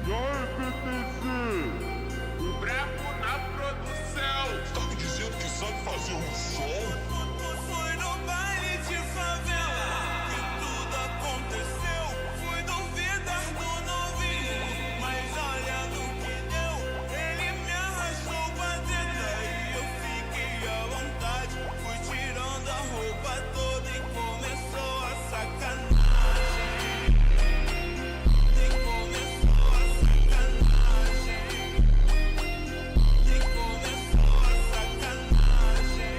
E aí, PTC? O brabo na produção. Tá me dizendo que sabe fazer um som? Foi no baile de favela que tudo aconteceu. Fui duvidar do novinho, mas olha no que deu. Ele me arrastou pra dentro e eu fiquei à vontade. Fui tirando a roupa toda e começou a sacanagem. E começou a sacanagem. E começou a sacanagem.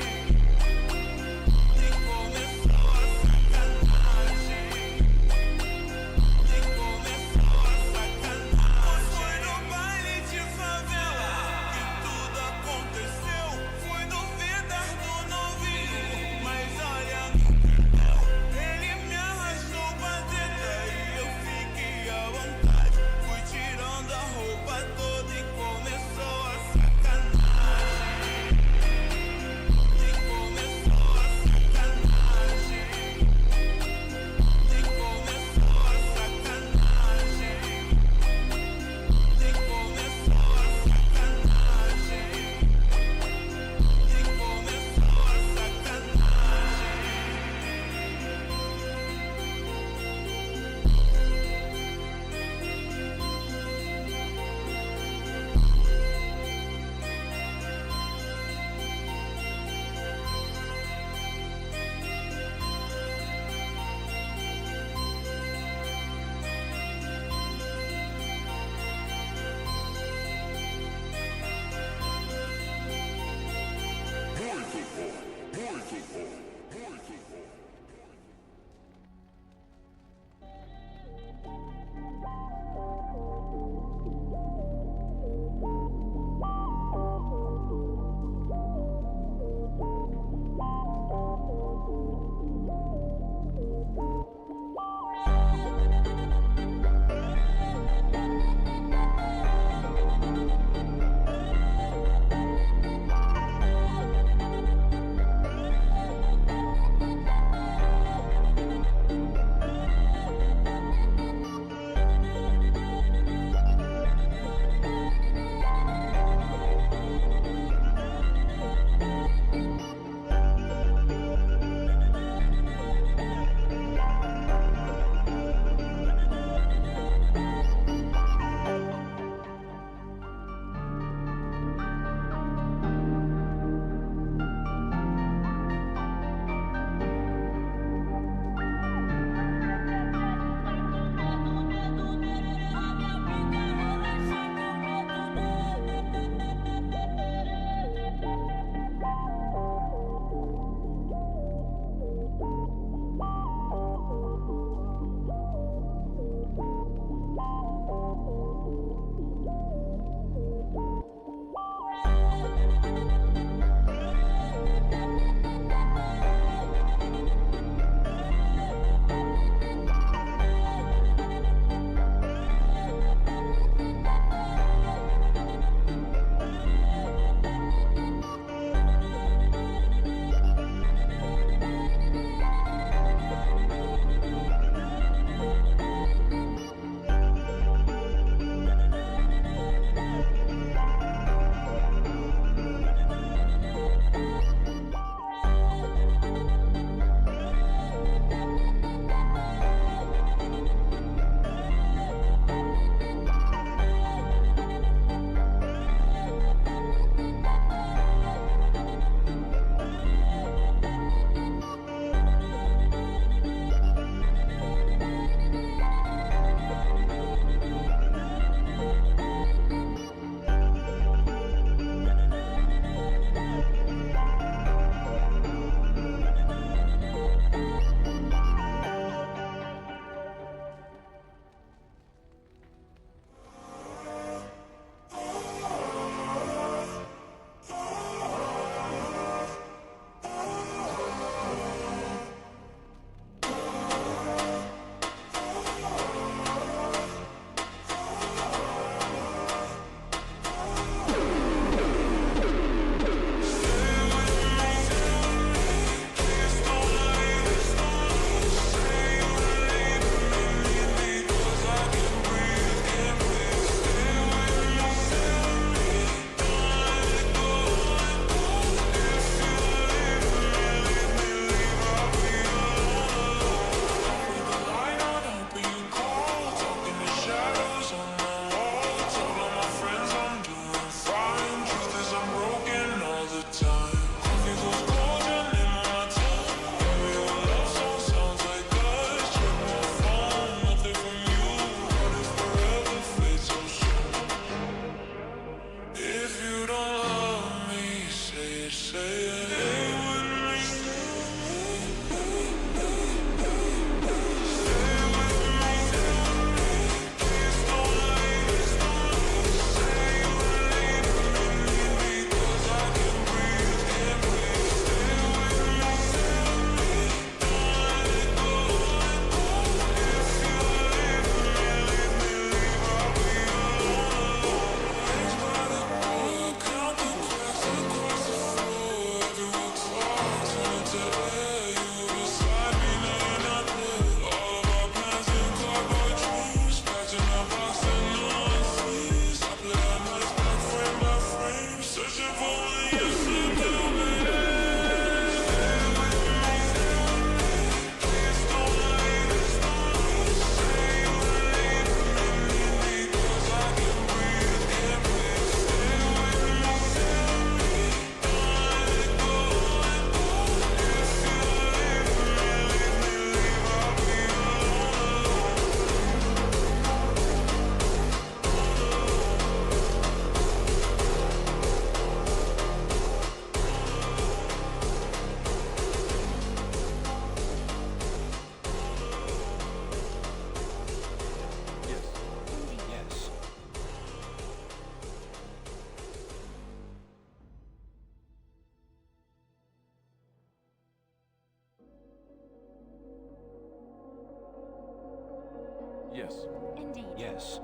this.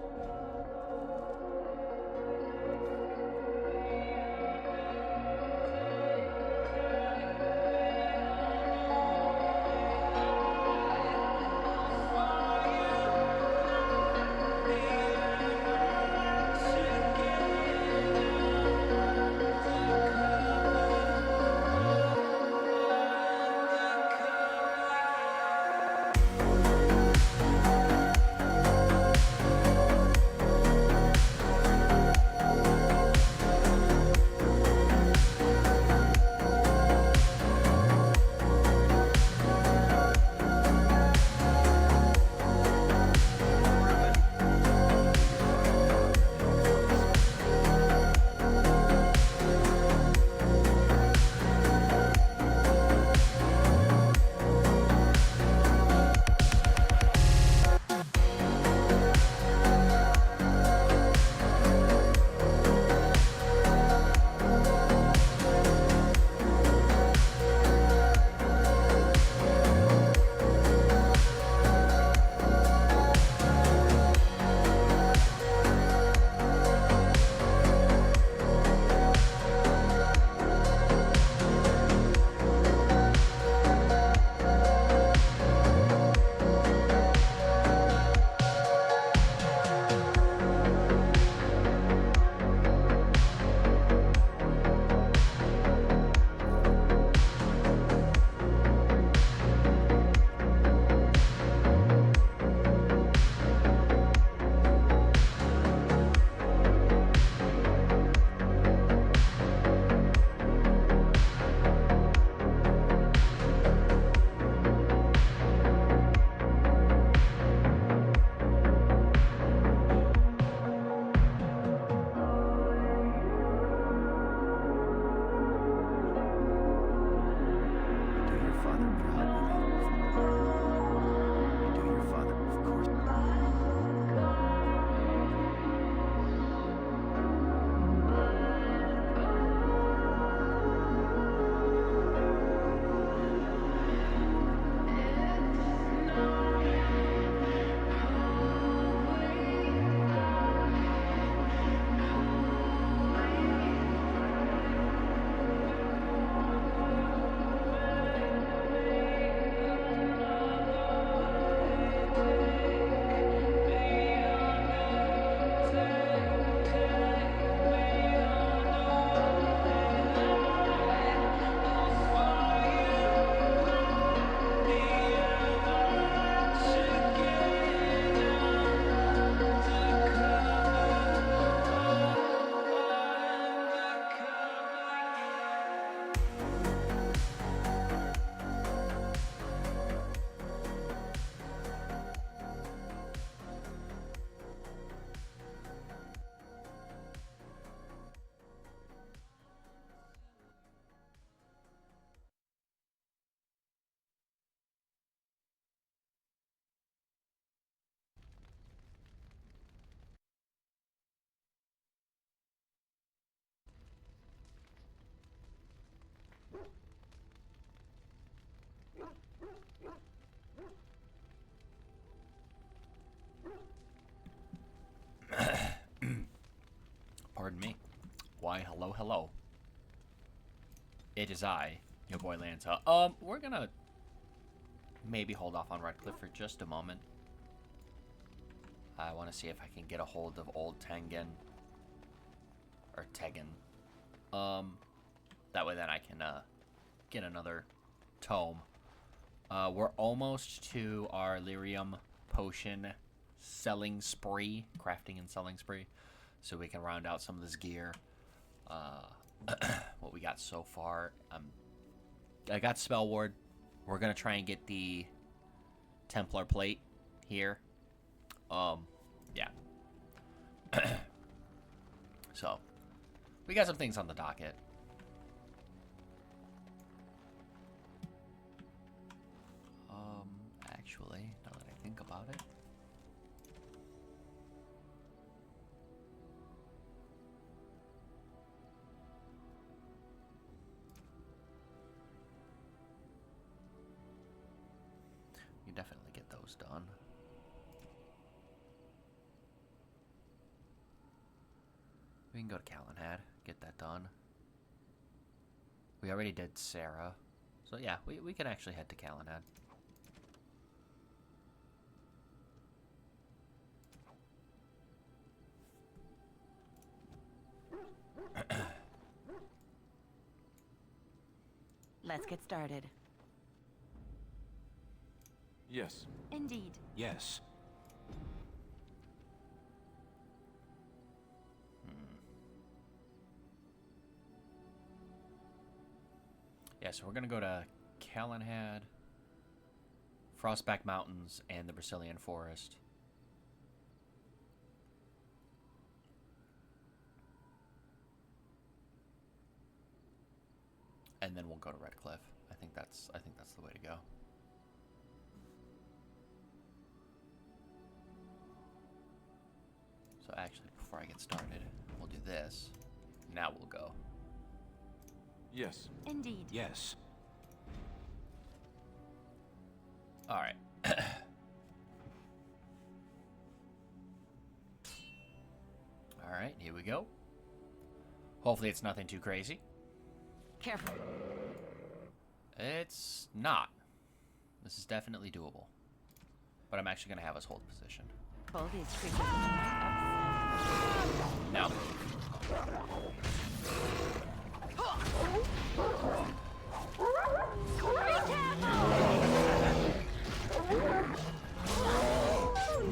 Pardon me. Why, hello, hello. It is I, your boy Lanza. We're gonna maybe hold off on Redcliffe for just a moment. I want to see if I can get a hold of old Tengen. Or Tegan. That way then I can, get another tome. We're almost to our lyrium potion selling spree. Crafting and selling spree. So we can round out some of this gear. What we got so far. I got Spell Ward. We're gonna try and get the Templar plate here. Yeah. So, we got some things on the docket. Actually, now that I think about it. You definitely get those done. can go to Calenhad, get that done. We already did Sarah. So yeah, we can actually head to Calenhad. Let's get started. Yes. Indeed. Yes. Yeah, so we're gonna go to Calenhad, Frostback Mountains, and the Brazilian Forest. And then we'll go to Redcliffe. I think that's the way to go. So actually, before I get started, we'll do this. Now we'll go. Yes. Indeed. Yes. All right. All right, here we go. Hopefully it's nothing too crazy. Careful. It's not. This is definitely doable. But I'm actually going to have us hold position. Pull these creatures in the night No.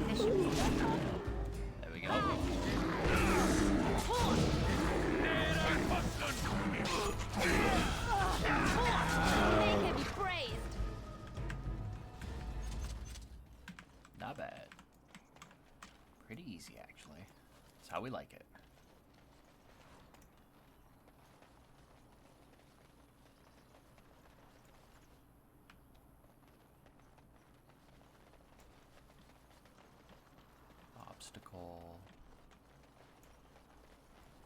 This should be There we go. Make him be praised. Not bad. Pretty easy, actually. That's how we like it. Obstacle.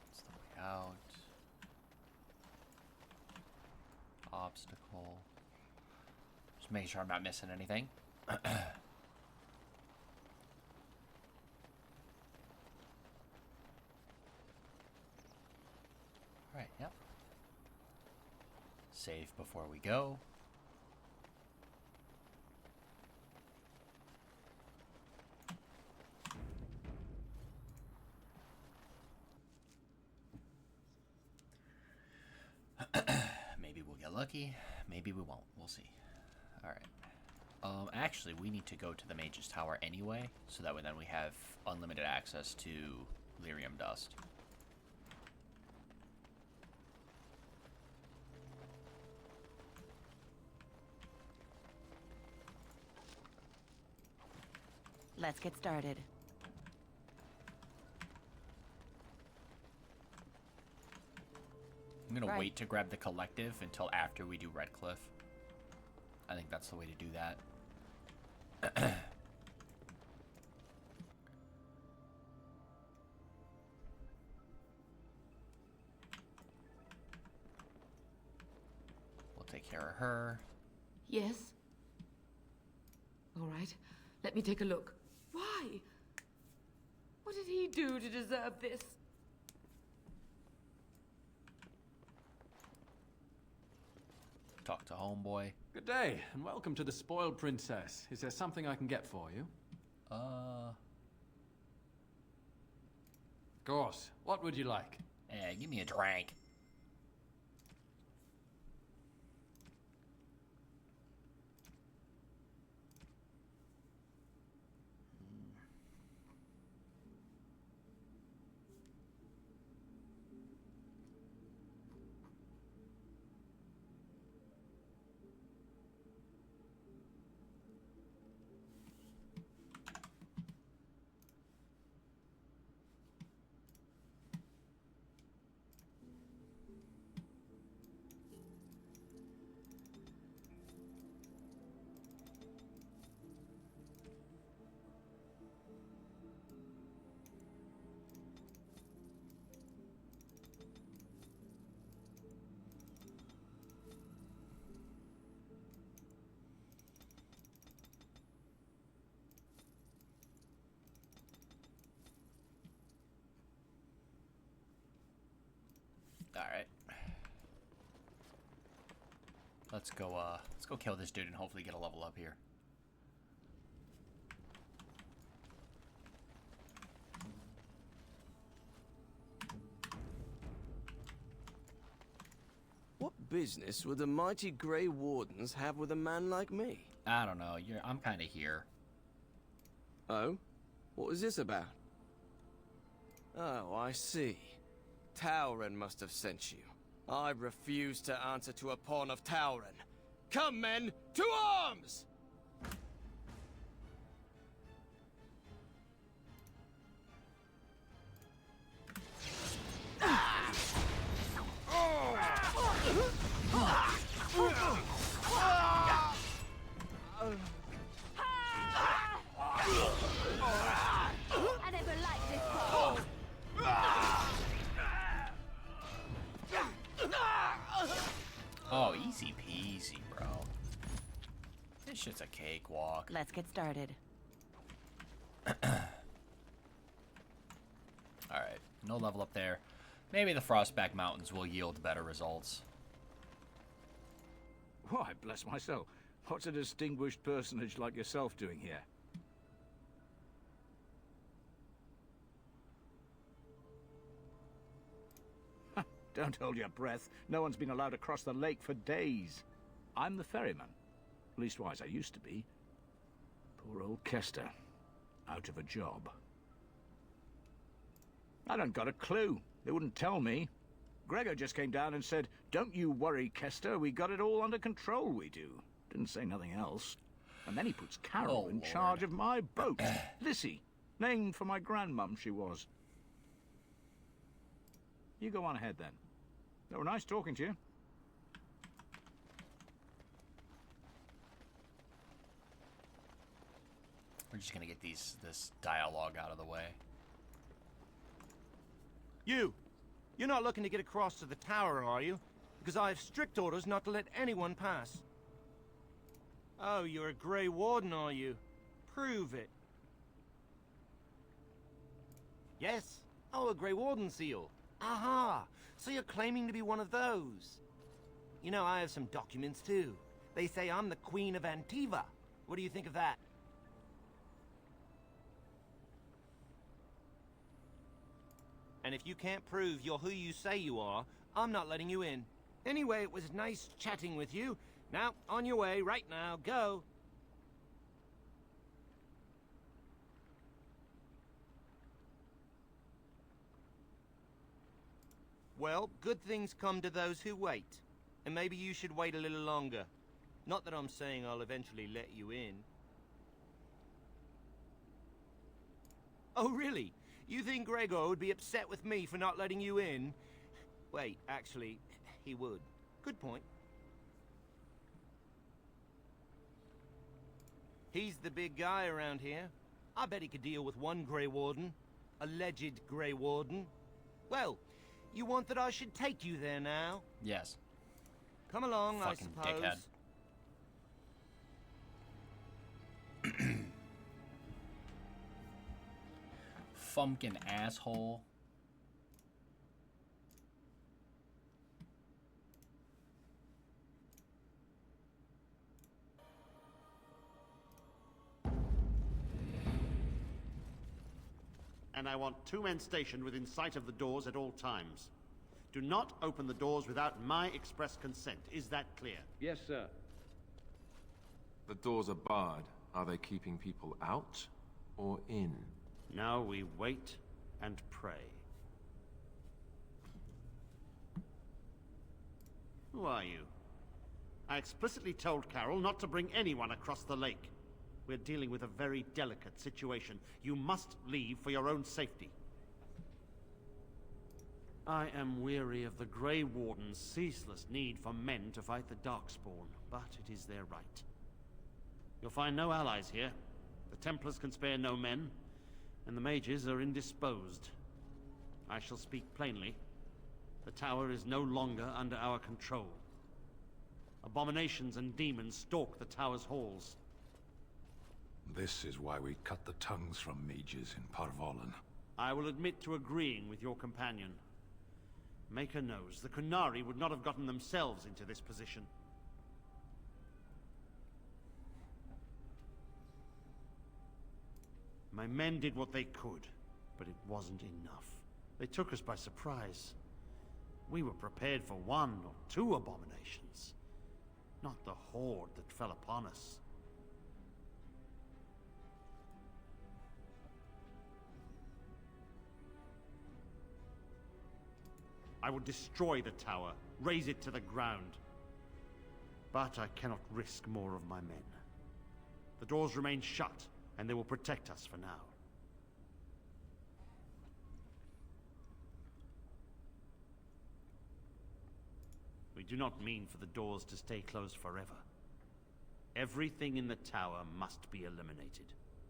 That's the way out. Obstacle. Just making sure I'm not missing anything. Alright, yep. Save before we go. Maybe we'll get lucky. Maybe we won't. We'll see. Alright. Actually, we need to go to the Mage's Tower anyway, so that way then we have unlimited access to Lyrium Dust. Let's get started. I'm gonna Right. wait to grab the collective until after we do Redcliffe. I think that's the way to do that. We'll take care of her. Yes? All right, let me take a look. Why? What did he do to deserve this? Talk to homeboy. Good day, and welcome to the Spoiled Princess. Is there something I can get for you? Of course. What would you like? Give me a drink. Alright. Let's go kill this dude and hopefully get a level up here. What business would the mighty Grey Wardens have with a man like me? I don't know. I'm kind of here. Oh? What was this about? Oh, I see. Tauren must have sent you. I refuse to answer to a pawn of Tauren. Come, men, to arms! I never liked this part. Oh, easy peasy, bro. This shit's a cakewalk. Let's get started. Alright, no level up there. Maybe the Frostback Mountains will yield better results. Why, bless myself. What's a distinguished personage like yourself doing here? Don't hold your breath. No one's been allowed across the lake for days. I'm the ferryman. Leastwise, I used to be. Poor old Kester. Out of a job. I don't got a clue. They wouldn't tell me. Gregor just came down and said, "Don't you worry, Kester. We got it all under control, we do." Didn't say nothing else. And then he puts Carol in charge of my boat. Lissy. Named for my grandmum, she was. You go on ahead, then. They were nice talking to you. We're just gonna get this dialogue out of the way. You're not looking to get across to the tower, are you? Because I have strict orders not to let anyone pass. Oh, you're a Grey Warden, are you? Prove it. Yes? Oh, a Grey Warden seal. Aha! So you're claiming to be one of those. You know, I have some documents, too. They say I'm the Queen of Antiva. What do you think of that? And if you can't prove you're who you say you are, I'm not letting you in. Anyway, it was nice chatting with you. Now, on your way, right now, go. Well, good things come to those who wait. And maybe you should wait a little longer. Not that I'm saying I'll eventually let you in. Oh, really? You think Gregor would be upset with me for not letting you in? Wait, actually, he would. Good point. He's the big guy around here. I bet he could deal with one Grey Warden. Alleged Grey Warden. Well, you want that I should take you there now? Yes. Come along, Fucking I suppose. Dickhead. Fumpkin asshole. And I want 2 men stationed within sight of the doors at all times. Do not open the doors without my express consent. Is that clear? Yes, sir. The doors are barred. Are they keeping people out or in? Now we wait and pray. Who are you? I explicitly told Carol not to bring anyone across the lake. We're dealing with a very delicate situation. You must leave for your own safety. I am weary of the Grey Warden's ceaseless need for men to fight the Darkspawn, but it is their right. You'll find no allies here. The Templars can spare no men, and the mages are indisposed. I shall speak plainly. The tower is no longer under our control. Abominations and demons stalk the tower's halls. This is why we cut the tongues from mages in Parvolan. I will admit to agreeing with your companion. Maker knows the Kunari would not have gotten themselves into this position. My men did what they could, but it wasn't enough. They took us by surprise. We were prepared for 1 or 2 abominations, not the horde that fell upon us. I would destroy the tower, raze it to the ground. But I cannot risk more of my men. The doors remain shut, and they will protect us for now. We do not mean for the doors to stay closed forever. Everything in the tower must be eliminated.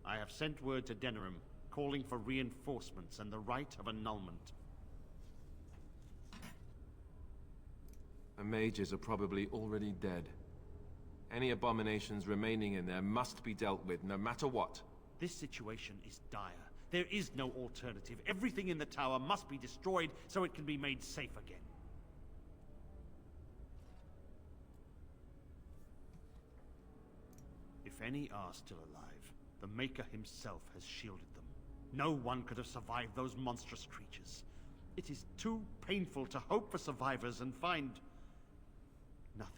I have sent word to Denerim, calling for reinforcements and the right of annulment. The mages are probably already dead. Any abominations remaining in there must be dealt with, no matter what. This situation is dire. There is no alternative. Everything in the tower must be destroyed so it can be made safe again. If any are still alive, the Maker himself has shielded them. No one could have survived those monstrous creatures. It is too painful to hope for survivors and find nothing.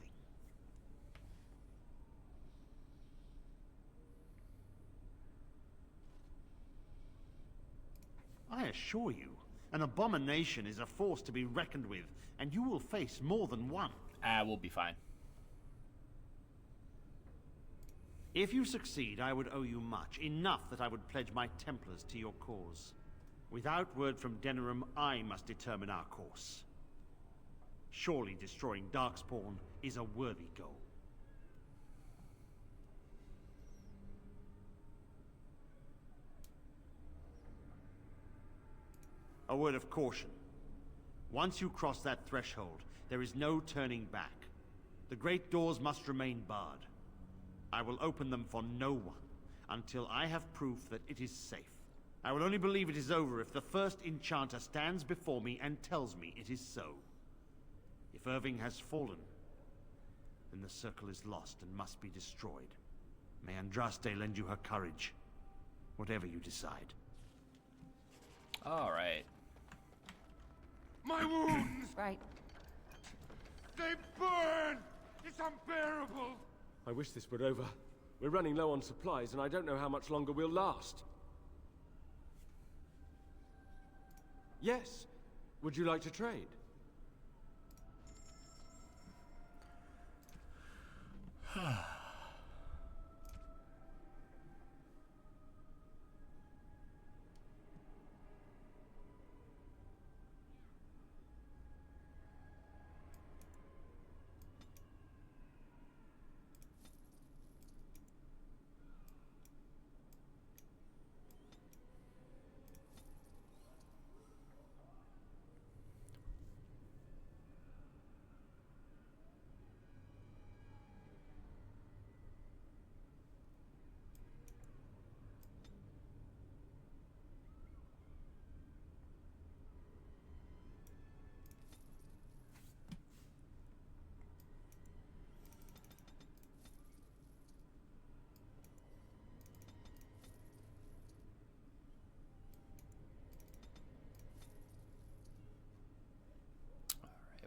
I assure you, an abomination is a force to be reckoned with, and you will face more than one. We'll be fine. If you succeed, I would owe you much, enough that I would pledge my Templars to your cause. Without word from Denerim, I must determine our course. Surely destroying Darkspawn is a worthy goal. A word of caution. Once you cross that threshold, there is no turning back. The great doors must remain barred. I will open them for no one until I have proof that it is safe. I will only believe it is over if the first enchanter stands before me and tells me it is so. If Irving has fallen, then the circle is lost and must be destroyed. May Andraste lend you her courage, whatever you decide. All right. My wounds! Right. They burn! It's unbearable! I wish this were over. We're running low on supplies, and I don't know how much longer we'll last. Yes. Would you like to trade?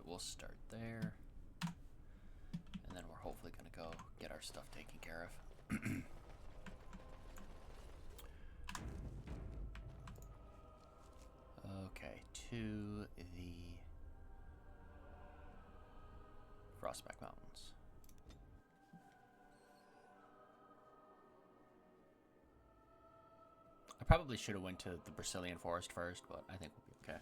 We'll start there, and then we're hopefully going to go get our stuff taken care of. Okay, to the Frostback Mountains. I probably should have went to the Brazilian Forest first, but I think we'll be okay.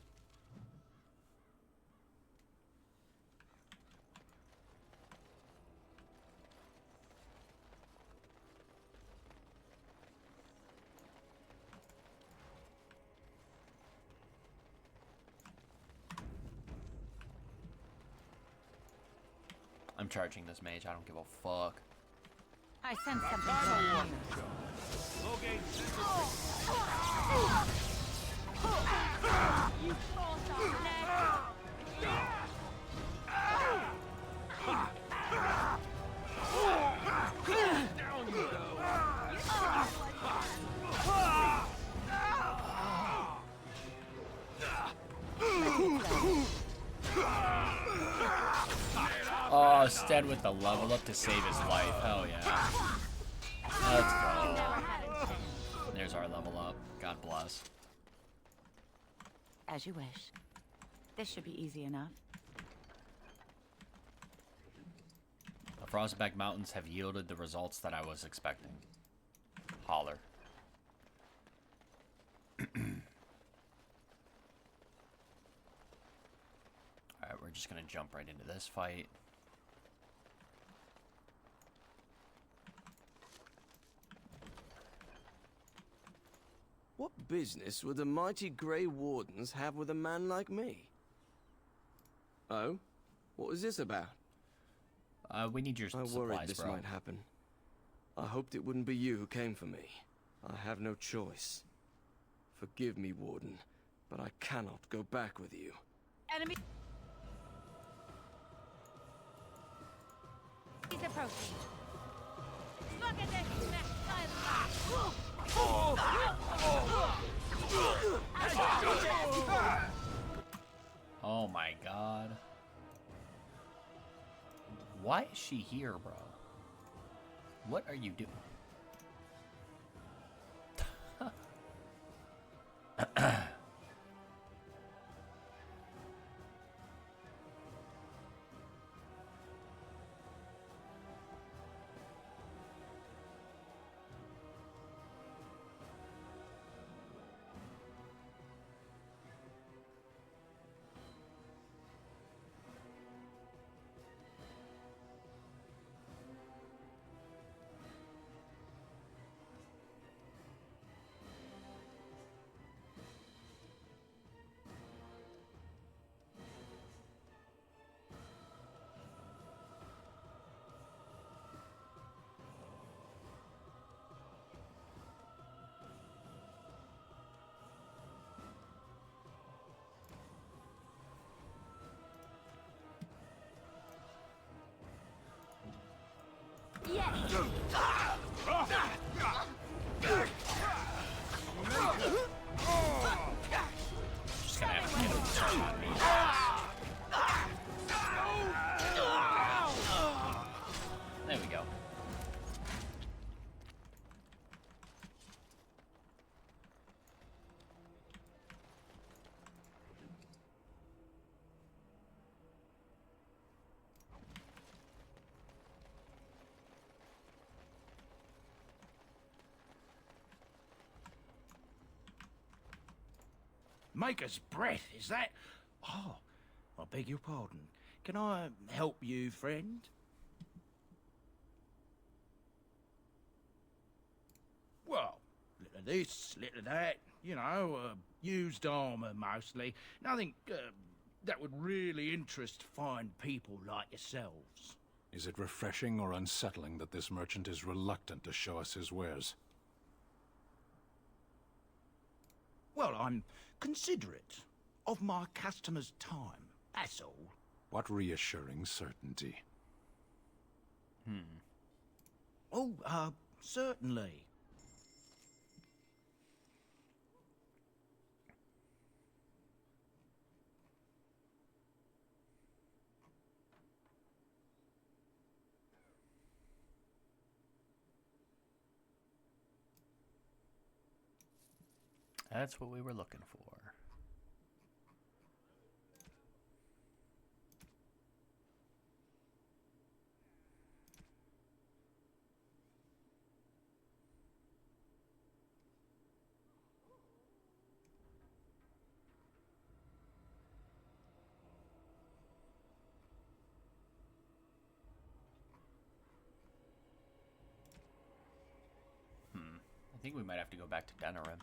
I'm charging this mage, I don't give a fuck. I sense something from here. You forced our neck! Oh, Stead with the level up to save his life. Hell yeah. Let's go. There's our level up. God bless. As you wish. This should be easy enough. The Frostback Mountains have yielded the results that I was expecting. Holler. Alright, we're just gonna jump right into this fight. What business would the mighty Grey Wardens have with a man like me? Oh? What was this about? We need your supplies, I worried this might happen. I hoped it wouldn't be you who came for me. I have no choice. Forgive me, Warden, but I cannot go back with you. Enemy. He's approaching. Look at this mess. Oh my god. Why is she here, bro? What are you doing? Just gonna have to get him to turn on me. There we go. Maker's breath, is that? Oh, I beg your pardon. Can I help you, friend? Well, little of this, little of that. You know, used armor mostly. Nothing that would really interest fine people like yourselves. Is it refreshing or unsettling that this merchant is reluctant to show us his wares? Well, I'm considerate of my customers' time, that's all. What reassuring certainty. Oh, certainly. That's what we were looking for. I think we might have to go back to Denerim.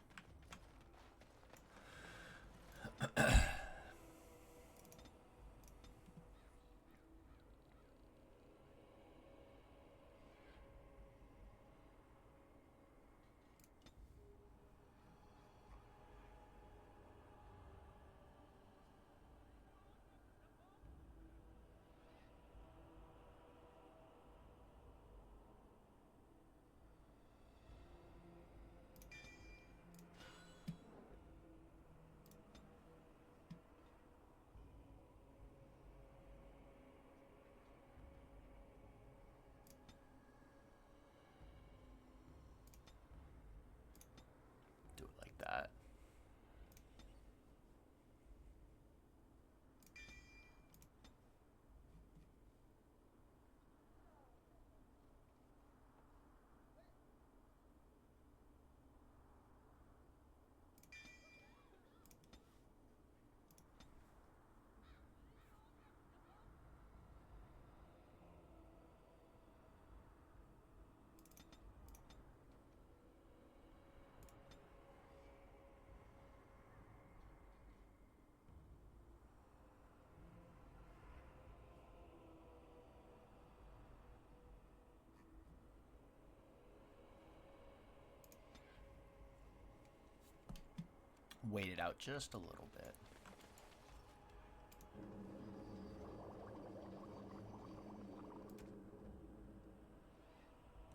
wait it out just a little bit.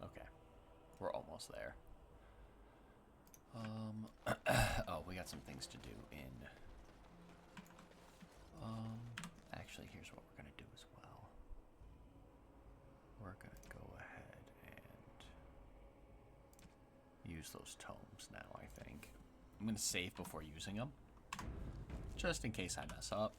Okay, we're almost there. Oh, we got some things to do in. Actually, here's what we're gonna do as well. We're gonna go ahead and use those tomes now, I think. I'm gonna save before using them, just in case I mess up.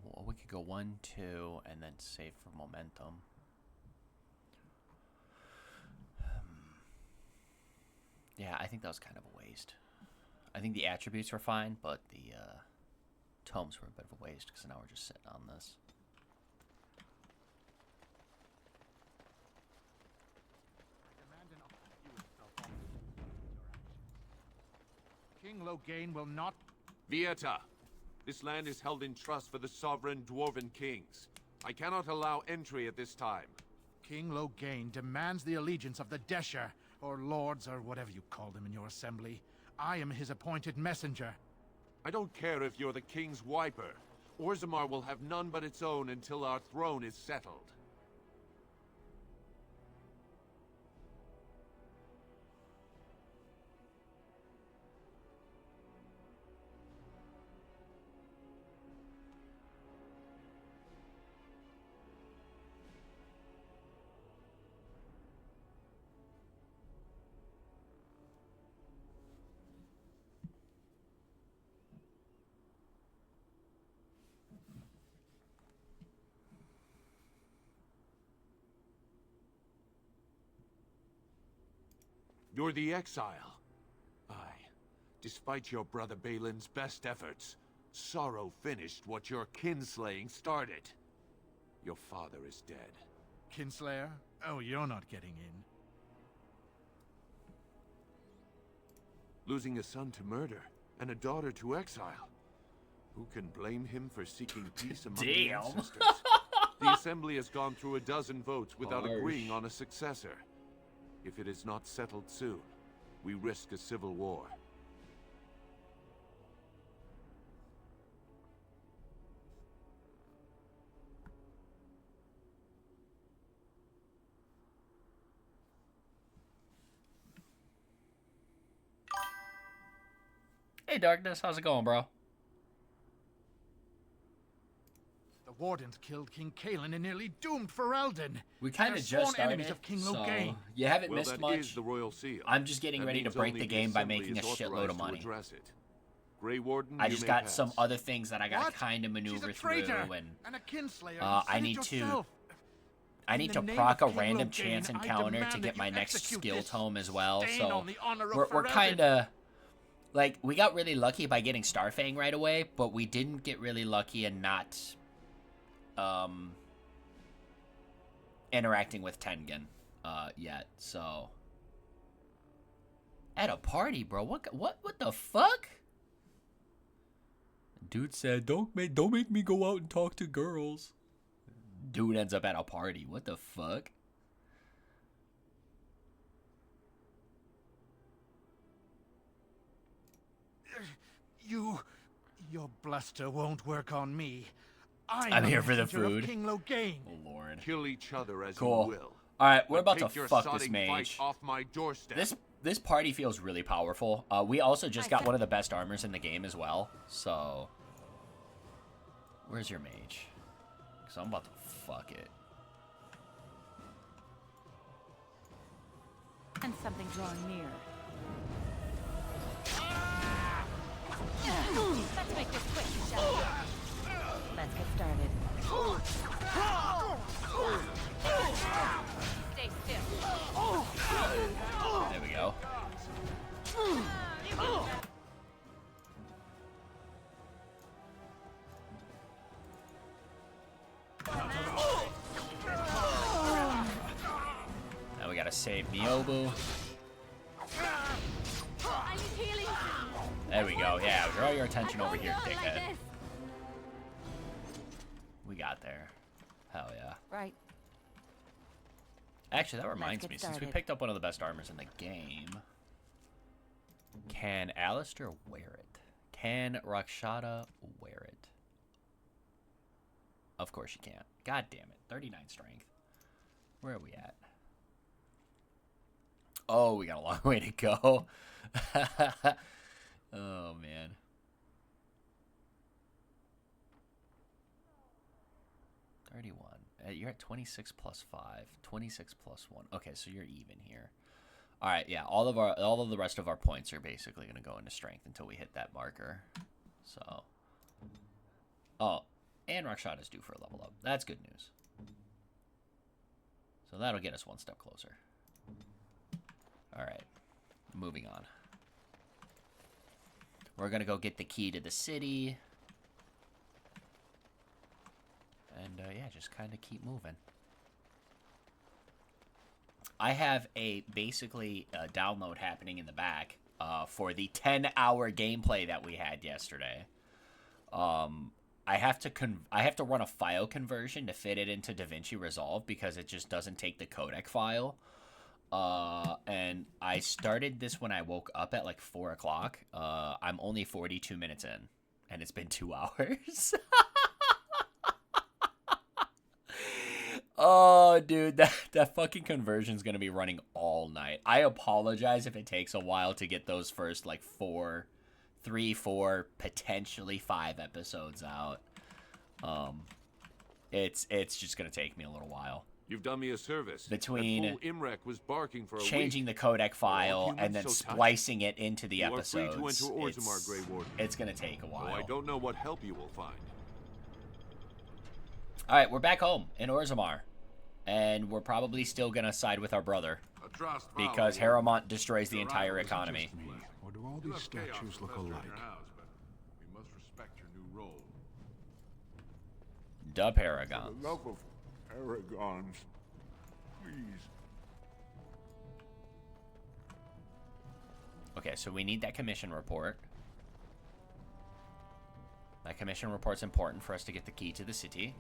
Well, we could go 1, 2, and then save for momentum. Yeah, I think that was kind of a waste. I think the attributes were fine, but the tomes were a bit of a waste because now we're just sitting on this. King Loghain will not... Vieta, this land is held in trust for the sovereign dwarven kings. I cannot allow entry at this time. King Loghain demands the allegiance of the Desher, or lords, or whatever you call them in your assembly. I am his appointed messenger. I don't care if you're the king's wiper. Orzammar will have none but its own until our throne is settled. You're the exile. Aye. Despite your brother Balin's best efforts, sorrow finished what your kinslaying started. Your father is dead. Kinslayer? Oh, you're not getting in. Losing a son to murder, and a daughter to exile. Who can blame him for seeking peace among the ancestors? The Assembly has gone through a dozen votes without agreeing on a successor. If it is not settled soon, we risk a civil war. Hey, Darkness, how's it going, bro? The Wardens killed King Kalen and nearly doomed Ferelden. We kind of just started, of King so Loghain. you haven't Well, missed that much. is the royal seal. I'm just getting That ready to means break only the game by Assembly making a is shitload authorized of to money. address it. Grey Warden, I you just may got pass. some other things that I gotta What? kind of She's maneuver a through, traitor and a kinslayer. You I said it need to. yourself. I In need the to name proc a of King random Loghain, chance I encounter demand to that get you my next execute skill this tome as well. stain So on the honor of we're Ferelden. kind of like, we got really lucky by getting Starfang right away, but we didn't get really lucky in not interacting with Tengen yet. So At a party, bro. What the fuck? Dude said, don't make me go out and talk to girls. Dude ends up at a party. What the fuck? Your bluster won't work on me. I'm here for the food. King Logain. Oh Lord. Kill each other as Cool. you will. All right, we're about Take to your fuck this sodding mage. fight off my doorstep. This party feels really powerful. We also just got one of the best armors in the game as well. So, where's your mage? Because I'm about to fuck it. And something drawing near. Let's make this quick, shall we? Let's get started. Stay still. There we go. Now we gotta save Miobu. There we go. Yeah, draw your attention over here, dickhead. We got there. Hell yeah. Right. Actually, that reminds me, since we picked up one of the best armors in the game, can Alistair wear it? Can Rakshata wear it? Of course you can't. God damn it. 39 strength. Where are we at? Oh, we got a long way to go. Oh, man. You're at 26 plus 5. 26 plus 1. Okay, so you're even here. All right, yeah. All of the rest of our points are basically going to go into strength until we hit that marker. So. Oh, and Rakshata's due for a level up. That's good news. So that'll get us one step closer. All right. Moving on. We're going to go get the key to the city. And, yeah, just kind of keep moving. I have basically a download happening in the back for the 10-hour gameplay that we had yesterday. I have to run a file conversion to fit it into DaVinci Resolve because it just doesn't take the codec file. And I started this when I woke up at like 4 o'clock. I'm only 42 minutes in, and it's been 2 hours. Oh, dude, that fucking conversion's gonna be running all night. I apologize if it takes a while to get those first, like, 3, 4, potentially 5 episodes out. It's just gonna take me a little while. You've done me a service. Between that fool Imrek was barking for a changing week. the codec file and then so splicing it into the you episodes, are free to enter Orzammar, Grey Warden. It's gonna take a while. Oh, I don't know what help you will find. All right, we're back home in Orzammar, and we're probably still gonna side with our brother because Harrowmont destroys the entire economy. Or do all these statues look alike? We must respect your new role. The Paragons. For the love of Paragons, please. Okay, so we need that commission report. That commission report's important for us to get the key to the city.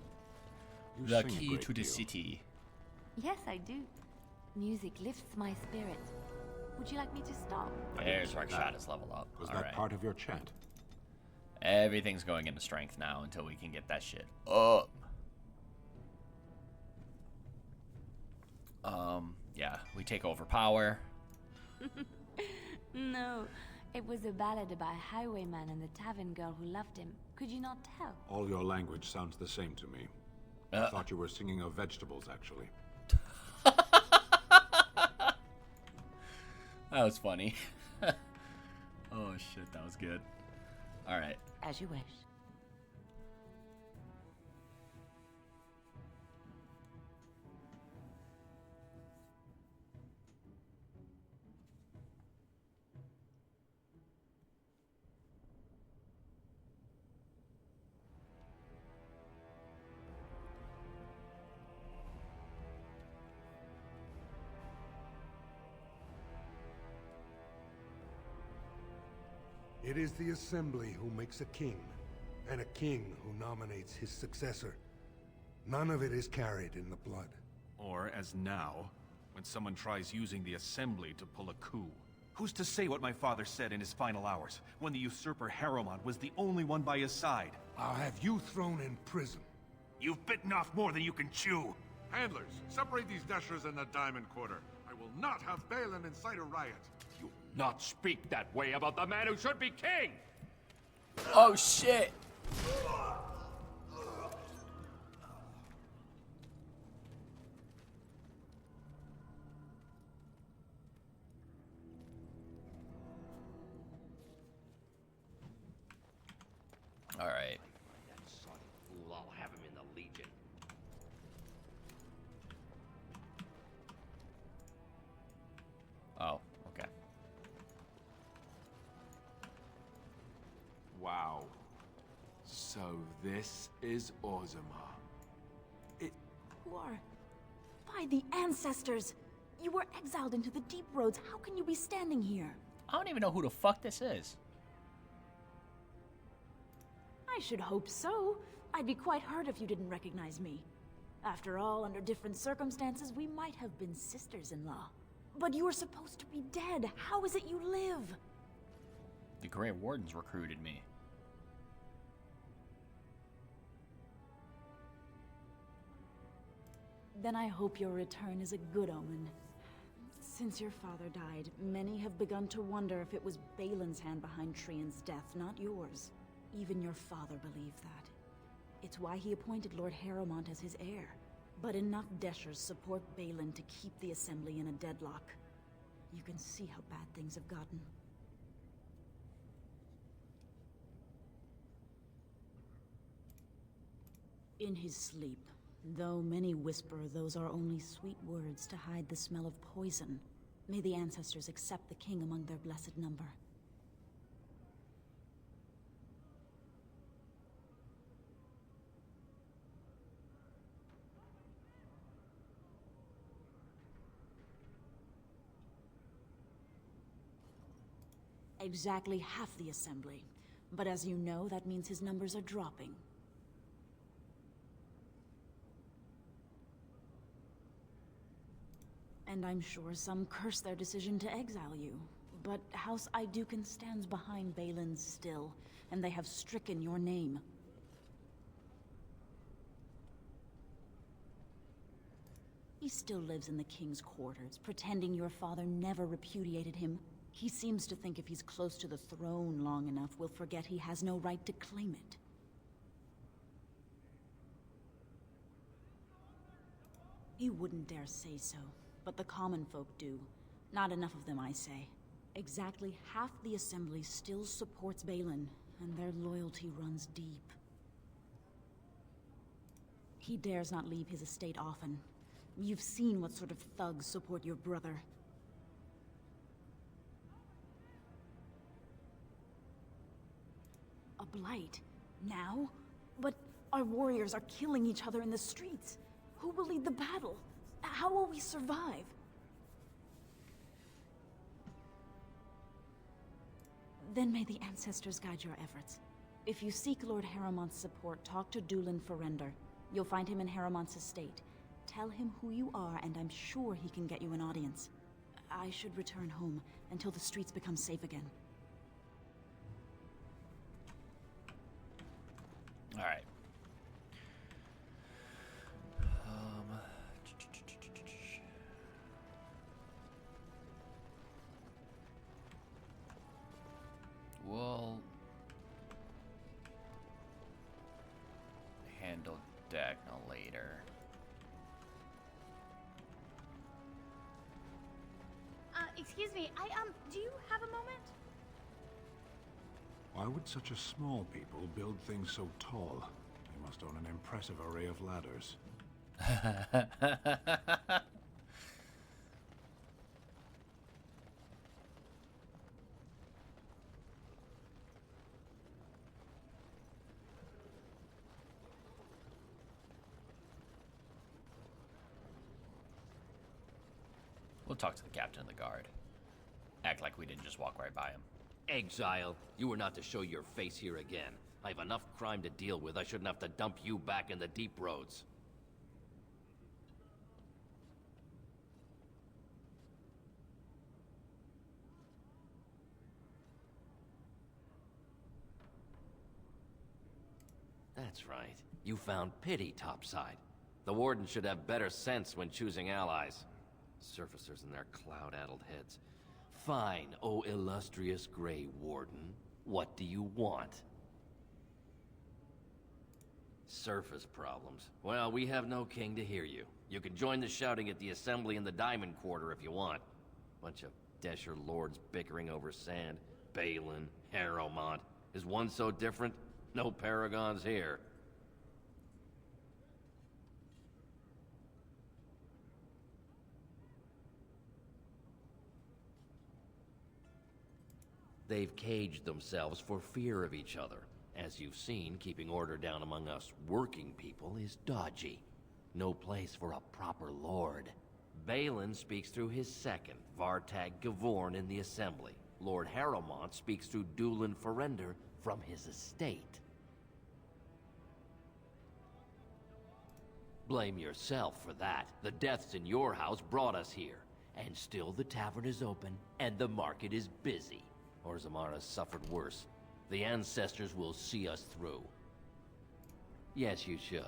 The key to the city. Yes, I do. Music lifts my spirit. Would you like me to stop? There's Rakshata's level up. Was All that right. part of your chant? Everything's going into strength now until we can get that shit up. Yeah, we take over power. No, it was a ballad about a highwayman and the tavern girl who loved him. Could you not tell? All your language sounds the same to me. I thought you were singing of vegetables, actually. That was funny. Oh shit, that was good. All right. As you wish. It is the Assembly who makes a king, and a king who nominates his successor. None of it is carried in the blood. Or, as now, when someone tries using the Assembly to pull a coup. Who's to say what my father said in his final hours, when the usurper Harrowmont was the only one by his side? I'll have you thrown in prison. You've bitten off more than you can chew. Handlers, separate these Dashers in the Diamond Quarter. I will not have Balin incite a riot. You'll not speak that way about the man who should be king! Oh, shit! All right. That son of a fool, I'll have him in the Legion. Oh, okay. Wow. So this is Ozma. Who are... By the ancestors! You were exiled into the Deep Roads. How can you be standing here? I don't even know who the fuck this is. I should hope so. I'd be quite hurt if you didn't recognize me. After all, under different circumstances, we might have been sisters-in-law. But you were supposed to be dead. How is it you live? The Grey Wardens recruited me. Then I hope your return is a good omen. Since your father died, many have begun to wonder if it was Balin's hand behind Trian's death, not yours. Even your father believed that. It's why he appointed Lord Harrowmont as his heir. But enough Deshers support Balin to keep the Assembly in a deadlock. You can see how bad things have gotten. In his sleep, though many whisper those are only sweet words to hide the smell of poison, may the ancestors accept the king among their blessed number. Exactly half the Assembly. But as you know, that means his numbers are dropping. And I'm sure some curse their decision to exile you. But House Iduken stands behind Balin still, and they have stricken your name. He still lives in the king's quarters, pretending your father never repudiated him. He seems to think if he's close to the throne long enough, we'll forget he has no right to claim it. You wouldn't dare say so, but the common folk do. Not enough of them, I say. Exactly half the Assembly still supports Balin, and their loyalty runs deep. He dares not leave his estate often. You've seen what sort of thugs support your brother. A blight? Now? But our warriors are killing each other in the streets. Who will lead the battle? How will we survive? Then may the ancestors guide your efforts. If you seek Lord Harrowmont's support, talk to Dulin Ferender. You'll find him in Harrowmont's estate. Tell him who you are, and I'm sure he can get you an audience. I should return home until the streets become safe again. All right. We'll handle Dagnall later. Excuse me, do you have a moment? Why would such a small people build things so tall? They must own an impressive array of ladders. We'll talk to the captain of the guard. Act like we didn't just walk right by him. Exile, you were not to show your face here again. I have enough crime to deal with. I shouldn't have to dump you back in the deep roads. That's right. You found pity topside. The Warden should have better sense when choosing allies. Surfacers and their cloud-addled heads. Fine, oh illustrious Grey Warden. What do you want? Surface problems. Well, we have no king to hear you. You can join the shouting at the assembly in the Diamond Quarter if you want. Bunch of Desher lords bickering over sand. Balin, Harrowmont. Is one so different? No paragons here. They've caged themselves for fear of each other. As you've seen, keeping order down among us working people is dodgy. No place for a proper lord. Balin speaks through his second, Vartag Gavorn, in the Assembly. Lord Harrowmont speaks through Dulin Ferender from his estate. Blame yourself for that. The deaths in your house brought us here. And still the tavern is open, and the market is busy. Orzammar has suffered worse. The ancestors will see us through. Yes, you should.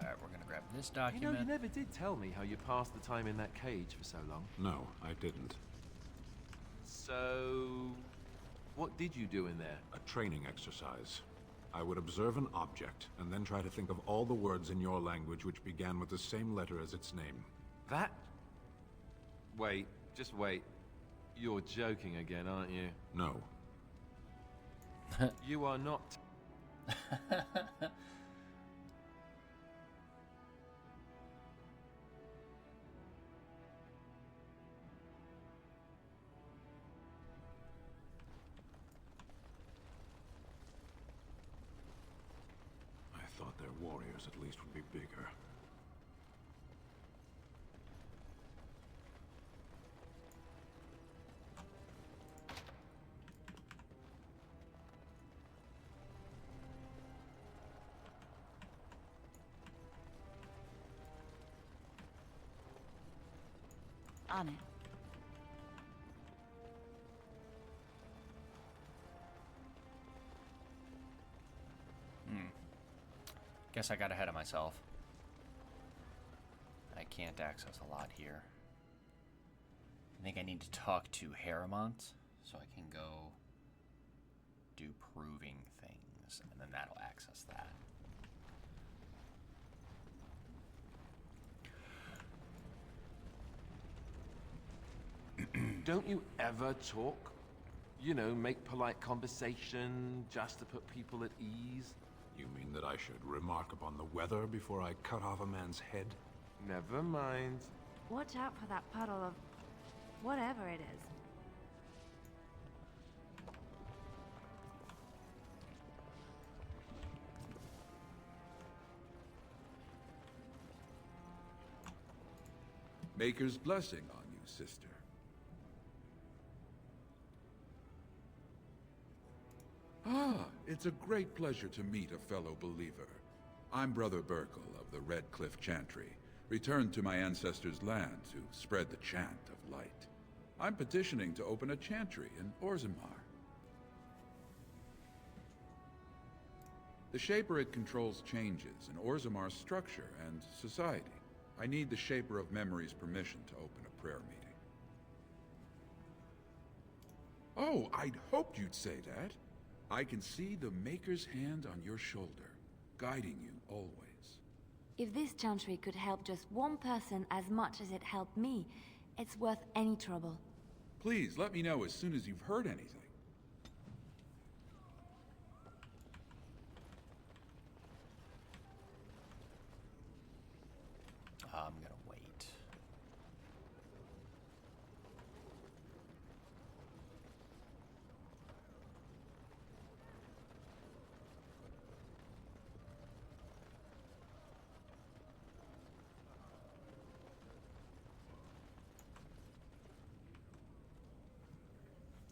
Alright, we're gonna grab this document. You know, you never did tell me how you passed the time in that cage for so long. No, I didn't. So... what did you do in there? A training exercise. I would observe an object, and then try to think of all the words in your language which began with the same letter as its name. That? Wait, just wait. You're joking again, aren't you? No. You are not. I thought their warriors at least would be bigger. On it. Guess I got ahead of myself. I can't access a lot here. I think I need to talk to Harrowmont so I can go do proving things, and then that'll access that. Don't you ever talk? You know, make polite conversation just to put people at ease? You mean that I should remark upon the weather before I cut off a man's head? Never mind. Watch out for that puddle of whatever it is. Maker's blessing on you, sister. Ah, it's a great pleasure to meet a fellow believer. I'm Brother Burkle of the Red Cliff Chantry, returned to my ancestors' land to spread the chant of light. I'm petitioning to open a chantry in Orzammar. The Shaperate controls changes in Orzammar's structure and society. I need the Shaper of Memory's permission to open a prayer meeting. Oh, I'd hoped you'd say that. I can see the Maker's hand on your shoulder, guiding you always. If this chantry could help just one person as much as it helped me, it's worth any trouble. Please, let me know as soon as you've heard anything. I'm gonna wait.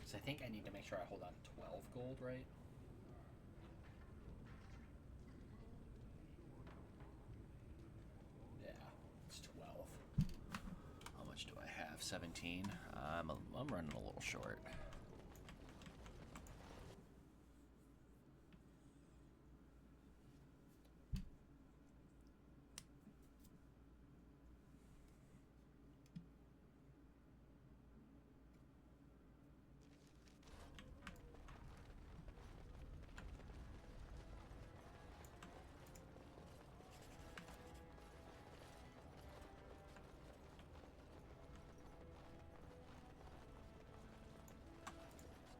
So I think I need to make sure I hold on to 12 gold, right? Yeah, it's 12. How much do I have? 17. I'm running a little short.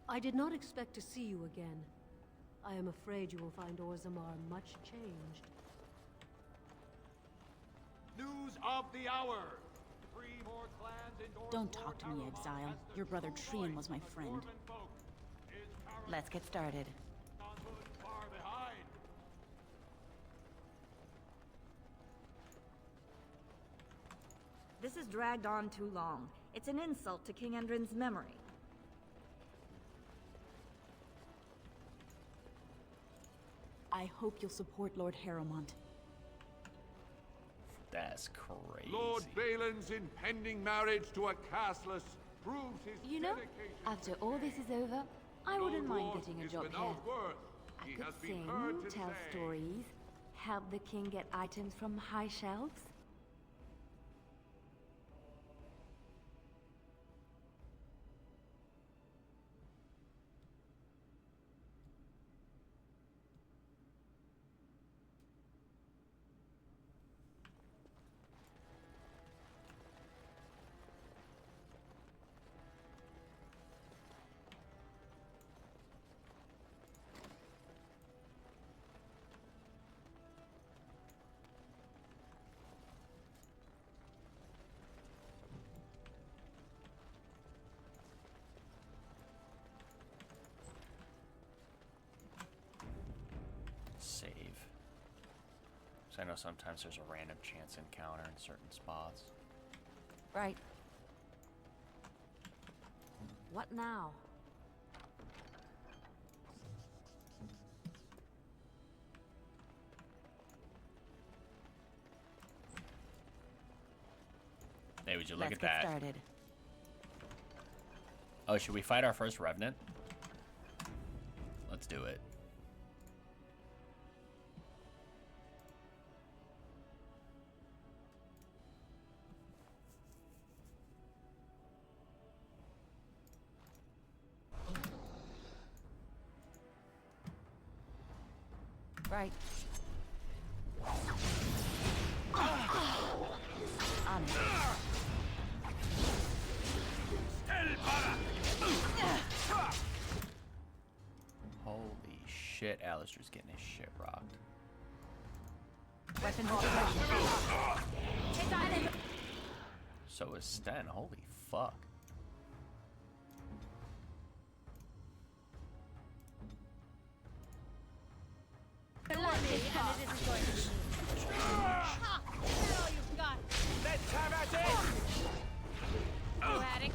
I did not expect to see you again. I am afraid you will find Orzammar much changed. News of the hour! 3 more clans endorse Don't talk to me, Exile. Your brother Trian was my friend. Let's get started. Far behind. This has dragged on too long. It's an insult to King Endrin's memory. I hope you'll support Lord Harrowmont. That's crazy. Lord Balin's impending marriage to a castless proves his You know, dedication. after all this is over, I wouldn't mind Lord getting a is job without here. worth. I He could has been sing, heard to tell say. stories, help the king get items from high shelves. Save. So I know sometimes there's a random chance encounter in certain spots. Right. What now? Hey, would you look Let's at get that? started. Oh, should we fight our first revenant? Let's do it. Right. On it. Holy shit, Alistair's getting his shit rocked. Weapons ready. So is Sten, holy fuck. Let's have at it!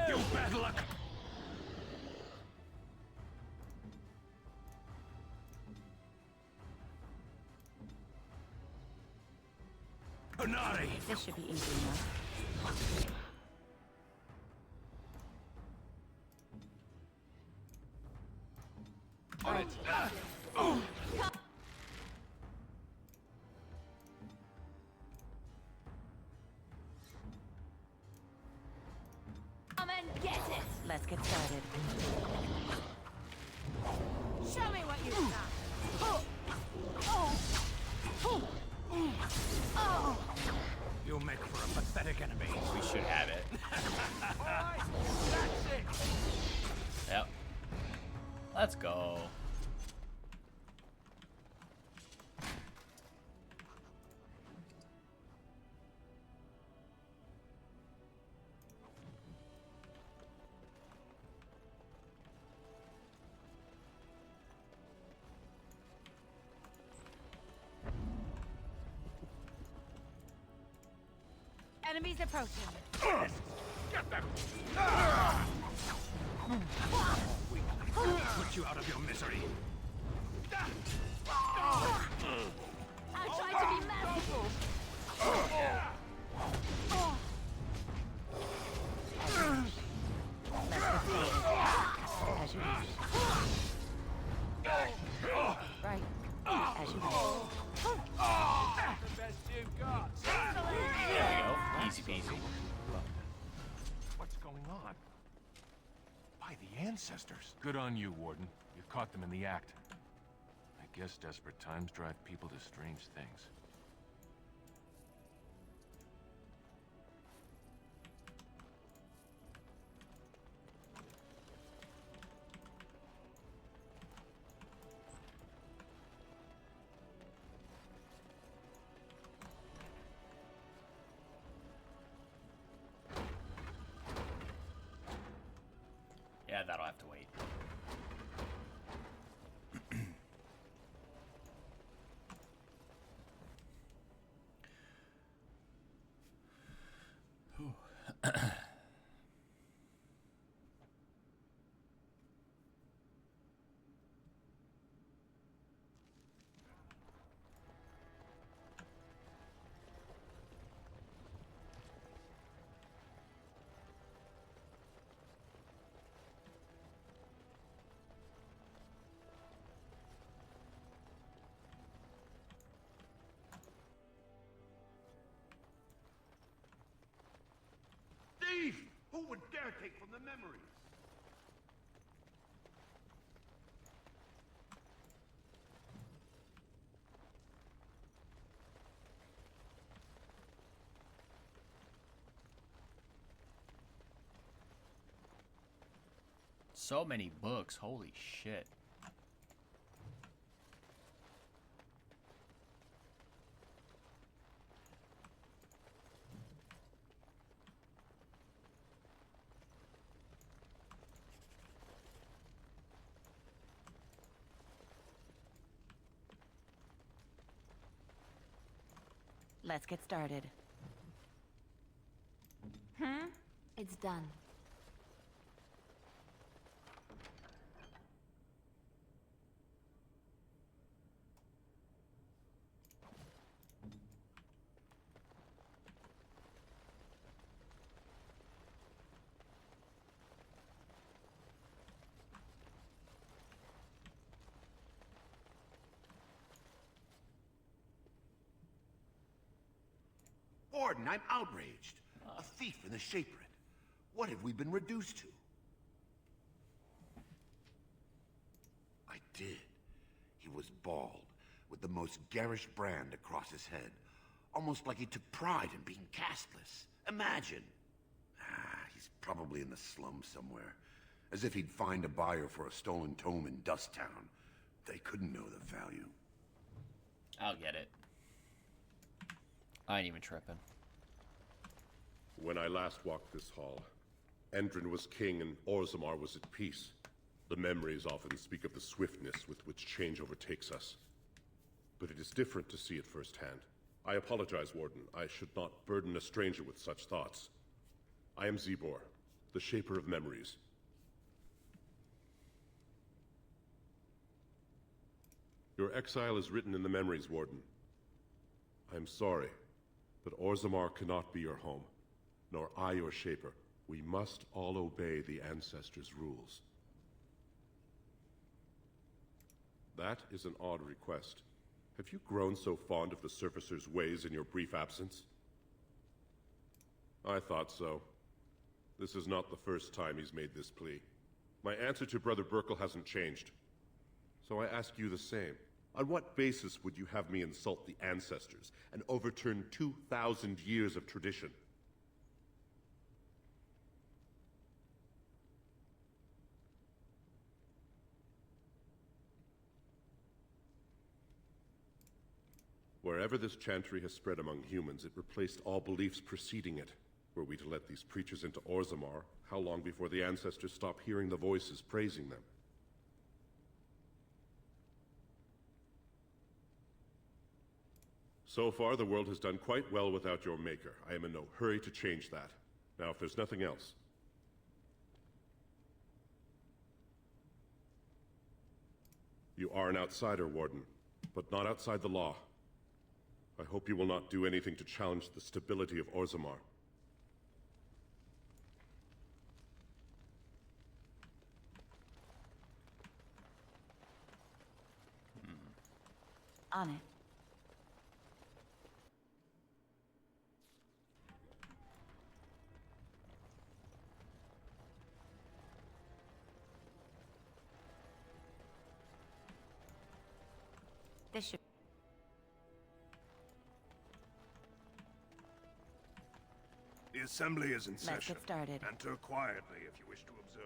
You bad luck! Hanari! This should be easy enough. On it! Come and get it! Let's get started. Show me what you've got! You'll make for a pathetic enemy. We should have it. Alright, that's it! Yep. Let's go. Enemies approaching. Get them! Put you out of your misery. I tried to be merciful. As you wish. Right. As you wish. The best you've got. There we go. Easy peasy. What's going on? By the ancestors. Good on you, Warden. You caught them in the act. I guess desperate times drive people to strange things. Yeah, that'll have to wait. Thief! Who would dare take from the memories? So many books, holy shit. Let's get started. It's done. Warden, I'm outraged. A thief in the Shapered. What have we been reduced to? I did. He was bald, with the most garish brand across his head. Almost like he took pride in being castless. Imagine. He's probably in the slums somewhere. As if he'd find a buyer for a stolen tome in Dust Town. They couldn't know the value. I'll get it. I ain't even tripping. When I last walked this hall, Endrin was king and Orzammar was at peace. The memories often speak of the swiftness with which change overtakes us. But it is different to see it firsthand. I apologize, Warden. I should not burden a stranger with such thoughts. I am Zebor, the Shaper of Memories. Your exile is written in the memories, Warden. I am sorry, but Orzammar cannot be your home, nor I your Shaper. We must all obey the Ancestors' rules. That is an odd request. Have you grown so fond of the Surfacer's ways in your brief absence? I thought so. This is not the first time he's made this plea. My answer to Brother Burkle hasn't changed. So I ask you the same. On what basis would you have me insult the Ancestors and overturn 2,000 years of tradition? Wherever this chantry has spread among humans, it replaced all beliefs preceding it. Were we to let these preachers into Orzammar, how long before the Ancestors stop hearing the voices praising them? So far, the world has done quite well without your maker. I am in no hurry to change that. Now, if there's nothing else... You are an outsider, Warden, but not outside the law. I hope you will not do anything to challenge the stability of Orzammar. On it. This should... The assembly is in Let's session. get started. Enter quietly if you wish to observe.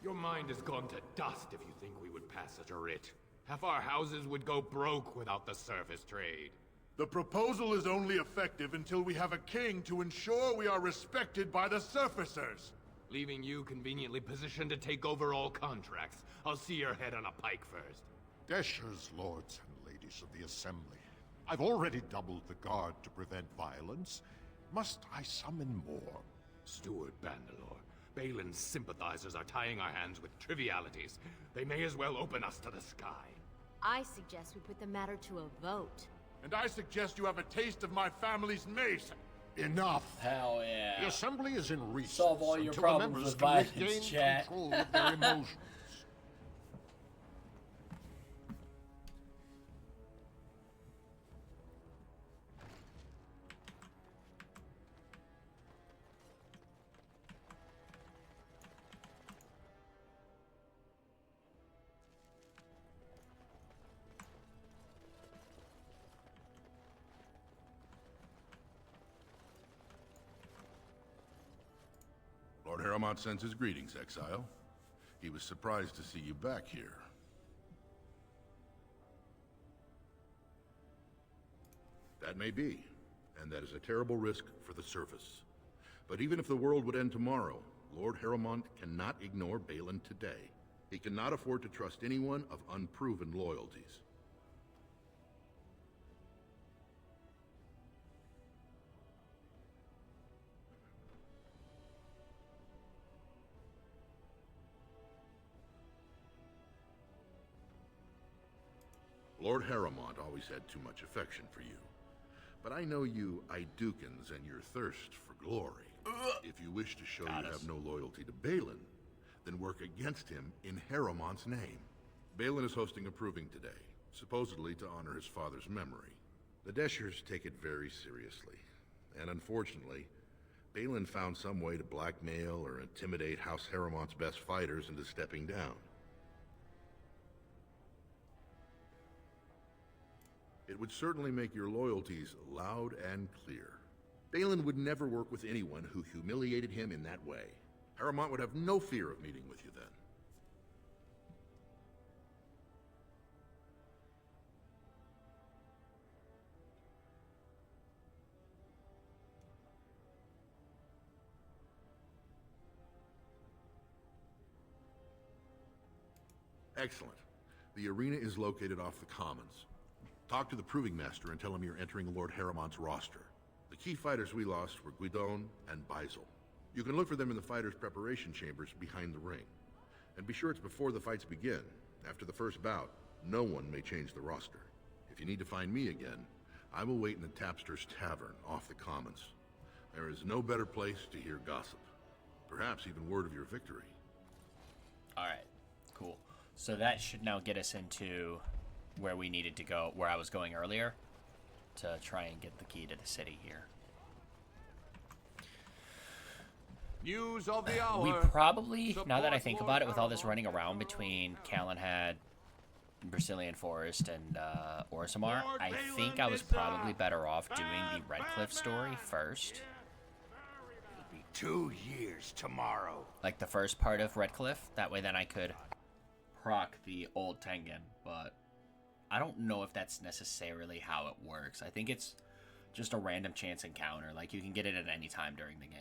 Your mind has gone to dust if you think we would pass such a writ. Half our houses would go broke without the service trade. The proposal is only effective until we have a king to ensure we are respected by the surfacers. Leaving you conveniently positioned to take over all contracts. I'll see your head on a pike first. Desher's lords and ladies of the Assembly. I've already doubled the guard to prevent violence. Must I summon more? Steward Bandalore, Balin's sympathizers are tying our hands with trivialities. They may as well open us to the sky. I suggest we put the matter to a vote. And I suggest you have a taste of my family's mace. Enough! Hell yeah. The Assembly is in recess Solve all your until problems the members with can violence, regain chat. control of their emotions. Lord Harrowmont sends his greetings, exile. He was surprised to see you back here. That may be, and that is a terrible risk for the surface. But even if the world would end tomorrow, Lord Harrowmont cannot ignore Balin today. He cannot afford to trust anyone of unproven loyalties. Lord Harrowmont always had too much affection for you. But I know you Idukans and your thirst for glory. If you wish to show you have no loyalty to Balin, then work against him in Harrowmont's name. Balin is hosting a proving today, supposedly to honor his father's memory. The Deshers take it very seriously, and unfortunately, Balin found some way to blackmail or intimidate House Harrowmont's best fighters into stepping down. It would certainly make your loyalties loud and clear. Balin would never work with anyone who humiliated him in that way. Harrowmont would have no fear of meeting with you then. Excellent. The arena is located off the Commons. Talk to the Proving Master and tell him you're entering Lord Harrowmont's roster. The key fighters we lost were Guidon and Baisel. You can look for them in the fighters' preparation chambers behind the ring. And be sure it's before the fights begin. After the first bout, no one may change the roster. If you need to find me again, I will wait in the Tapster's Tavern off the Commons. There is no better place to hear gossip. Perhaps even word of your victory. Alright, cool. So that should now get us into where we needed to go, where I was going earlier, to try and get the key to the city here. News of the hour. We probably, now that I think about it, with all this running around between Calenhad, Brazilian Forest, and Orzammar, I think I was probably better off doing the Redcliffe story first. It'll be 2 years tomorrow. Like the first part of Redcliffe. That way then I could proc the old Tengen, but I don't know if that's necessarily how it works. I think it's just a random chance encounter. Like, you can get it at any time during the game.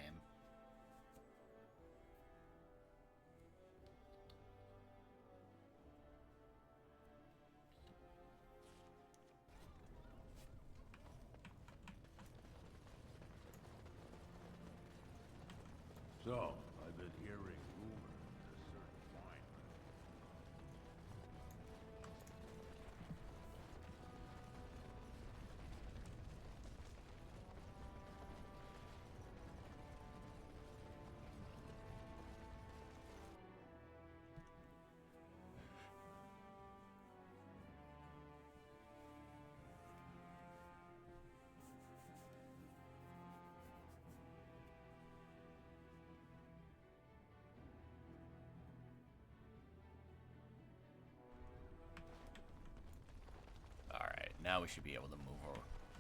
Now we should be able to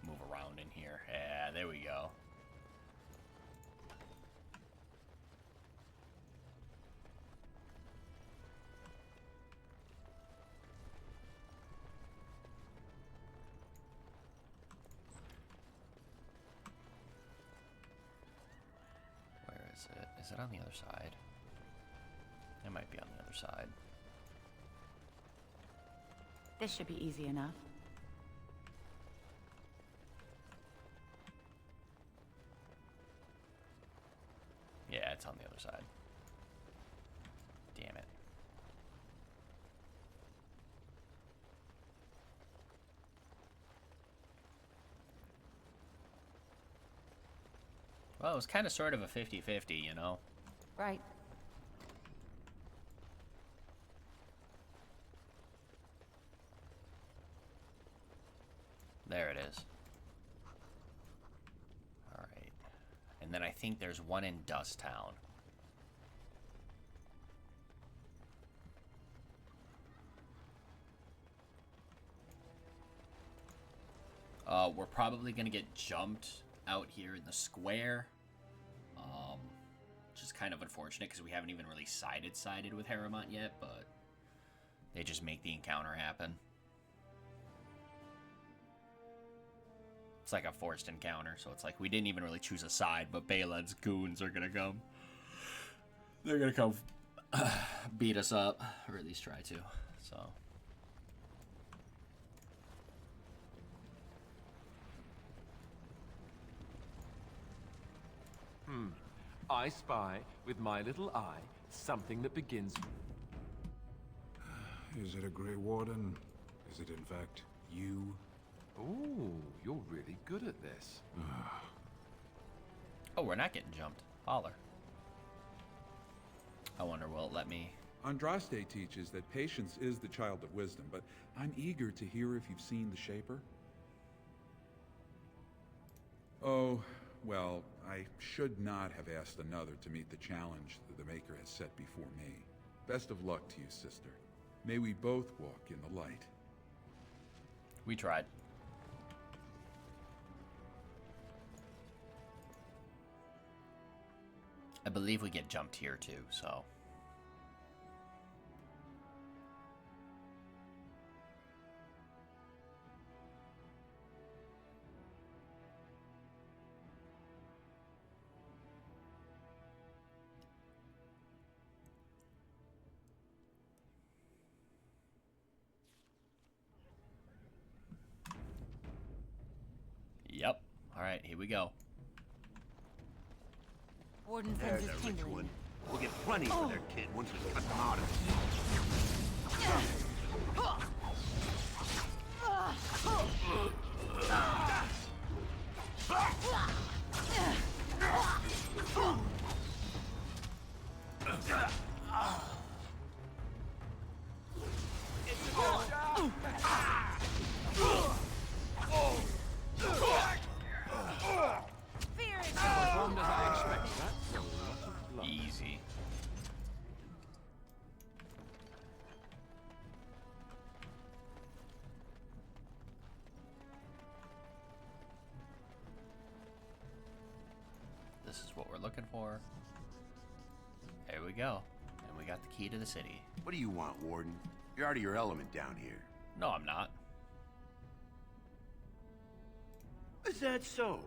move around in here. Yeah, there we go. Where is it? Is it on the other side? It might be on the other side. This should be easy enough. Yeah, it's on the other side. Damn it. Well, it was kind of sort of a 50-50, you know? Right. There it is. Alright. And then I think there's one in Dust Town. We're probably gonna get jumped out here in the square. Which is kind of unfortunate because we haven't even really sided with Harrowmont yet, but they just make the encounter happen. It's like a forced encounter, so it's like we didn't even really choose a side, but Balin's goons are gonna come. They're gonna come beat us up, or at least try to, so. I spy, with my little eye, something that begins... Is it a Grey Warden? Is it in fact you? Ooh, you're really good at this. Oh, we're not getting jumped. Holler. I wonder, will it let me... Andraste teaches that patience is the child of wisdom, but I'm eager to hear if you've seen the Shaper. Oh, well, I should not have asked another to meet the challenge that the Maker has set before me. Best of luck to you, sister. May we both walk in the light. We tried. I believe we get jumped here too, so... Yep. Alright, here we go. Warden There's senses a rich tingling. one. We'll get plenty for their kid once we cut them out of Easy. This is what we're looking for. There we go. And we got the key to the city. What do you want, Warden? You're out of your element down here. No, I'm not. Is that so?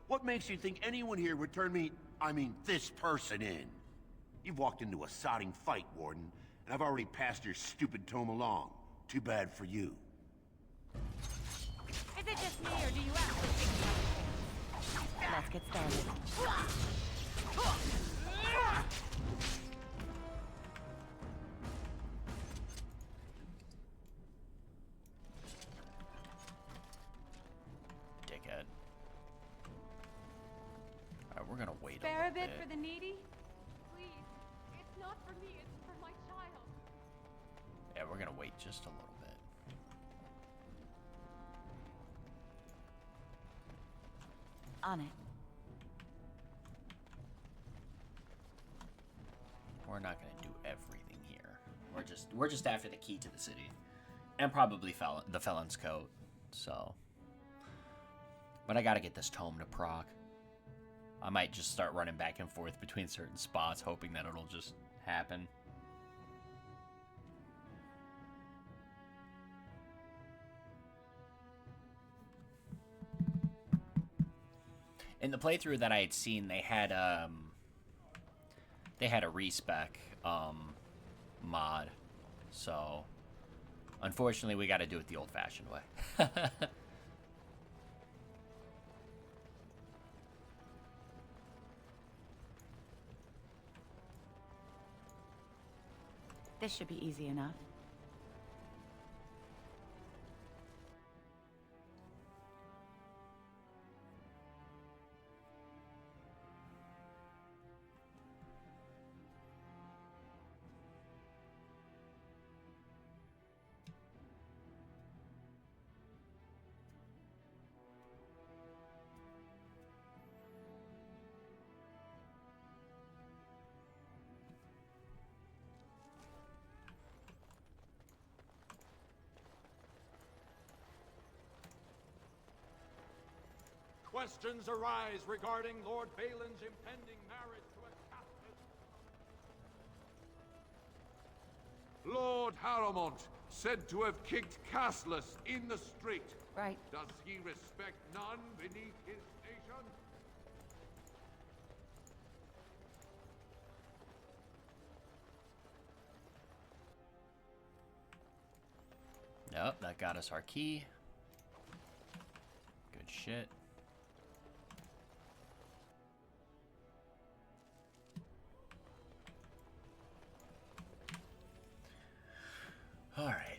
What makes you think anyone here would turn me, I mean this person in? You've walked into a sodding fight, Warden, and I've already passed your stupid tome along. Too bad for you. Is it just me, or do you actually think... Let's get started. Dickhead. Alright, we're gonna wait Spare a a bit bit. for the needy? Please. It's not for me, it's for my child. Yeah, we're gonna wait just a little bit. On it. We're not gonna do everything here. We're just after the key to the city, and probably the felon's coat. So, but I gotta get this tome to proc. I might just start running back and forth between certain spots, hoping that it'll just happen. In the playthrough that I had seen, they had a respec mod, so unfortunately we got to do it the old-fashioned way. This should be easy enough. Questions arise regarding Lord Balin's impending marriage to a Catholic. Lord Haramont, said to have kicked Castless in the street. Right. Does he respect none beneath his station? Nope, that got us our key. Good shit. All right.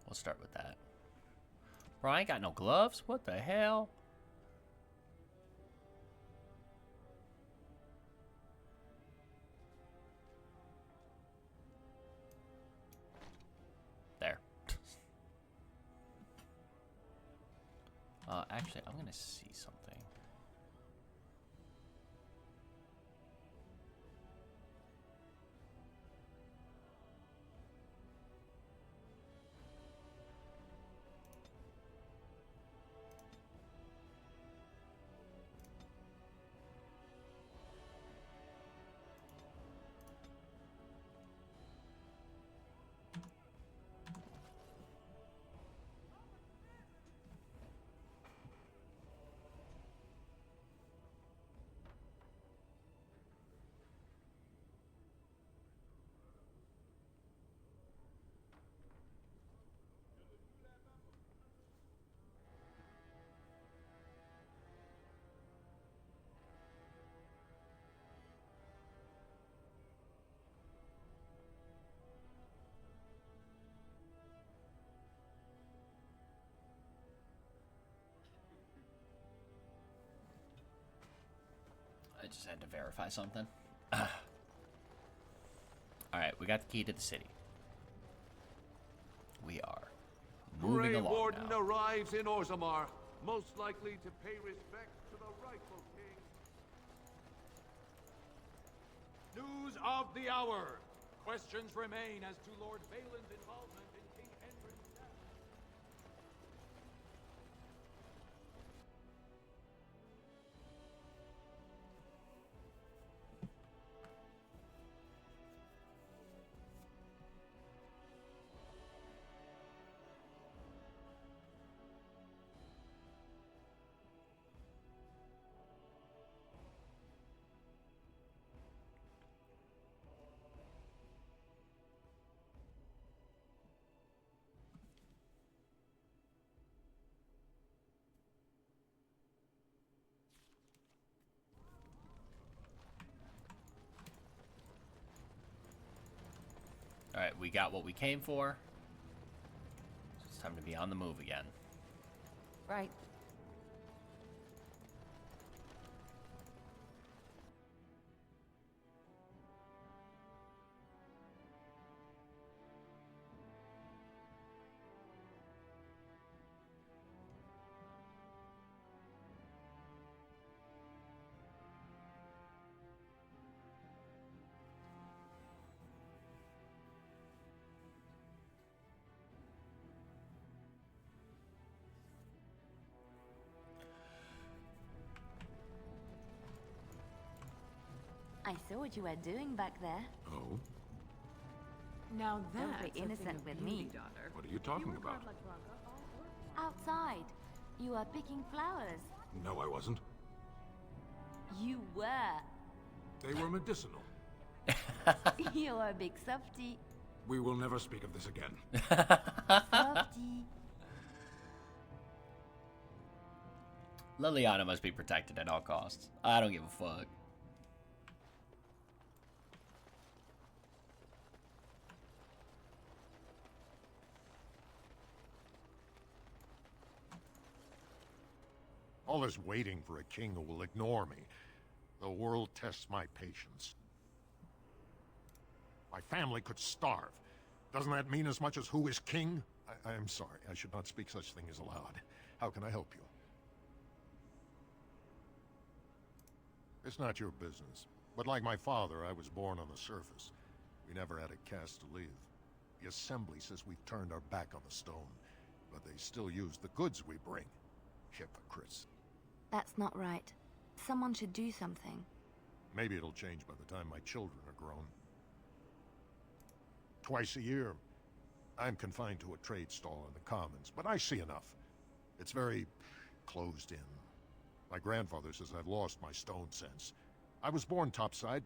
We'll start with that. Bro, I ain't got no gloves? What the hell? There. Actually, I'm gonna see something. I just had to verify something. Alright, we got the key to the city. We are moving Grey along Warden now. arrives in Orzammar, most likely to pay respect to the rightful king. News of the hour. Questions remain as to Lord Balin's involvement in King Endrin's death. Alright, we got what we came for. It's time to be on the move again. Right. I saw what you were doing back there. Oh? Now that's that's a thing innocent of with beauty, me. What are you talking about? Outside. You were picking flowers. No, I wasn't. You were. They were medicinal. You're a big softie. We will never speak of this again. Softie. Liliana must be protected at all costs. I don't give a fuck. All this waiting for a king who will ignore me. The world tests my patience. My family could starve. Doesn't that mean as much as who is king? I am sorry. I should not speak such things aloud. How can I help you? It's not your business. But like my father, I was born on the surface. We never had a caste to leave. The Assembly says we've turned our back on the stone, but they still use the goods we bring. Hypocrites. That's not right. Someone should do something. Maybe it'll change by the time my children are grown. Twice a year, I'm confined to a trade stall in the Commons, but I see enough. It's very closed in. My grandfather says I've lost my stone sense. I was born topside.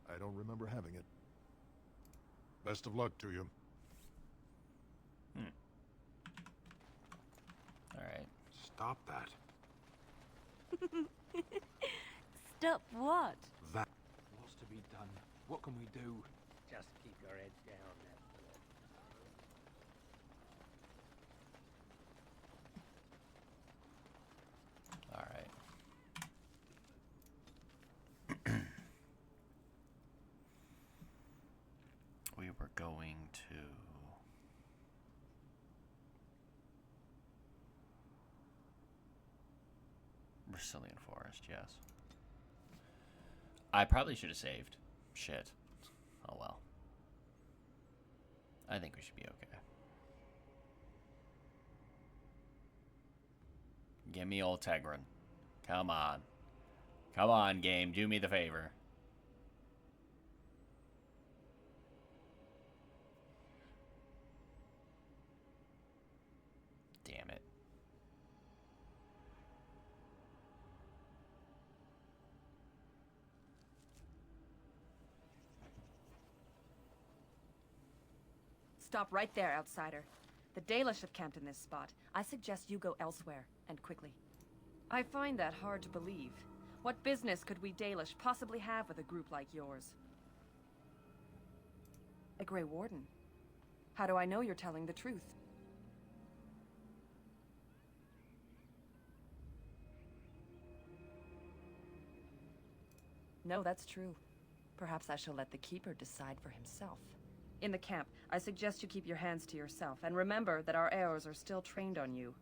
I don't remember having it. Best of luck to you. Alright. Stop that. Stop what? That. What's to be done? What can we do? Just keep your head down. Alright. We were going to... Brazilian Forest, yes. I probably should have saved. Shit. Oh well. I think we should be okay. Give me old Tegrin. Come on. Come on, game. Do me the favor. Damn it. Stop right there, outsider. The Dalish have camped in this spot. I suggest you go elsewhere, and quickly. I find that hard to believe. What business could we Dalish possibly have with a group like yours? A Grey Warden? How do I know you're telling the truth? No, that's true. Perhaps I shall let the Keeper decide for himself. In the camp, I suggest you keep your hands to yourself, and remember that our arrows are still trained on you.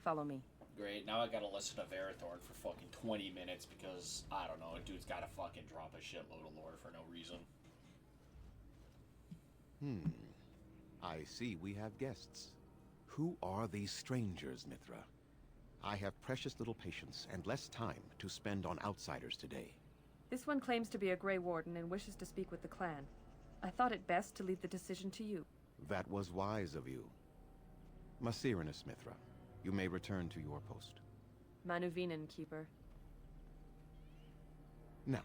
Follow me. Great, now I gotta listen to Verathorn for fucking 20 minutes because, I don't know, a dude's gotta fucking drop a shitload of lore for no reason. I see we have guests. Who are these strangers, Mithra? I have precious little patience and less time to spend on outsiders today. This one claims to be a Grey Warden and wishes to speak with the clan. I thought it best to leave the decision to you. That was wise of you. Masirinus, Mithra, you may return to your post. Manuvinen, Keeper. Now,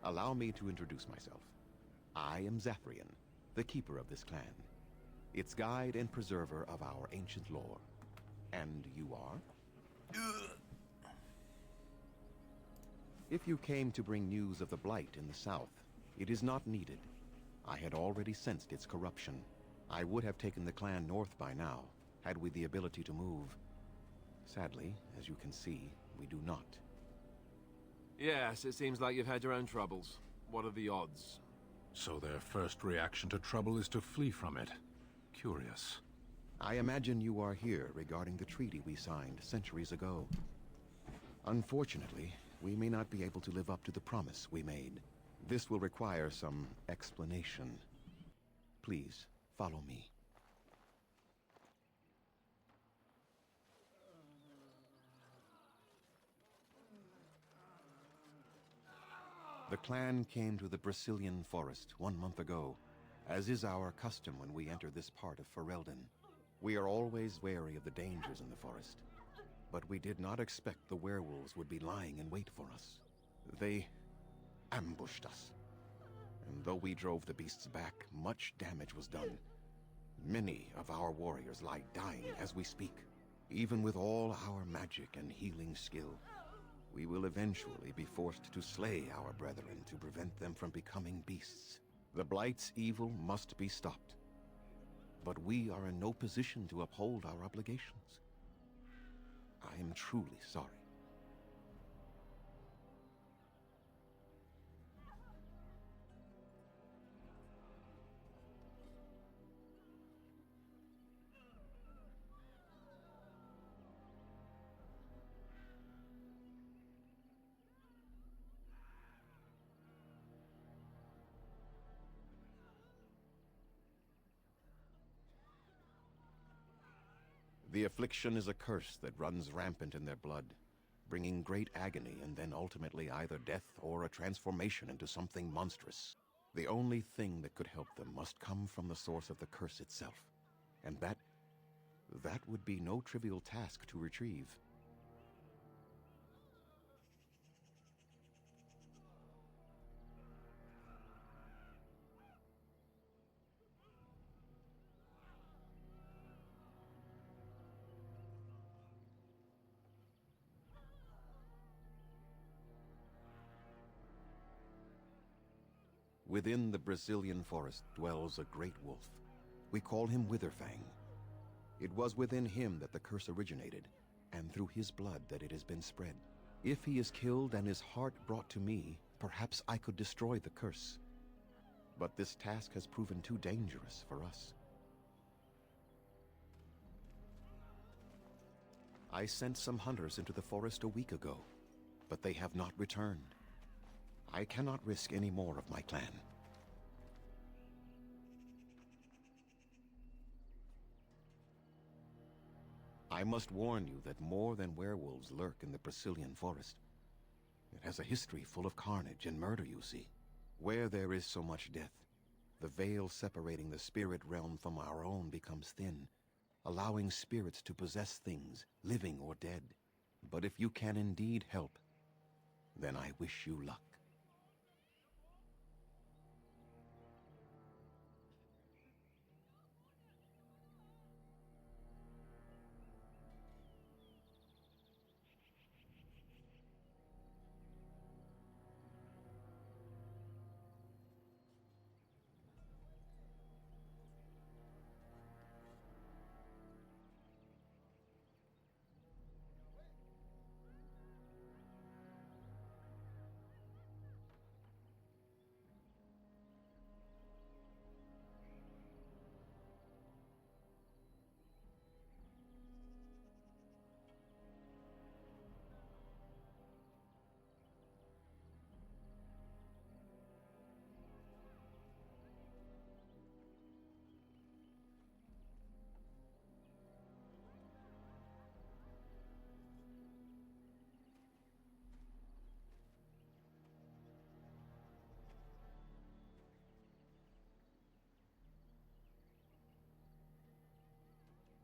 allow me to introduce myself. I am Zephyrian, the keeper of this clan, its guide and preserver of our ancient lore. And you are? If you came to bring news of the Blight in the south, it is not needed. I had already sensed its corruption. I would have taken the clan north by now, had we the ability to move. Sadly, as you can see, we do not. Yes, it seems like you've had your own troubles. What are the odds? So their first reaction to trouble is to flee from it. Curious. I imagine you are here regarding the treaty we signed centuries ago. Unfortunately, we may not be able to live up to the promise we made. This will require some explanation. Please, follow me. The clan came to the Brazilian forest 1 month ago, as is our custom when we enter this part of Ferelden. We are always wary of the dangers in the forest, but we did not expect the werewolves would be lying in wait for us. They ambushed us, and though we drove the beasts back, much damage was done. Many of our warriors lie dying as we speak. Even with all our magic and healing skill, we will eventually be forced to slay our brethren to prevent them from becoming beasts. The Blight's evil must be stopped, but we are in no position to uphold our obligations. I am truly sorry. The affliction is a curse that runs rampant in their blood, bringing great agony and then ultimately either death or a transformation into something monstrous. The only thing that could help them must come from the source of the curse itself, and that would be no trivial task to retrieve. Within the Brazilian forest dwells a great wolf. We call him Witherfang. It was within him that the curse originated, and through his blood that it has been spread. If he is killed and his heart brought to me, perhaps I could destroy the curse. But this task has proven too dangerous for us. I sent some hunters into the forest a week ago, but they have not returned. I cannot risk any more of my clan. I must warn you that more than werewolves lurk in the Brazilian forest. It has a history full of carnage and murder, you see. Where there is so much death, the veil separating the spirit realm from our own becomes thin, allowing spirits to possess things, living or dead. But if you can indeed help, then I wish you luck.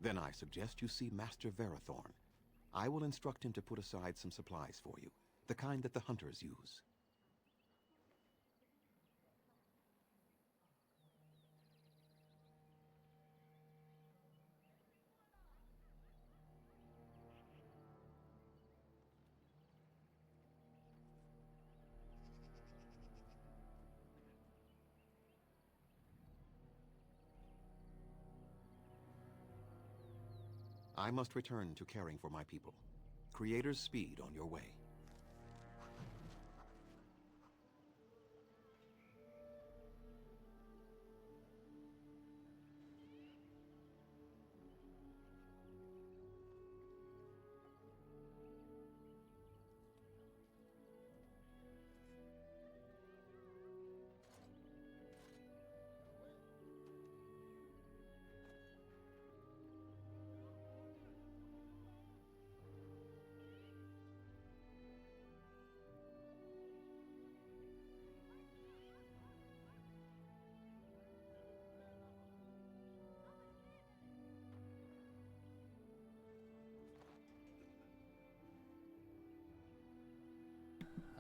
Then I suggest you see Master Verathorn. I will instruct him to put aside some supplies for you, the kind that the hunters use. I must return to caring for my people. Creator's speed on your way.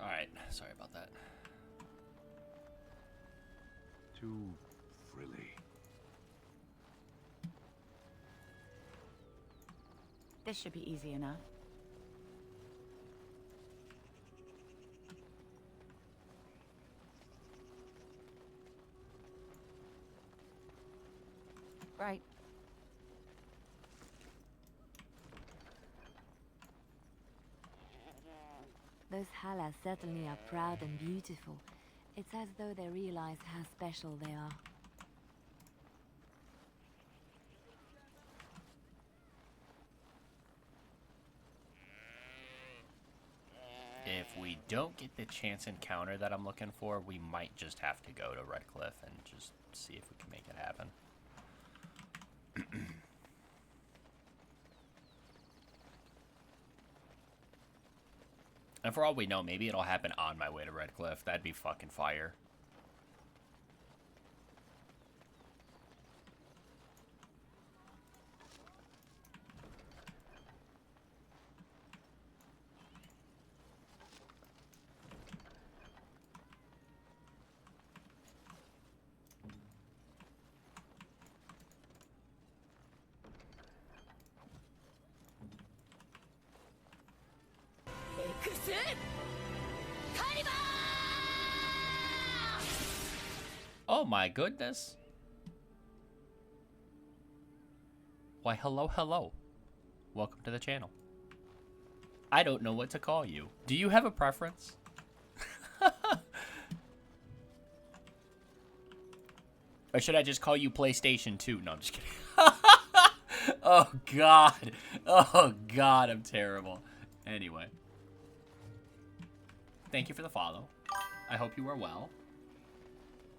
Alright, sorry about that. Too frilly. This should be easy enough. Right. Those Halas certainly are proud and beautiful. It's as though they realize how special they are. If we don't get the chance encounter that I'm looking for, we might just have to go to Redcliffe and just see if we can make it happen. And for all we know, maybe it'll happen on my way to Redcliffe. That'd be fucking fire. Oh my goodness. Why, hello, hello. Welcome to the channel. I don't know what to call you. Do you have a preference? Or should I just call you PlayStation 2? No, I'm just kidding. Oh god. Oh god, I'm terrible. Anyway. Thank you for the follow. I hope you are well.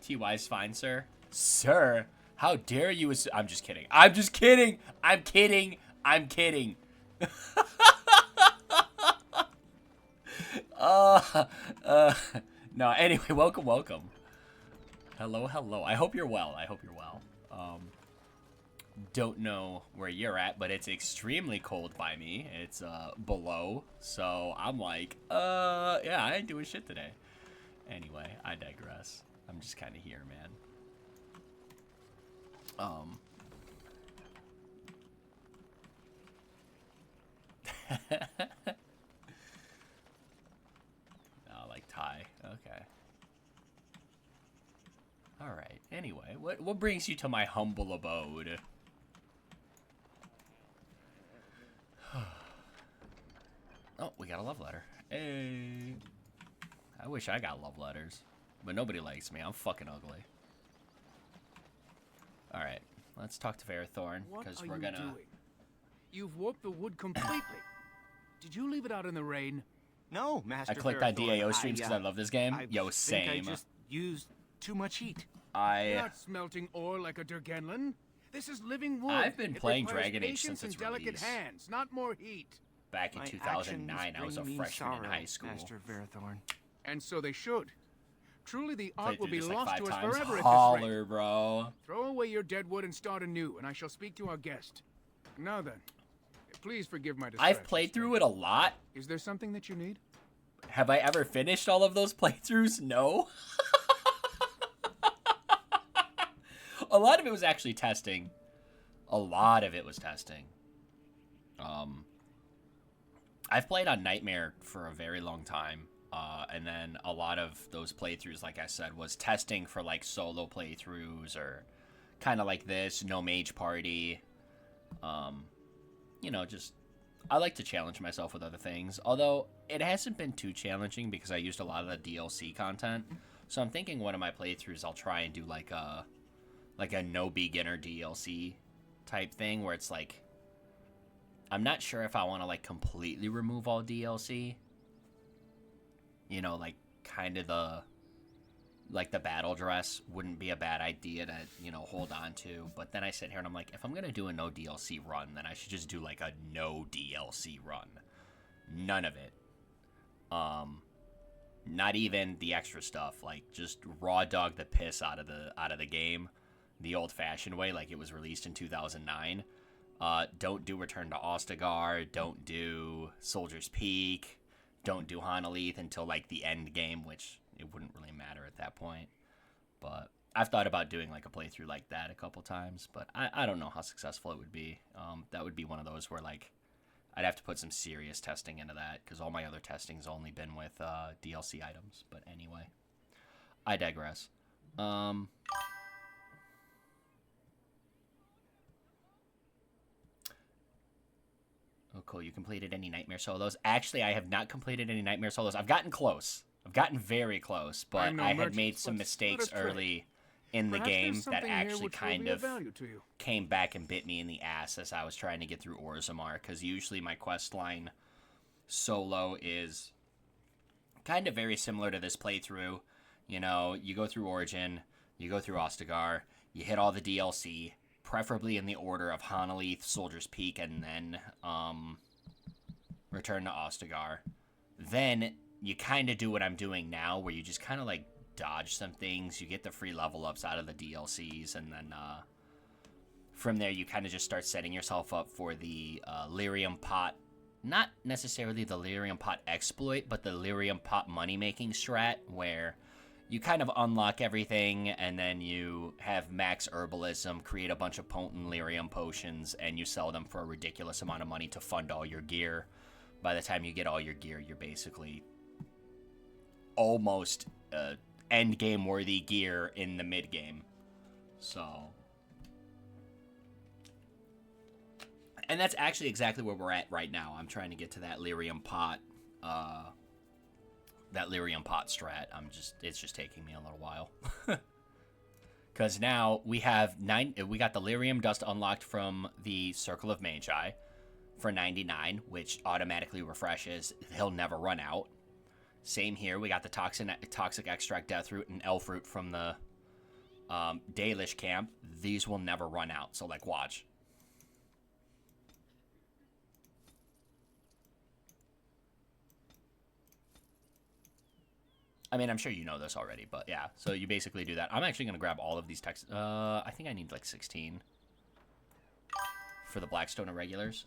TY is fine, sir. Sir? How dare you? I'm just kidding. I'm just kidding. I'm kidding. I'm kidding. No, anyway, welcome, welcome. Hello, hello. I hope you're well. I hope you're well. Don't know where you're at, but it's extremely cold by me. It's below, so I'm like, yeah, I ain't doing shit today. Anyway, I digress. I'm just kind of here, man. Oh, like Thai. Okay. All right. Anyway, what brings you to my humble abode? Oh, we got a love letter. Hey. I wish I got love letters, but nobody likes me. I'm fucking ugly. All right, let's talk to Verathorn because we're gonna. Doing? You've warped the wood completely. Did you leave it out in the rain? No, Master. I clicked on DAO streams because I love this game. Yo, same. I just used too much heat. You're not smelting ore like a Durgenlin. This is living wood. I've been playing requires Dragon Age patience since its and delicate release. hands, not more heat. Back in 2009, I was a freshman in high school. Master Verathorn. And so they should. Truly, the art will be Like lost to us 5 times. forever at this Holler, rate. bro. Throw away your dead wood and start anew, and I shall speak to our guest. Now then, please forgive my distraction. I've played through it a lot. Is there something that you need? Have I ever finished all of those playthroughs? No. A lot of it was actually testing. A lot of it was testing. I've played on Nightmare for a very long time. And then a lot of those playthroughs, like I said, was testing for like solo playthroughs or kind of like this, no mage party. you know, just I like to challenge myself with other things. Although it hasn't been too challenging because I used a lot of the DLC content. So I'm thinking one of my playthroughs I'll try and do like a no beginner DLC type thing where it's like I'm not sure if I want to like completely remove all DLC. You know, like kind of the battle dress wouldn't be a bad idea to, you know, hold on to. But then I sit here and I'm like, if I'm going to do a no DLC run, then I should just do like a no DLC run. None of it. Not even the extra stuff. Like just raw dog the piss out of the game the old fashioned way, like it was released in 2009. Don't do Return to Ostagar. Don't do Soldier's Peak. Don't do Hanalith until like the end game, which it wouldn't really matter at that point. But I've thought about doing like a playthrough like that a couple times, but I don't know how successful it would be. That would be one of those where like I'd have to put some serious testing into that because all my other testing's only been with DLC items. But anyway, I digress. Oh, cool. You completed any Nightmare Solos? Actually, I have not completed any Nightmare Solos. I've gotten close. I've gotten very close, but I had made some mistakes early in the game that actually kind of came back and bit me in the ass as I was trying to get through Orzammar, because usually my quest line solo is kind of very similar to this playthrough. You know, you go through Origin, you go through Ostagar, you hit all the DLC, preferably in the order of Hanalith, Soldier's Peak, and then Return to Ostagar. Then you kind of do what I'm doing now, where you just kind of like dodge some things. You get the free level ups out of the DLCs, and then from there you kind of just start setting yourself up for the Lyrium Pot. Not necessarily the Lyrium Pot exploit, but the Lyrium Pot money-making strat, where you kind of unlock everything, and then you have max herbalism, create a bunch of potent lyrium potions, and you sell them for a ridiculous amount of money to fund all your gear. By the time you get all your gear, you're basically almost end game worthy gear in the mid game. So, and that's actually exactly where we're at right now. I'm trying to get to that lyrium pot strat. It's just taking me a little while. Because now we got the lyrium dust unlocked from the Circle of Magi for 99, which automatically refreshes. He'll never run out. Same here. We got the toxic extract death root and elf root from the Dalish camp. These will never run out. So like, watch. I mean, I'm sure you know this already, but yeah. So you basically do that. I'm actually going to grab all of these texts. I think I need like 16 for the Blackstone Irregulars.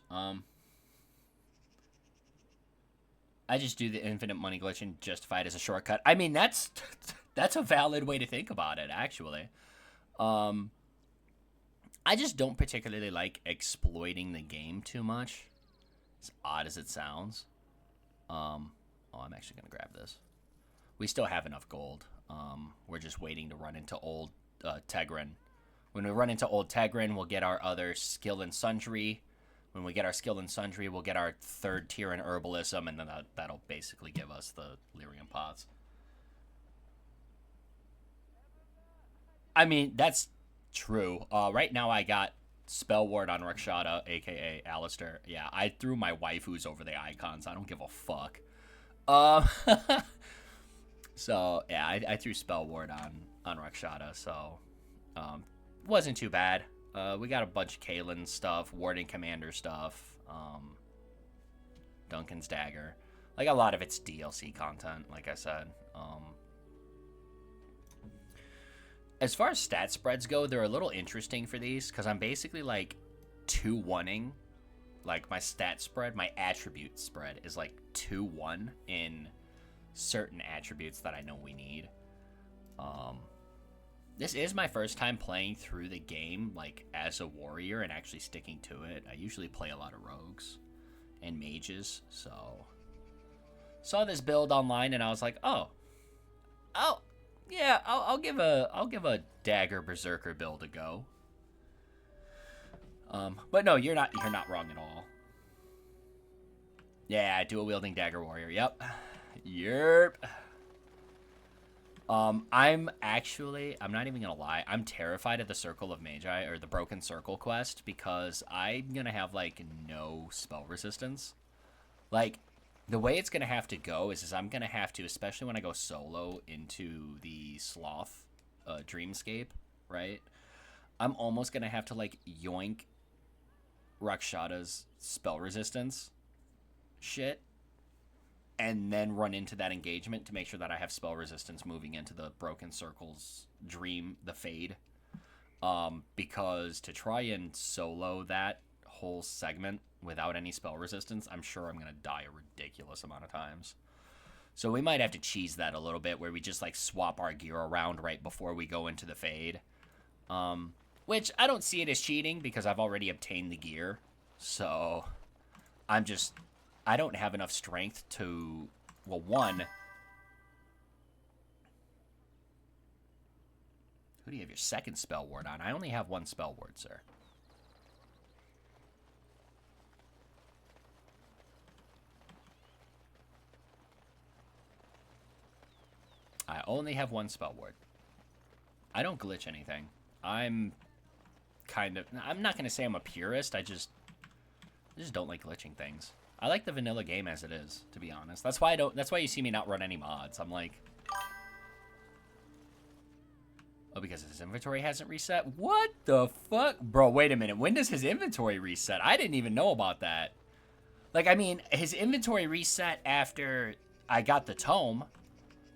I just do the infinite money glitch and justify it as a shortcut. I mean, that's a valid way to think about it, actually. I just don't particularly like exploiting the game too much, as odd as it sounds. I'm actually going to grab this. We still have enough gold. We're just waiting to run into old Tegrin. When we run into old Tegrin, we'll get our other skill in Sundry. When we get our skill in Sundry, we'll get our 3rd tier in Herbalism, and then that'll basically give us the Lyrium Pots. I mean, that's true. Right now I got Spell Ward on Rakshata, a.k.a. Alistair. Yeah, I threw my waifus over the icons. I don't give a fuck. So, yeah, I threw Spell Ward on Rakshata, so wasn't too bad. We got a bunch of Kalen stuff, Warden Commander stuff, Duncan's Dagger. Like, a lot of it's DLC content, like I said. As far as stat spreads go, they're a little interesting for these, because I'm basically, like, 2-1-ing. Like, my stat spread, my attribute spread is, like, 2-1 in certain attributes that I know we need. This is my first time playing through the game, like, as a warrior and actually sticking to it. I usually play a lot of rogues and mages, so saw this build online and I was like, oh, yeah, I'll give a dagger berserker build a go. But no, you're not wrong at all. Yeah, dual wielding dagger warrior. Yep. Yerp. I'm not even gonna lie, I'm terrified of the Circle of Magi, or the Broken Circle quest, because I'm gonna have, like, no spell resistance. Like, the way it's gonna have to go is I'm gonna have to, especially when I go solo into the Sloth Dreamscape, right? I'm almost gonna have to, like, yoink Rakshada's spell resistance shit, and then run into that engagement to make sure that I have spell resistance moving into the Broken Circle's Dream, the Fade. Because to try and solo that whole segment without any spell resistance, I'm sure I'm going to die a ridiculous amount of times. So we might have to cheese that a little bit, where we just, like, swap our gear around right before we go into the Fade. Which, I don't see it as cheating, because I've already obtained the gear. So, I don't have enough strength to, well, one, who do you have your second spell ward on? I only have one spell ward, sir. I only have one spell ward. I don't glitch anything. I'm not going to say I'm a purist, I just don't like glitching things. I like the vanilla game as it is, to be honest. That's why you see me not run any mods. I'm like, oh, because his inventory hasn't reset? What the fuck? Bro, wait a minute. When does his inventory reset? I didn't even know about that. Like, I mean, his inventory reset after I got the tome.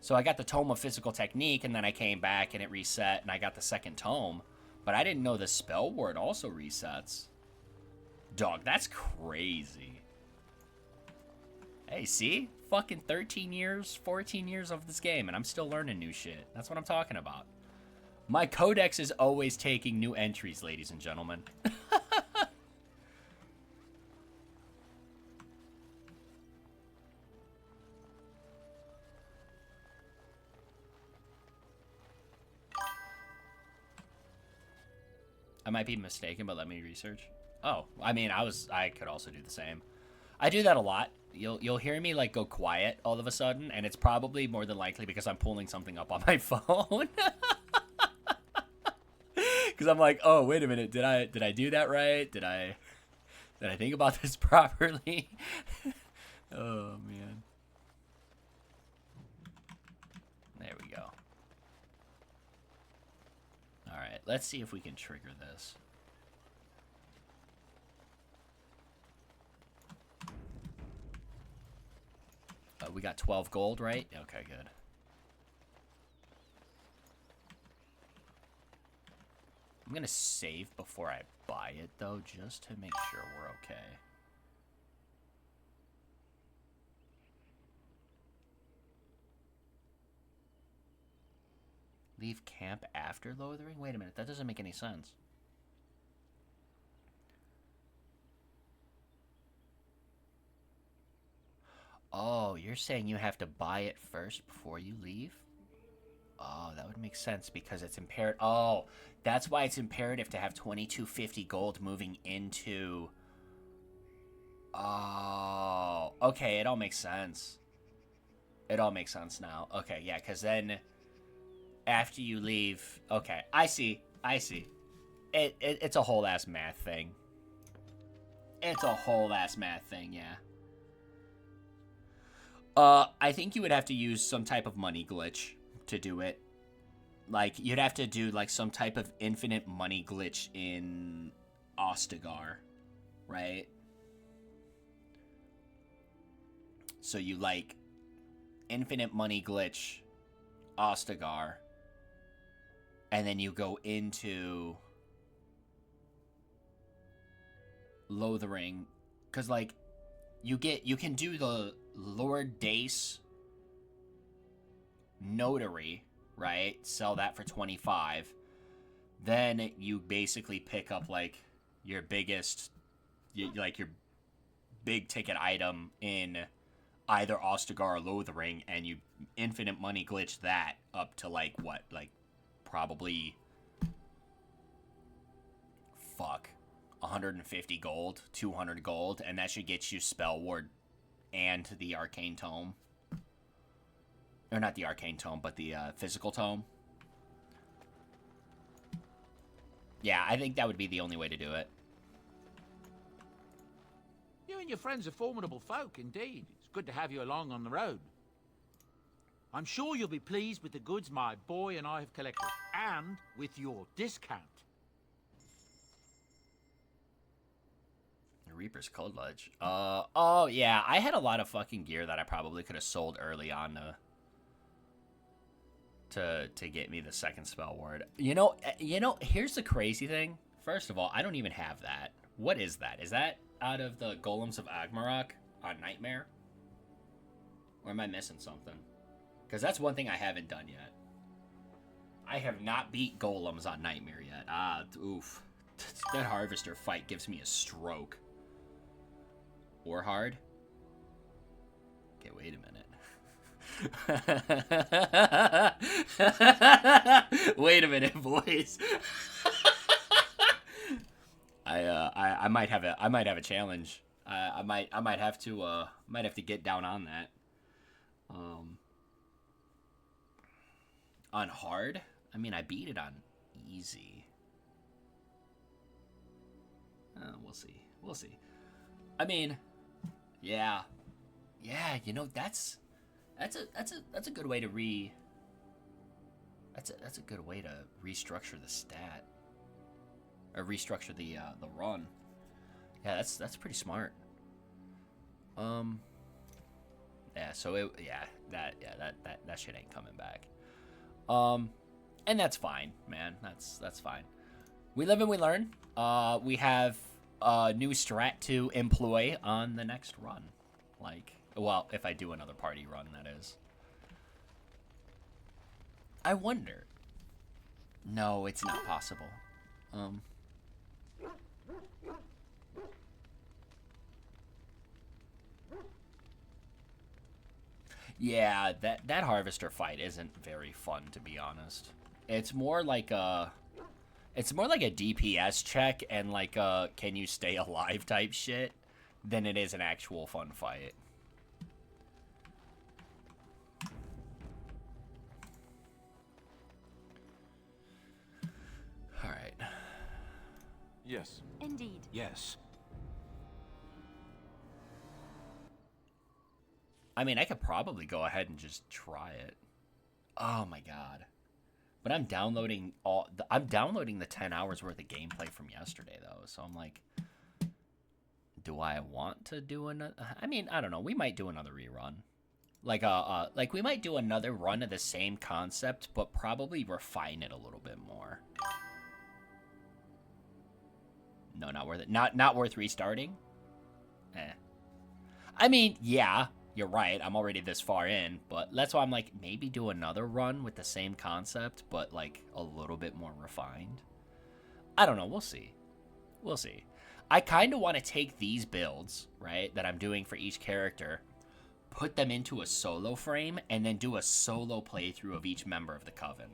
So I got the Tome of Physical Technique, and then I came back and it reset, and I got the second tome. But I didn't know the spell ward also resets. Dog, that's crazy. Hey, see? Fucking 13 years, 14 years of this game, and I'm still learning new shit. That's what I'm talking about. My codex is always taking new entries, ladies and gentlemen. I might be mistaken, but let me research. Oh, I mean, I could also do the same. I do that a lot. You'll hear me, like, go quiet all of a sudden, and it's probably more than likely because I'm pulling something up on my phone. Because I'm like, oh, wait a minute, did I do that right? Did I think about this properly? Oh, man. There we go. Alright, let's see if we can trigger this. We got 12 gold, right? Okay, good. I'm gonna save before I buy it, though, just to make sure we're okay. Leave camp after Lothering? Wait a minute, that doesn't make any sense. Oh, you're saying you have to buy it first before you leave? Oh, that would make sense because it's imperative. Oh, that's why it's imperative to have 2250 gold moving into... Oh, okay, it all makes sense. It all makes sense now. Okay, yeah, because then after you leave... Okay, I see. It's a whole-ass math thing. It's a whole-ass math thing, yeah. I think you would have to use some type of money glitch to do it. Like, you'd have to do, like, some type of infinite money glitch in Ostagar, right? So you, like, infinite money glitch Ostagar, and then you go into Lothering, because, like, you can do the Lord Dace Notary, right? Sell that for 25. Then you basically pick up, like, your biggest, like, your big ticket item in either Ostagar or Lothering, and you infinite money glitch that up to, like, what? Like, probably, fuck, 150 gold, 200 gold, and that should get you Spell Ward and the arcane tome. Or not the arcane tome, but the physical tome. Yeah, I think that would be the only way to do it. You and your friends are formidable folk, indeed. It's good to have you along on the road. I'm sure you'll be pleased with the goods my boy and I have collected, and with your discount. The Reaper's Cold Ledge. Oh, yeah, I had a lot of fucking gear that I probably could have sold early on to get me the second spell ward. You know, here's the crazy thing. First of all, I don't even have that. What is that? Is that out of the Golems of Agmarok on Nightmare? Or am I missing something? Because that's one thing I haven't done yet. I have not beat Golems on Nightmare yet. Ah, oof. That Harvester fight gives me a stroke. Or hard? Okay, wait a minute. Wait a minute, boys. I might have a challenge. I might have to get down on that. On hard, I mean, I beat it on easy. We'll see. I mean, yeah, you know, that's a good way to that's a good way to restructure the stat, or restructure the run. Yeah, that's pretty smart. Yeah, so that shit ain't coming back. And that's fine, man. That's fine. We live and we learn. We have a new strat to employ on the next run. Like, well, if I do another party run, that is. I wonder. No, it's not possible. Yeah, that Harvester fight isn't very fun, to be honest. It's more like a DPS check and like a can you stay alive type shit than it is an actual fun fight. All right. Yes. Indeed. Yes. I mean, I could probably go ahead and just try it. Oh my god. But I'm downloading the 10 hours worth of gameplay from yesterday though. So I'm like, do I want to do another? I mean, I don't know. We might do another rerun. Like we might do another run of the same concept, but probably refine it a little bit more. No, not worth it. Not worth restarting? I mean, yeah. You're right, I'm already this far in, but that's why I'm like, maybe do another run with the same concept, but like a little bit more refined. I don't know, we'll see. We'll see. I kind of want to take these builds, right, that I'm doing for each character, put them into a solo frame, and then do a solo playthrough of each member of the Coven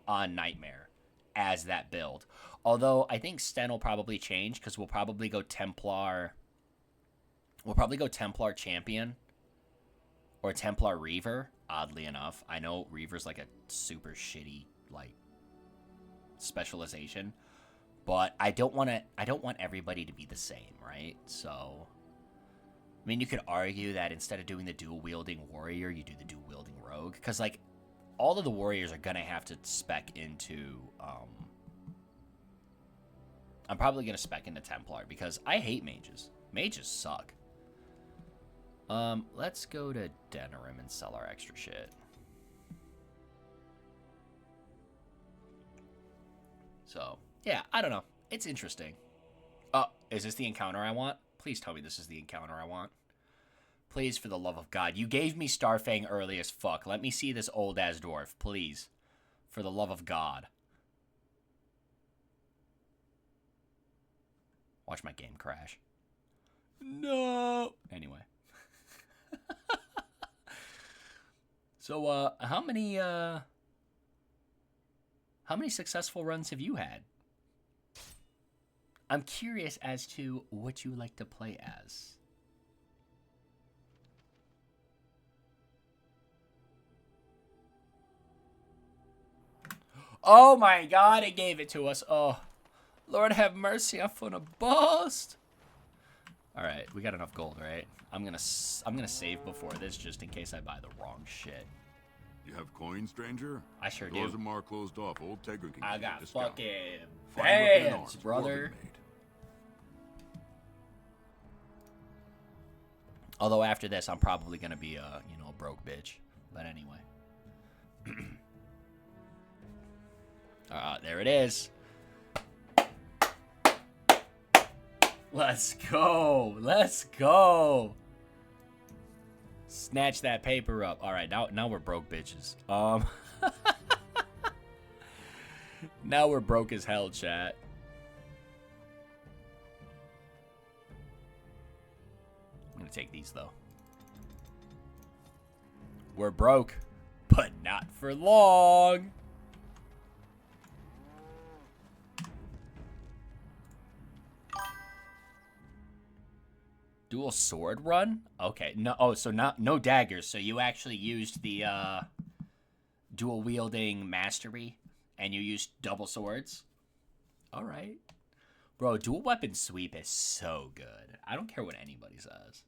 on Nightmare as that build. Although, I think Sten will probably change, because we'll probably go Templar... We'll probably go Templar Champion. Or Templar Reaver, oddly enough. I know Reaver's like a super shitty, like, specialization. But I don't want everybody to be the same, right? So, I mean, you could argue that instead of doing the dual-wielding warrior, you do the dual-wielding rogue. Because, like, all of the warriors are going to have to spec into, I'm probably going to spec into Templar, because I hate mages. Mages suck. Let's go to Denerim and sell our extra shit. So, yeah, I don't know. It's interesting. Oh, is this the encounter I want? Please tell me this is the encounter I want. Please, for the love of God. You gave me Starfang early as fuck. Let me see this old-ass dwarf, please. For the love of God. Watch my game crash. No! Anyway. So, how many successful runs have you had? I'm curious as to what you like to play as. Oh my god, it gave it to us. Oh, Lord have mercy, I'm finna bust. All right, we got enough gold, right? I'm gonna save before this just in case I buy the wrong shit. You have coins, stranger? I sure do. Doors are closed off. Old Tegra can I give you a got discount. fucking Find what they bands, are. brother. Although after this, I'm probably gonna be a broke bitch. But anyway. There it is. Let's go. Let's go. Snatch that paper up. All right, now we're broke bitches. Now we're broke as hell, chat. I'm gonna take these though. We're broke, but not for long. Dual sword run? Okay, no. Oh, so no daggers. So you actually used the dual wielding mastery, and you used double swords. All right, bro. Dual weapon sweep is so good. I don't care what anybody says.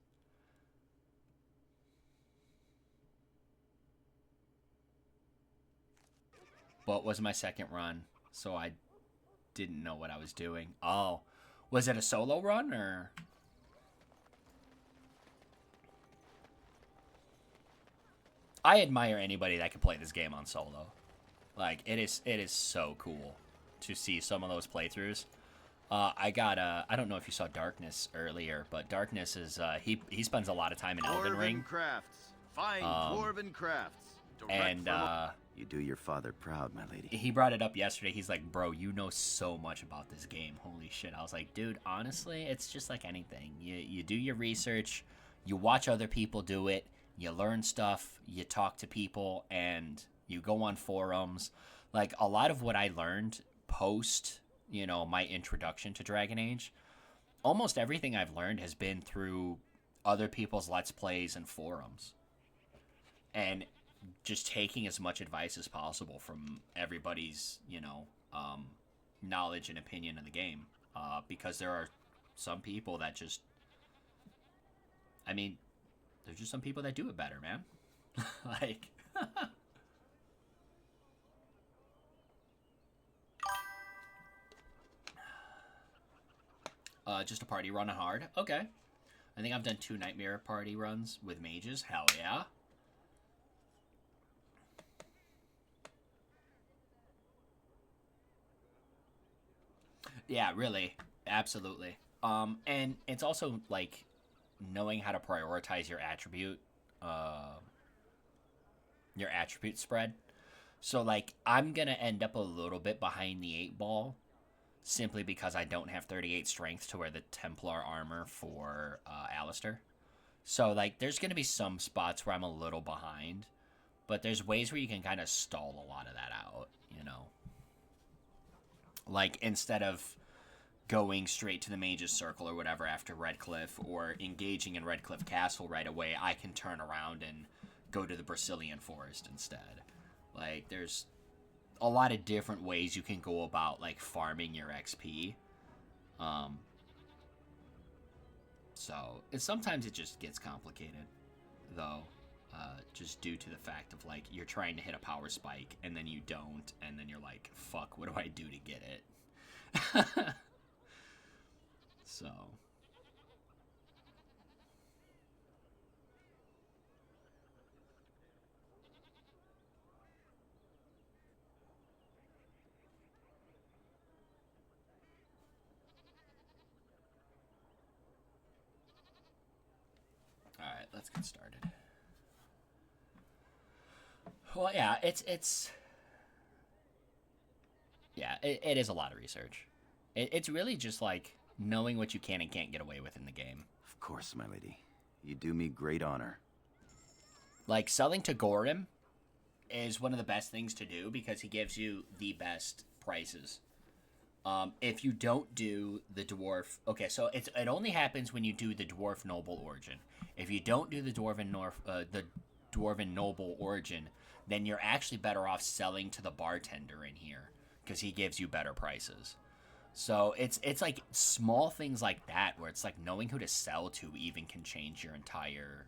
What was my second run? So I didn't know what I was doing. Oh, was it a solo run or? I admire anybody that can play this game on solo. Like, it is so cool to see some of those playthroughs. I don't know if you saw Darkness earlier, but Darkness is, he spends a lot of time in Elden Ring. Crafts. Fine dwarven crafts. And, you do your father proud, my lady. He brought it up yesterday. He's like, bro, you know so much about this game. Holy shit. I was like, dude, honestly, it's just like anything. You do your research, you watch other people do it, you learn stuff, you talk to people, and you go on forums. Like, a lot of what I learned post, my introduction to Dragon Age, almost everything I've learned has been through other people's Let's Plays and forums. And just taking as much advice as possible from everybody's, knowledge and opinion of the game. Because there are some people that just... there's just some people that do it better, man. Like... just a party run hard. Okay. I think I've done 2 Nightmare party runs with mages. Hell yeah. Yeah, really. Absolutely. And it's also, like, knowing how to prioritize your attribute spread. So, like, I'm gonna end up a little bit behind the 8 ball simply because I don't have 38 strength to wear the Templar armor for Alistair. So, like, there's gonna be some spots where I'm a little behind, but there's ways where you can kind of stall a lot of that out, Like, instead of going straight to the Mage's Circle or whatever after Redcliffe, or engaging in Redcliffe Castle right away, I can turn around and go to the Brazilian Forest instead. Like, there's a lot of different ways you can go about, like, farming your XP. So, sometimes it just gets complicated, though, just due to the fact of, like, you're trying to hit a power spike, and then you don't, and then you're like, fuck, what do I do to get it? So... Alright, let's get started. Well, yeah, it's... Yeah, it is a lot of research. It's really just, like, knowing what you can and can't get away with in the game. Of course, my lady. You do me great honor. Like, selling to Gorim is one of the best things to do because he gives you the best prices. If you don't do the dwarf... Okay, so it only happens when you do the dwarf noble origin. If you don't do the dwarven noble origin, then you're actually better off selling to the bartender in here because he gives you better prices. So it's like small things like that where it's like knowing who to sell to even can change your entire,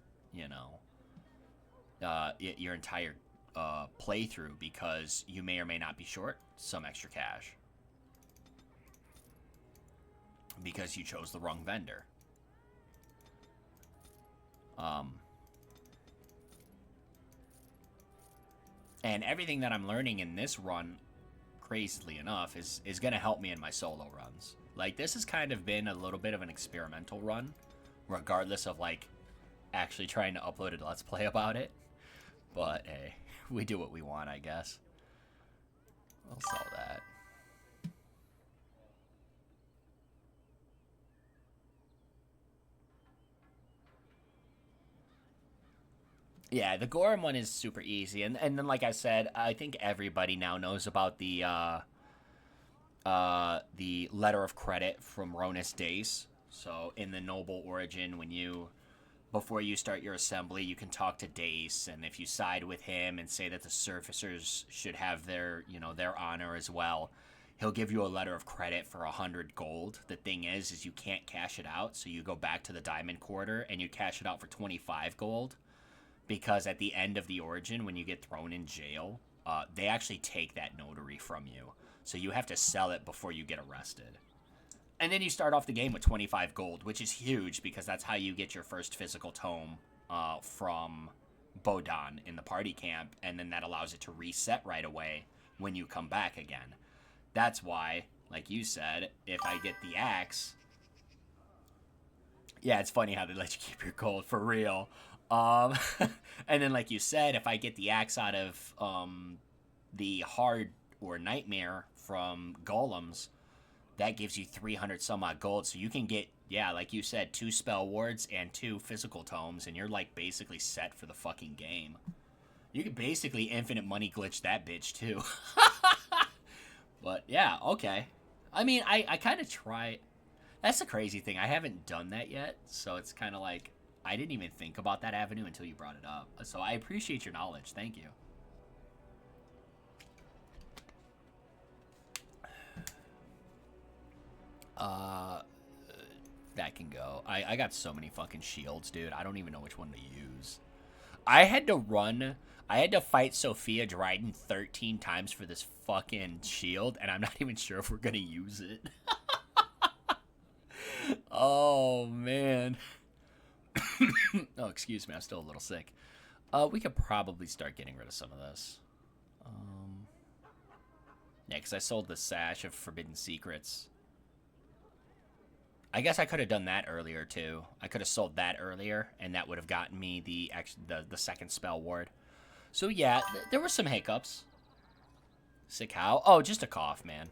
your entire playthrough, because you may or may not be short some extra cash because you chose the wrong vendor. And everything that I'm learning in this run, crazily enough, is going to help me in my solo runs. Like, this has kind of been a little bit of an experimental run, regardless of, like, actually trying to upload a Let's Play about it. But, hey, we do what we want, I guess. I'll sell that. Yeah, the Gorham one is super easy. And then, like I said, I think everybody now knows about the letter of credit from Ronus Dace. So in the Noble Origin, before you start your assembly, you can talk to Dace, and if you side with him and say that the Surfacers should have their honor as well, he'll give you a letter of credit for 100 gold. The thing is you can't cash it out, so you go back to the Diamond Quarter and you cash it out for 25 gold. Because at the end of the Origin, when you get thrown in jail, they actually take that notary from you. So you have to sell it before you get arrested. And then you start off the game with 25 gold, which is huge because that's how you get your first physical tome from Bodan in the party camp. And then that allows it to reset right away when you come back again. That's why, like you said, if I get the axe... Yeah, it's funny how they let you keep your gold, for real. And then, like you said, if I get the axe out of the Hard or Nightmare from Golems, that gives you 300 some odd gold. So you can get, yeah, like you said, 2 spell wards and 2 physical tomes, and you're like basically set for the fucking game. You can basically infinite money glitch that bitch too. But yeah, okay. I mean, I kind of try. That's the crazy thing. I haven't done that yet, so it's kind of like, I didn't even think about that avenue until you brought it up. So I appreciate your knowledge. Thank you. That can go. I got so many fucking shields, dude. I don't even know which one to use. I had to fight Sophia Dryden 13 times for this fucking shield, and I'm not even sure if we're gonna use it. Oh, man. Oh, excuse me, I'm still a little sick. We could probably start getting rid of some of this. Yeah, because I sold the Sash of Forbidden Secrets. I guess I could have done that earlier, too. I could have sold that earlier, and that would have gotten me the second spell ward. So, yeah, there were some hiccups. Sick how? Oh, just a cough, man.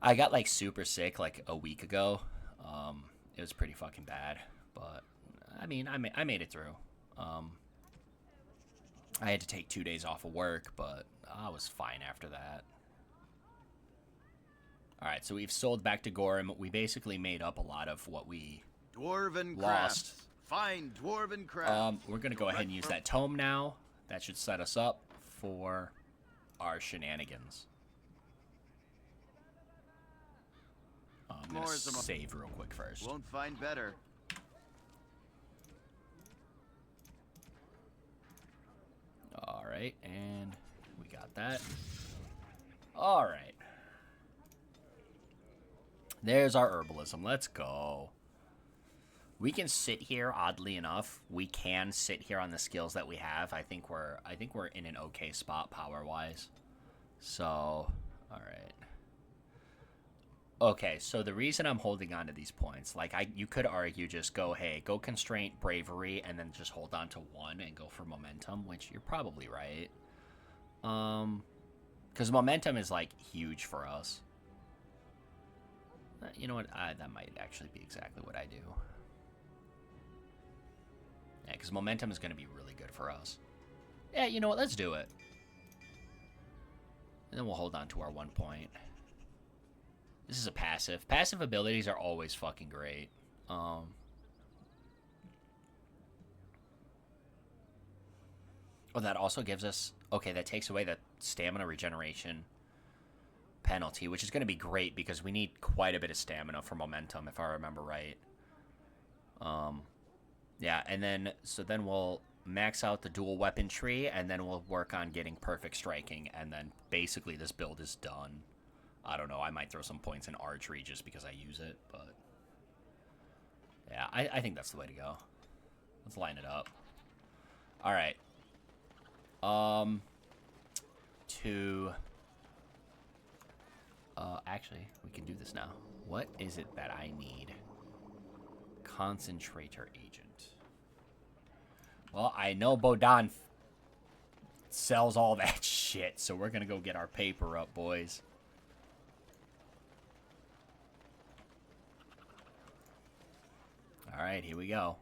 I got, like, super sick, like, a week ago. It was pretty fucking bad, but I mean, I made it through. I had to take 2 days off of work, but I was fine after that. All right, so we've sold back to Gorham. We basically made up a lot of what we Dwarven lost. crafts. Find dwarven crafts. We're gonna go ahead and use that tome now. That should set us up for our shenanigans. I'm gonna save real quick first. Won't find better. All right, and we got that. All right. There's our herbalism. Let's go. We can sit here, oddly enough. We can sit here on the skills that we have. I think we're in an okay spot power-wise. So, all right. Okay, so the reason I'm holding on to these points, like you could argue just go constraint, bravery, and then just hold on to 1 and go for momentum, which you're probably right. Because momentum is like huge for us. You know what? That might actually be exactly what I do. Yeah, because momentum is going to be really good for us. Yeah, you know what? Let's do it. And then we'll hold on to our 1 point. This is a passive. Passive abilities are always fucking great. Well, that also gives us... Okay, that takes away the stamina regeneration penalty, which is going to be great because we need quite a bit of stamina for momentum, if I remember right. Yeah, and then... So then we'll max out the dual weapon tree, and then we'll work on getting perfect striking, and then basically this build is done. I don't know, I might throw some points in archery just because I use it, but... Yeah, I think that's the way to go. Let's line it up. Alright. Actually, we can do this now. What is it that I need? Concentrator agent. Well, I know Bodan sells all that shit, so we're gonna go get our paper up, boys. Alright, here we go.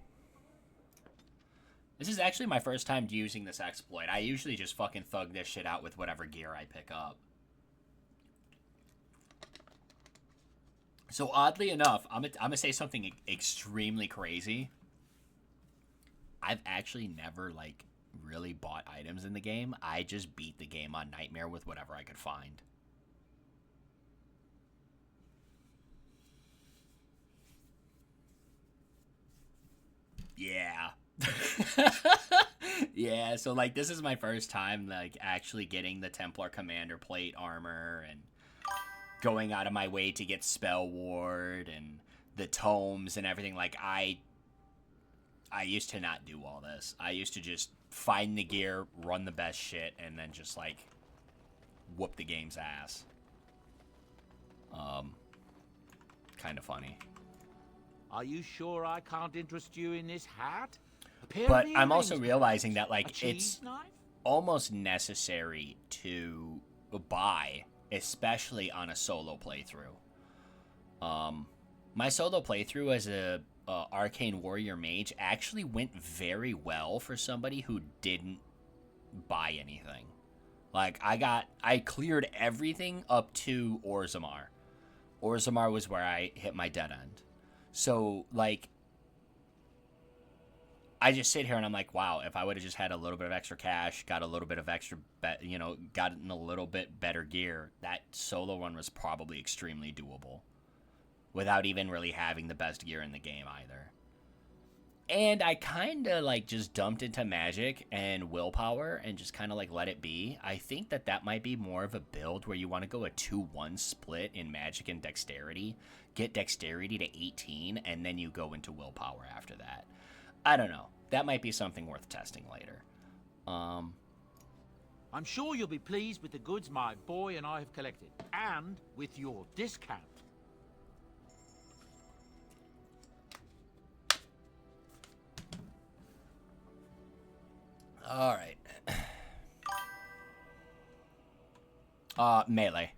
This is actually my first time using this exploit. I usually just fucking thug this shit out with whatever gear I pick up. So oddly enough, I'm gonna say something extremely crazy. I've actually never, like, really bought items in the game. I just beat the game on Nightmare with whatever I could find. Yeah. Yeah, so, like, this is my first time, like, actually getting the Templar Commander Plate armor and going out of my way to get Spell Ward and the tomes and everything. Like, I used to not do all this. I used to just find the gear, run the best shit, and then just, like, whoop the game's ass. Kind of funny. Are you sure I can't interest you in this hat? But I'm also realizing that, like, it's almost necessary to buy, especially on a solo playthrough. My solo playthrough as a Arcane Warrior Mage actually went very well for somebody who didn't buy anything. Like, I cleared everything up to Orzammar. Orzammar was where I hit my dead end. So, like, I just sit here and I'm like, wow, if I would have just had a little bit of extra cash, got a little bit of extra, gotten a little bit better gear, that solo run was probably extremely doable. Without even really having the best gear in the game either. And I kind of, like, just dumped into Magic and Willpower and just kind of, like, let it be. I think that that might be more of a build where you want to go a 2-1 split in Magic and Dexterity. Get Dexterity to 18, and then you go into Willpower after that. I don't know. That might be something worth testing later. I'm sure you'll be pleased with the goods my boy and I have collected, and with your discount. All right. Melee.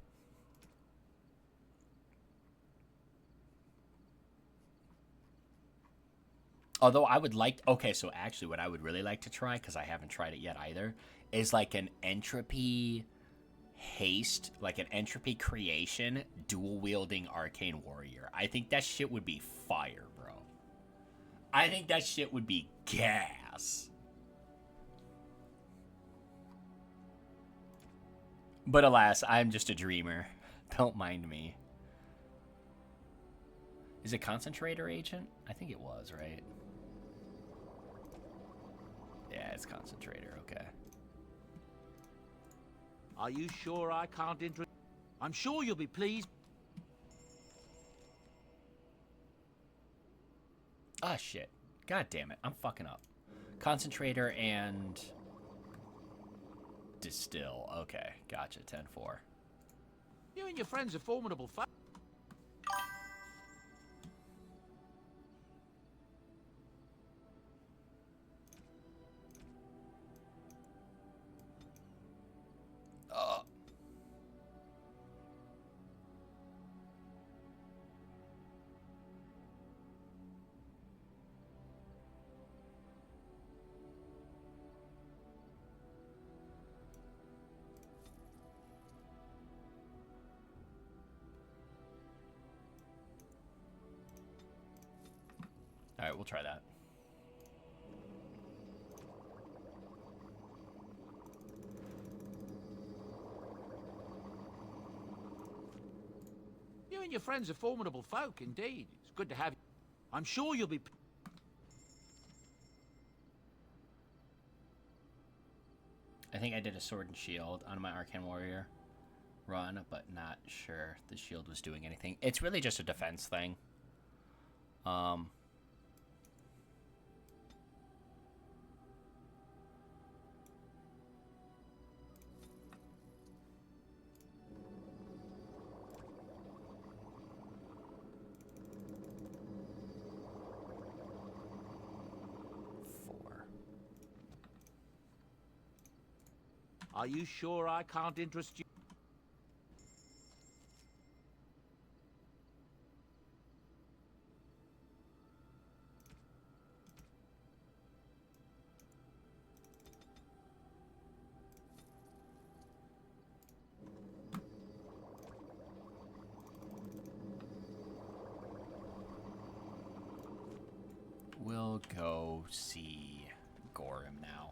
Although I would like... Okay, so actually what I would really like to try, because I haven't tried it yet either, is like an entropy haste, like an entropy creation, dual-wielding Arcane Warrior. I think that shit would be fire, bro. I think that shit would be gas. But alas, I'm just a dreamer. Don't mind me. Is it Concentrator Agent? I think it was, right? Yeah, it's Concentrator, okay. Are you sure I can't interest... I'm sure you'll be pleased. Ah, shit. God damn it. I'm fucking up. Concentrator and... Distill. Okay, gotcha. 10-4. You and your friends are formidable foes. Alright, we'll try that. and your friends are formidable folk, indeed. It's good to have you. I'm sure you'll be... I think I did a sword and shield on my Arcane Warrior run, but not sure the shield was doing anything. It's really just a defense thing. Are you sure I can't interest you? We'll go see Gorham now.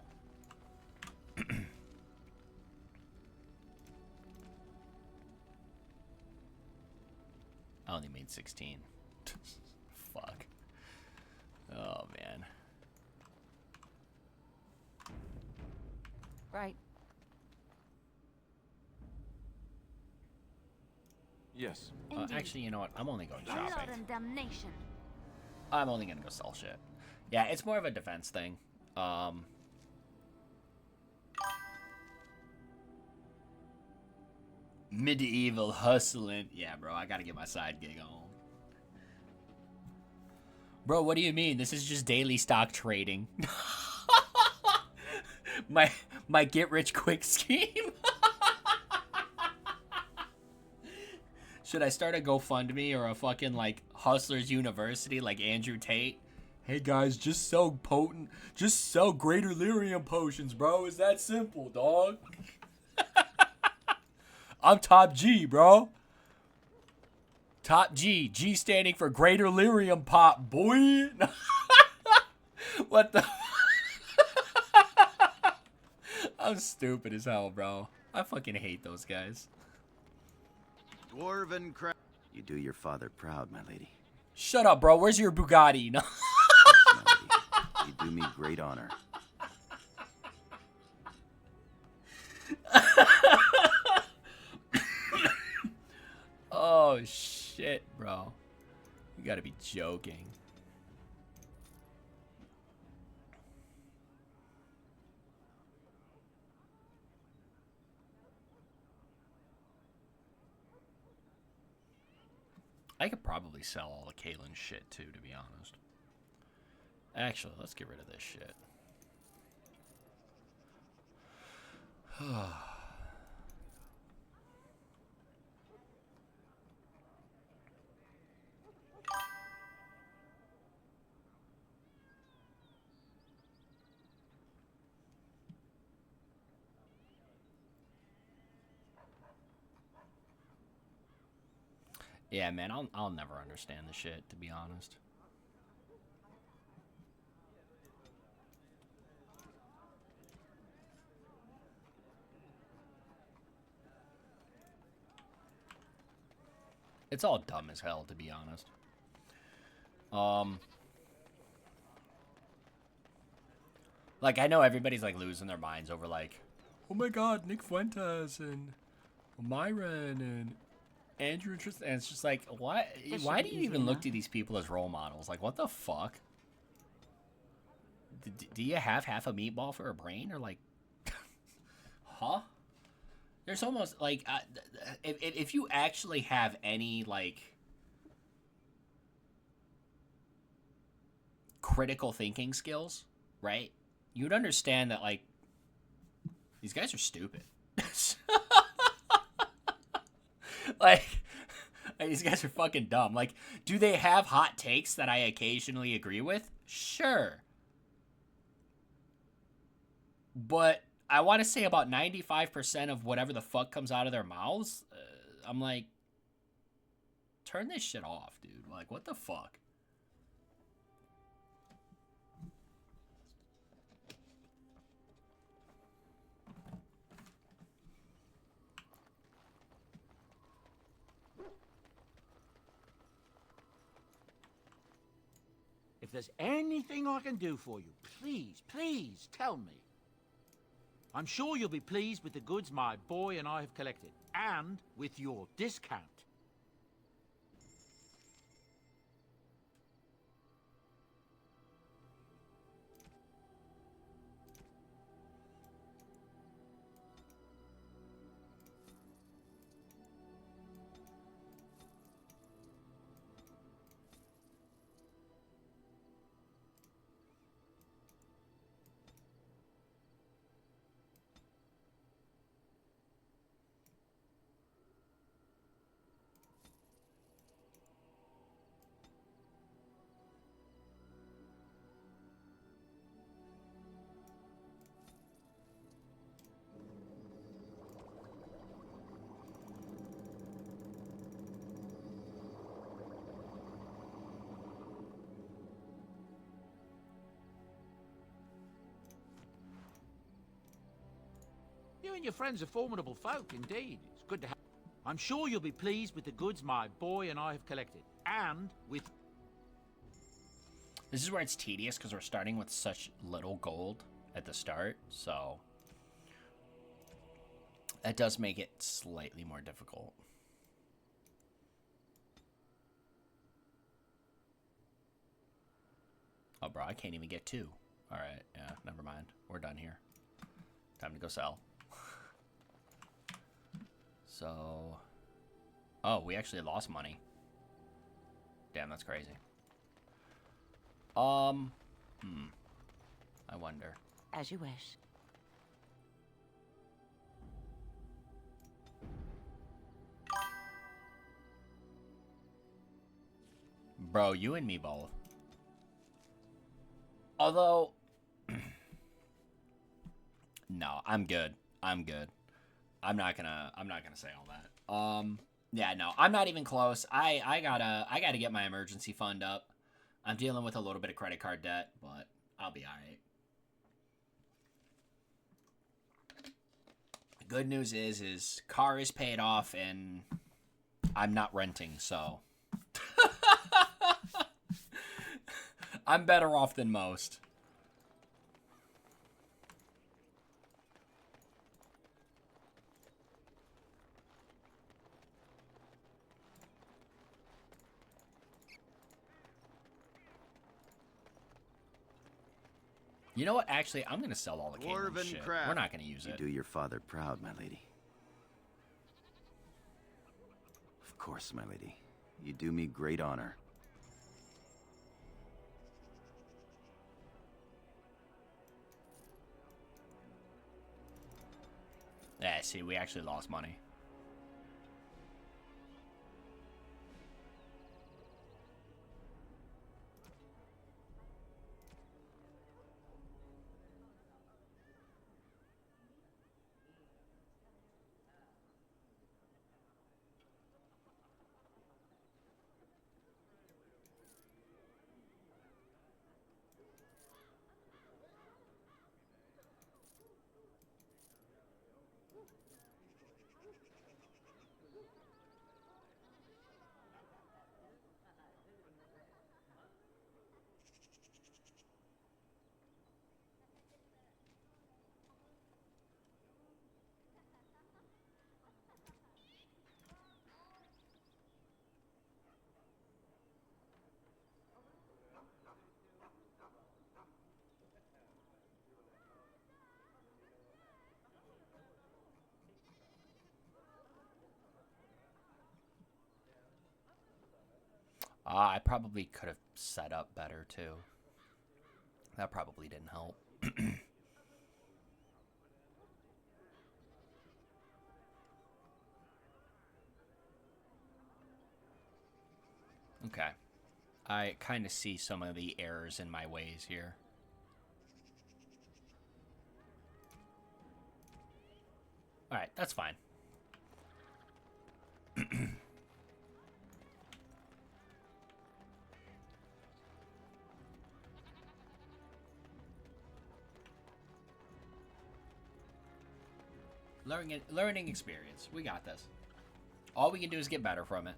I only made 16. Fuck. Oh, man. Right. Yes. Actually, you know what? I'm only going Blood shopping. and damnation. I'm only gonna go sell shit. Yeah, it's more of a defense thing. Medieval hustling. Yeah, bro, I gotta get my side gig on. Bro, what do you mean? This is just daily stock trading. my get rich quick scheme. Should I start a GoFundMe or a fucking like Hustlers University like Andrew Tate? Hey guys, just sell greater lyrium potions, bro. It's that simple, dog. I'm top G, bro. Top G. G standing for greater lyrium pop, boy. What the? I'm stupid as hell, bro. I fucking hate those guys. Dwarven craft. You do your father proud, my lady. Shut up, bro. Where's your Bugatti? No. You do me great honor. Oh, shit, bro. You gotta be joking. I could probably sell all the Kalen shit, too, to be honest. Actually, let's get rid of this shit. Yeah, man, I'll never understand the shit, to be honest. It's all dumb as hell, to be honest. Like, I know everybody's, like, losing their minds over, like, oh my god, Nick Fuentes and Myron and Andrew and Tristan. And it's just like, why do you even look to these people as role models? Like, what the fuck? Do you have half a meatball for a brain? Or, like, huh? There's almost, like, if you actually have any, like, critical thinking skills, right? You'd understand that, like, these guys are stupid. like, these guys are fucking dumb. Like, do they have hot takes that I occasionally agree with? Sure. But I want to say about 95% of whatever the fuck comes out of their mouths, I'm like, turn this shit off, dude. Like, what the fuck? If there's anything I can do for you, please, please tell me. I'm sure you'll be pleased with the goods my boy and I have collected, and with your discount. You and your friends are formidable folk, indeed. It's good to have... I'm sure you'll be pleased with the goods my boy and I have collected, and with... This is where it's tedious, because we're starting with such little gold at the start, so... That does make it slightly more difficult. Oh, bro, I can't even get 2. Alright, yeah, never mind. We're done here. Time to go sell. So... Oh, we actually lost money. Damn, that's crazy. I wonder. As you wish. Bro, you and me both. Although... No, I'm good. I'm good. I'm not gonna say all that. Yeah, no, I'm not even close. I gotta get my emergency fund up. I'm dealing with a little bit of credit card debt, but I'll be alright. Good news is car is paid off and I'm not renting, so I'm better off than most. You know what? Actually, I'm going to sell all the Caitlyn shit. We're not going to use it. You do your father proud, my lady. Of course, my lady. You do me great honor. Yeah, see, we actually lost money. I probably could have set up better, too. That probably didn't help. Okay. I kind of see some of the errors in my ways here. Alright, that's fine. Learning experience. We got this. All we can do is get better from it.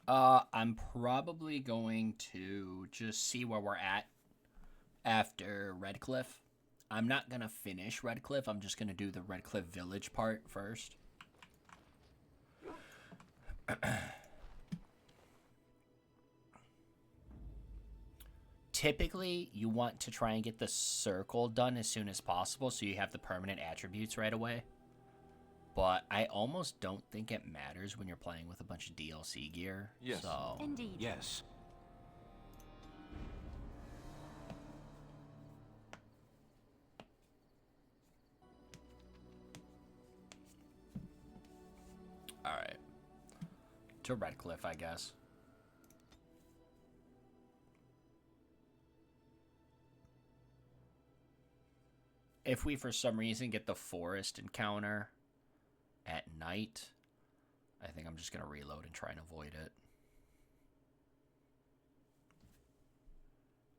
I'm probably going to just see where we're at after Redcliffe. I'm not gonna finish Redcliffe. I'm just gonna do the Redcliffe Village part first. Typically, you want to try and get the circle done as soon as possible so you have the permanent attributes right away. But I almost don't think it matters when you're playing with a bunch of DLC gear. Yes. So. Indeed. Yes. Alright. To Redcliffe, I guess. If we, for some reason, get the forest encounter at night, I think I'm just going to reload and try and avoid it.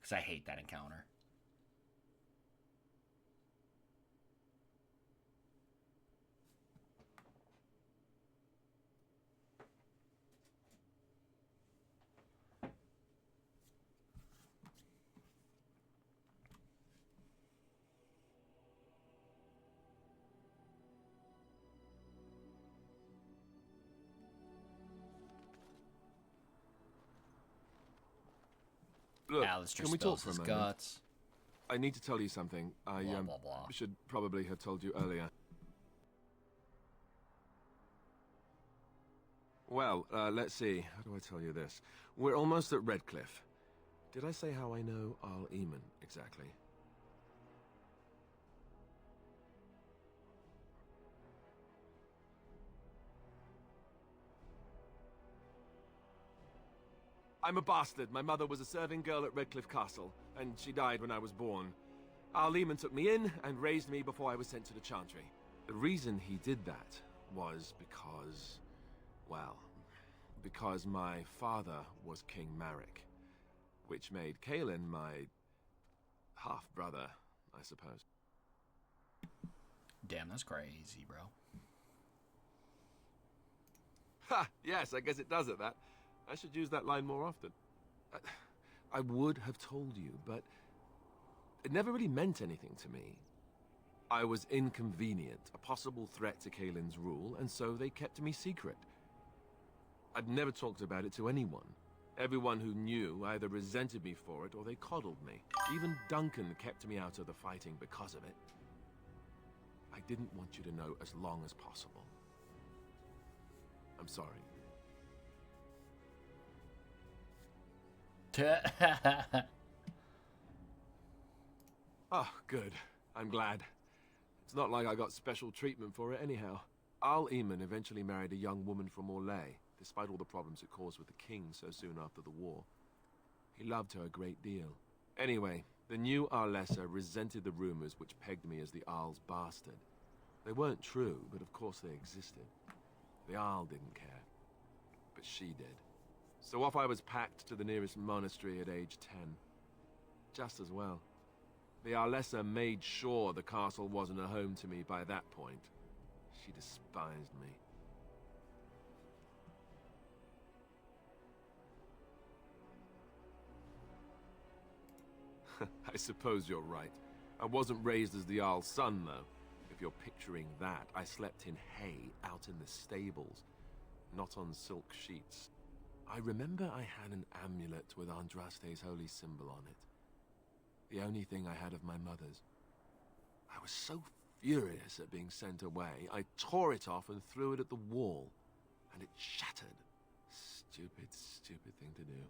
Because I hate that encounter. Look, Alistair can we talk spills for a his moment? guts. I need to tell you something. I Blah, blah, blah. should probably have told you earlier. Well, let's see. How do I tell you this? We're almost at Redcliffe. Did I say how I know Al Eamon exactly? I'm a bastard. My mother was a serving girl at Redcliffe Castle, and she died when I was born. Al Eamon took me in and raised me before I was sent to the Chantry. The reason he did that was because, well, because my father was King Marek, which made Kaelin my half-brother, I suppose. Damn, that's crazy, bro. Ha! Yes, I guess it does at that. I should use that line more often. I would have told you, but it never really meant anything to me. I was inconvenient, a possible threat to Kaelin's rule, and so they kept me secret. I'd never talked about it to anyone. Everyone who knew either resented me for it or they coddled me. Even Duncan kept me out of the fighting because of it. I didn't want you to know as long as possible. I'm sorry. Oh, good. I'm glad. It's not like I got special treatment for it anyhow. Al Eamon eventually married a young woman from Orlais, despite all the problems it caused with the king so soon after the war. He loved her a great deal. Anyway, the new Arlessa resented the rumors which pegged me as the Arl's bastard. They weren't true, but of course they existed. The Arl didn't care, but she did. So off I was packed to the nearest monastery at age 10. Just as well. The Arlessa made sure the castle wasn't a home to me by that point. She despised me. I suppose you're right. I wasn't raised as the Arl's son, though. If you're picturing that, I slept in hay out in the stables, not on silk sheets. I remember I had an amulet with Andraste's holy symbol on it. The only thing I had of my mother's. I was so furious at being sent away, I tore it off and threw it at the wall, and it shattered. Stupid, stupid thing to do.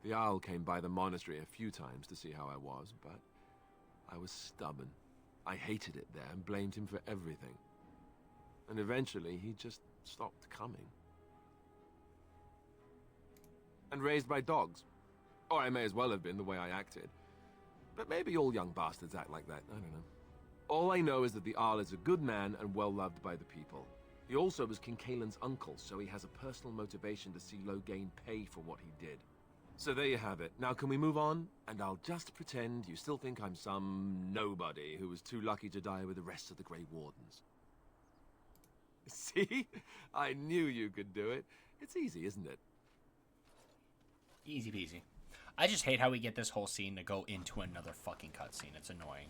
The Owl came by the monastery a few times to see how I was, but I was stubborn. I hated it there and blamed him for everything. And eventually, he just stopped coming. And raised by dogs. Or I may as well have been the way I acted. But maybe all young bastards act like that, I don't know. All I know is that the Arl is a good man and well-loved by the people. He also was King Kaelin's uncle, so he has a personal motivation to see Loghain pay for what he did. So there you have it. Now can we move on? And I'll just pretend you still think I'm some nobody who was too lucky to die with the rest of the Grey Wardens. See? I knew you could do it. It's easy, isn't it? Easy peasy. I just hate how we get this whole scene to go into another fucking cutscene. It's annoying.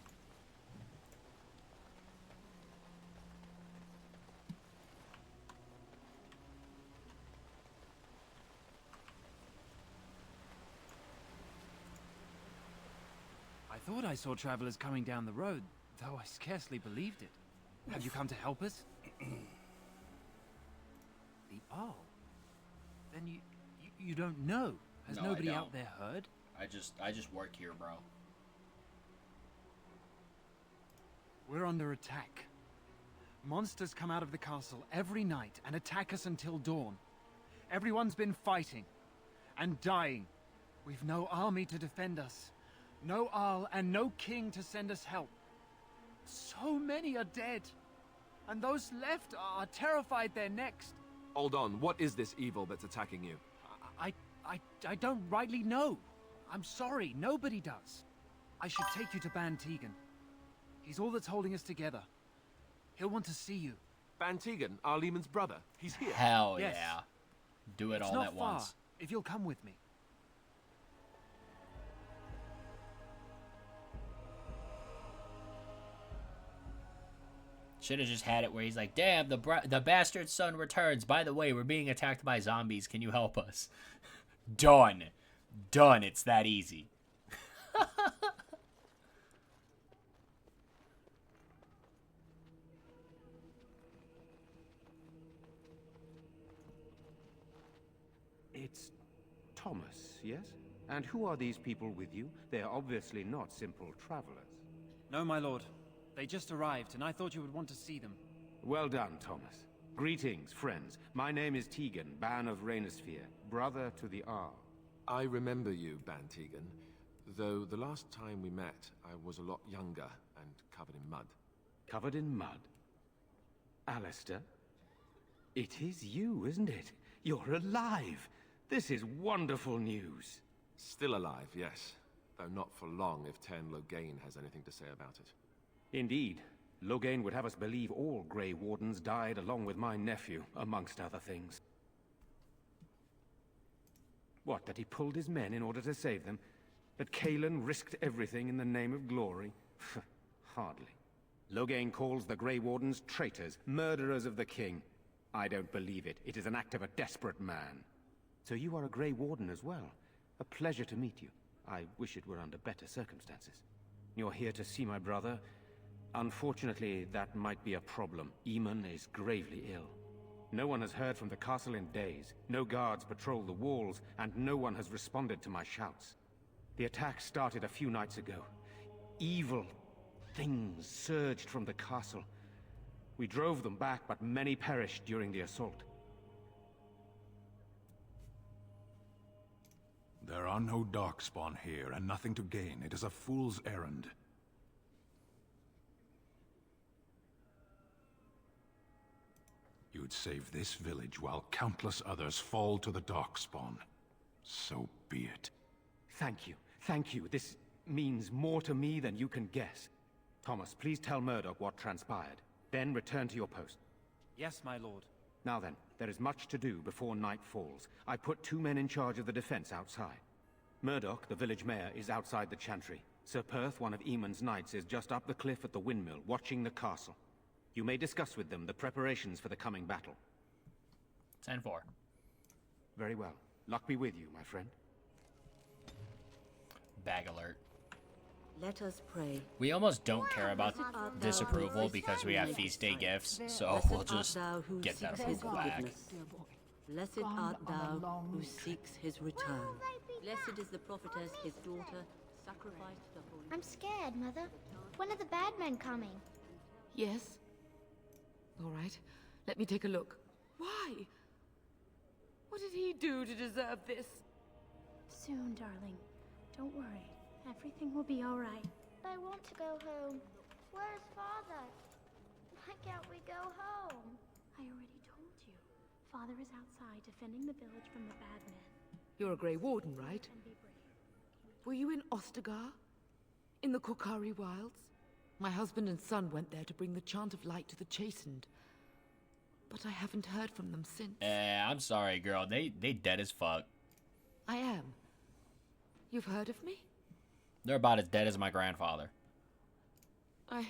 I thought I saw travelers coming down the road, though I scarcely believed it. Have you come to help us? The Arl? Then you don't know? Has No, I nobody don't. out there heard? I just work here, bro. We're under attack. Monsters come out of the castle every night and attack us until dawn. Everyone's been fighting and dying. We've no army to defend us. No Arl and no king to send us help. So many are dead. And those left are terrified they're next. Hold on, what is this evil that's attacking you? I don't rightly know. I'm sorry, nobody does. I should take you to Ban Tegan. He's all that's holding us together. He'll want to see you. Ban Tegan, our Lehman's brother. He's here. Hell Yes. yeah. Do it It's all not at far, once. if you'll come with me. Should have just had it where he's like, damn, the bastard son returns. By the way, we're being attacked by zombies. Can you help us? Done. Done. It's that easy. It's Thomas, yes? And who are these people with you? They are obviously not simple travelers. No, my lord. They just arrived, and I thought you would want to see them. Well done, Thomas. Greetings, friends. My name is Tegan, Ban of Rainersphere, brother to the Arl. I remember you, Ban Tegan, though the last time we met, I was a lot younger and covered in mud. Covered in mud? Alistair? It is you, isn't it? You're alive! This is wonderful news. Still alive, yes. Though not for long if Tern Loghain has anything to say about it. Indeed. Loghain would have us believe all Grey Wardens died along with my nephew, amongst other things. What, that he pulled his men in order to save them? That Cailan risked everything in the name of glory? Hardly. Loghain calls the Grey Wardens traitors, murderers of the king. I don't believe it. It is an act of a desperate man. So you are a Grey Warden as well. A pleasure to meet you. I wish it were under better circumstances. You're here to see my brother. Unfortunately, that might be a problem. Eamon is gravely ill. No one has heard from the castle in days. No guards patrol the walls, and no one has responded to my shouts. The attack started a few nights ago. Evil things surged from the castle. We drove them back, but many perished during the assault. There are no Darkspawn here, and nothing to gain. It is a fool's errand. You'd save this village while countless others fall to the Darkspawn. So be it. Thank you. Thank you. This means more to me than you can guess. Thomas, please tell Murdoch what transpired. Then return to your post. Yes, my lord. Now then, there is much to do before night falls. I put 2 men in charge of the defense outside. Murdoch, the village mayor, is outside the chantry. Sir Perth, one of Eamon's knights, is just up the cliff at the windmill, watching the castle. You may discuss with them the preparations for the coming battle. 10-4. Very well. Luck be with you, my friend. Bag alert. Let us pray. We almost don't care about disapproval because we have feast day gifts, so we'll just get that approval back. Blessed art thou who seeks his return. Blessed is the prophetess, his daughter, sacrificed the holy... I'm scared, Mother. When are the bad men coming? Yes. All right. Let me take a look. Why? What did he do to deserve this? Soon, darling. Don't worry. Everything will be all right. I want to go home. Where's Father? Why can't we go home? I already told you. Father is outside defending the village from the bad men. You're a Grey Warden, right? And be brave. Were you in Ostagar? In the Korkari Wilds? My husband and son went there to bring the chant of light to the chastened. but I haven't heard from them since. I'm sorry, girl. They dead as fuck. I am. You've heard of me? They're about as dead as my grandfather. I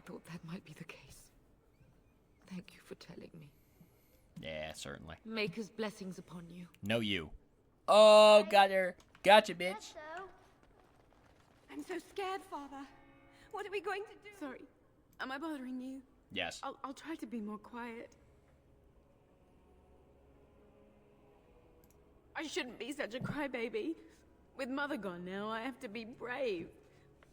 thought that might be the case. Thank you for telling me. Yeah, certainly. Maker's blessings upon you. No, you. Oh, got her. Gotcha, bitch. I'm so scared, Father. What are we going to do? Sorry. Am I bothering you? Yes. I'll try to be more quiet. I shouldn't be such a crybaby. With Mother gone now, I have to be brave.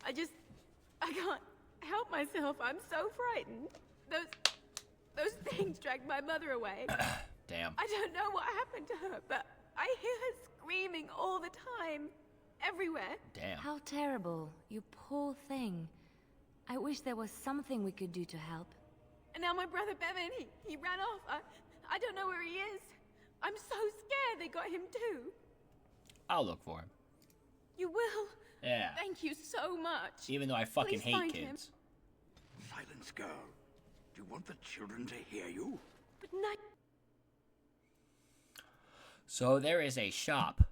I can't help myself. I'm so frightened. Those things dragged my mother away. Damn. I don't know what happened to her, but I hear her screaming all the time. Everywhere. Damn. How terrible. You poor thing. I wish there was something we could do to help. And now my brother Bevan, he ran off. I don't know where he is. I'm so scared they got him too. I'll look for him. You will? Yeah. Thank you so much. Even though I fucking Please hate find kids. him. Silence, girl. Do you want the children to hear you? But not... So there is a shop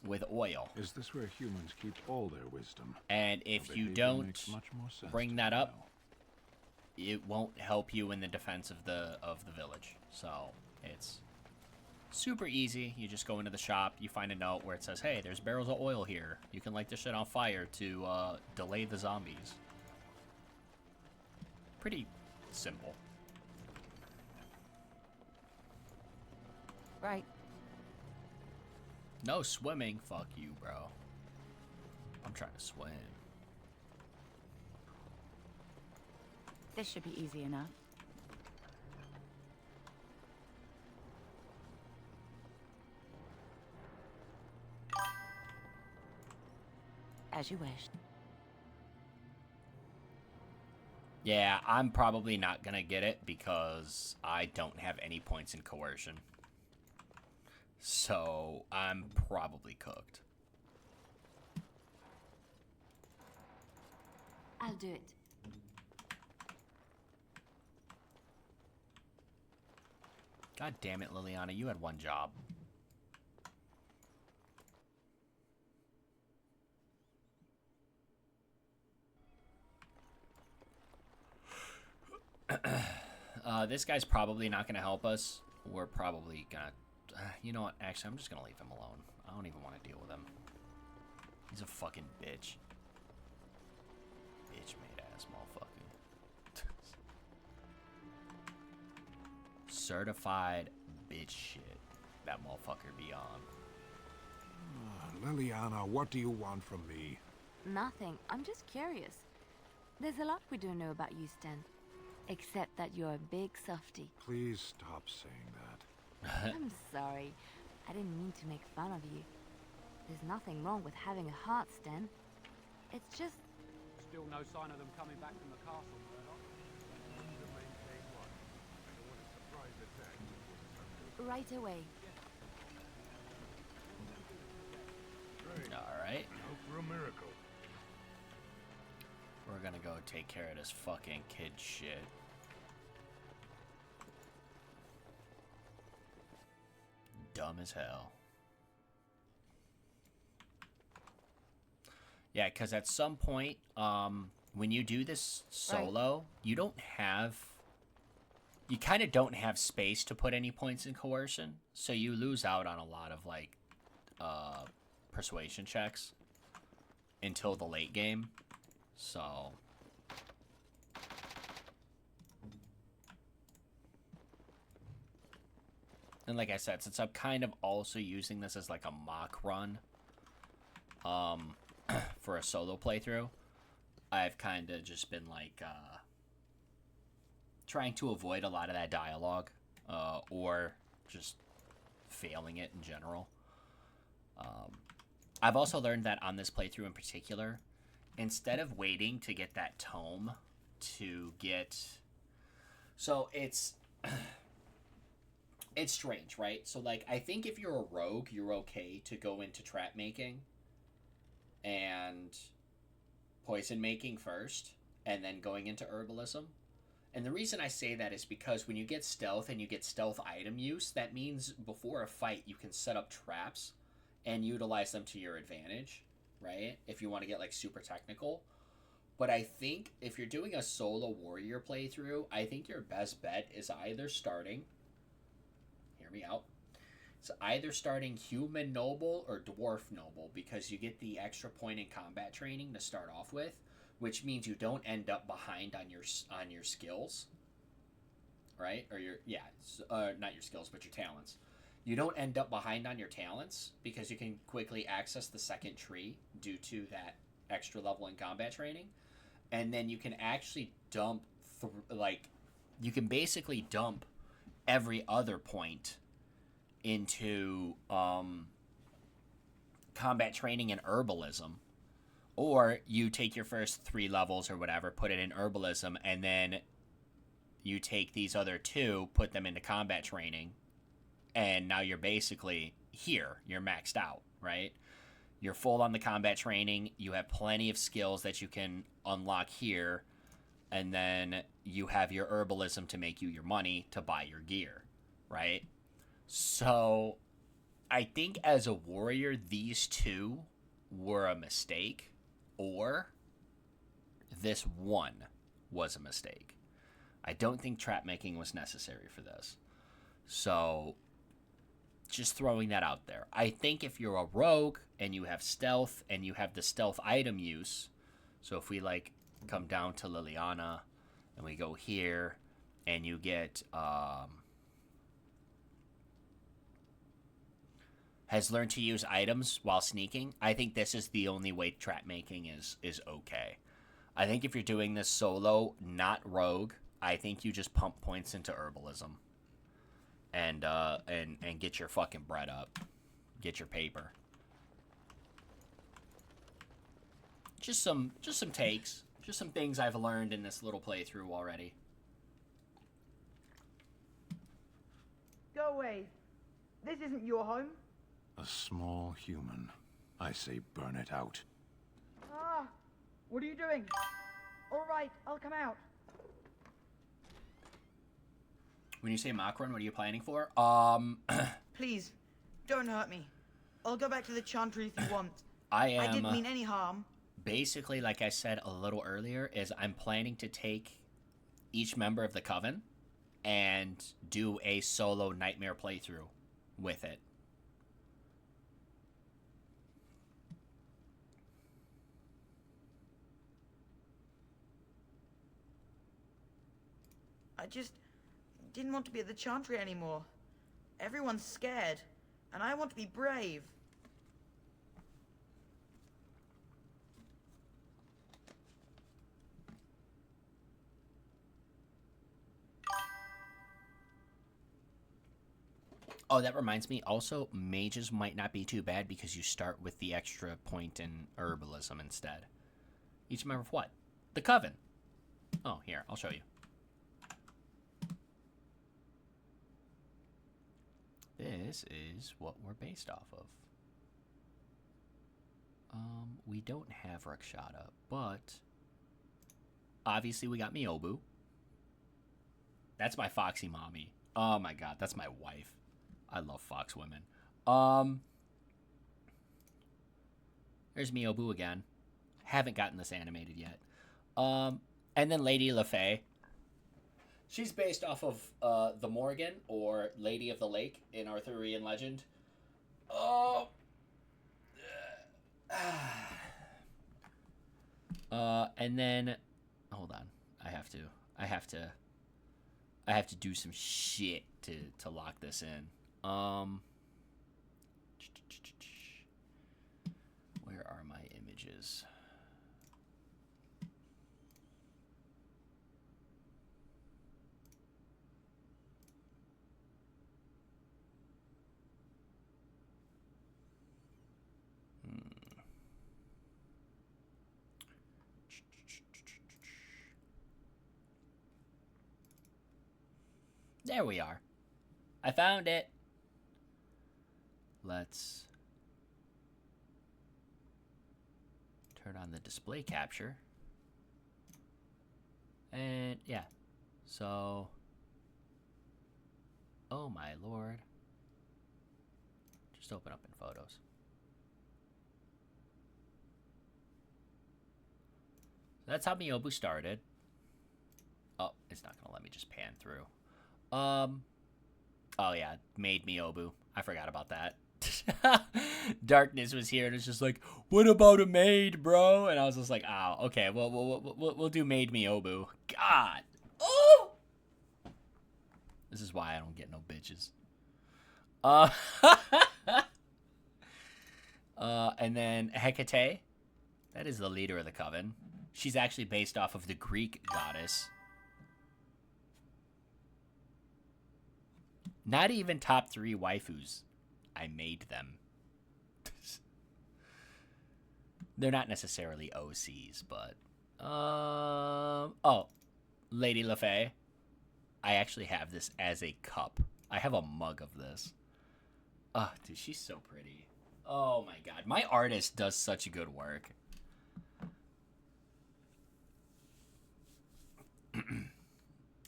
with oil. Is this where humans keep all their wisdom? And if Their you behavior don't makes much more sense bring to that me up, now. it won't help you in the defense of the village. So it's super easy. You just go into the shop, you find a note where it says, hey, there's barrels of oil here. You can light this shit on fire to delay the zombies. Pretty simple. Right. No swimming. Fuck you, bro. I'm trying to swim. This should be easy enough. As you wish. Yeah, I'm probably not gonna get it because I don't have any points in coercion. So I'm probably cooked. I'll do it. God damn it, Liliana, you had one job. This guy's probably not going to help us. We're probably going to... you know what? Actually, I'm just going to leave him alone. I don't even want to deal with him. He's a fucking bitch. Bitch-made-ass motherfucker. Certified bitch shit. That motherfucker be on. Liliana, what do you want from me? Nothing. I'm just curious. There's a lot we don't know about you, Sten. Except that you're a big softie. Please stop saying that. I'm sorry. I didn't mean to make fun of you. There's nothing wrong with having a heart, Sten. It's just... Still no sign of them coming back from the castle, Murdoch? Right away. Alright. Hope for a miracle. We're gonna go take care of this fucking kid shit. Dumb as hell. Yeah, because at some point, when you do this solo, you don't have... You kind of don't have space to put any points in coercion, so you lose out on a lot of, like, persuasion checks until the late game. So... And like I said, since I'm kind of also using this as like a mock run for a solo playthrough, I've kind of just been like trying to avoid a lot of that dialogue or just failing it in general. I've also learned that on this playthrough in particular, instead of waiting to get that tome to get... So it's... It's strange, right? So, like, I think if you're a rogue, you're okay to go into trap making and poison making first, and then going into herbalism. And the reason I say that is because when you get stealth and you get stealth item use, that means before a fight you can set up traps and utilize them to your advantage, right? If you want to get like super technical. But I think if you're doing a solo warrior playthrough, I think your best bet is either starting, hear me out, it's either starting human noble or dwarf noble, because you get the extra point in combat training to start off with, which means you don't end up behind on your skills, right? Or not your skills, but your talents. You don't end up behind on your talents because you can quickly access the second tree due to that extra level in combat training. And then you can actually dump, you can basically dump every other point into combat training and herbalism. Or you take your first 3 levels or whatever, put it in herbalism, and then you take these other 2, put them into combat training, and now you're basically here. You're maxed out, right? You're full on the combat training. You have plenty of skills that you can unlock here. And then you have your herbalism to make you your money to buy your gear, right? So I think as a warrior, these 2 were a mistake. Or this one was a mistake. I don't think trap making was necessary for this. So just throwing that out there. I think if you're a rogue and you have stealth and you have the stealth item use, so if we like come down to Liliana and we go here and you get has learned to use items while sneaking, I think this is the only way trap making is okay. I think if you're doing this solo, not rogue, I think you just pump points into herbalism. And get your fucking bread up. Get your paper. Just some takes. Just some things I've learned in this little playthrough already. Go away. This isn't your home. A small human. I say burn it out. Ah, what are you doing? All right, I'll come out. When you say Macron, what are you planning for? Please, don't hurt me. I'll go back to the Chantry if you want. I didn't mean any harm. Basically, like I said a little earlier, is I'm planning to take each member of the Coven and do a solo Nightmare playthrough with it. I just didn't want to be at the Chantry anymore. Everyone's scared, and I want to be brave. Oh, that reminds me. Also, mages might not be too bad because you start with the extra point in herbalism instead. Each member of what? The Coven. Oh, here, I'll show you. This is what we're based off of. We don't have Rakshata, but obviously we got Miobu. That's my foxy mommy. Oh my god, that's my wife. I love fox women. There's Miobu again. Haven't gotten this animated yet. And then Lady LaFay. She's based off of the Morgan, or Lady of the Lake in Arthurian legend. And then, hold on. I have to do some shit to lock this in. Where are my images? There we are. I found it. Let's turn on the display capture. And yeah. So, oh my lord. Just open up in photos. That's how Miyobu started. Oh, it's not gonna let me just pan through. Oh yeah, made Miyobu. I forgot about that. Darkness was here and it's just like, what about a maid, bro? And I was just like, oh, okay, well, we'll do made Miyobu. God. Oh! This is why I don't get no bitches. And then Hecate. That is the leader of the Coven. She's actually based off of the Greek goddess. Not even top 3 waifus. I made them. They're not necessarily OCs, but... oh. Lady LaFay. I actually have this as a cup. I have a mug of this. Oh, dude, she's so pretty. Oh my god. My artist does such good work.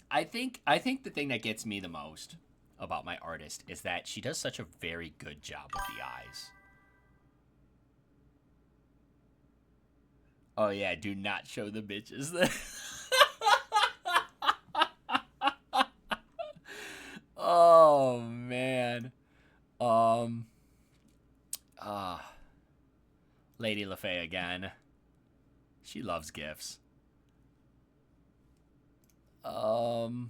I think the thing that gets me the most about my artist is that she does such a very good job with the eyes. Oh yeah, do not show the bitches. Oh man. Lady LaFay again. She loves gifts. Oh.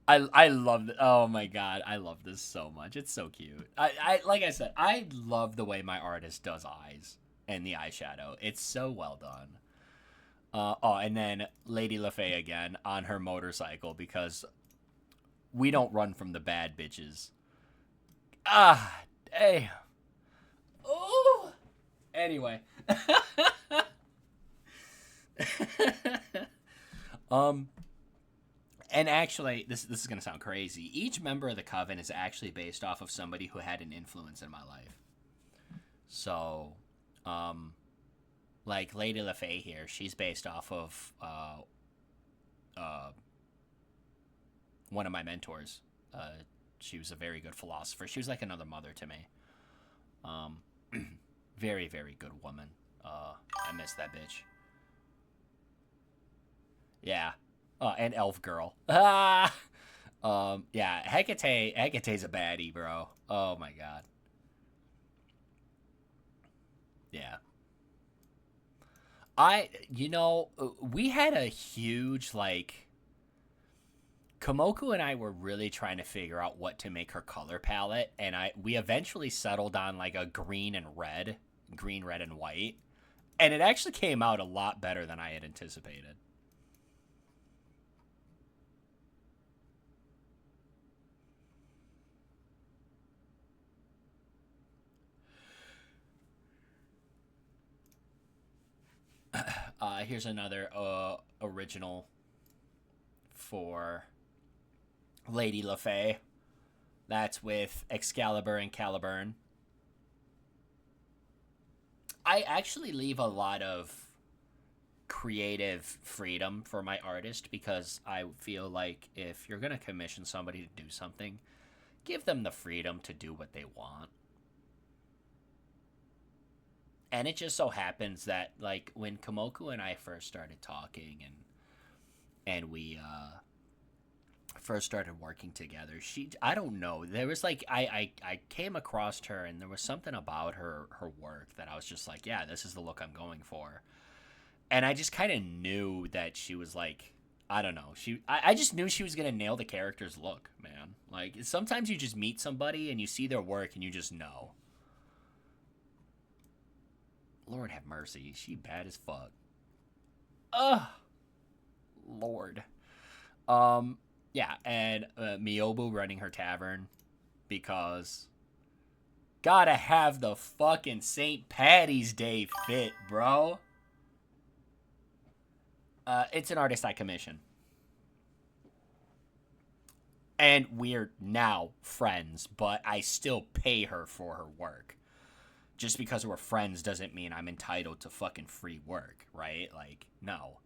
I love it. Oh my god, I love this so much. It's so cute. I like I said, I love the way my artist does eyes and the eyeshadow. It's so well done. Oh, and then Lady LaFay again on her motorcycle because we don't run from the bad bitches. Ah, damn. Oh. Anyway. And actually, this is going to sound crazy. Each member of the Coven is actually based off of somebody who had an influence in my life. So, like Lady LaFay here, she's based off of one of my mentors. She was a very good philosopher. She was like another mother to me. Very, very good woman. I miss that bitch. Yeah. And Elf Girl. Yeah, Hecate's a baddie, bro. Oh my god. Yeah. We had a huge, like... Komoku and I were really trying to figure out what to make her color palette, and we eventually settled on, like, a green, red, and white. And it actually came out a lot better than I had anticipated. Here's another original for Lady LaFay. That's with Excalibur and Caliburn. I actually leave a lot of creative freedom for my artist because I feel like if you're going to commission somebody to do something, give them the freedom to do what they want. And it just so happens that, like, when Komoku and I first started talking and we first started working together, I don't know, there was, like, I came across her and there was something about her work that I was just like, yeah, this is the look I'm going for. And I just kind of knew that she was, like, I don't know. I just knew she was going to nail the character's look, man. Like, sometimes you just meet somebody and you see their work and you just know. Lord have mercy. She bad as fuck. Ugh. Lord. Yeah, and Miyobu running her tavern because gotta have the fucking St. Patty's Day fit, bro. It's an artist I commission. And we're now friends, but I still pay her for her work. Just because we're friends doesn't mean I'm entitled to fucking free work, right? Like, no.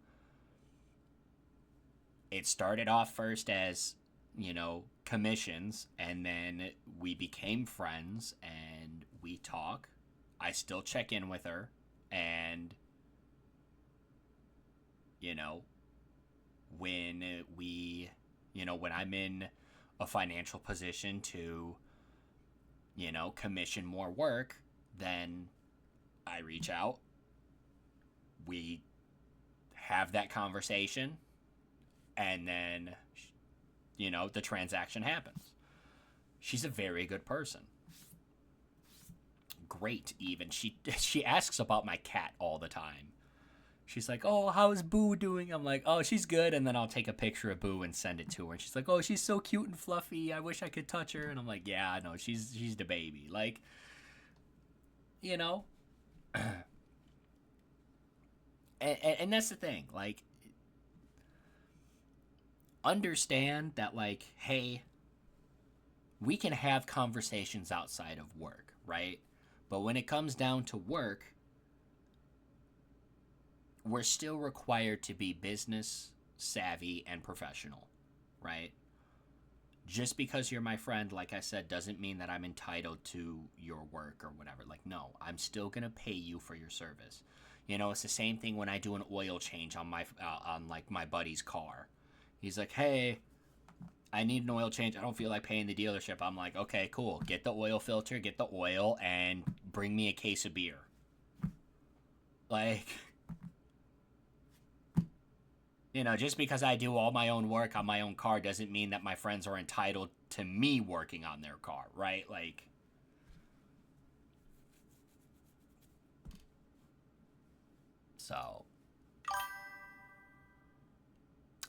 it started off first as, you know, commissions, and then we became friends and we talk. I still check in with her, and, you know, when when I'm in a financial position to, you know, commission more work, then I reach out. We have that conversation, and then, you know, the transaction happens. She's a very good person. Great, even. She asks about my cat all the time. She's like, oh, how's Boo doing? I'm like, oh, she's good. And then I'll take a picture of Boo and send it to her. And she's like, oh, she's so cute and fluffy. I wish I could touch her. And I'm like, yeah, I know. She's the baby. Like, you know. and that's the thing. Like, understand that, like, hey, we can have conversations outside of work, right? But when it comes down to work, we're still required to be business savvy and professional, right? Just because you're my friend, like I said, doesn't mean that I'm entitled to your work or whatever. Like, no, I'm still gonna pay you for your service. You know, it's the same thing when I do an oil change on my buddy's car. He's like, hey, I need an oil change. I don't feel like paying the dealership. I'm like, okay, cool. Get the oil filter, get the oil, and bring me a case of beer. Like, you know, just because I do all my own work on my own car doesn't mean that my friends are entitled to me working on their car, right? Like, so,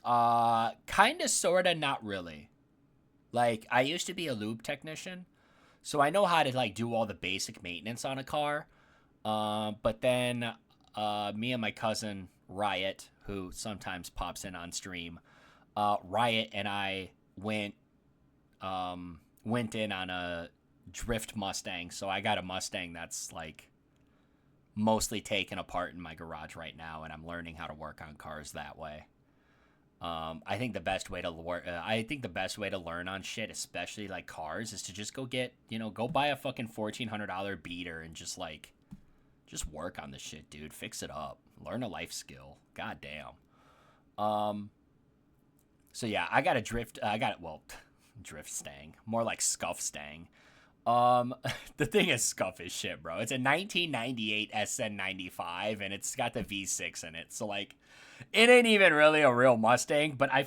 kind of, sort of, not really. Like, I used to be a lube technician, so I know how to, like, do all the basic maintenance on a car. But then, me and my cousin, Riot, who sometimes pops in on stream, Riot and I went in on a drift Mustang. So I got a Mustang that's, like, mostly taken apart in my garage right now, and I'm learning how to work on cars that way. I think the best way to learn on shit, especially like cars, is to just go buy a fucking $1,400 beater and just work on the shit, dude. Fix it up. Learn a life skill. God damn. So yeah, I got a drift Stang. More like Scuff Stang. The thing is scuff as shit, bro. It's a 1998 SN95, and it's got the V6 in it. So, like, it ain't even really a real Mustang, but I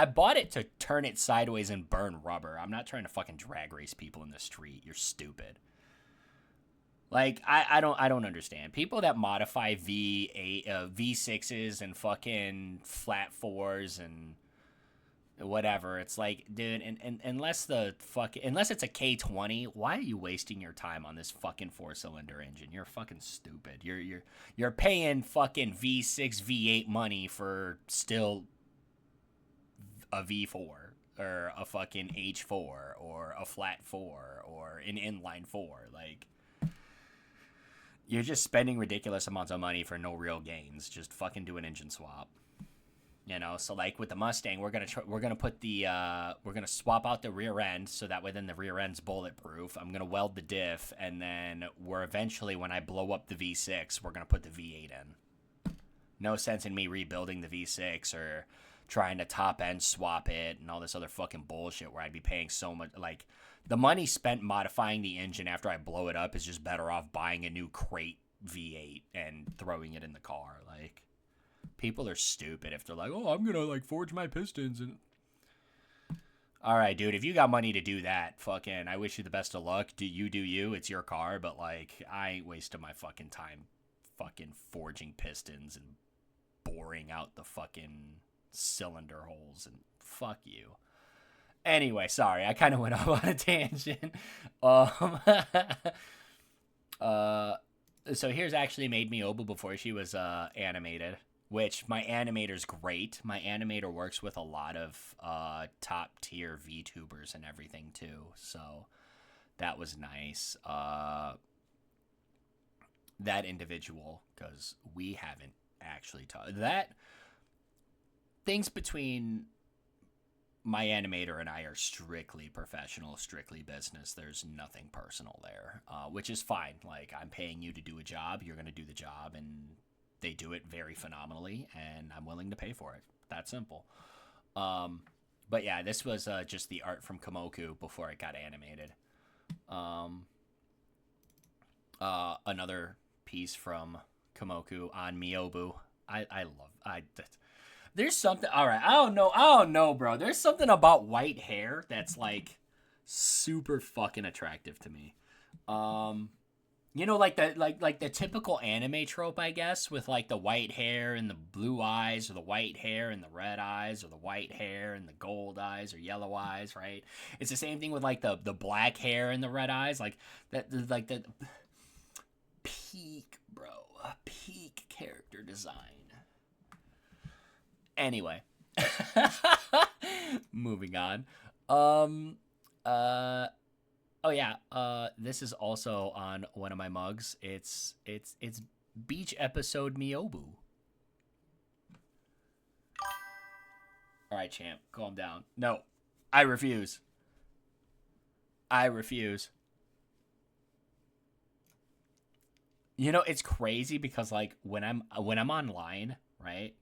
bought it to turn it sideways and burn rubber. I'm not trying to fucking drag race people in the street. You're stupid. Like, I don't understand. People that modify V6s and fucking flat 4s and whatever, it's like, dude, and unless it's a K20, why are you wasting your time on this fucking 4-cylinder engine? You're fucking stupid. You're paying fucking V6, V8 money for still a V4 or a fucking H4 or a flat 4 or an inline 4. Like, you're just spending ridiculous amounts of money for no real gains. Just fucking do an engine swap. You know, so like with the Mustang, we're gonna swap out the rear end so that way then the rear end's bulletproof. I'm gonna weld the diff, and then when I blow up the V6, we're gonna put the V8 in. No sense in me rebuilding the V6 or trying to top end swap it and all this other fucking bullshit where I'd be paying so much. Like, the money spent modifying the engine after I blow it up is just better off buying a new crate V8 and throwing it in the car. Like, people are stupid if they're like, oh, I'm gonna, like, forge my pistons and... Alright, dude, if you got money to do that, fucking, I wish you the best of luck. Do you. It's your car, but, like, I ain't wasting my fucking time fucking forging pistons and boring out the fucking cylinder holes, and fuck you. Anyway, sorry, I kind of went off on a tangent. So here's actually Made Me Obu before she was animated, which my animator's great. My animator works with a lot of top tier VTubers and everything too, so that was nice. That individual, because we haven't actually talked. things between my animator and I are strictly professional, strictly business. There's nothing personal there, which is fine. Like, I'm paying you to do a job. You're going to do the job, and they do it very phenomenally, and I'm willing to pay for it. That simple. But yeah, this was just the art from Komoku before it got animated. Another piece from Komoku on Miyobu. There's something. All right, I don't know, bro. There's something about white hair that's like super fucking attractive to me. You know, like the typical anime trope, I guess, with like the white hair and the blue eyes, or the white hair and the red eyes, or the white hair and the gold eyes or yellow eyes, right? It's the same thing with like the black hair and the red eyes, like that, like the peak, bro, peak character design. Anyway, moving on. Oh yeah, this is also on one of my mugs. It's Beach Episode Miyobu. All right, champ, calm down. No, I refuse. You know, it's crazy because like when I'm online, right?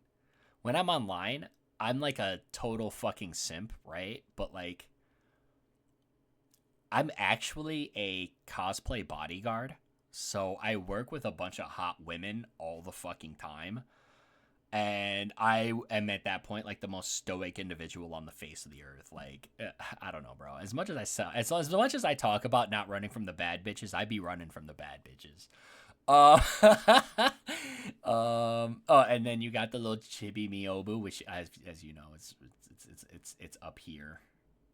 When I'm online, I'm like a total fucking simp, right? But like, I'm actually a cosplay bodyguard. So I work with a bunch of hot women all the fucking time. And I am at that point like the most stoic individual on the face of the earth. Like, I don't know, bro. As much as I talk about not running from the bad bitches, I be running from the bad bitches. Oh, and then you got the little chibi Miyobu, which, as you know, it's up here.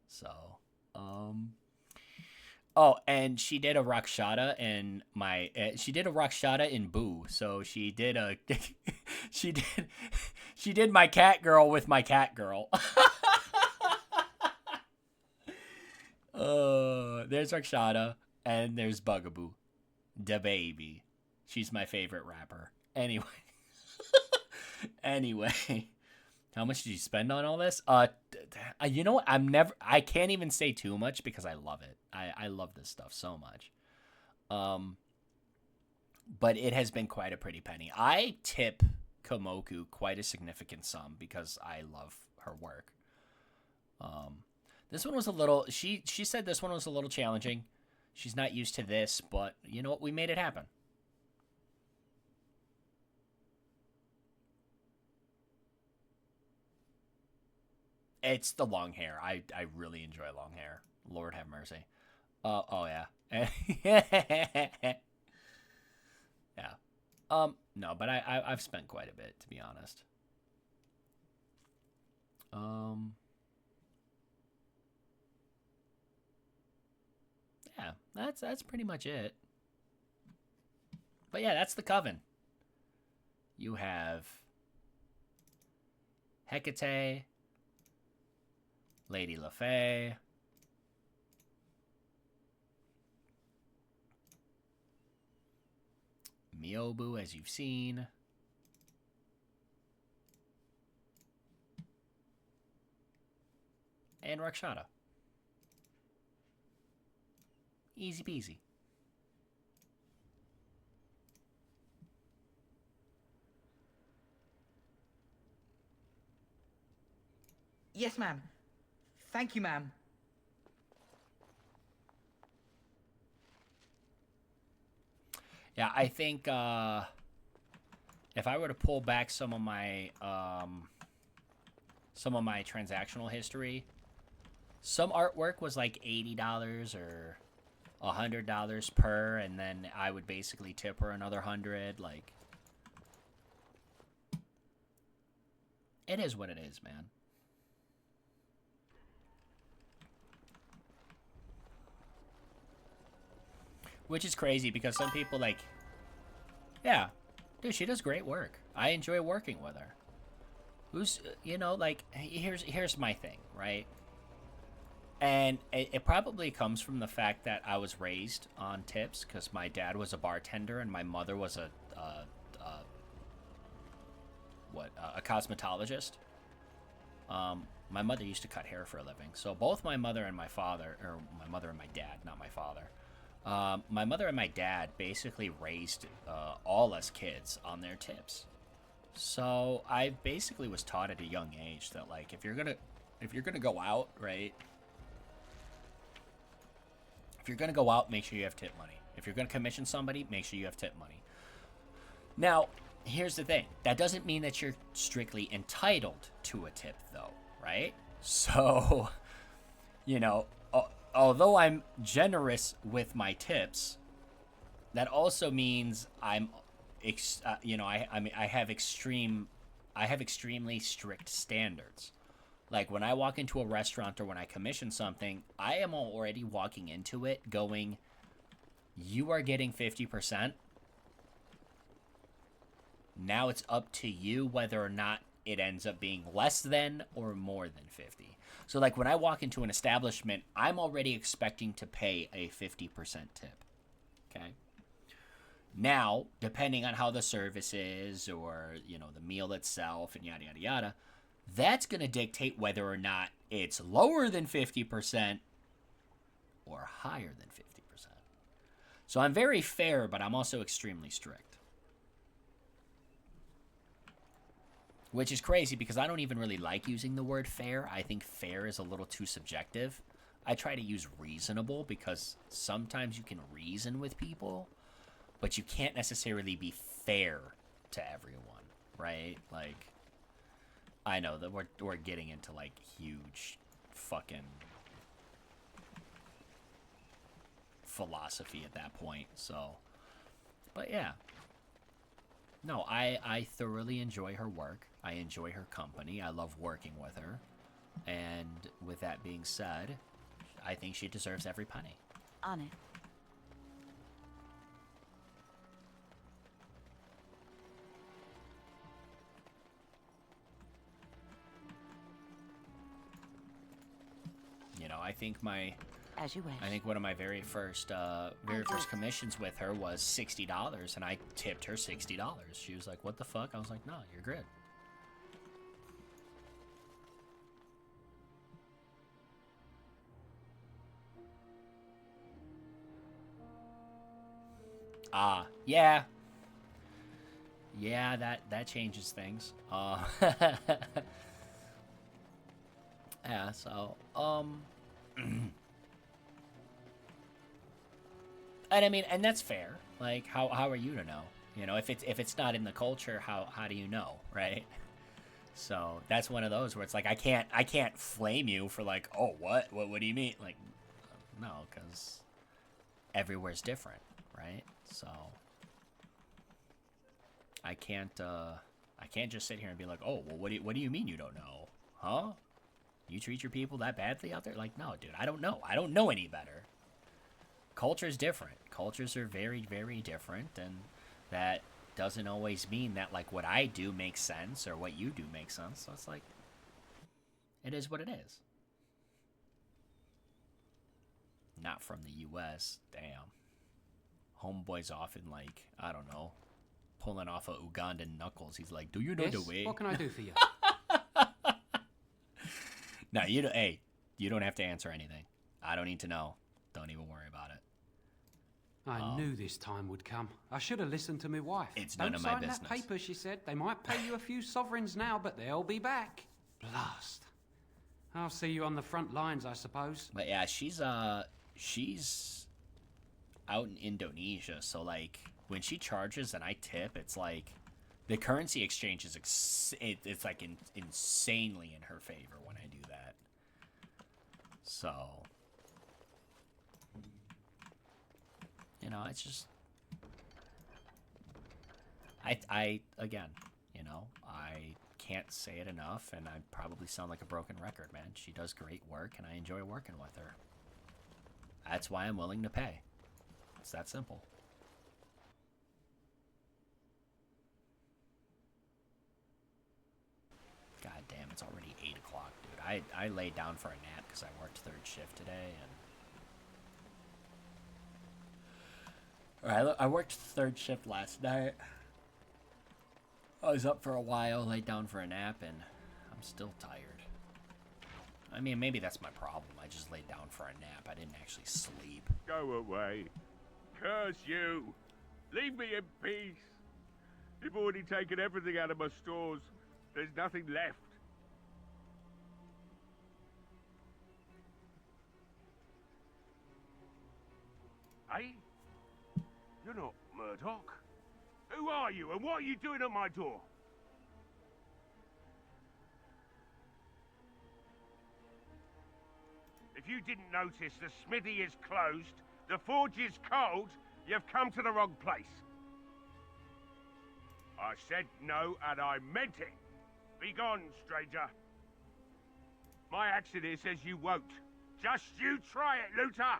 So, oh, and she did a Rakshata in Boo. So she did she did my cat girl with my cat girl. There's Rakshata and there's Bugaboo, the baby. She's my favorite rapper. Anyway. How much did you spend on all this? You know what? I can't even say too much because I love it. I love this stuff so much. But it has been quite a pretty penny. I tip Komoku quite a significant sum because I love her work. This one was a little, she said this one was a little challenging. She's not used to this, but you know what? We made it happen. It's the long hair. I really enjoy long hair. Lord have mercy. Oh yeah. Yeah. No, but I've spent quite a bit, to be honest. Yeah, that's pretty much it. But yeah, that's the Coven. You have Hecate, Lady LaFay, Miyobu, as you've seen, and Rakshata. Easy peasy. Yes, ma'am. Thank you, ma'am. Yeah, I think if I were to pull back some of my transactional history, some artwork was like $80 or $100 per, and then I would basically tip her another 100. Like, it is what it is, man. Which is crazy because some people like, yeah, dude, she does great work. I enjoy working with her. Who's, you know, like, here's my thing, right? And it probably comes from the fact that I was raised on tips because my dad was a bartender and my mother was a cosmetologist. My mother used to cut hair for a living. So both my mother and my father, or my mother and my dad, not my father. My mother and my dad basically raised all us kids on their tips. So I basically was taught at a young age that, like, if you're gonna go out, right? If you're gonna go out, make sure you have tip money. If you're gonna commission somebody, make sure you have tip money. Now, here's the thing. That doesn't mean that you're strictly entitled to a tip, though, right? So, you know, although I'm generous with my tips, that also means I have extremely strict standards. Like, when I walk into a restaurant or when I commission something, I am already walking into it going, you are getting 50%. Now it's up to you whether or not it ends up being less than or more than 50. So, like, when I walk into an establishment, I'm already expecting to pay a 50% tip. Okay? Now, depending on how the service is or, you know, the meal itself and yada, yada, yada, that's going to dictate whether or not it's lower than 50% or higher than 50%. So I'm very fair, but I'm also extremely strict. Which is crazy because I don't even really like using the word fair. I think fair is a little too subjective. I try to use reasonable because sometimes you can reason with people, but you can't necessarily be fair to everyone, right? Like, I know that we're getting into, like, huge fucking philosophy at that point, so. But yeah. No, I thoroughly enjoy her work. I enjoy her company. I love working with her. And with that being said, I think she deserves every penny. On it. You know, I think As you wish. I think one of my very first commissions with her was $60, and I tipped her $60. She was like, "What the fuck?" I was like, "No, you're good." Yeah. Yeah, that changes things. Yeah, so, and I mean, and that's fair. Like, how are you to know? You know, if it's not in the culture, how do you know, right? So that's one of those where it's like I can't flame you for, like, oh, what do you mean? Like, no, because everywhere's different, right? So I can't just sit here and be like, oh, well, what do you mean you don't know? Huh? You treat your people that badly out there? Like, no, dude, I don't know. I don't know any better. Culture's different. Cultures are very, very different, and that doesn't always mean that, like, what I do makes sense or what you do makes sense. So it's like, it is what it is. Not from the U.S. Damn. Homeboy's often, like, I don't know, pulling off a Ugandan knuckles. He's like, do you know the way? What can I do for you? No, you don't. Hey, you don't have to answer anything. I don't need to know. Don't even worry about it. I knew this time would come. I should have listened to my wife. It's none of my business. Don't sign that paper, she said. They might pay you a few sovereigns now, but they'll be back. Blast. I'll see you on the front lines, I suppose. But yeah, she's out in Indonesia, so, like, when she charges and I tip, it's like the currency exchange is it's like insanely in her favor when I do that. So, you know, it's just I again, you know, I can't say it enough, and I probably sound like a broken record, man. She does great work, and I enjoy working with her. That's why I'm willing to pay. It's that simple. God damn, it's already 8 o'clock, dude. I laid down for a nap because I worked third shift today, and I worked third shift last night. I was up for a while, laid down for a nap, and I'm still tired. I mean, maybe that's my problem. I just laid down for a nap. I didn't actually sleep. Go away. Curse you. Leave me in peace. You've already taken everything out of my stores. There's nothing left. Hey? You're not Murdoch. Who are you and what are you doing at my door? If you didn't notice, the smithy is closed, the forge is cold, you've come to the wrong place. I said no, and I meant it. Be gone, stranger. My accent here says you won't. Just you try it, looter!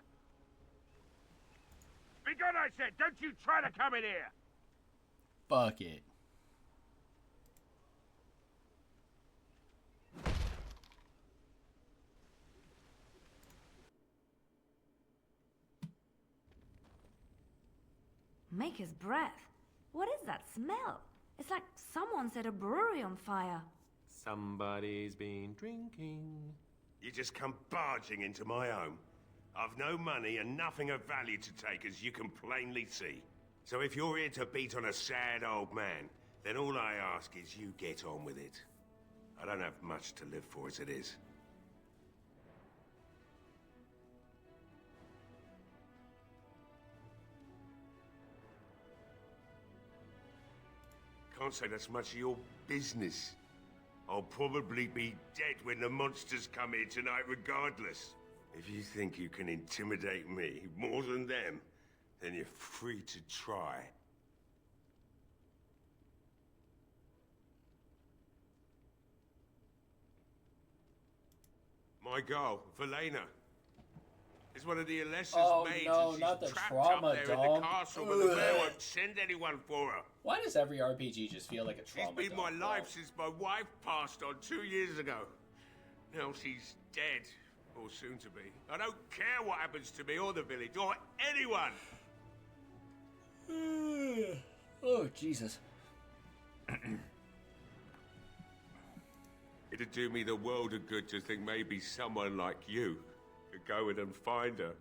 Be gone, I said! Don't you try to come in here! Fuck it. Maker's breath. What is that smell? It's like someone set a brewery on fire. Somebody's been drinking. You just come barging into my home. I've no money and nothing of value to take, as you can plainly see. So if you're here to beat on a sad old man, then all I ask is you get on with it. I don't have much to live for as it is. Can't say that's much of your business. I'll probably be dead when the monsters come here tonight regardless. If you think you can intimidate me more than them, then you're free to try. My girl, Velena, is one of the Alessa's maids, and she's trapped up there in the castle, but the mayor won't send anyone for her. Why does every RPG just feel like a trauma She's been my life since my wife passed on 2 years ago. Now she's dead, or soon to be. I don't care what happens to me or the village, or anyone! Oh, Jesus. It'd do me the world of good to think maybe someone like you could go in and find her.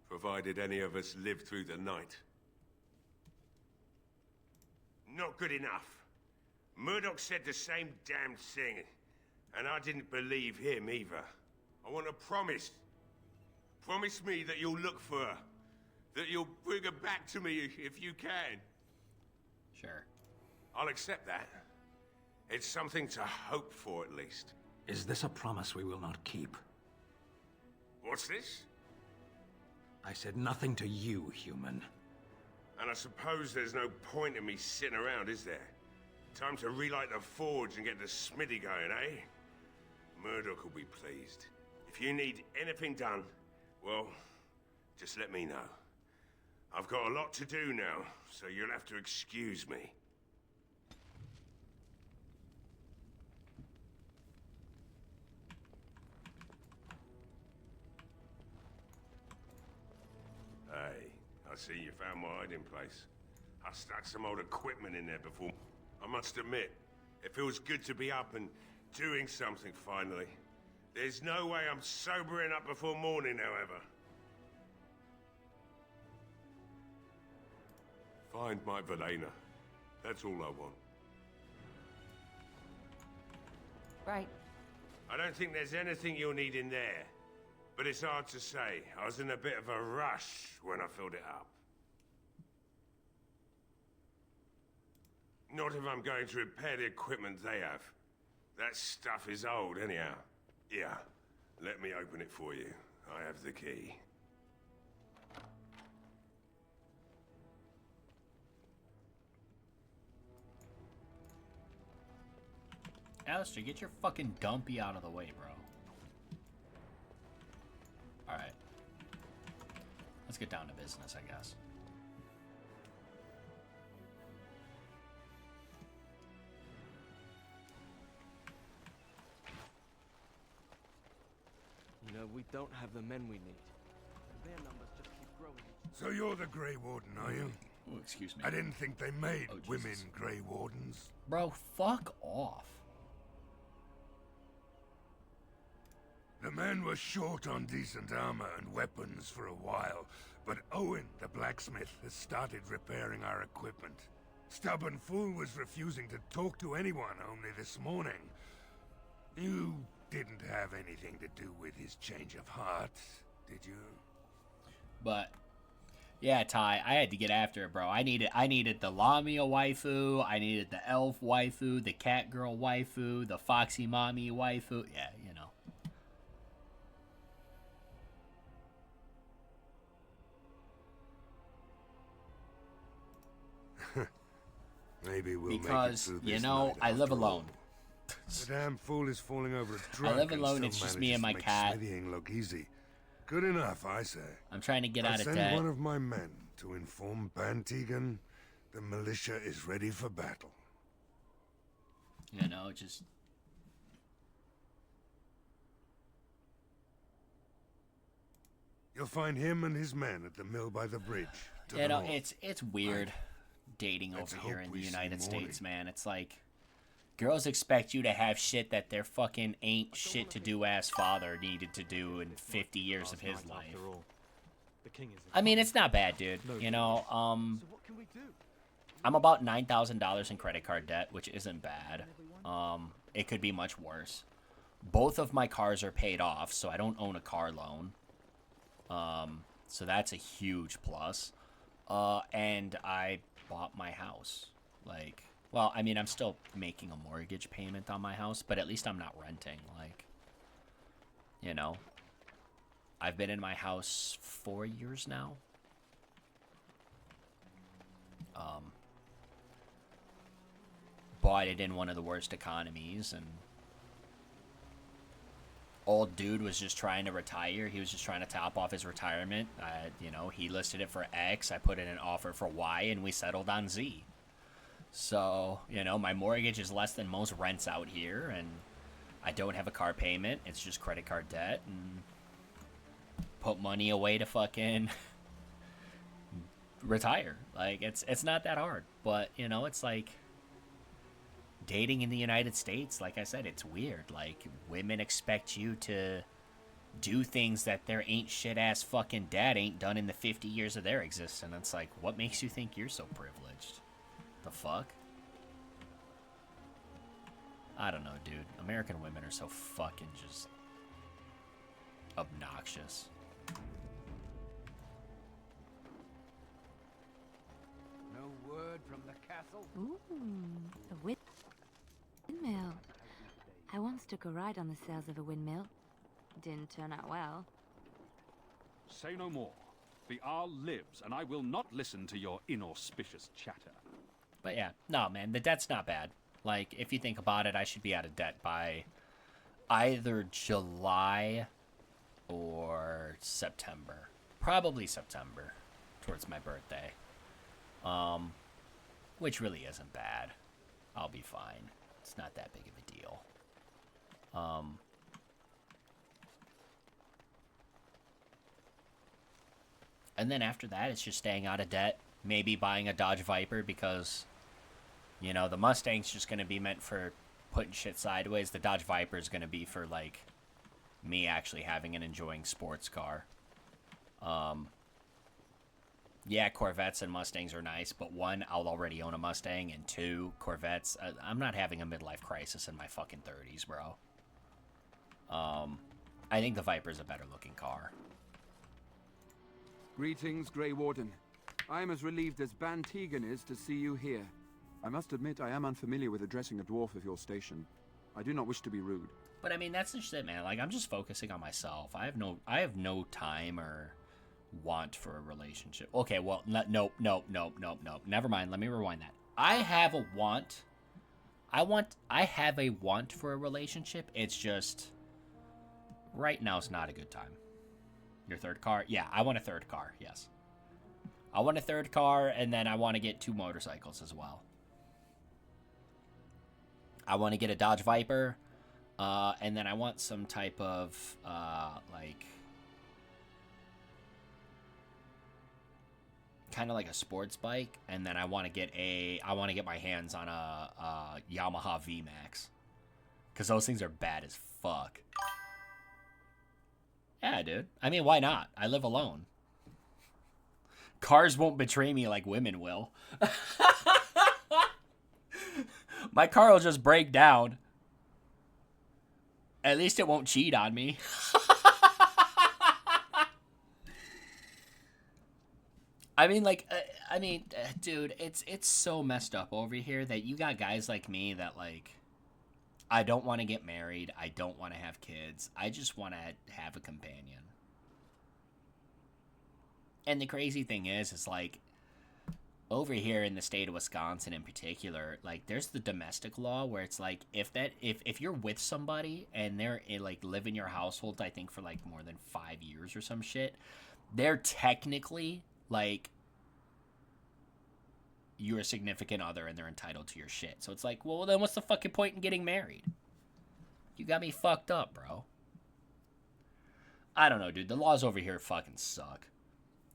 Provided any of us live through the night. Not good enough. Murdoch said the same damn thing, and I didn't believe him either. I want a promise. Promise me that you'll look for her. That you'll bring her back to me if you can. Sure. I'll accept that. It's something to hope for, at least. Is this a promise we will not keep? What's this? I said nothing to you, human. And I suppose there's no point in me sitting around, is there? Time to relight the forge and get the smithy going, eh? Murdoch will be pleased. If you need anything done, well, just let me know. I've got a lot to do now, so you'll have to excuse me. Hey, I see you found my hiding place. I stuck some old equipment in there before. I must admit, it feels good to be up and doing something finally. There's no way I'm sobering up before morning, however. Find my Velena. That's all I want. Right. I don't think there's anything you'll need in there. But it's hard to say. I was in a bit of a rush when I filled it up. Not if I'm going to repair the equipment they have. That stuff is old, anyhow. Yeah, let me open it for you. I have the key. Alistair, get your fucking dumpy out of the way, bro. Alright. Let's get down to business, I guess. You know, we don't have the men we need. Their numbers just keep growing. So you're the Grey Warden, are you? Oh, excuse me. I didn't think they made Oh, women Jesus. Grey Wardens. Bro, fuck off. The men were short on decent armor and weapons for a while, but Owen, the blacksmith, has started repairing our equipment. Stubborn fool was refusing to talk to anyone only this morning. You didn't have anything to do with his change of heart, did you? But yeah, Ty, I had to get after it, bro. I needed the Lamia waifu, I needed the elf waifu, the cat girl waifu, the foxy mommy waifu. Yeah, you know. Maybe we'll because, make it through this you know, night I live after alone. all. The damn fool is falling over a drunk. I live alone, and it's still just me and my manages to make cat. Smithying look easy. Good enough, I say. I'm trying to get I'll out of send debt. one of my men to inform Bantegan the militia is ready for battle. You know, just... You'll find him and his men at the mill by the bridge. To You the know, north. it's weird dating Let's over here hope in we the see United morning. States, man. It's like, girls expect you to have shit that their fucking ain't shit to do ass father needed to do in 50 years of his life. I mean, it's not bad, dude. You know, I'm about $9,000 in credit card debt, which isn't bad. It could be much worse. Both of my cars are paid off, so I don't own a car loan. So that's a huge plus. And I bought my house. Like, well, I mean, I'm still making a mortgage payment on my house, but at least I'm not renting. Like, you know, I've been in my house 4 years now. Bought it in one of the worst economies, and old dude was just trying to retire. He was just trying to top off his retirement. You know, he listed it for X. I put in an offer for Y, and we settled on Z. So, you know, my mortgage is less than most rents out here, and I don't have a car payment. It's just credit card debt, and put money away to fucking retire. Like, it's not that hard. But, you know, it's like... dating in the United States, like I said, it's weird. Like, women expect you to do things that their ain't shit-ass fucking dad ain't done in the 50 years of their existence. It's like, what makes you think you're so privileged? The fuck? I don't know, dude. American women are so fucking just obnoxious. No word from the castle? Ooh, a windmill. I once took a ride on the sails of a windmill. Didn't turn out well. Say no more. The Arl lives, and I will not listen to your inauspicious chatter. But yeah, no, man, the debt's not bad. Like, if you think about it, I should be out of debt by either July or September. Probably September, towards my birthday. Which really isn't bad. I'll be fine. It's not that big of a deal. And then after that, it's just staying out of debt. Maybe buying a Dodge Viper because, you know, the Mustang's just going to be meant for putting shit sideways. The Dodge Viper is going to be for, like, me actually having and enjoying sports car. Yeah, Corvettes and Mustangs are nice, but one, I'll already own a Mustang, and two, Corvettes, I'm not having a midlife crisis in my fucking 30s, bro. I think the Viper's a better looking car. Greetings, Grey Warden. I am as relieved as Bantegan is to see you here. I must admit I am unfamiliar with addressing a dwarf of your station. I do not wish to be rude. But I mean, that's the shit, man. Like, I'm just focusing on myself. I have no time or want for a relationship. Okay, well, nope. Never mind. Let me rewind that. I have a want. I have a want for a relationship. It's just right now is not a good time. Your third car? Yeah, I want a third car. Yes. I want a third car, and then I want to get 2 motorcycles as well. I want to get a Dodge Viper, and then I want some type of, like, kind of like a sports bike, and then I want to get my hands on a Yamaha VMAX, because those things are bad as fuck. Yeah, dude. I mean, why not? I live alone. Cars won't betray me like women will. My car will just break down. At least it won't cheat on me. I mean, like, dude, it's so messed up over here that you got guys like me that, like, I don't want to get married. I don't want to have kids. I just want to have a companion. And the crazy thing is like, over here in the state of Wisconsin in particular, like, there's the domestic law where it's like, if you're with somebody and they're like live in your household, I think for like more than 5 years or some shit, they're technically like your significant other and they're entitled to your shit. So it's like, well, then what's the fucking point in getting married? You got me fucked up, bro. I don't know, dude. The laws over here fucking suck.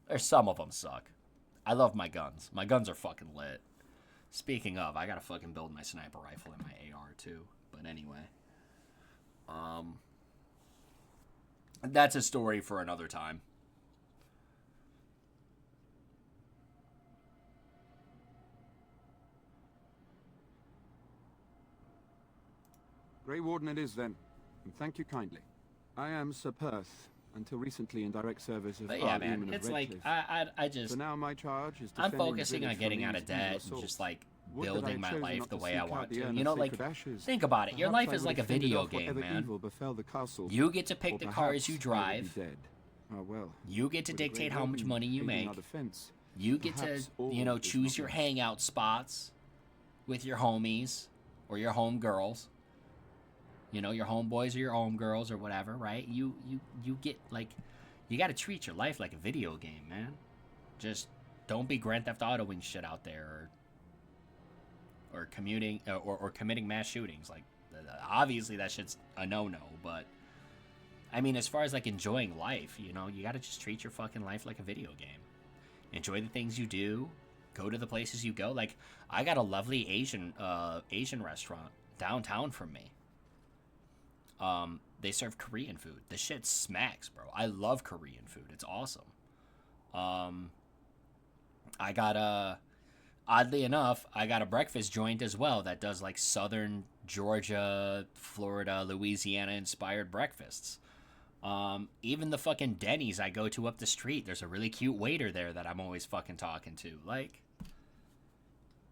Or some of them suck. I love my guns. My guns are fucking lit. Speaking of, I gotta fucking build my sniper rifle and my AR too. But anyway. That's a story for another time. Grey Warden it is then, and thank you kindly. I am Sir Perth, until recently in direct service of But yeah, Our man, Human of it's like, Redcliffe. I just... So now my charge is I'm defending focusing the on village getting from out these of debt evil and just, assaults. like, Would that I building had my chosen life not the to way I seek want out the to. urn You of know, like, sacred ashes. think about it. Your Perhaps life I is would like a have fended video off game, whatever man. evil befell the castle. You get to pick Or the cars perhaps you I would drive. be dead. Ah, well, You get to with the Grey dictate how much Warden money you aiding make. our defense, You get to, perhaps all you know, is choose not your lost. hangout spots with your homies or your home girls. You know, your homeboys or your home girls or whatever, right? You get, like, you got to treat your life like a video game, man. Just don't be Grand Theft Autoing shit out there or commuting or committing mass shootings. Like, obviously that shit's a no-no, but I mean, as far as like enjoying life, you know, you got to just treat your fucking life like a video game. Enjoy the things you do. Go to the places you go. Like, I got a lovely Asian restaurant downtown from me. They serve Korean food. The shit smacks, bro. I love Korean food. It's awesome. I got oddly enough, I got a breakfast joint as well that does like Southern Georgia, Florida, Louisiana inspired breakfasts. Even the fucking Denny's I go to up the street, there's a really cute waiter there that I'm always fucking talking to. Like,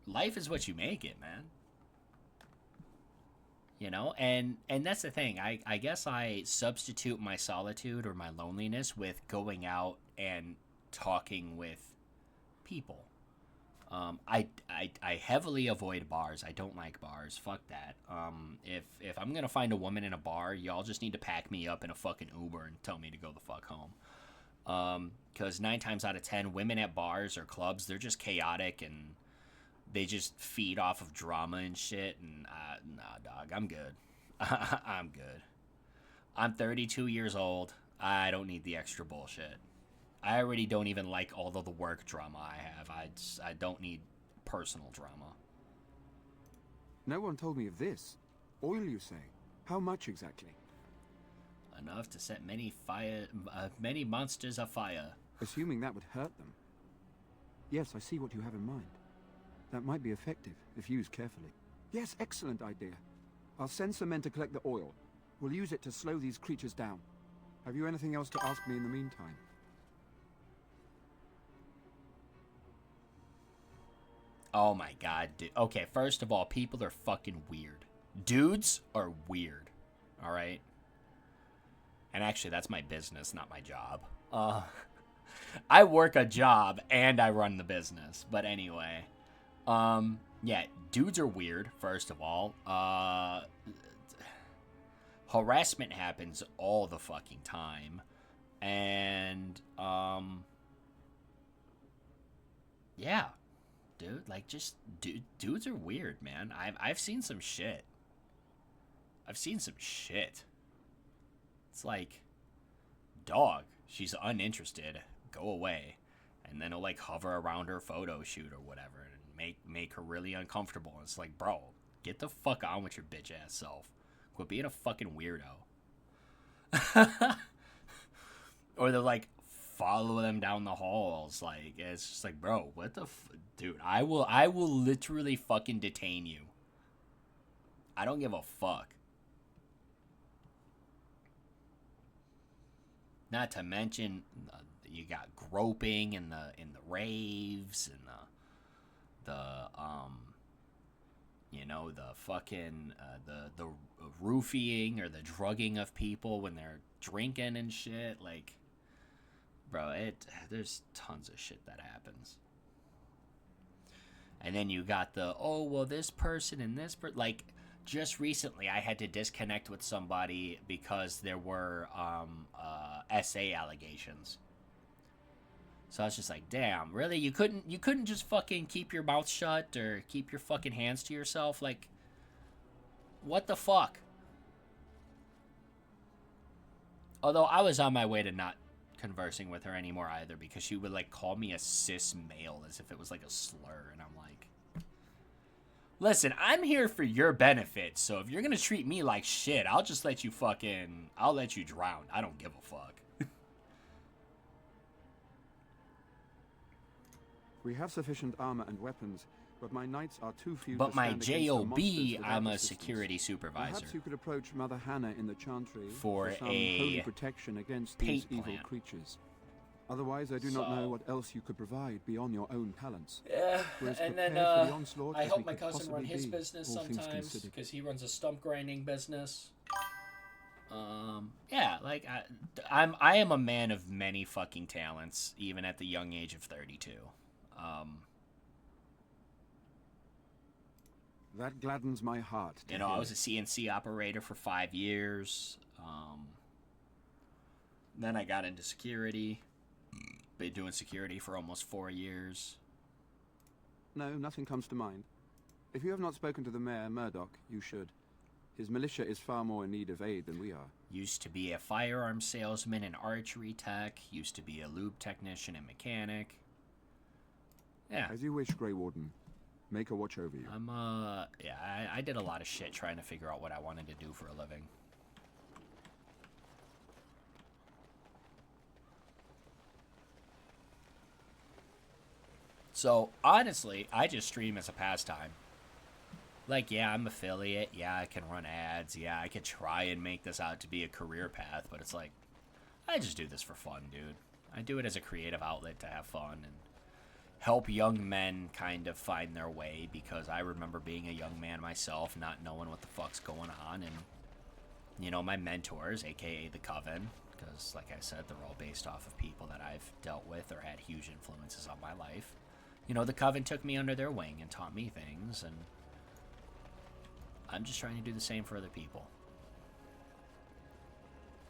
life is what you make it, man. You know, and that's the thing. I guess I substitute my solitude or my loneliness with going out and talking with people. I heavily avoid bars. I don't like bars. Fuck that. If I'm gonna find a woman in a bar, y'all just need to pack me up in a fucking Uber and tell me to go the fuck home. 'Cause 9 times out of 10, women at bars or clubs, they're just chaotic and they just feed off of drama and shit. And nah, dog, I'm good. I'm good. I'm 32 years old. I don't need the extra bullshit. I already don't even like all of the work drama I have. I don't need personal drama. No one told me of this. Oil, you say? How much exactly? Enough to set many monsters afire. Assuming that would hurt them. Yes, I see what you have in mind. That might be effective, if used carefully. Yes, excellent idea. I'll send some men to collect the oil. We'll use it to slow these creatures down. Have you anything else to ask me in the meantime? Oh my god, dude. Okay, first of all, people are fucking weird. Dudes are weird. Alright? And actually, that's my business, not my job. I work a job and I run the business. But anyway. Yeah, dudes are weird, first of all. Harassment happens all the fucking time. And, yeah. Dude, like, just, dudes are weird, man. I've seen some shit. I've seen some shit. It's like, dog, she's uninterested, go away. And then he'll, like, hover around her photo shoot or whatever and make her really uncomfortable. And it's like, bro, get the fuck on with your bitch-ass self. Quit being a fucking weirdo. or they'll like follow them down the halls. Like, it's just like, bro, what the dude, I will literally fucking detain you. I don't give a fuck. Not to mention, you got groping in the raves and you know, the fucking the roofing or the drugging of people when they're drinking and shit. Like, bro, there's tons of shit that happens. And then you got the, oh well, this person and this person, like. Just recently, I had to disconnect with somebody because there were SA allegations. So I was just like, damn, really? You couldn't just fucking keep your mouth shut or keep your fucking hands to yourself? Like, what the fuck? Although I was on my way to not conversing with her anymore either, because she would like call me a cis male as if it was like a slur, and I'm like, listen, I'm here for your benefit, so if you're gonna treat me like shit, I'll just let you I'll let you drown. I don't give a fuck. We have sufficient armor and weapons, but my knights are too few But to my stand against the JOB, monsters without I'm a assistance. security supervisor. Perhaps you could approach Mother Hannah in the Chantry for some a holy protection against these paint evil plan. creatures. Otherwise, I do not know what else you could provide beyond your own talents. Yeah, Whereas and then prepared for the onslaught I as help we my could cousin run possibly his be, business all things sometimes considered. because he runs a stump grinding business. Yeah, like I am a man of many fucking talents, even at the young age of 32. That gladdens my heart. You know, I was a CNC operator for 5 years. Then I got into security. Been doing security for almost 4 years. No, nothing comes to mind. If you have not spoken to the mayor, Murdoch, you should. His militia is far more in need of aid than we are. Used to be a firearm salesman and archery tech. Used to be a lube technician and mechanic. Yeah. As you wish, Grey Warden. Make her watch over you. Yeah, I did a lot of shit trying to figure out what I wanted to do for a living. So, honestly, I just stream as a pastime. Like, yeah, I'm affiliate. Yeah, I can run ads. Yeah, I could try and make this out to be a career path, but it's like, I just do this for fun, dude. I do it as a creative outlet to have fun and help young men kind of find their way, because I remember being a young man myself, not knowing what the fuck's going on, and, you know, my mentors, aka the Coven, because, like I said, they're all based off of people that I've dealt with or had huge influences on my life. You know, the Coven took me under their wing and taught me things, and I'm just trying to do the same for other people.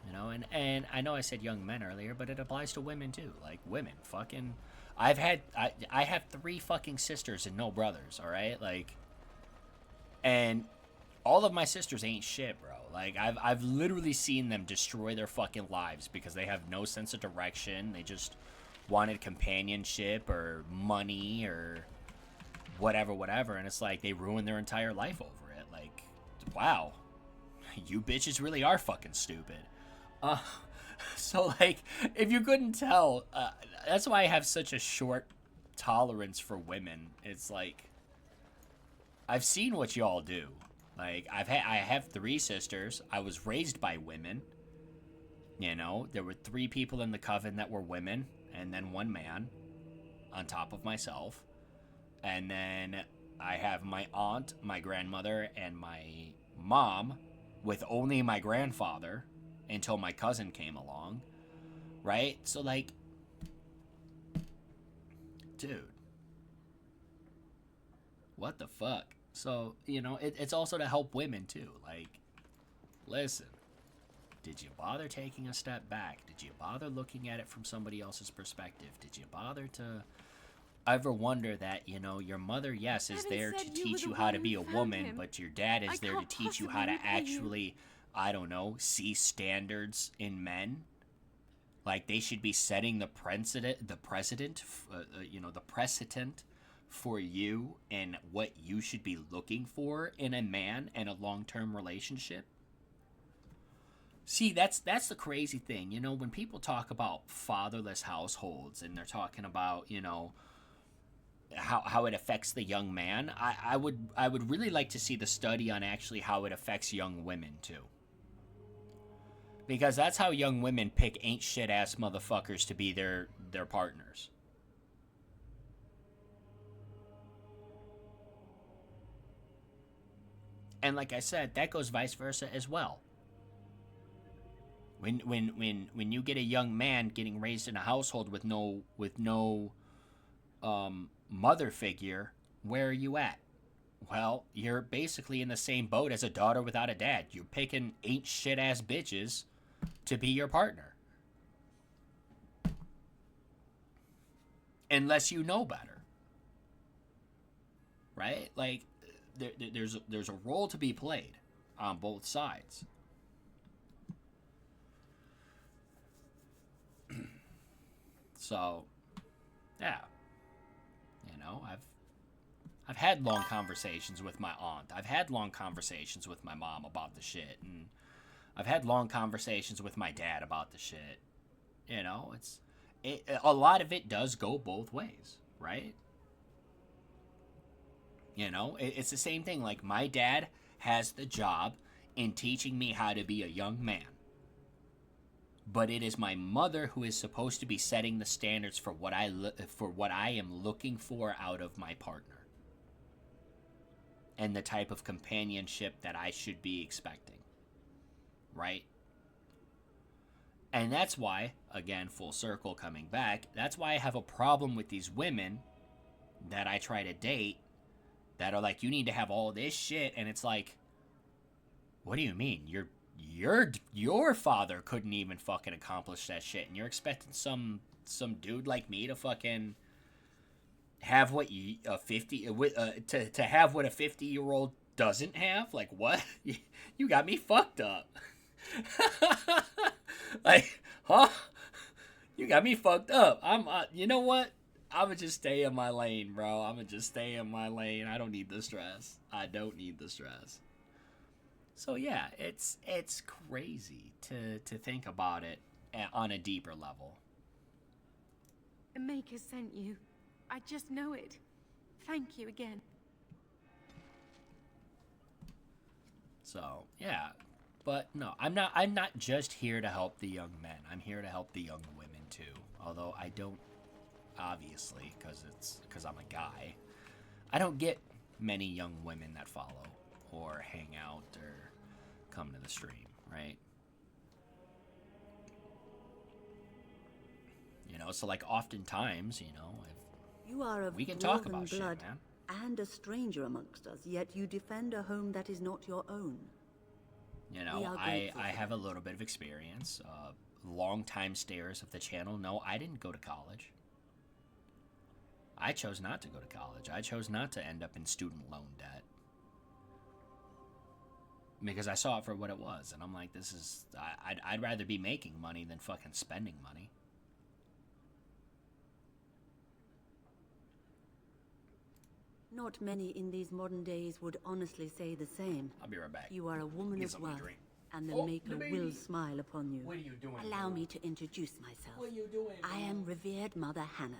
You know, and I know I said young men earlier, but it applies to women too. Like, women, fucking... I have 3 fucking sisters and no brothers, alright? Like, and all of my sisters ain't shit, bro. Like, I've literally seen them destroy their fucking lives because they have no sense of direction. They just wanted companionship or money or whatever, and it's like they ruined their entire life over it. Like, wow, you bitches really are fucking stupid. So, like, if you couldn't tell, that's why I have such a short tolerance for women. It's like, I've seen what y'all do. Like, I have 3 sisters. I was raised by women. You know, there were 3 people in the Coven that were women, and then 1 man on top of myself. And then I have my aunt, my grandmother, and my mom with only my grandfather until my cousin came along, right? So, like, dude, what the fuck? So, you know, it's also to help women too. Like, listen, did you bother taking a step back? Did you bother looking at it from somebody else's perspective? Did you bother to ever wonder that, you know, your mother, yes, is there to teach you how to be a woman, but your dad is there to teach you how to actually, I don't know, see standards in men? Like, they should be setting the precedent, you know, the precedent for you and what you should be looking for in a man and a long-term relationship. See, that's the crazy thing. You know, when people talk about fatherless households and they're talking about, you know, how it affects the young man, I would really like to see the study on actually how it affects young women too. Because that's how young women pick ain't shit ass motherfuckers to be their partners. And like I said, that goes vice versa as well. When you get a young man getting raised in a household with no mother figure, where are you at? Well, you're basically in the same boat as a daughter without a dad. You're picking ain't shit ass bitches to be your partner. Unless you know better. Right? Like, there's a role to be played on both sides. So, yeah. You know, I've had long conversations with my aunt. I've had long conversations with my mom about the shit, and I've had long conversations with my dad about the shit. You know, a lot of it does go both ways, right? You know, it's the same thing. Like, my dad has the job in teaching me how to be a young man. But it is my mother who is supposed to be setting the standards for what I am looking for out of my partner. And the type of companionship that I should be expecting. Right? And that's why, again, full circle coming back, that's why I have a problem with these women that I try to date that are like, you need to have all this shit, and it's like, what do you mean? Your father couldn't even fucking accomplish that shit, and you're expecting some dude like me to fucking have what to have what a 50-year-old doesn't have? Like, what? You got me fucked up. Like, huh? You got me fucked up. You know what? I'm gonna just stay in my lane, bro. I'm gonna just stay in my lane. I don't need the stress. I don't need the stress. So yeah, it's crazy to think about it on a deeper level. The Maker sent you. I just know it. Thank you again. So yeah, but no, I'm not just here to help the young men. I'm here to help the young women too. Although I don't, obviously, because I'm a guy, I don't get many young women that follow or hang out or come to the stream, right? You know, so like oftentimes, you know, You are of we can talk dwarven about shit, blood man. and a stranger amongst us, yet you defend a home that is not your own. You know, I have a little bit of experience. Long-time stayers of the channel know I didn't go to college. I chose not to go to college. I chose not to end up in student loan debt. Because I saw it for what it was, and I'm like, I'd rather be making money than fucking spending money. Not many in these modern days would honestly say the same. I'll be right back. You are a woman Get of something to worth, drink. and the Oh, Maker the baby. will smile upon you. What are you doing, Allow girl? me to introduce myself. What are you doing, I girl? am revered Mother Hannah,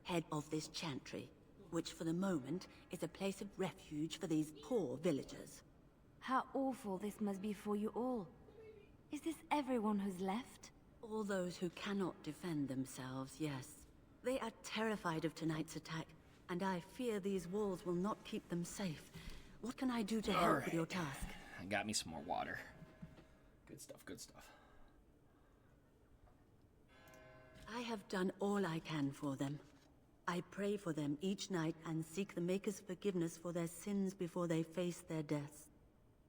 head of this chantry, which for the moment is a place of refuge for these poor villagers. How awful this must be for you all. Is this everyone who's left? All those who cannot defend themselves, yes. They are terrified of tonight's attack, and I fear these walls will not keep them safe. What can I do to help with your task? I got me some more water. Good stuff, good stuff. I have done all I can for them. I pray for them each night and seek the Maker's forgiveness for their sins before they face their deaths.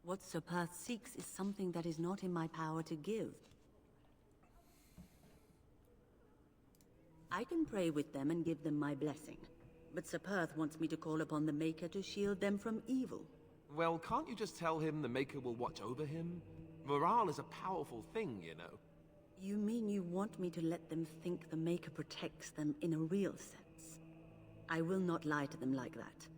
What Sir Perth seeks is something that is not in my power to give. I can pray with them and give them my blessing, but Sir Perth wants me to call upon the Maker to shield them from evil. Well, can't you just tell him the Maker will watch over him? Morale is a powerful thing, you know. You mean you want me to let them think the Maker protects them in a real sense? I will not lie to them like that.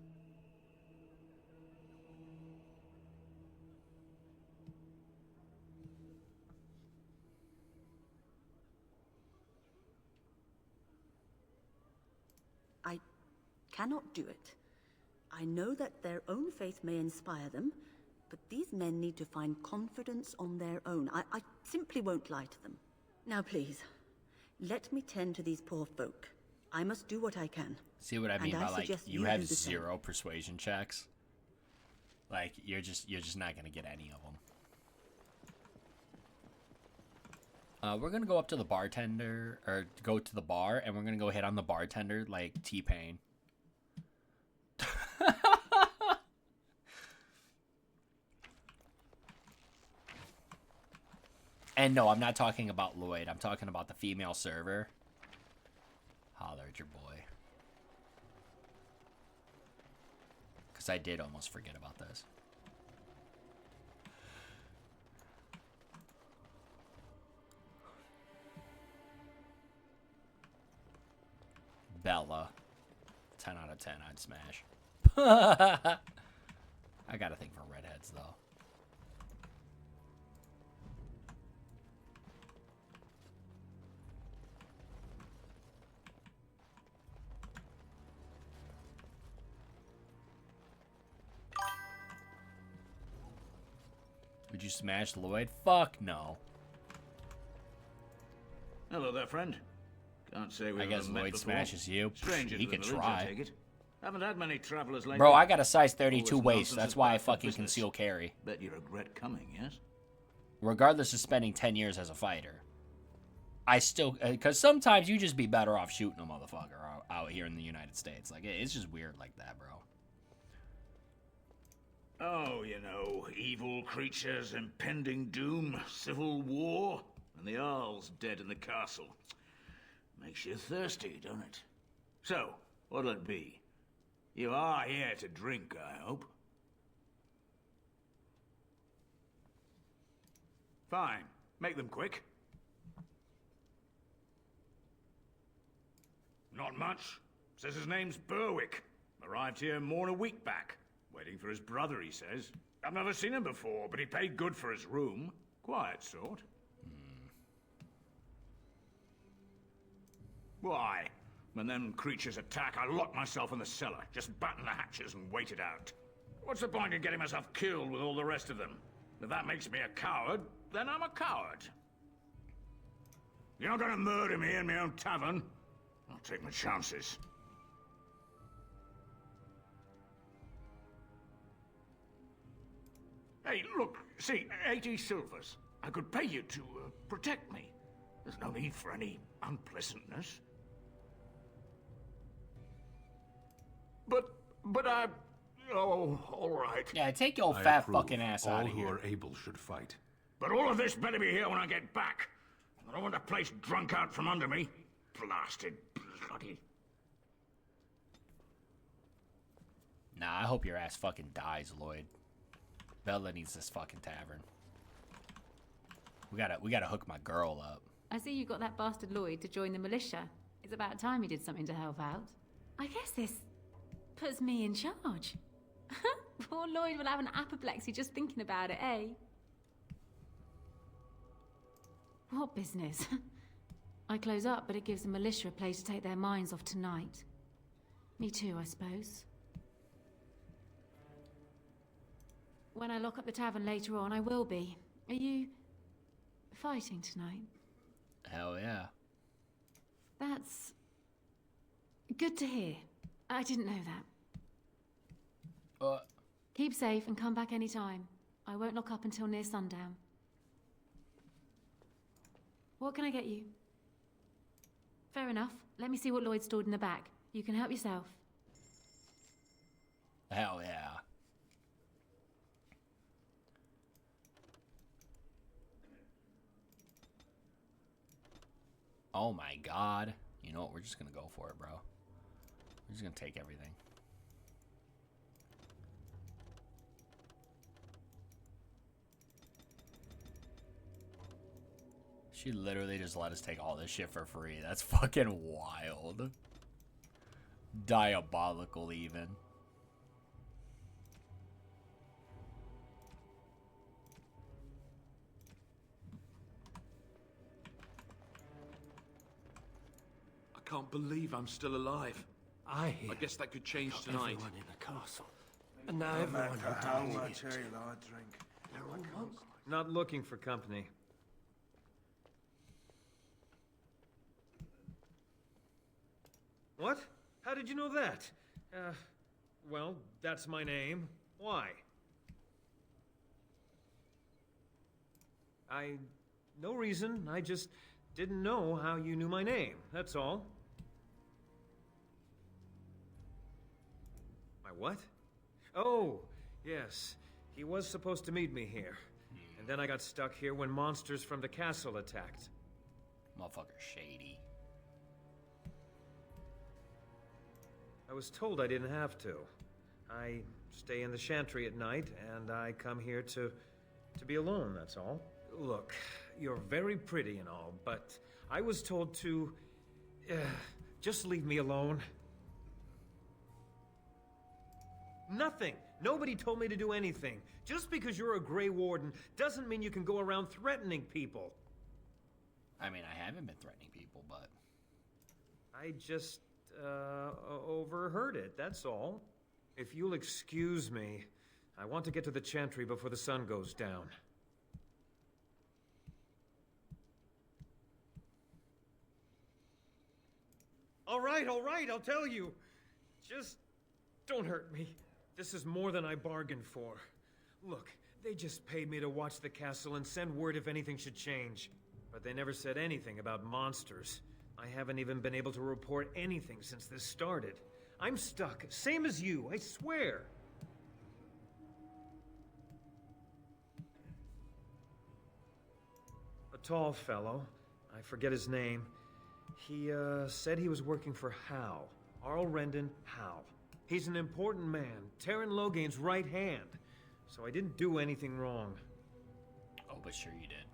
cannot do it. I know that their own faith may inspire them, but these men need to find confidence on their own. I simply won't lie to them. Now please, let me tend to these poor folk. I must do what I can. See what I mean And by, like, suggest you do have the same. 0 persuasion checks? Like, you're just not gonna get any of them. We're gonna go up to the bartender, or go to the bar, and we're gonna go hit on the bartender like T-Pain. And no, I'm not talking about Lloyd. I'm talking about the female server. Holler at your boy. Because I did almost forget about this. Bella. 10 out of 10, I'd smash. I got a thing for redheads, though. Would you smash Lloyd? Fuck no. Hello there, friend. Can't say we've I guess ever met Lloyd before. smashes you. Stranger He to could the village, I try. take it. Haven't had many travelers lately. Bro, I got a size 32 Always waist. nonsense That's is why I bad for fucking business. conceal carry. Bet you regret coming, yes? Regardless of spending 10 years as a fighter. I still... Because sometimes you just be better off shooting a motherfucker out here in the United States. Like, it's just weird like that, bro. Oh, you know, evil creatures, impending doom, civil war, and the Earl's dead in the castle. Makes you thirsty, don't it? So, what'll it be? You are here to drink, I hope. Fine. Make them quick. Not much. Says his name's Berwick. Arrived here more than a week back. Waiting for his brother, he says. I've never seen him before, but he paid good for his room. Quiet sort. Why? When them creatures attack, I lock myself in the cellar, just batten the hatches and wait it out. What's the point in getting myself killed with all the rest of them? If that makes me a coward, then I'm a coward. You're not gonna murder me in my own tavern. I'll take my chances. Hey, look, see, 80 silvers. I could pay you to protect me. There's no need for any unpleasantness. But I... Oh, all right. Yeah, take your I fat approve. fucking ass All out of who here. are able should fight. But all of this better be here when I get back. I don't want the place drunk out from under me. Blasted bloody... Nah, I hope your ass fucking dies, Lloyd. Bella needs this fucking tavern. We gotta hook my girl up. I see you got that bastard Lloyd to join the militia. It's about time he did something to help out. I guess this puts me in charge. Poor Lloyd will have an apoplexy just thinking about it, eh? What business? I close up, but it gives the militia a place to take their minds off tonight. Me too, I suppose. When I lock up the tavern later on, I will be. Are you fighting tonight? Hell yeah. That's good to hear. I didn't know that. Keep safe and come back anytime. I won't lock up until near sundown. What can I get you? Fair enough. Let me see what Lloyd stored in the back. You can help yourself. Hell yeah. Oh my god. You know what? We're just gonna go for it, bro. We're just gonna take everything. She literally just let us take all this shit for free. That's fucking wild. Diabolical, even. I can't believe I'm still alive. I guess that could change tonight. Everyone in the castle. And now No everyone matter who how dies in much it. ale I drink, They're all monks. Not looking for company. What? How did you know that? Well, that's my name. Why? No reason. I just didn't know how you knew my name. That's all. My what? Oh, yes. He was supposed to meet me here. And then I got stuck here when monsters from the castle attacked. Motherfucker shady. I was told I didn't have to. I stay in the chantry at night, and I come here to be alone, that's all. Look, you're very pretty and all, but I was told to... just leave me alone. Nothing! Nobody told me to do anything. Just because you're a Grey Warden doesn't mean you can go around threatening people. I mean, I haven't been threatening people, but... I just, overheard it, that's all. If you'll excuse me, I want to get to the chantry before the sun goes down. All right, I'll tell you. Just don't hurt me. This is more than I bargained for. Look, they just paid me to watch the castle and send word if anything should change. But they never said anything about monsters. I haven't even been able to report anything since this started. I'm stuck, same as you, I swear. A tall fellow, I forget his name. He, said he was working for Hal. Arl Rendon Hal. He's an important man, Terran Logain's right hand. So I didn't do anything wrong. Oh, but sure you did.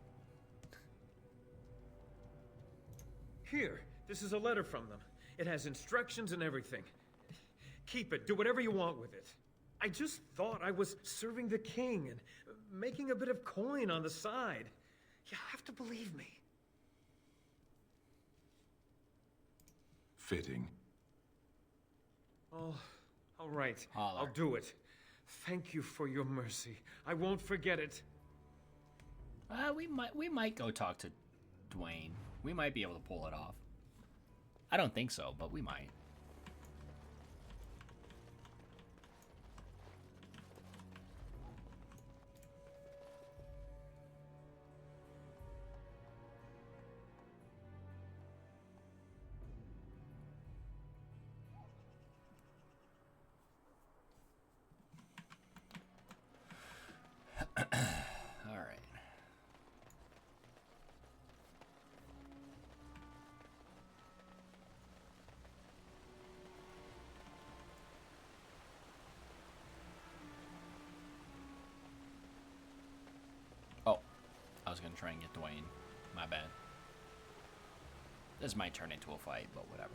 Here, this is a letter from them. It has instructions and everything. Keep it, do whatever you want with it. I just thought I was serving the king and making a bit of coin on the side. You have to believe me. Fitting. Oh, all right. Holler. I'll do it. Thank you for your mercy. I won't forget it. We might go talk to Dwayne. We might be able to pull it off. I don't think so, but we might. All right. Oh, I was gonna try and get Dwayne. My bad. This might turn into a fight, but whatever.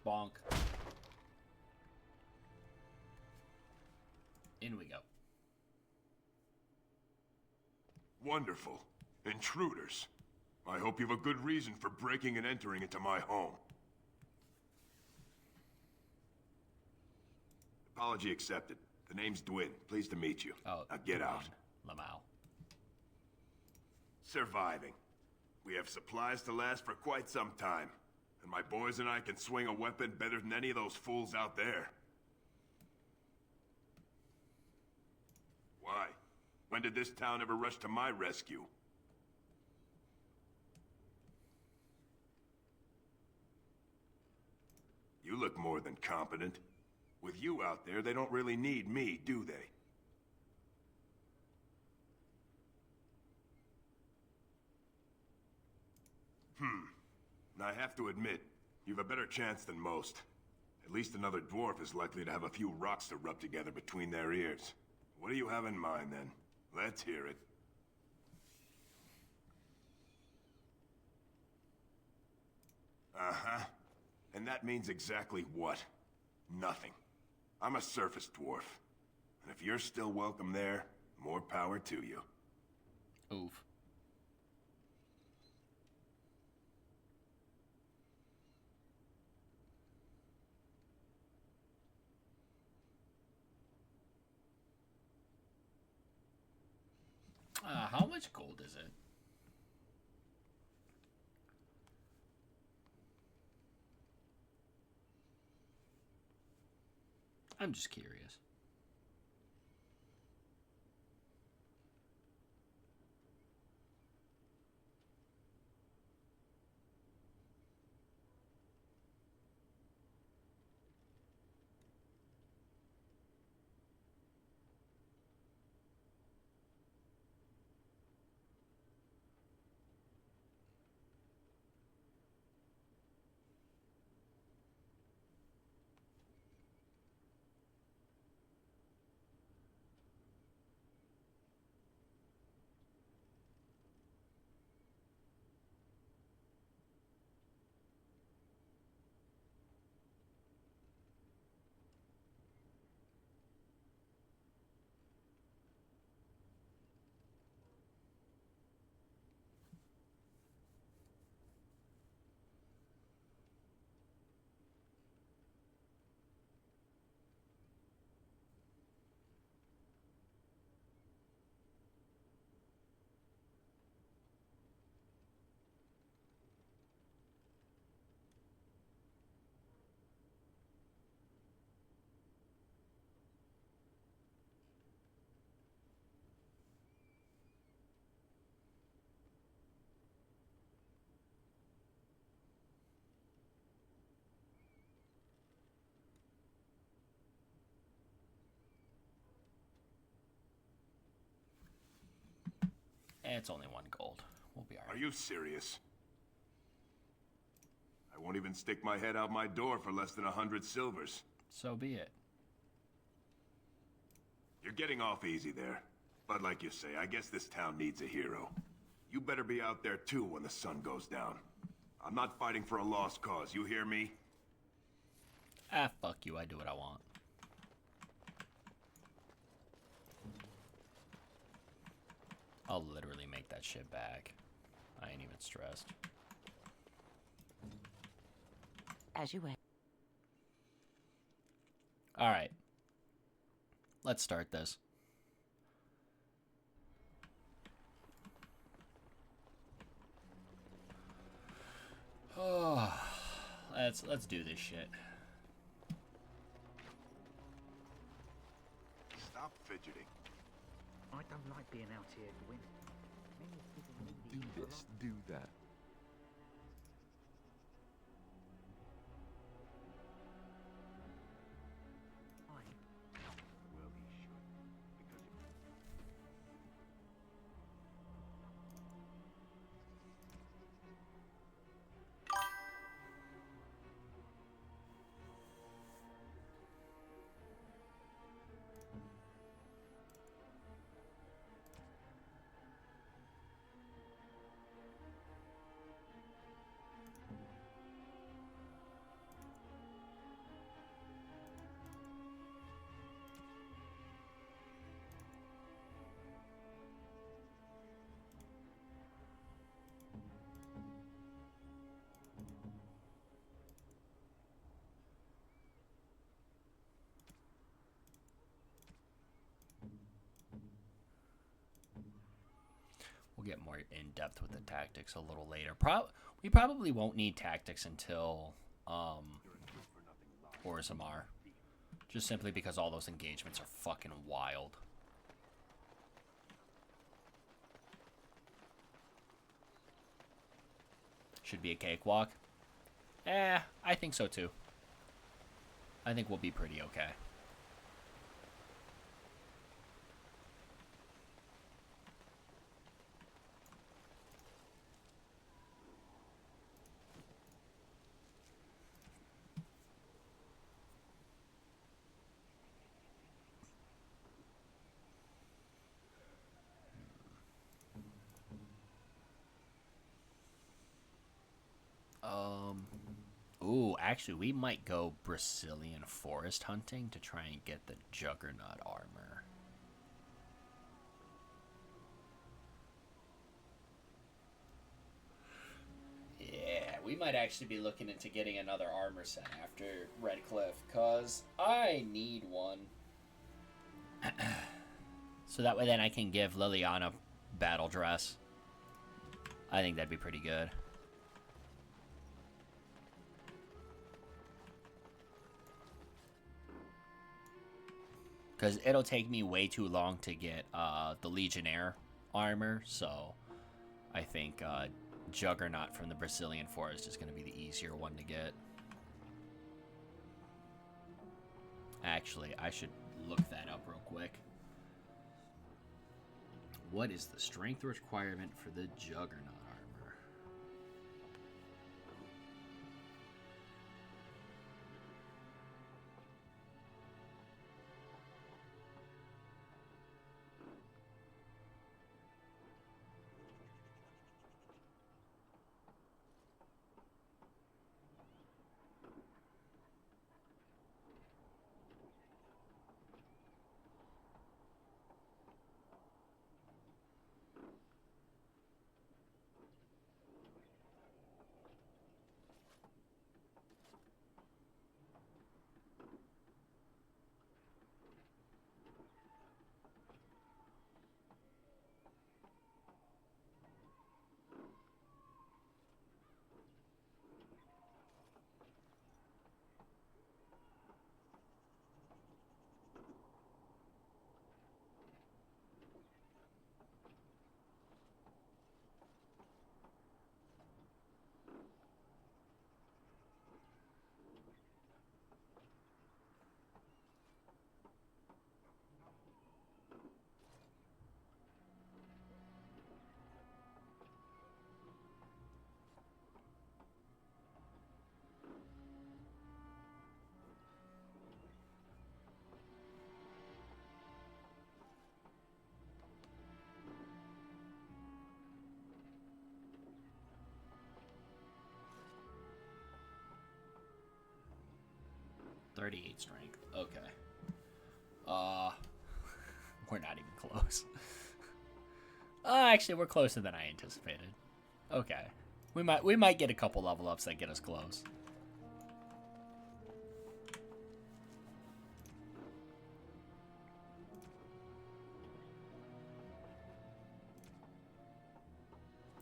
Bonk. In we go. Wonderful. Intruders. I hope you have a good reason for breaking and entering into my home. Apology accepted. The name's Dwin. Pleased to meet you. Oh, now get out. Lamau. Surviving. We have supplies to last for quite some time. And my boys and I can swing a weapon better than any of those fools out there. Why? When did this town ever rush to my rescue? You look more than competent. With you out there, they don't really need me, do they? And I have to admit, you've a better chance than most. At least another dwarf is likely to have a few rocks to rub together between their ears. What do you have in mind, then? Let's hear it. Uh-huh. And that means exactly what? Nothing. I'm a surface dwarf. And if you're still welcome there, more power to you. Oof. How much gold is it? I'm just curious. It's only 1 gold. We'll be alright. Are you serious? I won't even stick my head out my door for less than 100 silvers. So be it. You're getting off easy there. But like you say, I guess this town needs a hero. You better be out there too when the sun goes down. I'm not fighting for a lost cause, you hear me? Ah, fuck you. I do what I want. I'll literally make that shit back. I ain't even stressed. As you wish. Alright. Let's start this. Oh, let's do this shit. Stop fidgeting. I don't like being out here, Gwyn. Many people need Do this, do that. Well, he should. Because We'll get more in depth with the tactics a little later. We probably won't need tactics until Orzammar. Just simply because all those engagements are fucking wild. Should be a cakewalk. I think so too. I think we'll be pretty okay. Ooh, actually, we might go Brazilian forest hunting to try and get the Juggernaut armor. Yeah, we might actually be looking into getting another armor set after Redcliffe, because I need one. So that way then I can give Liliana battle dress. I think that'd be pretty good. Because it'll take me way too long to get the Legionnaire armor, so I think Juggernaut from the Brazilian Forest is going to be the easier one to get. Actually, I should look that up real quick. What is the strength requirement for the Juggernaut armor? .38 strength. Okay. We're not even close. Actually, we're closer than I anticipated. Okay. We might get a couple level ups that get us close.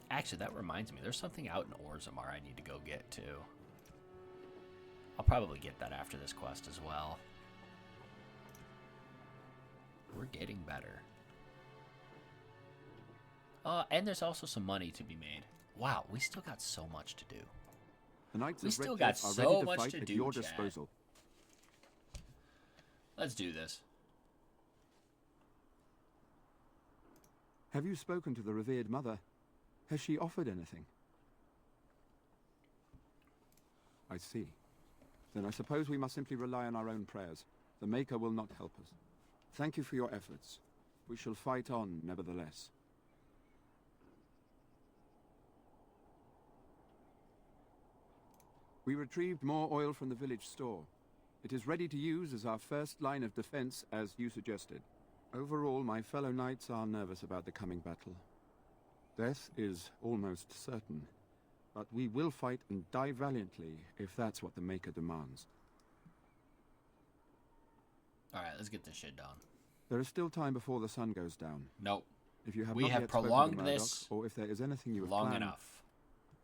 Actually, that reminds me. There's something out in Orzammar I need to go get, too. I'll probably get that after this quest as well. We're getting better. And there's also some money to be made. Wow, we still got so much to do. The Knights We of still Redcliffe got are so ready to much fight to at do, your Chad. disposal. Let's do this. Have you spoken to the revered mother? Has she offered anything? I see. Then I suppose we must simply rely on our own prayers. The Maker will not help us. Thank you for your efforts. We shall fight on, nevertheless. We retrieved more oil from the village store. It is ready to use as our first line of defense, as you suggested. Overall, my fellow knights are nervous about the coming battle. Death is almost certain. But we will fight and die valiantly if that's what the Maker demands. Alright, let's get this shit done. There is still time before the sun goes down. Nope. If you have We not have yet spoken to prolonged Murdoch, this or if there is anything you have long planned, enough.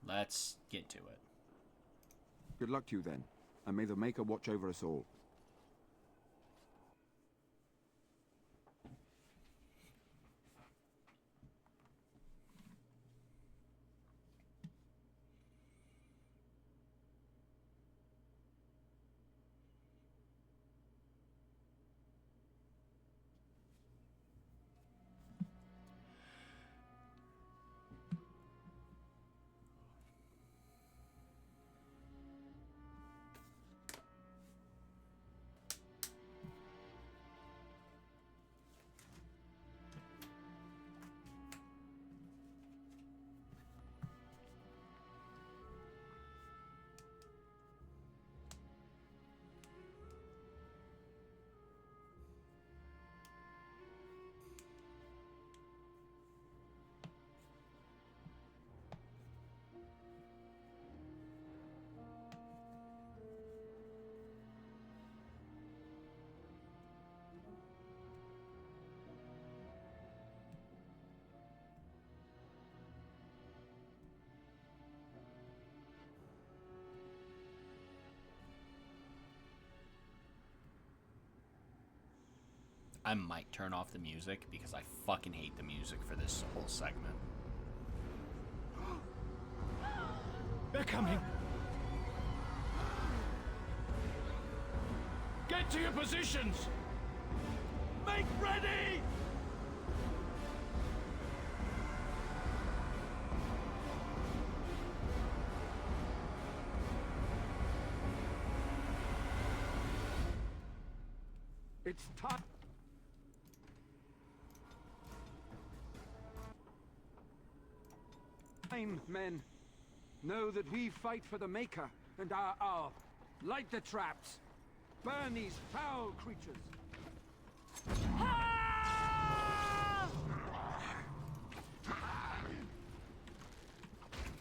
Let's get to it. Good luck to you then, and may the Maker watch over us all. I might turn off the music because I fucking hate the music for this whole segment. They're coming. Get to your positions! Make ready! It's time. Men, know that we fight for the Maker and our Owl. Light the traps. Burn these foul creatures.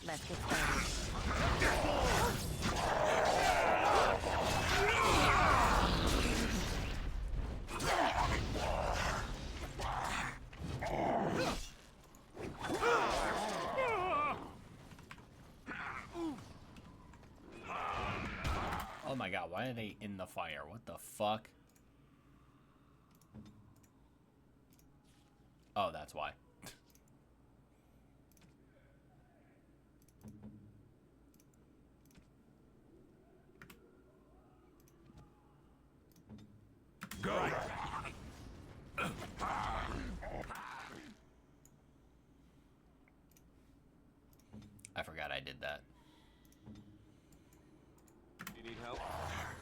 Let's get started. Oh my god, why are they in the fire? What the fuck? Oh, that's why. Go! I forgot I did that. You need help?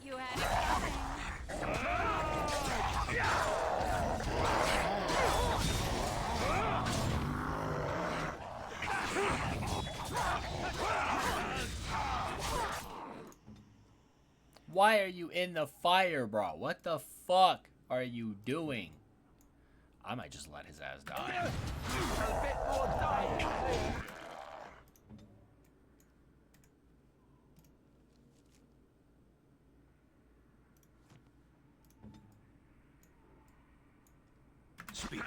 You had it coming. Why are you in the fire, bro? What the fuck are you doing? I might just let his ass die. A bit more dying. Speak.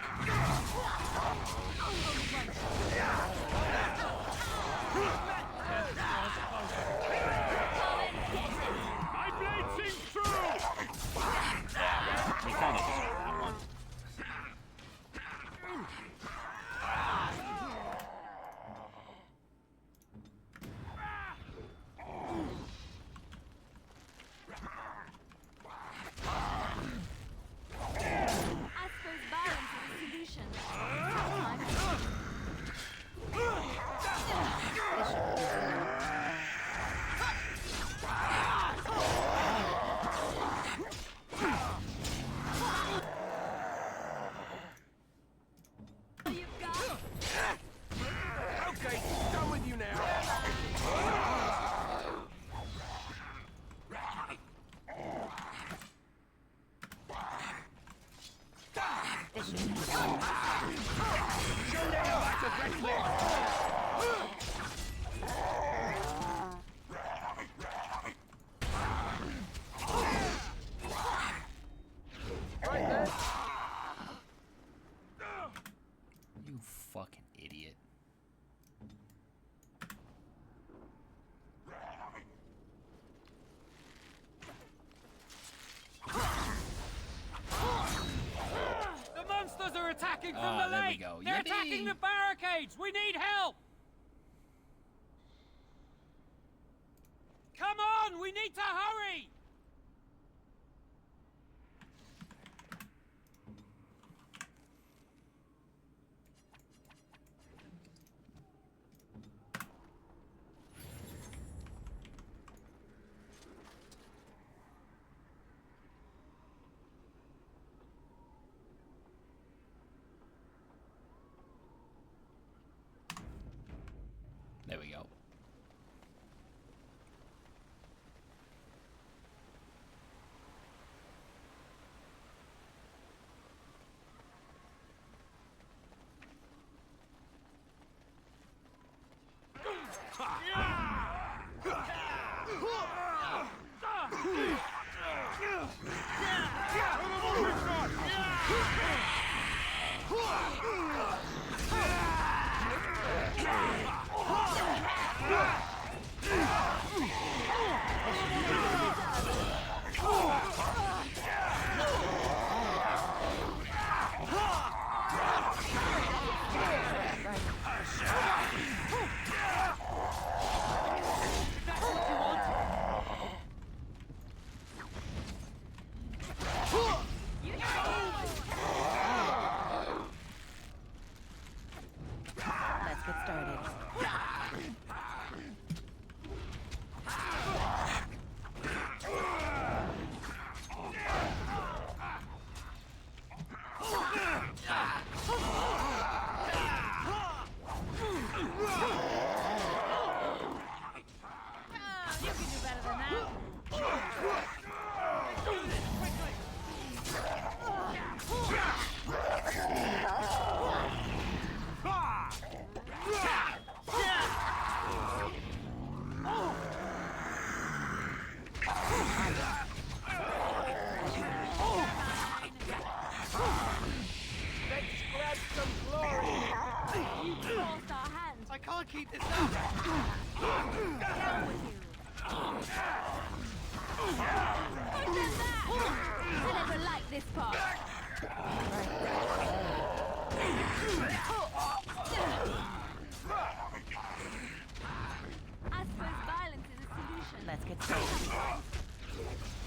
My blade sings true! Yeah, he kind of deserved that one. I suppose violence is the solution. Okay, done with you now. This should be fun. You fucking idiot. The monsters are attacking from Ah, the there we lake! go. They're Yippee! attacking the barricades! We need help! Come on! We need to hurry! There we go. keep this up! Down with you! Who did that? I never liked this part. I suppose violence is a solution. Let's get started.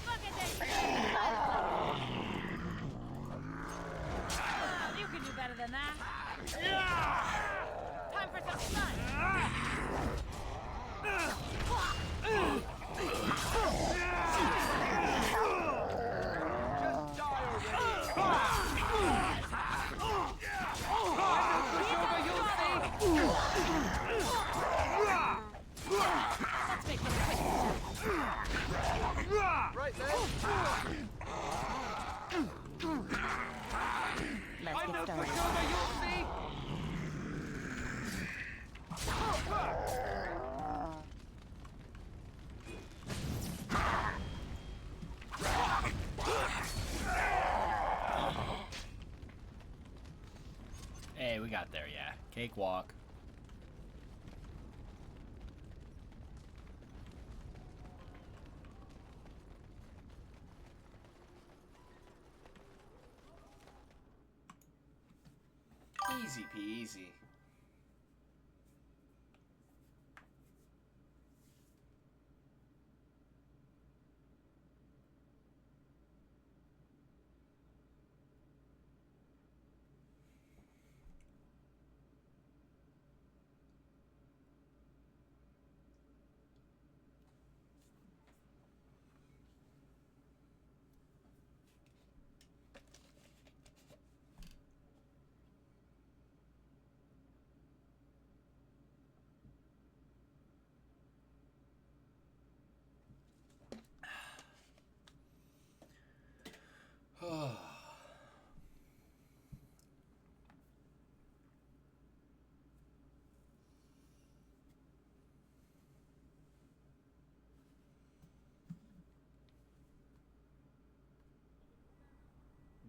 Look at this! You can do better than that. Time for some fun! Just die already! Let's make this quick. Right there! Let's I'm get no started. pushover, you'll see! Hey, we got there, yeah. Cakewalk. Easy peasy.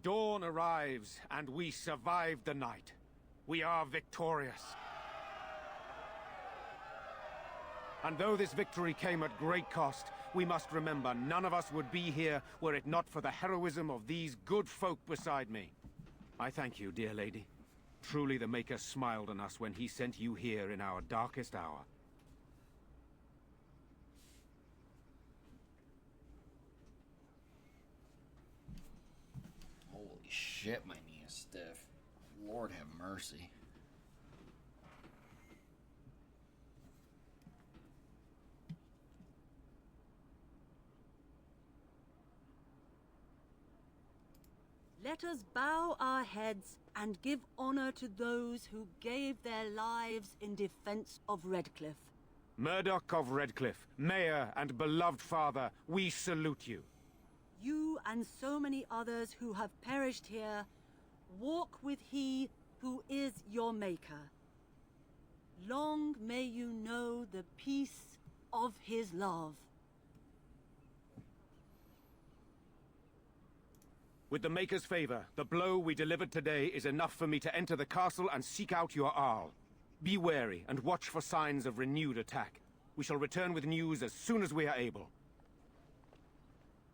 Dawn arrives, and we survived the night. We are victorious. And though this victory came at great cost, we must remember none of us would be here were it not for the heroism of these good folk beside me. I thank you, dear lady. Truly the Maker smiled on us when he sent you here in our darkest hour. Holy shit, my knee is stiff. Lord have mercy. Let us bow our heads and give honor to those who gave their lives in defense of Redcliffe. Murdoch of Redcliffe, Mayor and beloved father, we salute you. You and so many others who have perished here, walk with he who is your maker. Long may you know the peace of his love. With the Maker's favor, the blow we delivered today is enough for me to enter the castle and seek out your Arl. Be wary and watch for signs of renewed attack. We shall return with news as soon as we are able.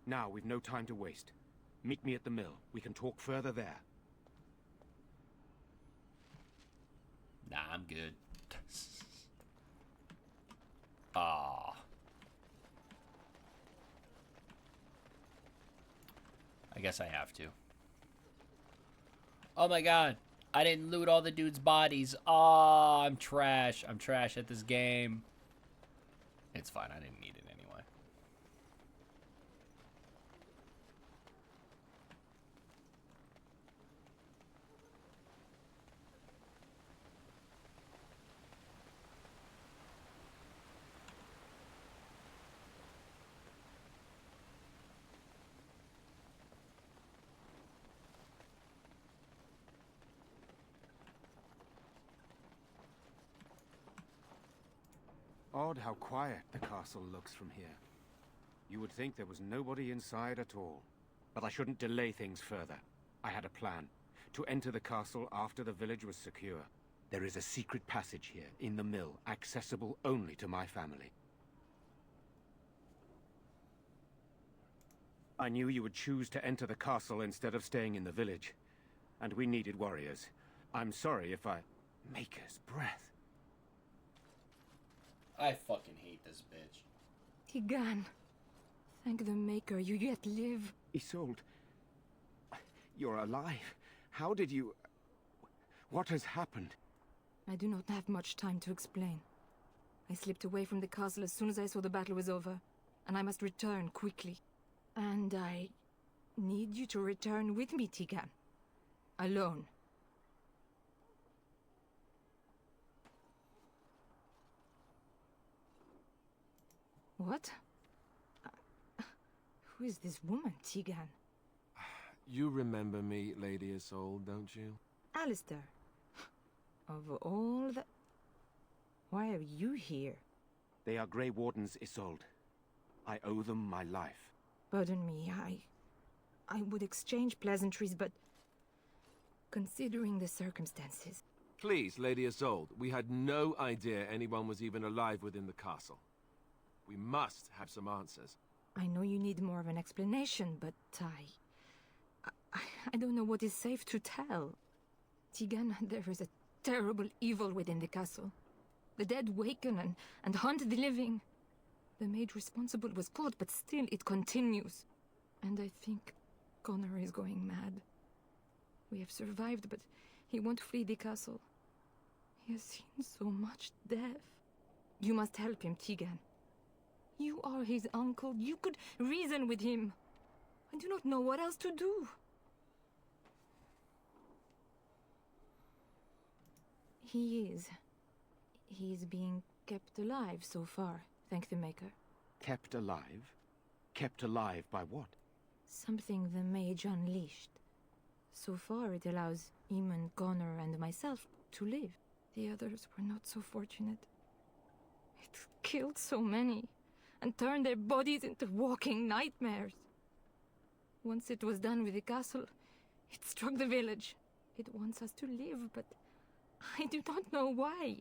Now, we've no time to waste. Meet me at the mill. We can talk further there. Nah, I'm good. Ah. I guess I have to. Oh my god. I didn't loot all the dudes' bodies. Oh, I'm trash. I'm trash at this game. It's fine. I didn't need it anyway. Odd how quiet the castle looks from here. You would think there was nobody inside at all. But I shouldn't delay things further. I had a plan. To enter the castle after the village was secure. There is a secret passage here, in the mill, accessible only to my family. I knew you would choose to enter the castle instead of staying in the village. And we needed warriors. I'm sorry if I... Maker's breath. I fucking hate this bitch. Tigan, thank the Maker you yet live. Isolde, you're alive. How did you... What has happened? I do not have much time to explain. I slipped away from the castle as soon as I saw the battle was over, and I must return quickly. And I need you to return with me, Tigan. Alone. What? Who is this woman, Tigan? You remember me, Lady Isolde, don't you? Alistair. Of all the... Why are you here? They are Grey Wardens, Isolde. I owe them my life. Pardon me, I would exchange pleasantries, but... Considering the circumstances... Please, Lady Isolde, we had no idea anyone was even alive within the castle. We must have some answers. I know you need more of an explanation, but I don't know what is safe to tell. Tigan, there is a terrible evil within the castle. The dead waken and haunt the living. The maid responsible was caught, but still it continues. And I think Connor is going mad. We have survived, but he won't flee the castle. He has seen so much death. You must help him, Tigan. You are his uncle. You could reason with him. I do not know what else to do. He is being kept alive so far, thank the Maker. Kept alive? Kept alive by what? Something the mage unleashed. So far it allows Eamon, Connor, and myself to live. The others were not so fortunate. It killed so many, and turned their bodies into walking nightmares. Once it was done with the castle, it struck the village. It wants us to live, but I do not know why.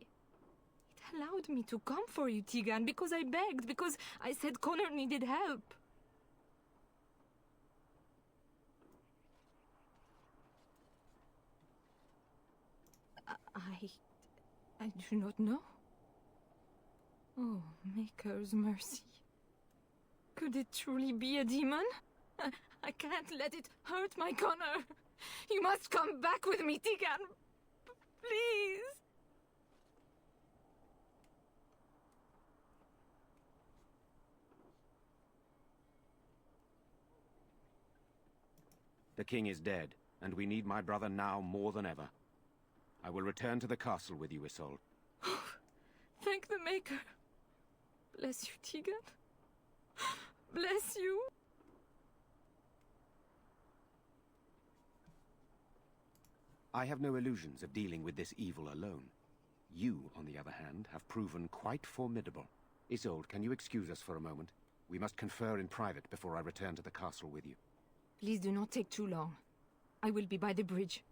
It allowed me to come for you, Tigan, because I begged, because I said Connor needed help. I do not know. Oh, Maker's mercy. Could it truly be a demon? I can't let it hurt my Connor. You must come back with me, Tigan. Please. The king is dead, and we need my brother now more than ever. I will return to the castle with you, Isolde. Thank the Maker. Bless you, Tigan. Bless you. I have no illusions of dealing with this evil alone. You, on the other hand, have proven quite formidable. Isolde, can you excuse us for a moment? We must confer in private before I return to the castle with you. Please do not take too long. I will be by the bridge.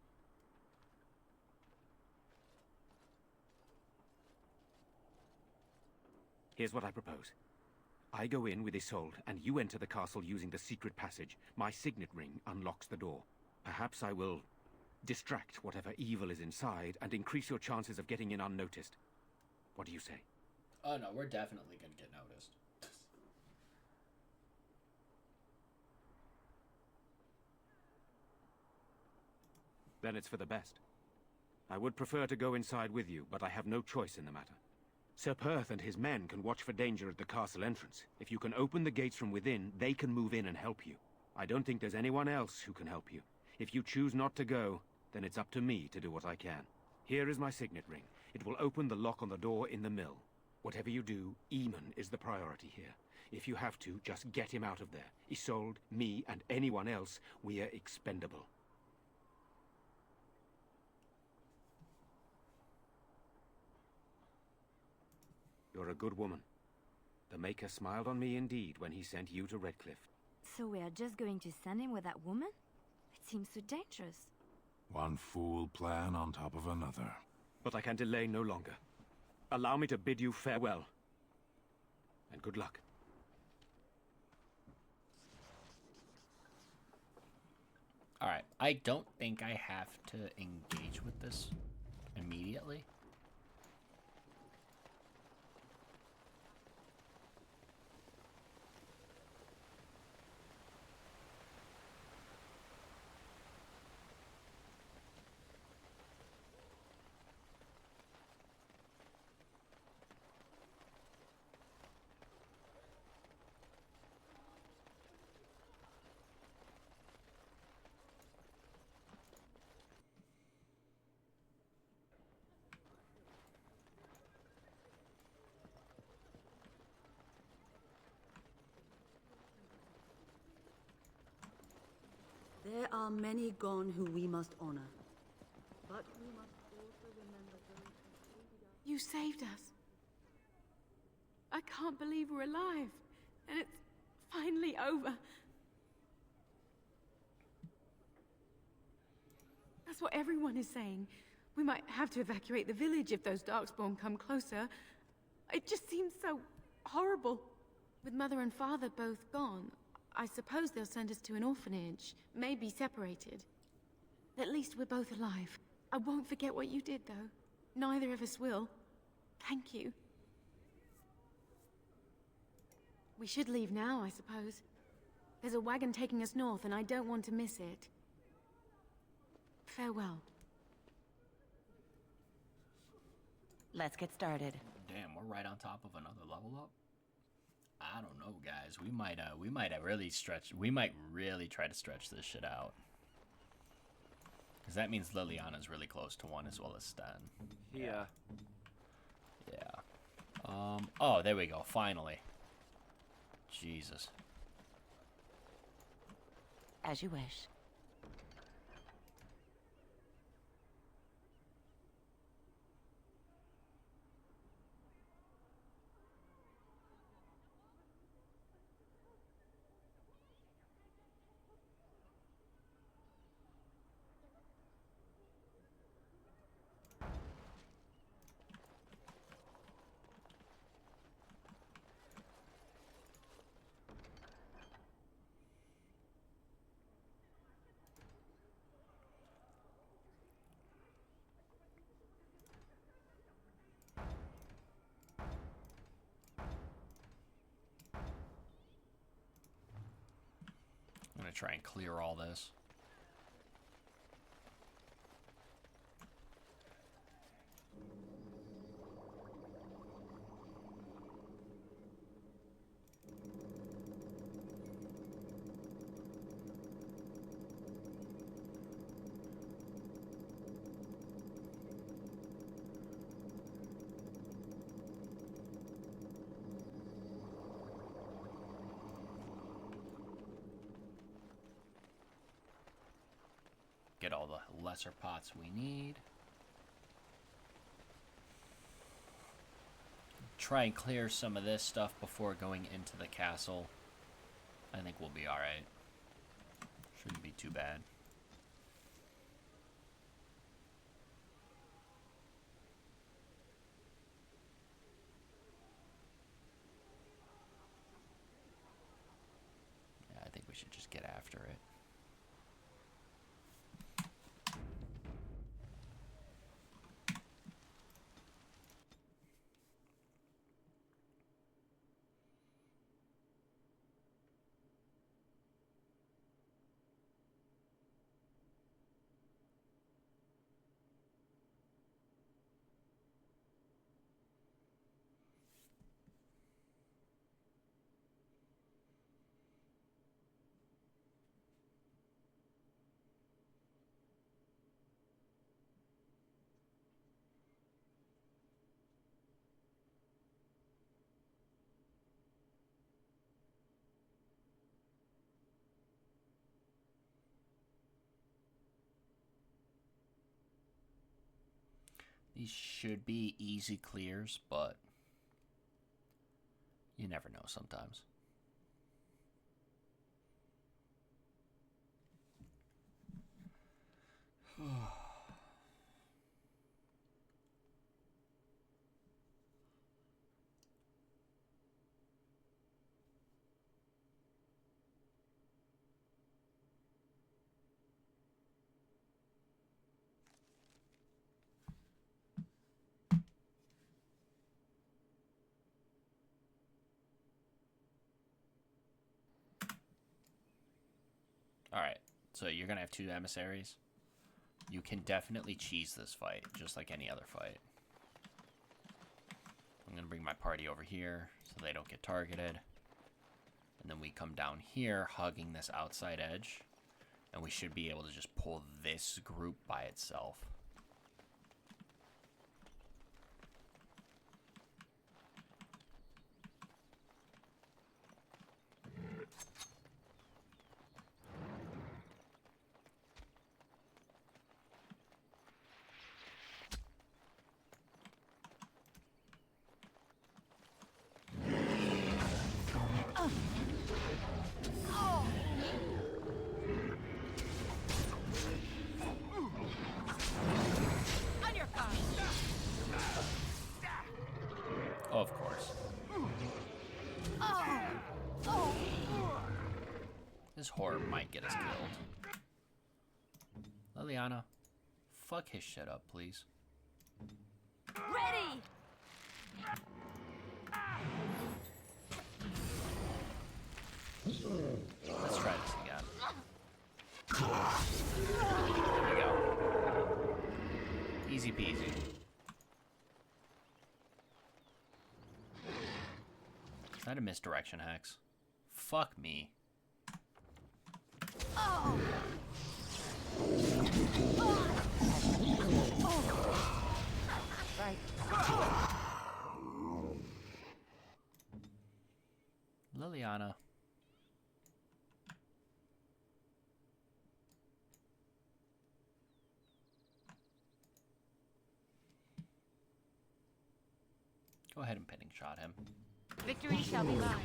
Here's what I propose. I go in with Isolde, and you enter the castle using the secret passage. My signet ring unlocks the door. Perhaps I will distract whatever evil is inside and increase your chances of getting in unnoticed. What do you say? Oh no, we're definitely gonna get noticed. Then it's for the best. I would prefer to go inside with you, but I have no choice in the matter. Sir Perth and his men can watch for danger at the castle entrance. If you can open the gates from within, they can move in and help you. I don't think there's anyone else who can help you. If you choose not to go, then it's up to me to do what I can. Here is my signet ring. It will open the lock on the door in the mill. Whatever you do, Eamon is the priority here. If you have to, just get him out of there. Isolde, me, and anyone else, we are expendable. You're a good woman. The Maker smiled on me indeed when he sent you to Redcliffe. So we are just going to send him with that woman? It seems so dangerous. One fool plan on top of another. but I can delay no longer. Allow me to bid you farewell. And good luck. Alright, I don't think I have to engage with this immediately. There are many gone who we must honor. But we must also remember those who aided us. You saved us. I can't believe we're alive. And it's finally over. That's what everyone is saying. We might have to evacuate the village if those Darkspawn come closer. It just seems so horrible. With Mother and Father both gone, I suppose they'll send us to an orphanage, maybe separated. At least we're both alive. I won't forget what you did, though. Neither of us will. Thank you. We should leave now, I suppose. There's a wagon taking us north, and I don't want to miss it. Farewell. Let's get started. Damn, we're right on top of another level up. I don't know, guys. We might really stretch. We might really try to stretch this shit out. Because that means Liliana's really close to 1 as well as Sten. Yeah. Yeah. Oh, there we go. Finally. Jesus. As you wish. I'm gonna try and clear all this. Get all the lesser pots we need. Try and clear some of this stuff before going into the castle. I think we'll be alright. Shouldn't be too bad. Yeah, I think we should just get after it. These should be easy clears, but you never know sometimes. So you're going to have 2 emissaries. You can definitely cheese this fight, just like any other fight. I'm going to bring my party over here so they don't get targeted. And then we come down here, hugging this outside edge. And we should be able to just pull this group by itself. Of course. This horror might get us killed. Liliana, fuck his shit up, please. Ready! Let's try this again. There we go. Easy peasy. Is that a misdirection hex? Fuck me. Oh. Right. Liliana. Go ahead and pinning shot him. Victory shall be mine.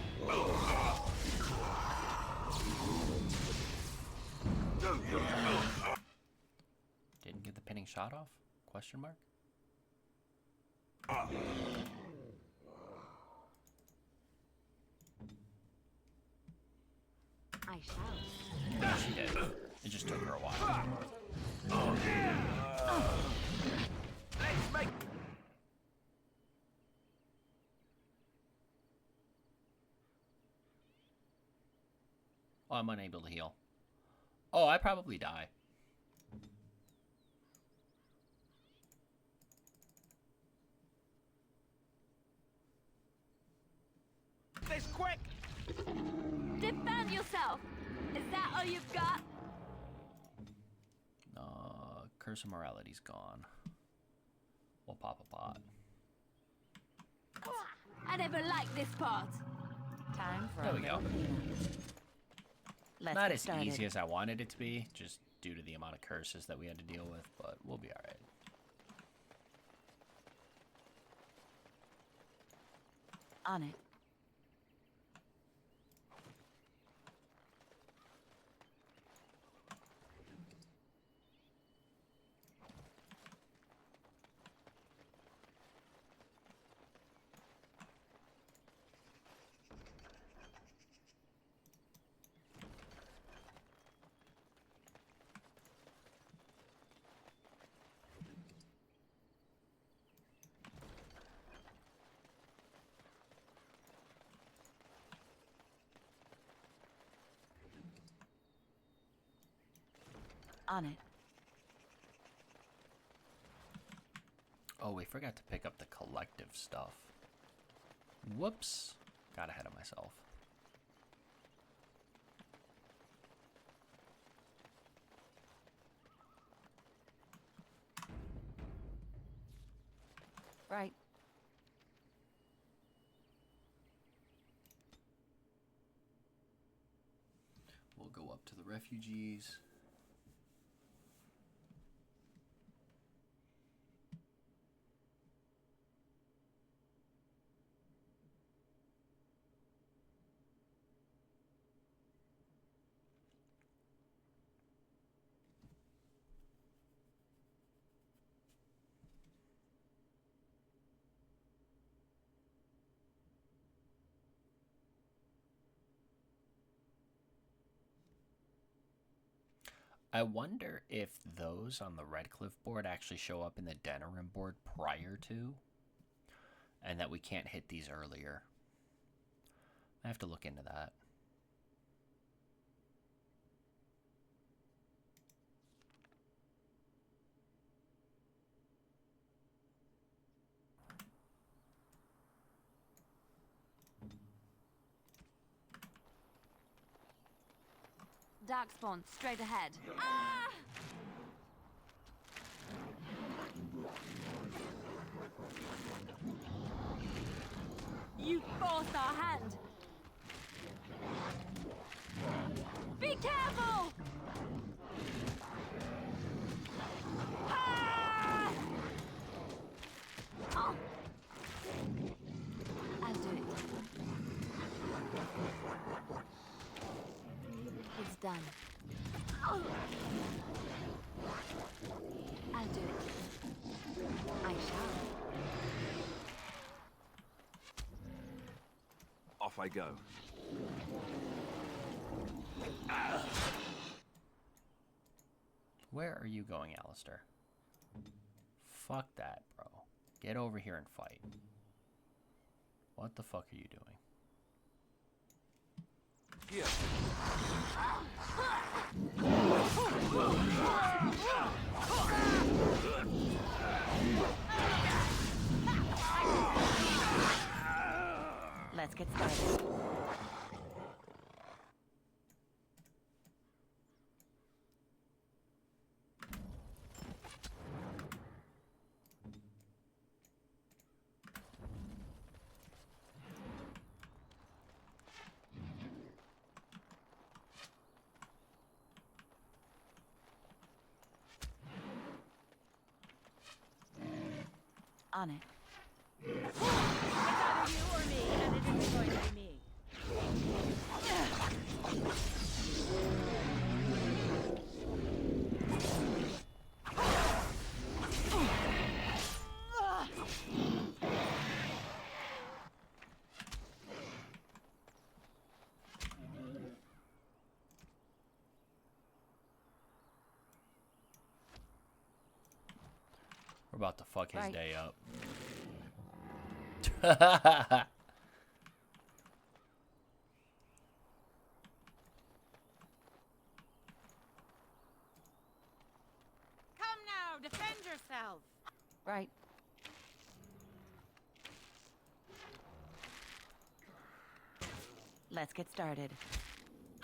Didn't get the pinning shot off? Question mark? I shall. Yeah, she did. It just took her a while. Let's make... Oh, I'm unable to heal. Oh, I probably die. This quick! Defend yourself! Is that all you've got? Curse of Morality's gone. We'll pop a pot. I never liked this part. Time for There a we go. little cleanup. Let's Not get as started. easy as I wanted it to be, just due to the amount of curses that we had to deal with, but we'll be alright. On it. On it. Oh, we forgot to pick up the collective stuff. Whoops. Got ahead of myself. Right. We'll go up to the refugees. I wonder if those on the Redcliffe board actually show up in the Denerim board prior to, and that we can't hit these earlier. I have to look into that. Darkspawn, straight ahead. Ah! You forced our hand. Be careful! Ah! Oh. I'll do it. It's done. Oh. I'll do it. I shall. Off I go. Where are you going, Alistair? Fuck that, bro. Get over here and fight. What the fuck are you doing? Here. Let's get started. On it. It's either you or me, and it isn't going to be me. We're about to fuck his day up. Come now, defend yourself. Right. Let's get started.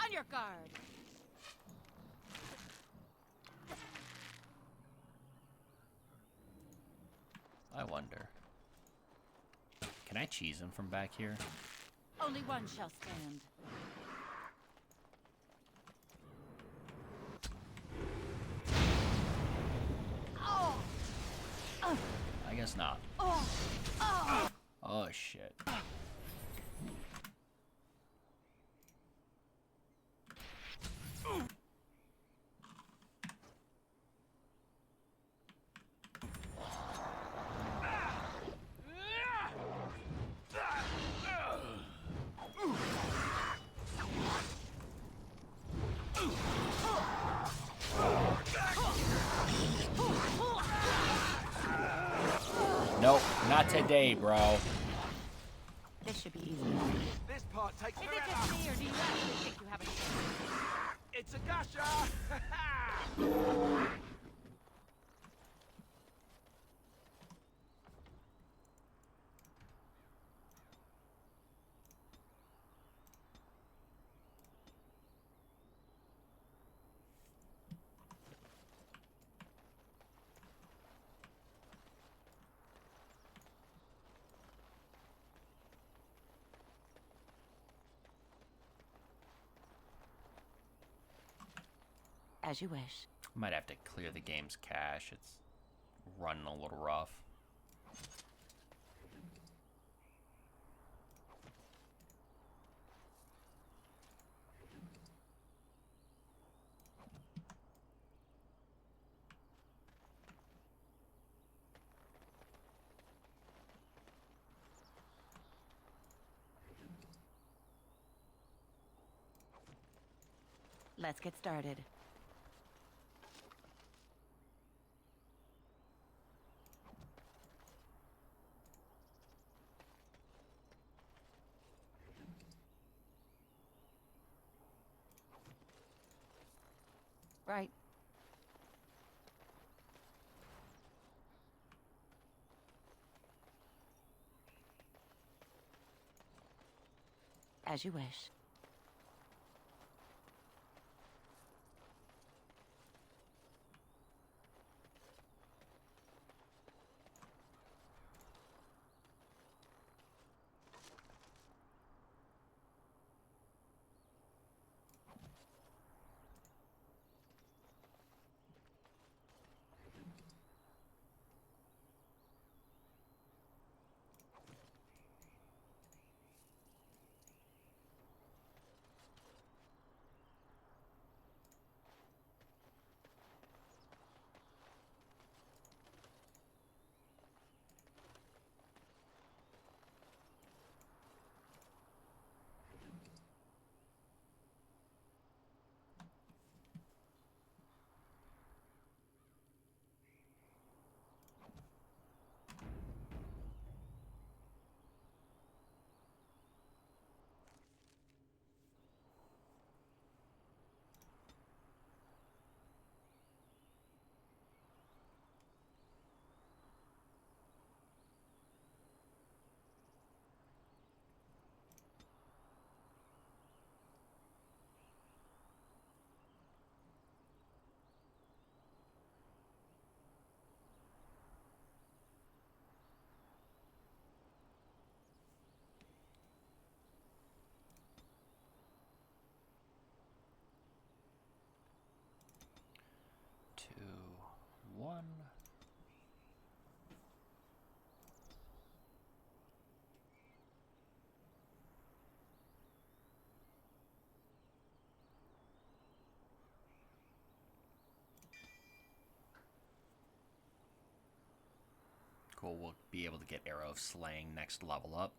On your guard. I wonder. Can I cheese him from back here? Only one shall stand. Oh! I guess not. Oh! Oh! Oh shit. Nope, not today, bro. This should be easy. This part takes Is it just me, or do you actually think you have a chance? It's a gusher! As you wish. Might have to clear the game's cache. It's running a little rough. Let's get started. Right. As you wish. Cool, we'll be able to get Arrow of Slaying next level up,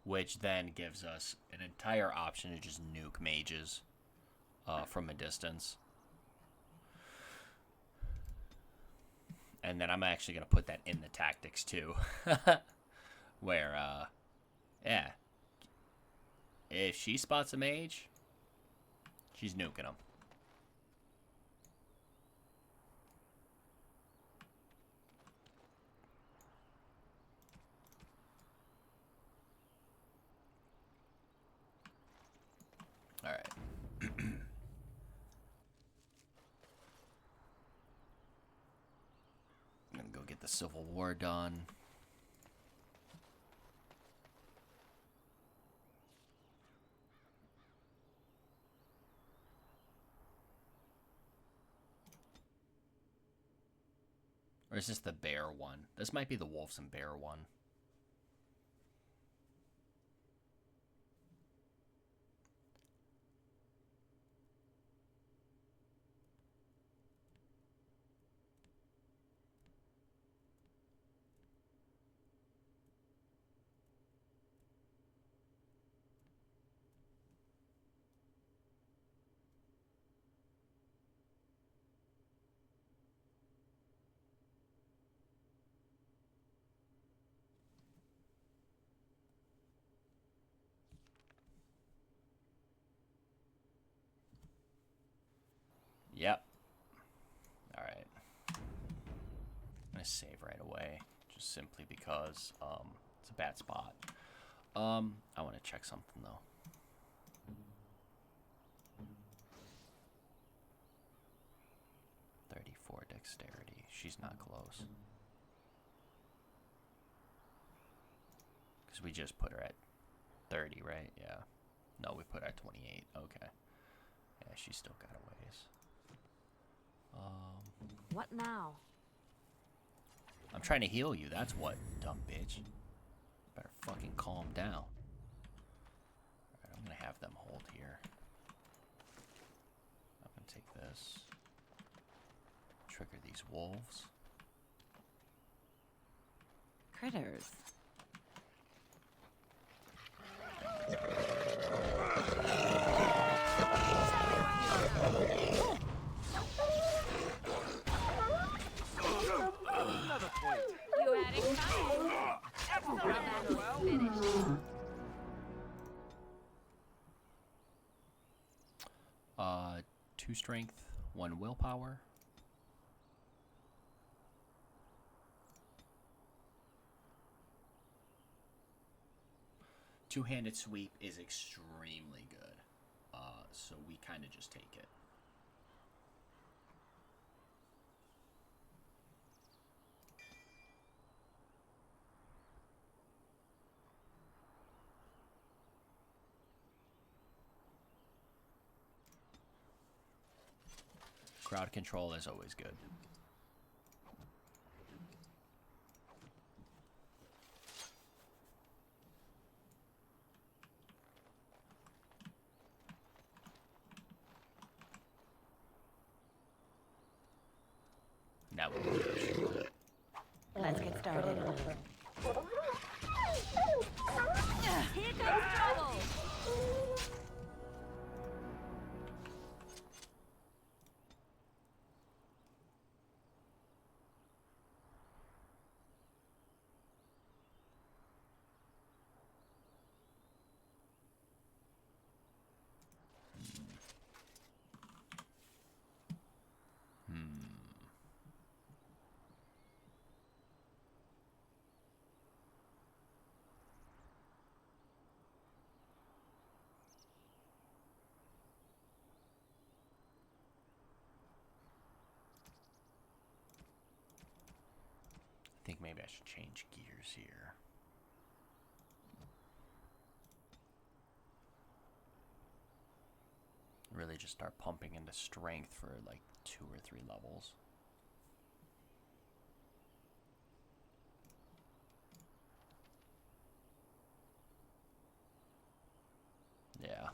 which then gives us an entire option to just nuke mages from a distance. And then I'm actually going to put that in the tactics too, where, yeah, if she spots a mage, she's nuking him. All right. I'm gonna go get the Civil War done. Or is this the bear one? This might be the wolves and bear one. Yep. Alright. I'm gonna save right away, just simply because it's a bad spot. I want to check something though. .34 dexterity. She's not close. Because we just put her at 30, right? Yeah. No, we put her at 28. Okay. Yeah, she's still got a ways. What now? I'm trying to heal you, that's what, dumb bitch. Better fucking calm down. Alright, I'm gonna have them hold here. I'm gonna take this. Trigger these wolves. Critters. Another point. You adding time? Excellent. Finished. 2 strength, 1 willpower. Two-handed sweep is extremely good, so we kind of just take it. Crowd control is always good. Now we can push. Let's get started. Here comes trouble. I think maybe I should change gears here. Really just start pumping into strength for like 2 or 3 levels. Yeah.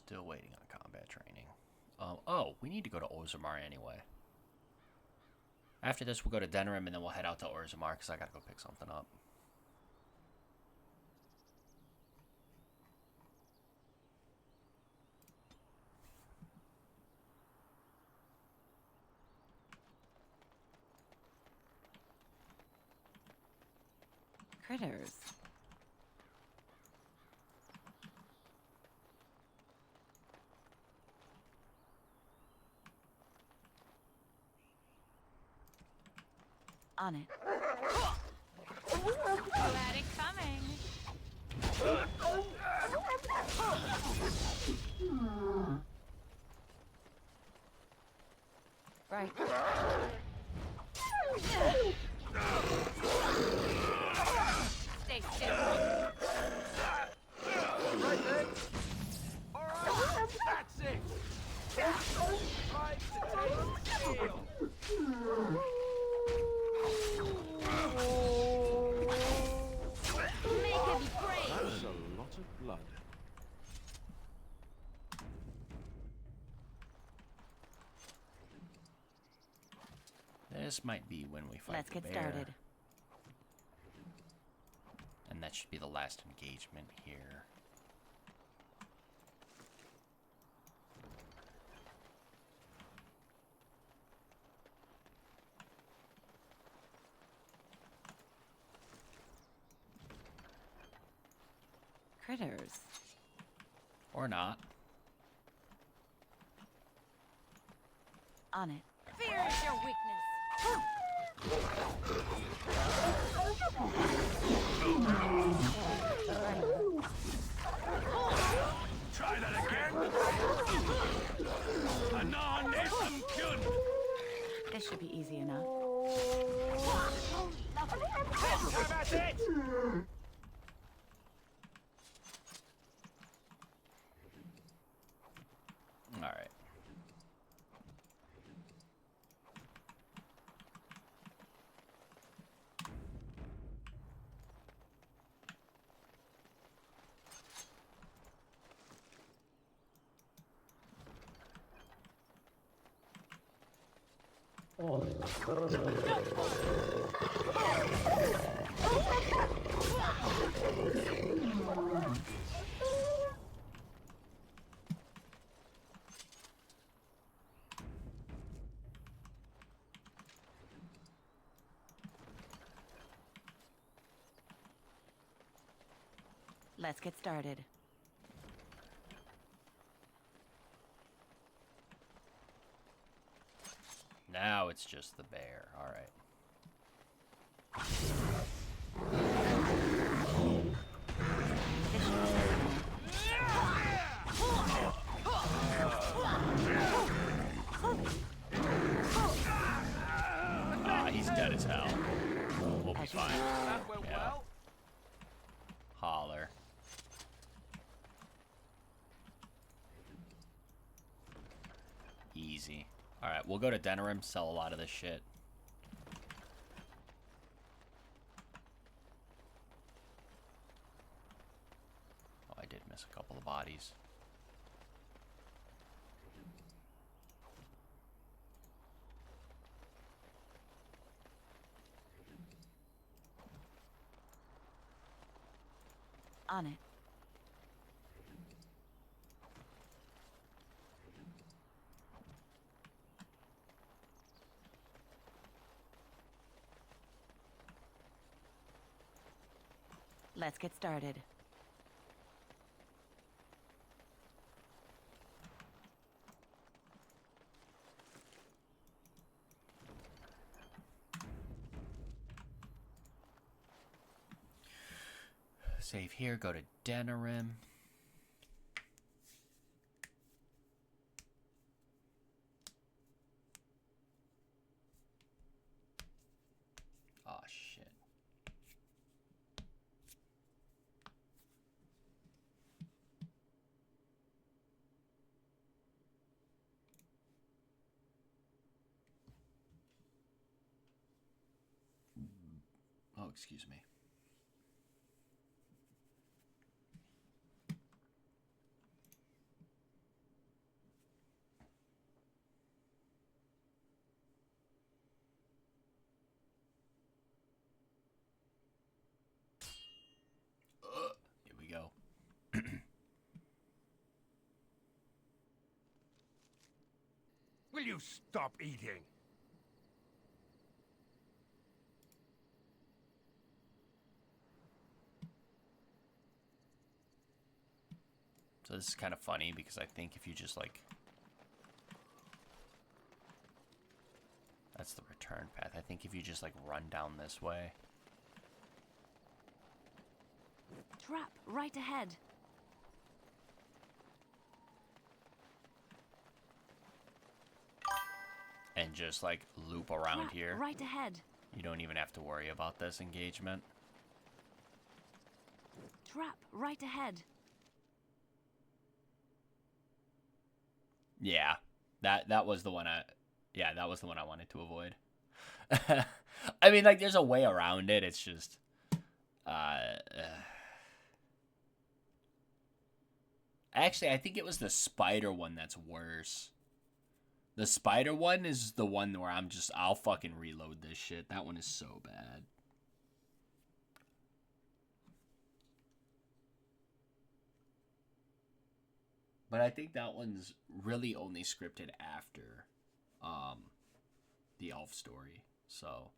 Still waiting on combat training. Oh, we need to go to Orzammar anyway. After this, we'll go to Denerim, and then we'll head out to Orzammar, because I gotta go pick something up. Critters. On it. Glad it coming. Right. Stay still. Right then. All right, that's it. Time to take steel. Make him brave. That's a lot of blood. This might be when we fight Let's the get bear. started. And that should be the last engagement here. Critters. Or not. On it. Fear is your weakness. Try that again. Anon is some good. This should be easy enough. That's it. All right. Let's get started. Now it's just the bear. All right. He's dead as hell. We'll be fine. Yeah. Holler. Easy. Alright, we'll go to Denerim, sell a lot of this shit. Oh, I did miss a couple of bodies. On it. Let's get started. Save here, go to Denerim. Oh shit. Oh, excuse me. you stop eating? So this is kind of funny because I think if you just like... That's the return path. I think if you just like run down this way... Trap right ahead. And just like loop around Trap here. right ahead. You don't even have to worry about this engagement. Trap right ahead. Yeah, that was the one that was the one I wanted to avoid. I mean, like, there's a way around it. It's just, actually, I think it was the spider one that's worse. The spider one is the one where I'll fucking reload this shit. That one is so bad. But I think that one's really only scripted after the elf story. So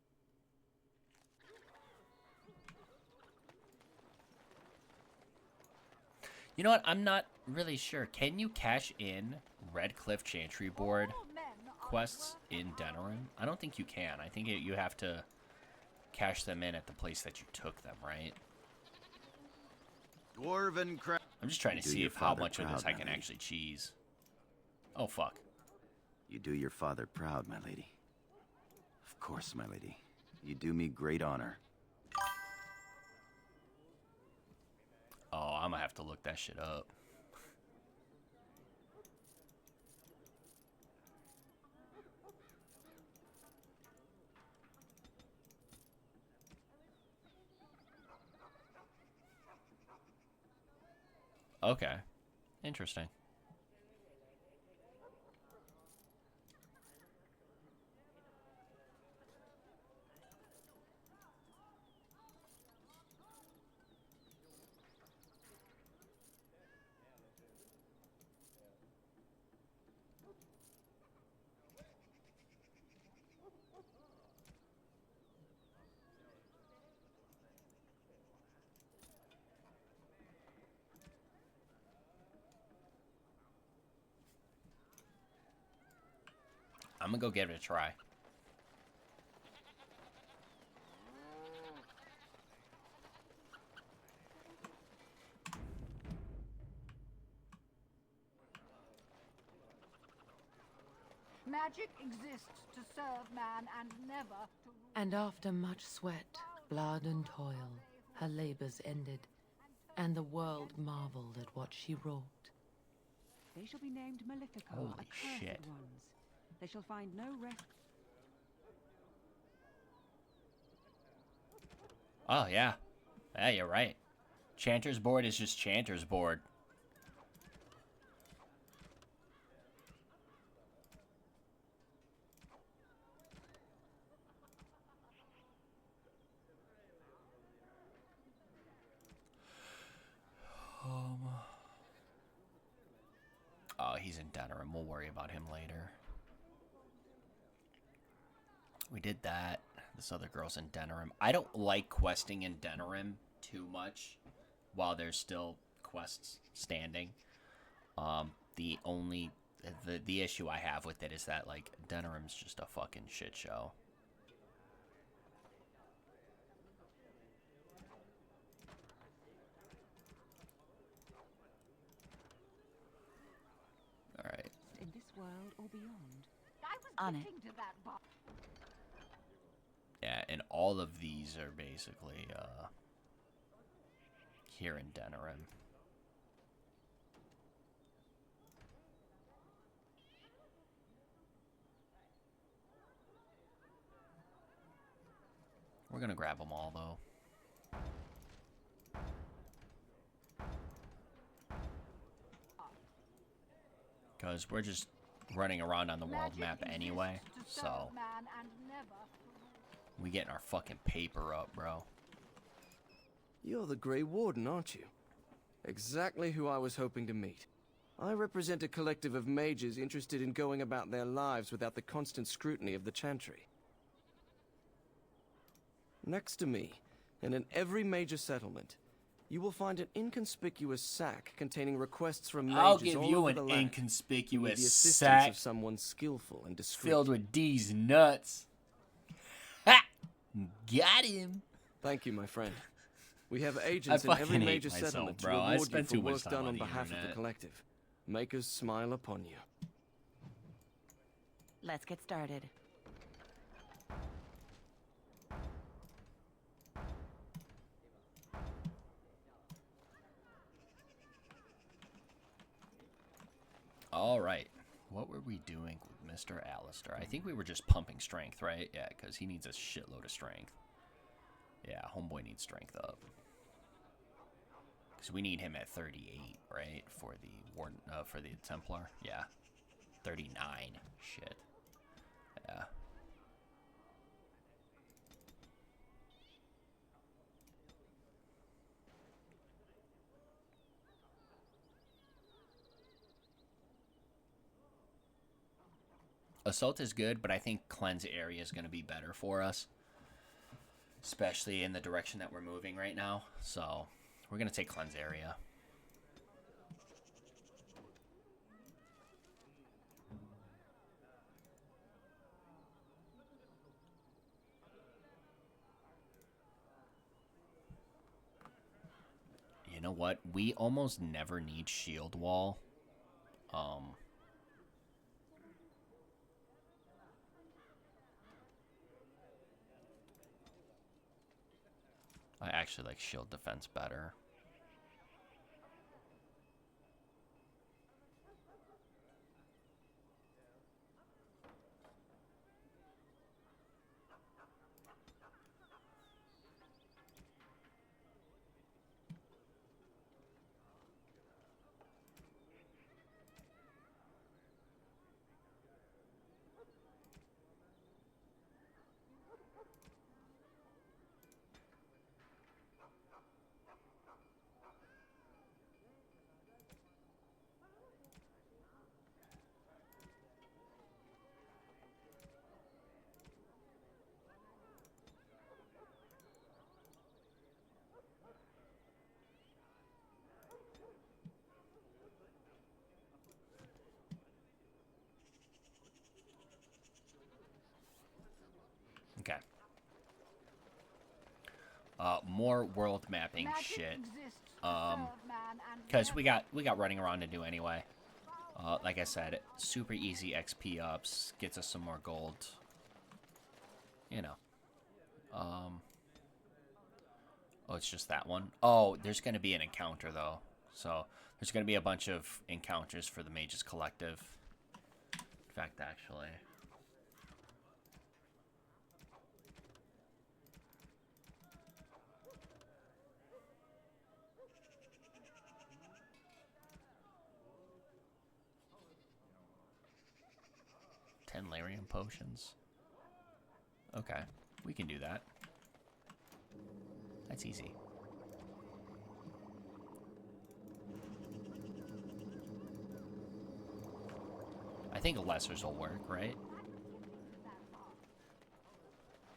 you know what? I'm not really sure. Can you cash in Red Cliff Chantry Board quests in Denerim? I don't think you can. I think you have to cash them in at the place that you took them, right? Dwarven crap. I'm just trying to see how much of this I can actually cheese. Oh, fuck. You do your father proud, my lady. Of course, my lady. You do me great honor. Oh, I'm gonna have to look that shit up. Okay. Interesting. I'm gonna go give it a try. Magic exists to serve man and never to rule. And after much sweat, blood and toil, her labors ended, and the world marveled at what she wrought. They shall be named Malefico, Holy accursed shit. ones. They shall find no rest. Oh, yeah. Yeah, you're right. Chanter's Board is just Chanter's Board. Oh, he's in Denerim. We'll worry about him later. We did that. This other girl's in Denerim. I don't like questing in Denerim too much while there's still quests standing. The only the issue I have with it is that, like, Denerim's just a fucking shit show. All right. In this world or beyond. I was On it. getting to that bar. Yeah, and all of these are basically here in Denerim. We're gonna grab them all, though. Because we're just running around on the world map anyway, so we getting our fucking paper up, bro. You're the Grey Warden, aren't you? Exactly who I was hoping to meet. I represent a collective of mages interested in going about their lives without the constant scrutiny of the Chantry. Next to me, and in every major settlement, you will find an inconspicuous sack containing requests from mages I'll give all you over an the land who need inconspicuous the assistance sack of someone skillful and discreet. filled with D's nuts. Ha! Got him. Thank you, my friend. We have agents in every major settlement to reward you for work done on behalf of the collective. Make us smile upon you. Let's get started. All right. What were we doing with Mr. Alistair? I think we were just pumping strength, right? Yeah, because he needs a shitload of strength. Yeah, homeboy needs strength up. Because we need him at 38, right? For the Warden, for the Templar. Yeah. 39. Shit. Yeah. Assault is good, but I think Cleanse Area is going to be better for us. Especially in the direction that we're moving right now. So, we're going to take Cleanse Area. You know what? We almost never need Shield Wall. I actually like shield defense better. Okay. More world mapping shit. Because we got running around to do anyway. Like I said, super easy XP ups, gets us some more gold. You know. Oh, it's just that one? Oh, there's going to be an encounter, though. So, there's going to be a bunch of encounters for the Mages Collective. In fact, actually... Lyrium potions. Okay, we can do that. That's easy. I think lessers will work, right?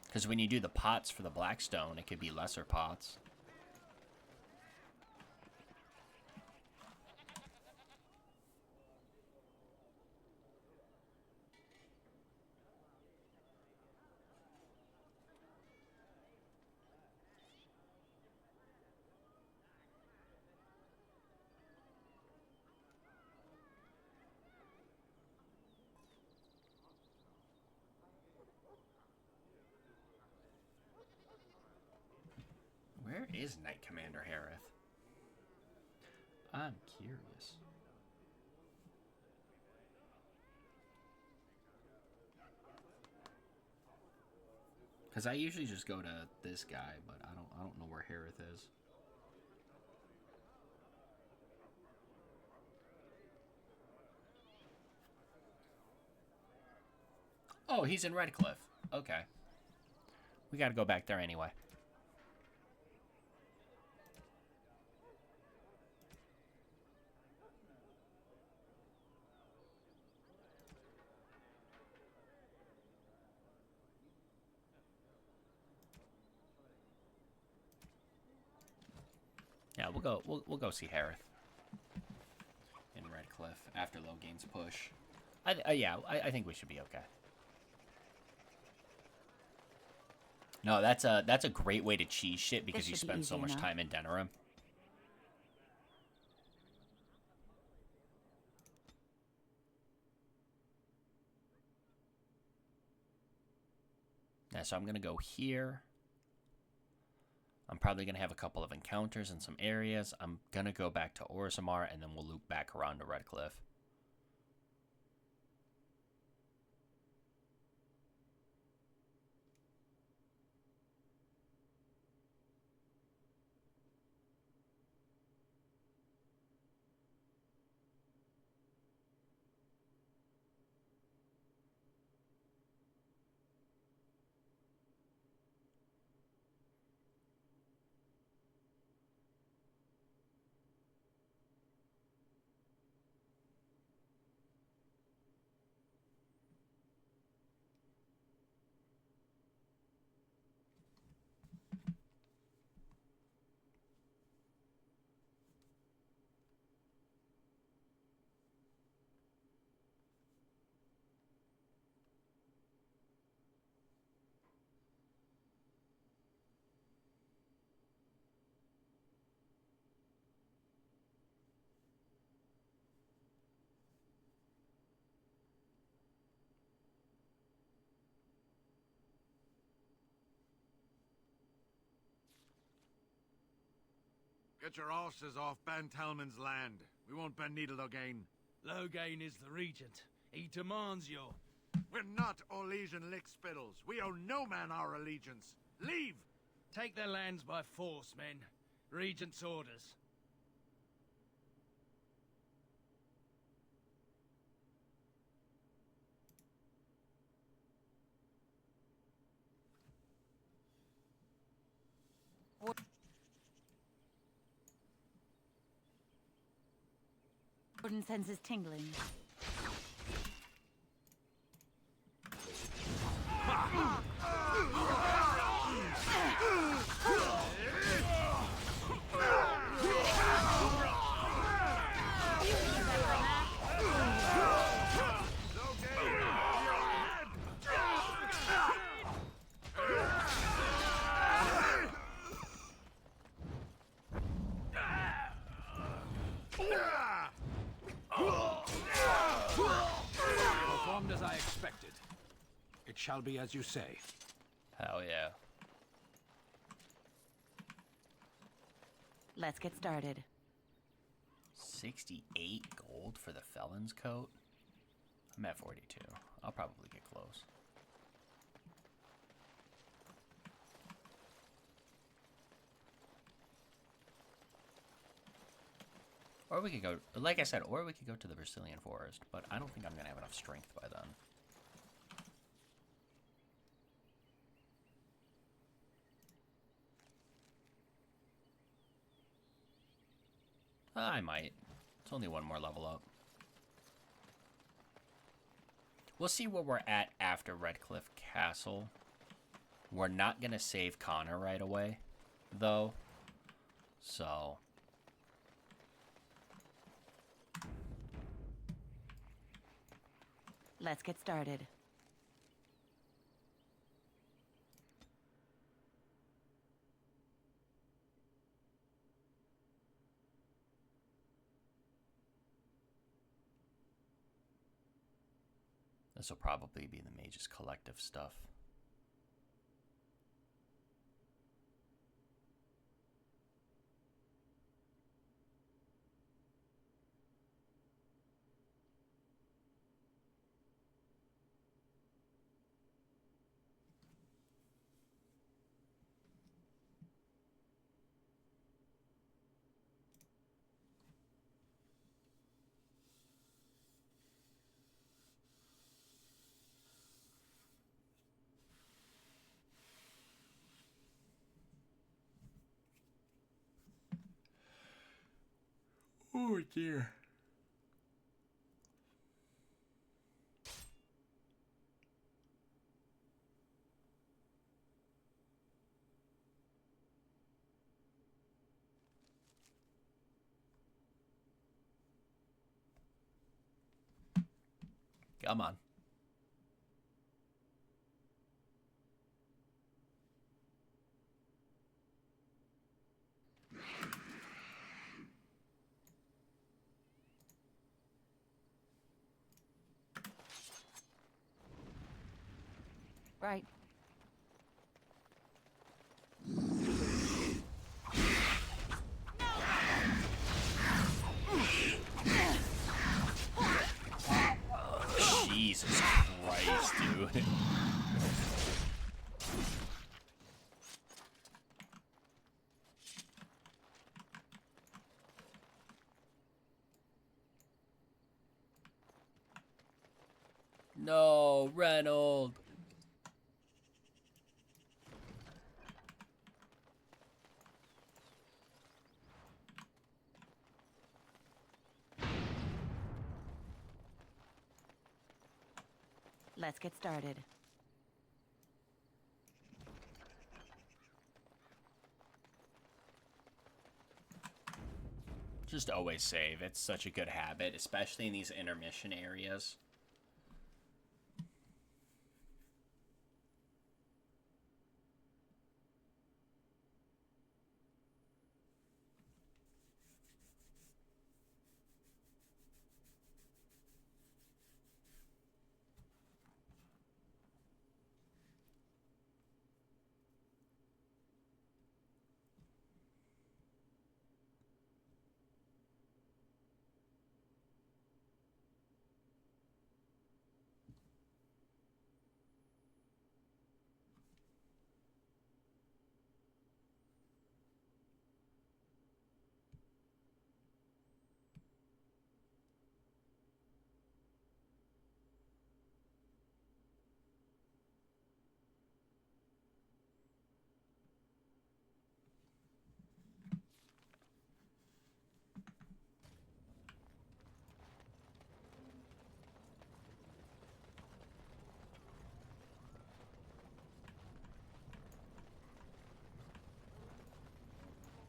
Because when you do the pots for the Blackstone, it could be lesser pots. Where is Knight Commander Harith? I'm curious. Because I usually just go to this guy, but I don't know where Harith is. Oh, he's in Redcliffe. Okay. We gotta go back there anyway. Yeah, we'll go see Harith in Redcliffe after Logain's push. I think we should be okay. No, that's a great way to cheese shit because you spend so much time in Denerim. Yeah, so I'm gonna go here. I'm probably gonna have a couple of encounters in some areas. I'm gonna go back to Orzammar and then we'll loop back around to Redcliffe. Get your horses off Ben Talman's land. We won't bend needle again. Logain is the regent. He demands your... We're not Orlesian lick-spittles. We owe no man our allegiance. Leave! Take their lands by force, men. Regent's orders. Warden senses tingling. Performed as I expected. It shall be as you say. Hell yeah. Let's get started. 68 gold for the Felon's Coat? I'm at 42. I'll probably get close. Or we could go, like I said, or we could go to the Brazilian Forest, but I don't think I'm going to have enough strength by then. I might. It's only one more level up. We'll see where we're at after Redcliffe Castle. We're not going to save Connor right away, though. So... Let's get started. This will probably be the Mage's Collective stuff. Oh dear. Come on. Right. Jesus Christ, dude. No, Reynold. Let's get started. Just always save. It's such a good habit, especially in these intermission areas.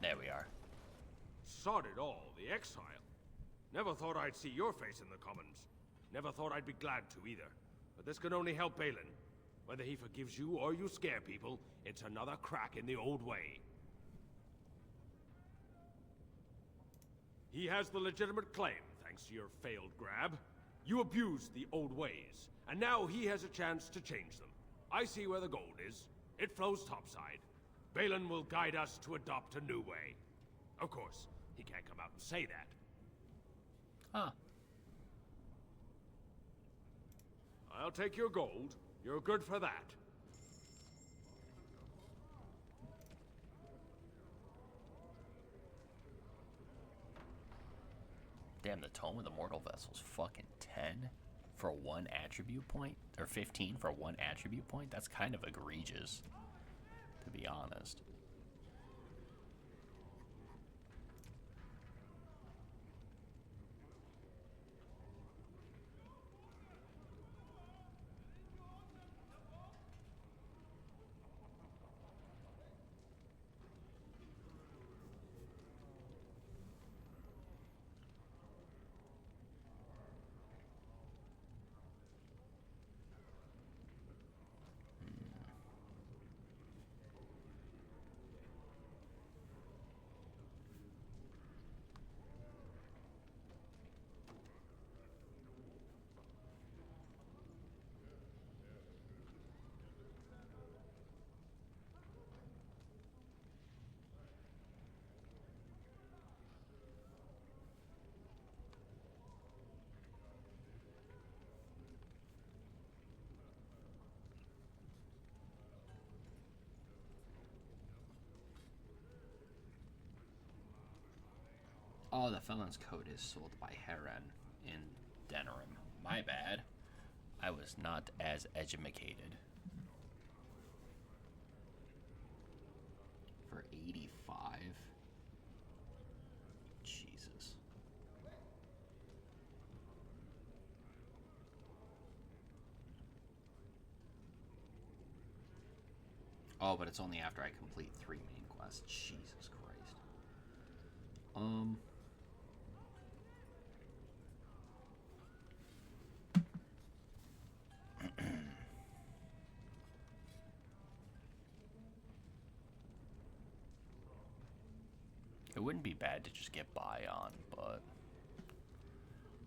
There we are. Sod it all, the exile. Never thought I'd see your face in the Commons. Never thought I'd be glad to either. But this can only help Balin. Whether he forgives you or you scare people, it's another crack in the old way. He has the legitimate claim, thanks to your failed grab. You abused the old ways, and now he has a chance to change them. I see where the gold is. It flows topside. Balin will guide us to adopt a new way. Of course, he can't come out and say that. Huh. I'll take your gold. You're good for that. Damn, the Tome of the Mortal Vessel's fucking 10 for one attribute point? Or 15 for one attribute point? That's kind of egregious, to be honest. Oh, the felon's coat is sold by Heron in Denerim. My bad. I was not as educated. For 85? Jesus. Oh, but it's only after I complete 3 main quests. Jesus Christ. wouldn't be bad to just get by on, but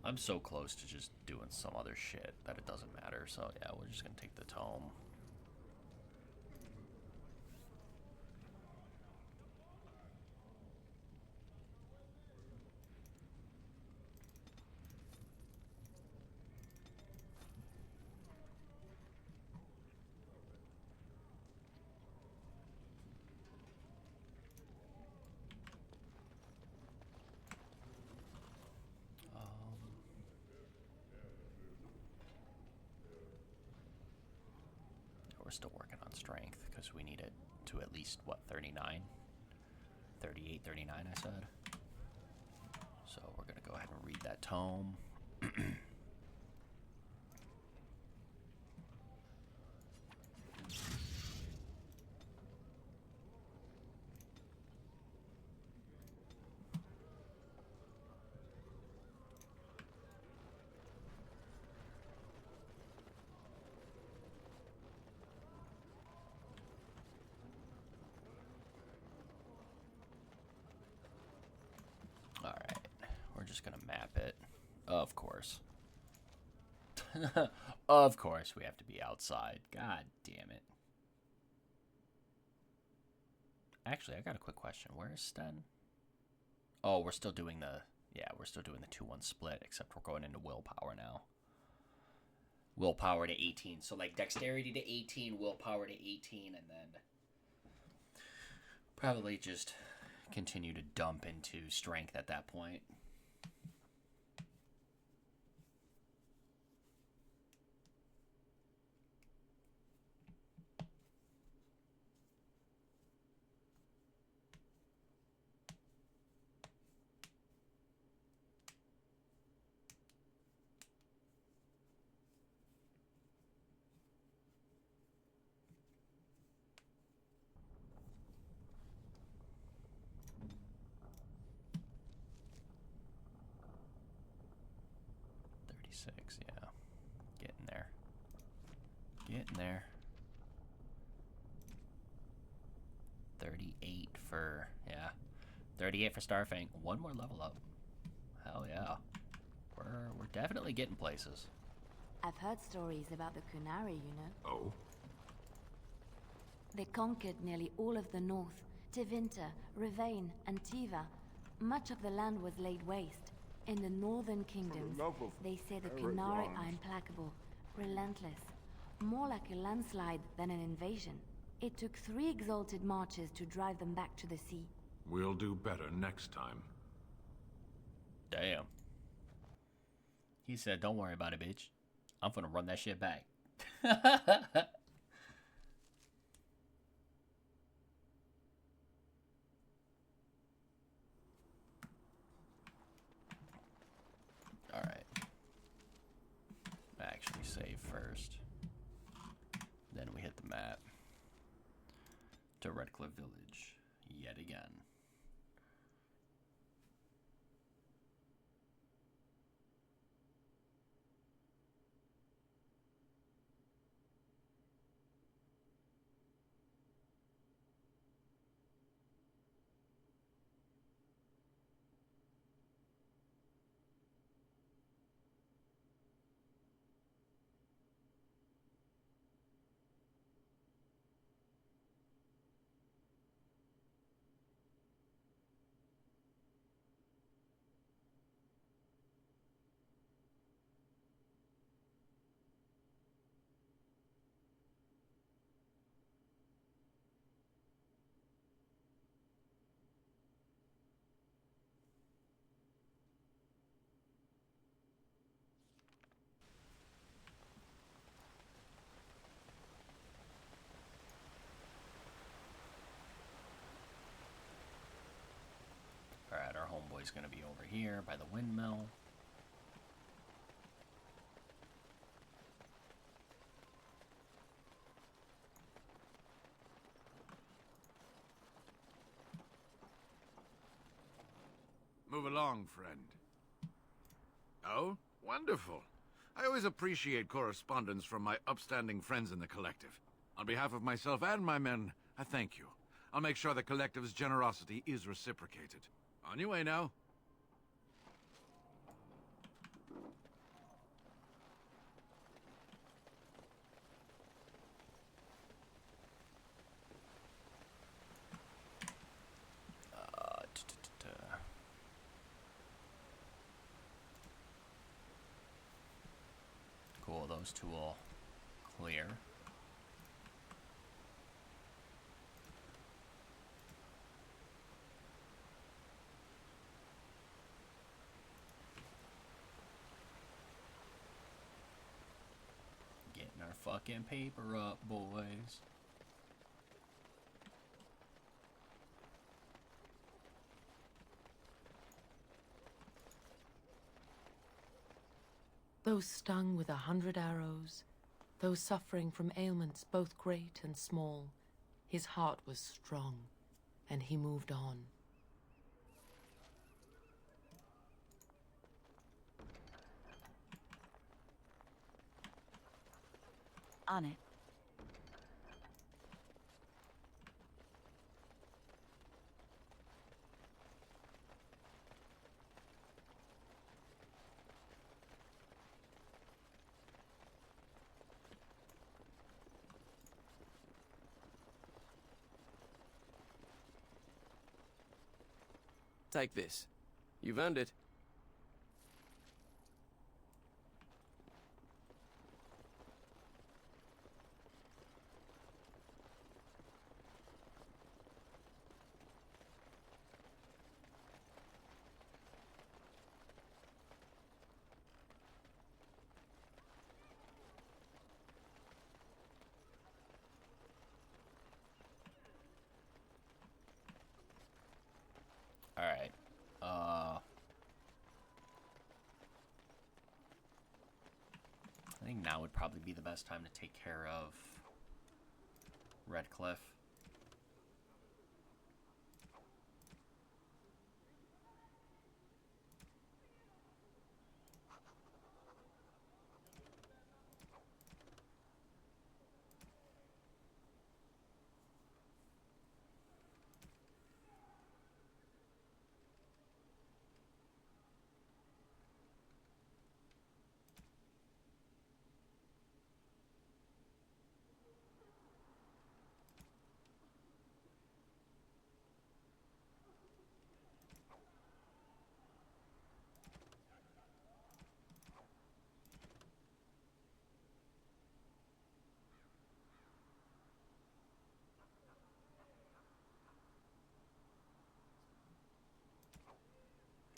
I'm so close to just doing some other shit that it doesn't matter. So yeah, we're just gonna take the tome. We're still working on strength because we need it to at least, what, 39? 38, 39, I said. So we're going to go ahead and read that tome. Alright, we're just gonna map it. Of course. Of course we have to be outside. God damn it. Actually, I got a quick question. Where is Sten? Oh, we're still doing the... Yeah, we're still doing the 2-1 split, except we're going into willpower now. Willpower to 18. So, like, dexterity to 18, willpower to 18, and then... probably just continue to dump into strength at that point. Yeah, getting there. Getting there. 38 for, yeah. 38 for Starfang. One more level up. Hell yeah. We're definitely getting places. I've heard stories about the Kunari, you know. Oh? They conquered nearly all of the north. Tevinter, Rivain, and Tiva. Much of the land was laid waste. In the northern kingdoms, they say the Kunari are implacable, relentless. More like a landslide than an invasion. It took 3 exalted marches to drive them back to the sea. We'll do better next time. Damn. He said, don't worry about it, bitch. I'm gonna run that shit back. Alright. Actually save first. Then we hit the map. To Redcliffe Village. Yet again. Alright, our homeboy's gonna be over here by the windmill. Move along, friend. Oh, wonderful. I always appreciate correspondence from my upstanding friends in the Collective. On behalf of myself and my men, I thank you. I'll make sure the Collective's generosity is reciprocated. On your way now. Cool, those two will clear. Getting our fucking paper up, boys. Those stung with 100 arrows, those suffering from ailments both great and small, his heart was strong, and he moved on. On it. Take this. You've earned it. Alright. I think now would probably be the best time to take care of Redcliffe.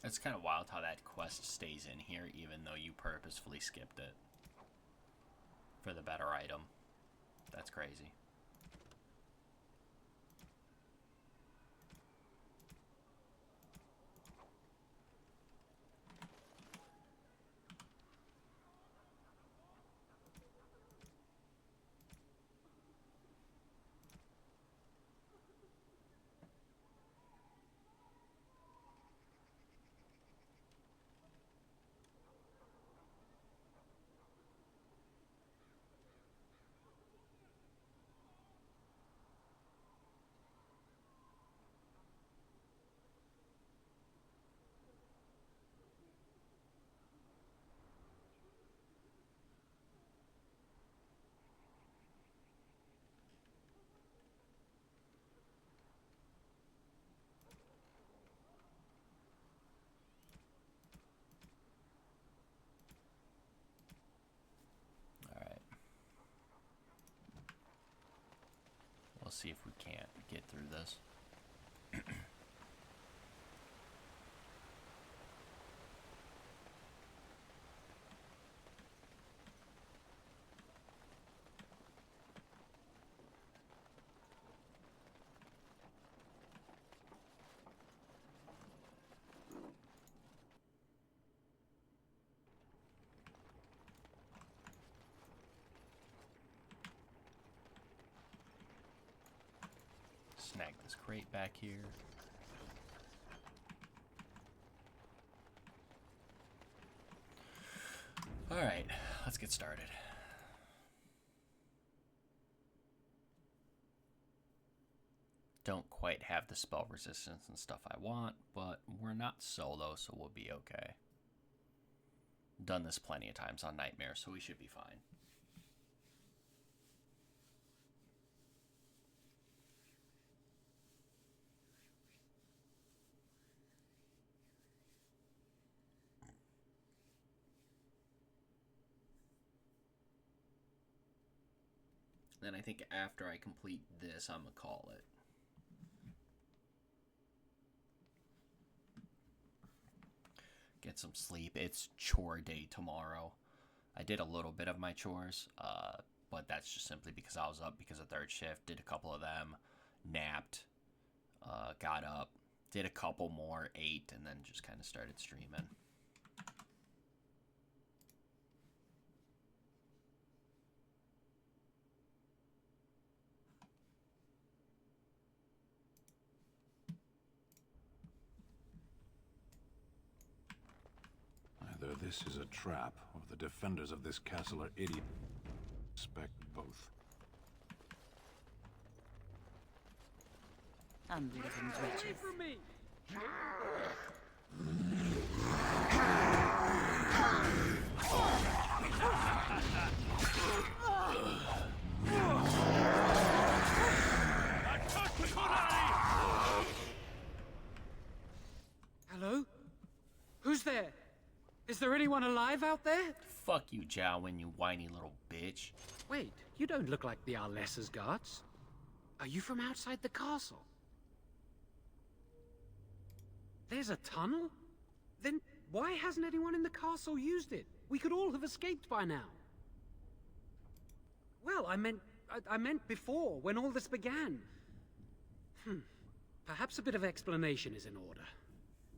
It's kind of wild how that quest stays in here, even though you purposefully skipped it for the better item. That's crazy. See if we can't get through this. Snag this crate back here. Alright, let's get started. don't quite have the spell resistance and stuff I want, but we're not solo, so we'll be okay. Done this plenty of times on Nightmare, so we should be fine. Then I think after I complete this, I'm going to call it. Get some sleep. It's chore day tomorrow. I did a little bit of my chores, but that's just simply because I was up because of third shift. Did a couple of them, napped, got up, did a couple more, ate, and then just kind of started streaming. Either this is a trap, or the defenders of this castle are idiots. Suspect both. Unbelieving wretches. Away from me! Hello? Who's there? Is there anyone alive out there? Fuck you, Jowen, you whiny little bitch. Wait, you don't look like the Arlessa's guards. Are you from outside the castle? There's a tunnel? Then why hasn't anyone in the castle used it? We could all have escaped by now. Well, I meant before, when all this began. Perhaps a bit of explanation is in order.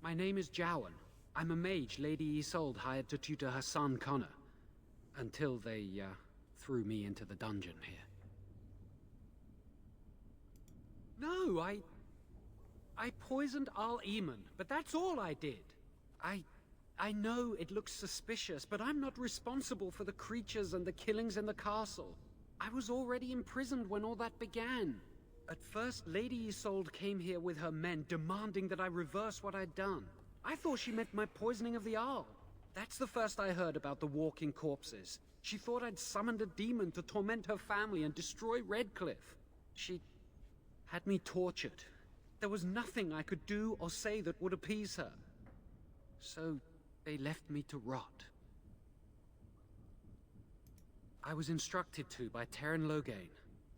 My name is Jowen. I'm a mage Lady Isolde hired to tutor her son Connor. Until they, threw me into the dungeon here. No, I poisoned Al Eamon, but that's all I did. I know it looks suspicious, but I'm not responsible for the creatures and the killings in the castle. I was already imprisoned when all that began. At first, Lady Isolde came here with her men, demanding that I reverse what I'd done. I thought she meant my poisoning of the Arl. That's the first I heard about the walking corpses. She thought I'd summoned a demon to torment her family and destroy Redcliffe. She had me tortured. There was nothing I could do or say that would appease her. So they left me to rot. I was instructed to by Terran Loghain.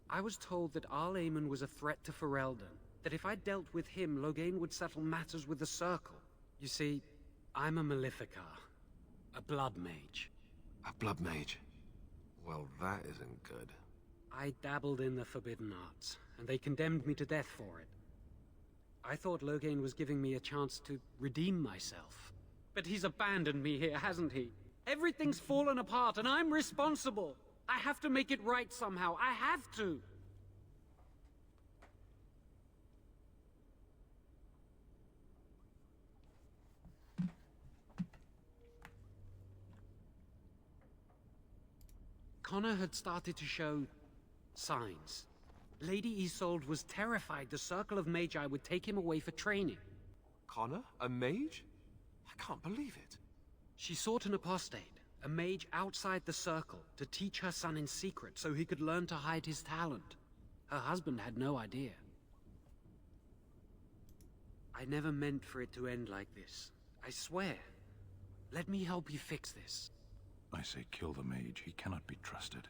I was told that Arl Eamon was a threat to Ferelden, that if I dealt with him, Loghain would settle matters with the Circle. You see, I'm a Maleficar, a blood mage. A blood mage? Well, that isn't good. I dabbled in the forbidden arts, and they condemned me to death for it. I thought Loghain was giving me a chance to redeem myself. But he's abandoned me here, hasn't he? Everything's fallen apart, and I'm responsible. I have to make it right somehow. I have to. Connor had started to show signs. Lady Isolde was terrified the Circle of Magi would take him away for training. Connor? A mage? I can't believe it. She sought an apostate, a mage outside the Circle, to teach her son in secret so he could learn to hide his talent. Her husband had no idea. I never meant for it to end like this. I swear. Let me help you fix this. I say kill the mage. He cannot be trusted.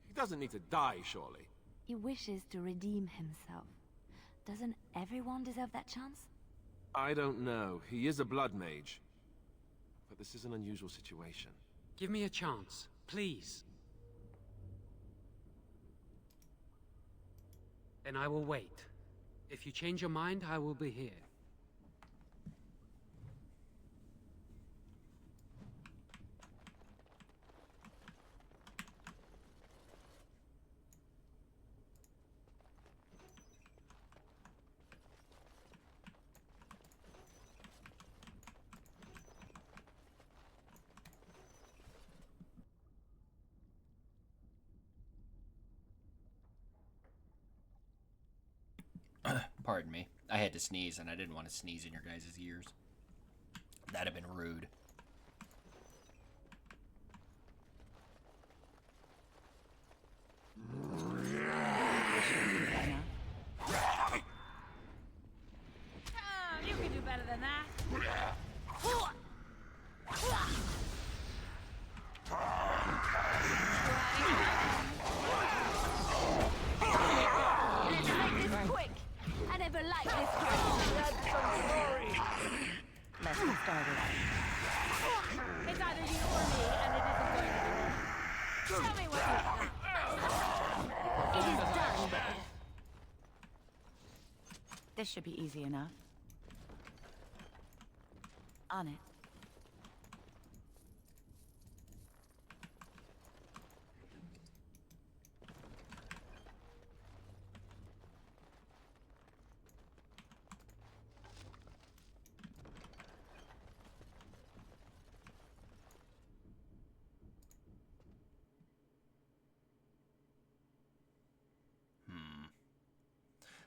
He doesn't need to die, surely. He wishes to redeem himself. Doesn't everyone deserve that chance? I don't know. He is a blood mage. But this is an unusual situation. Give me a chance, please. Then I will wait. If you change your mind, I will be here. Pardon me. I had to sneeze, and I didn't want to sneeze in your guys' ears. That'd have been rude. You can do better than that. Let's make this quick. I never liked this Let's get started. It's either you or me, and it isn't going to be. Tell me what you It is done. This should be easy enough. On it.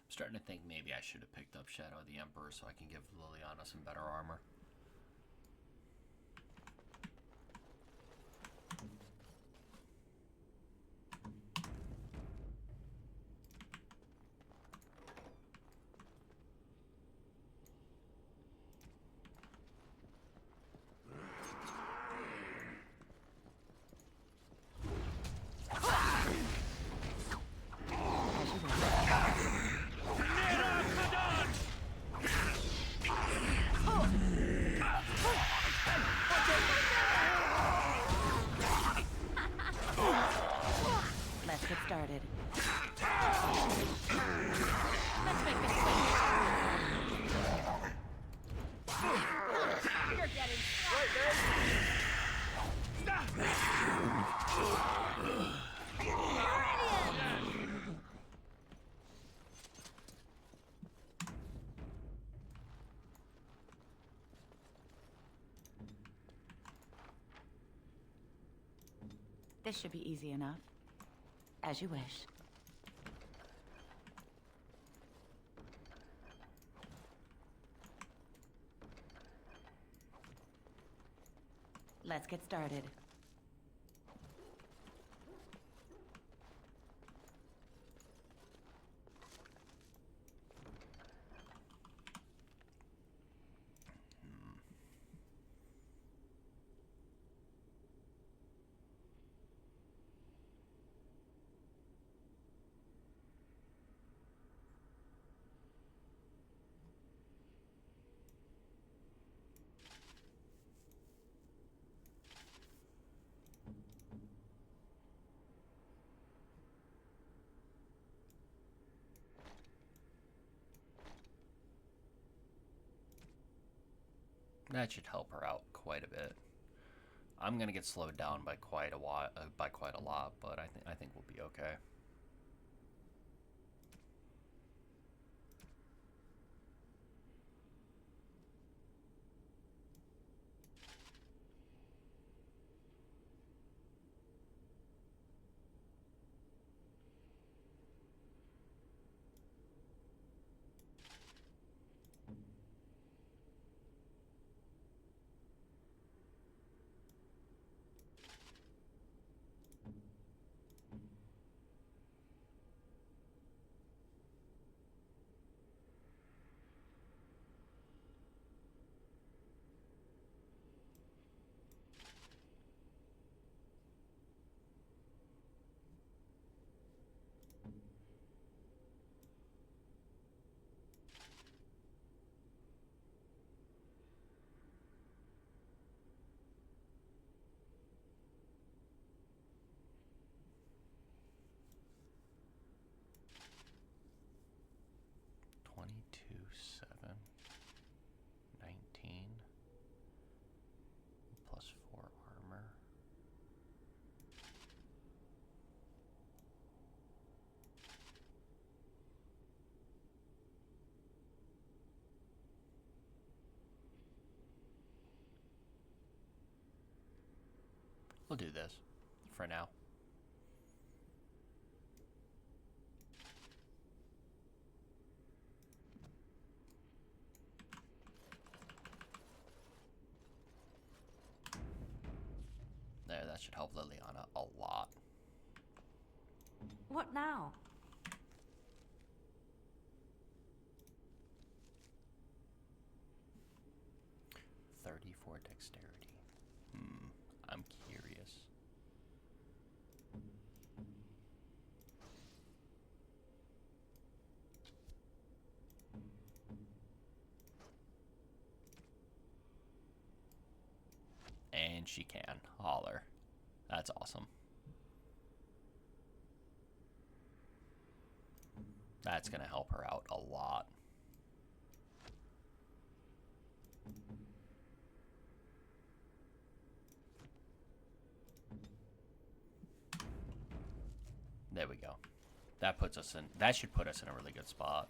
I'm starting to think maybe I should have picked up Shadow of the Emperor so I can give Liliana some better armor. Let's get started. Let's make this quick. You're getting This should be easy enough. As you wish. Let's get started. That should help her out quite a bit. I'm gonna get slowed down by quite a lot, but I think we'll be okay. We'll do this for now. That should help Liliana a lot. What now? "34 dexterity. I'm curious. And she can. Holler. That's awesome. That's going to help her out a lot. There we go. That puts us in. That should put us in a really good spot.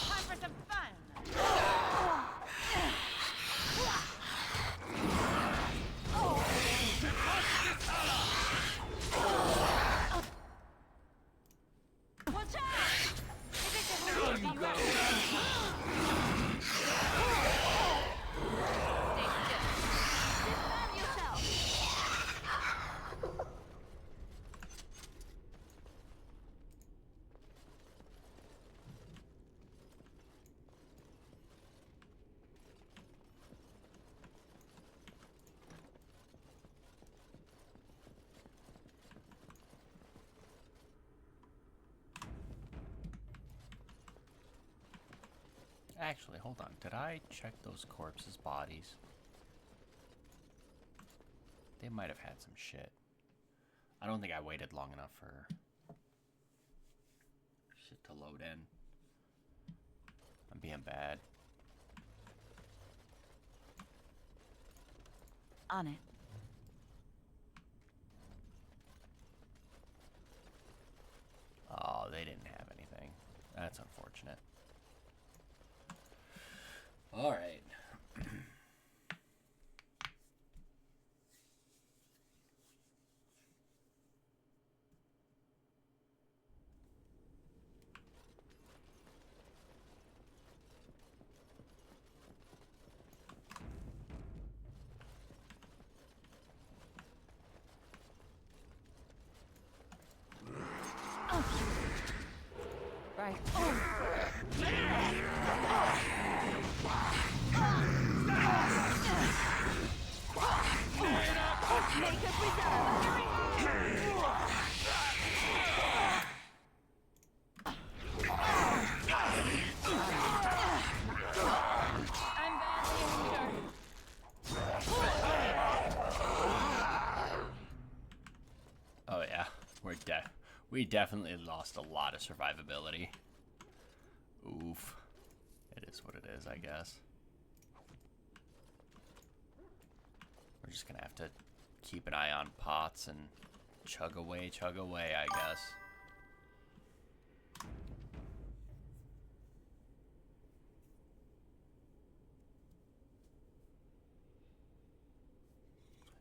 Time for some fun. Watch out! There you go. Stay still. Defend yourself. Actually, hold on. Did I check those corpses' bodies? They might have had some shit. I don't think I waited long enough for shit to load in. I'm being bad. On it. Oh, they didn't have anything. That's unfortunate. All right. Right. Make a preserve. I'm badly injured. Oh yeah, we definitely lost a lot of survivability. Oof. It is what it is, I guess. We're just gonna have to keep an eye on pots and chug away, I guess.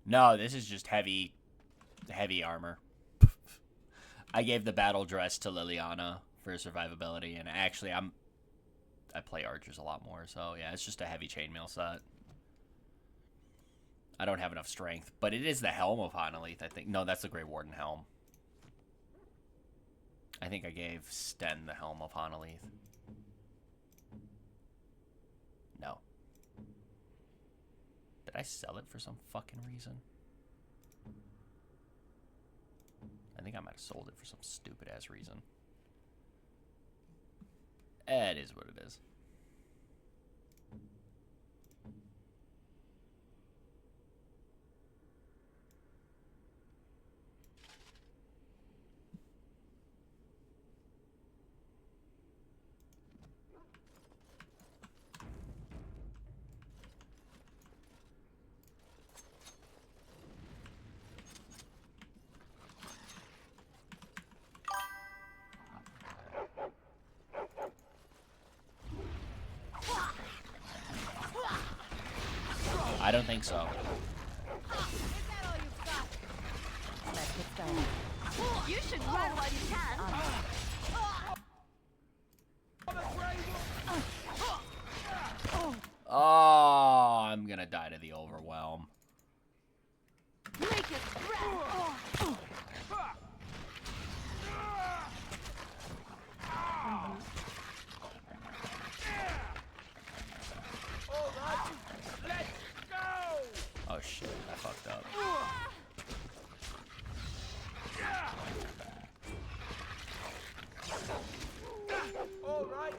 No, this is just heavy armor. I gave the battle dress to Liliana for survivability, and actually I play archers a lot more, so yeah, it's just a heavy chainmail set. I don't have enough strength, but it is the Helm of Hanalith, I think. No, that's the Grey Warden helm. I think I gave Sten the Helm of Hanalith. No. Did I sell it for some fucking reason? I think I might have sold it for some stupid-ass reason. It is what it is. I don't think so. Is that all you've got? Let's get started. You should run while you can. Oh, I'm gonna die to the overwhelm. Make it breath. Oh shit, I fucked up. All right.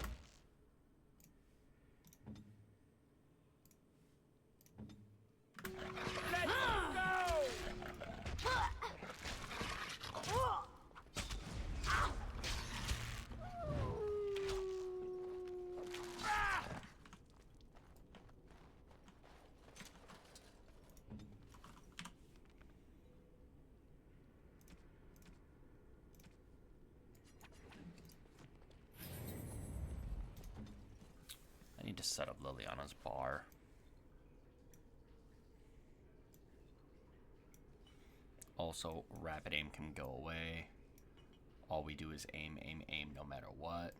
I need to set up Liliana's bar. Also, rapid aim can go away. All we do is aim, aim, aim no matter what.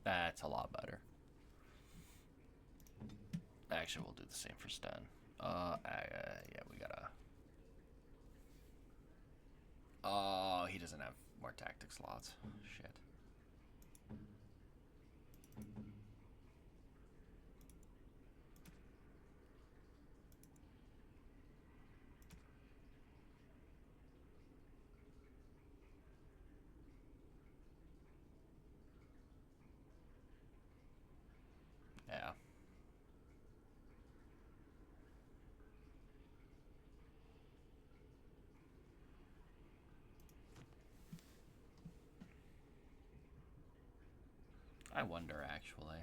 That's a lot better. Actually, we'll do the same for Sten. Yeah, we gotta... Oh, he doesn't have more tactic slots. Shit. Yeah. I wonder, actually.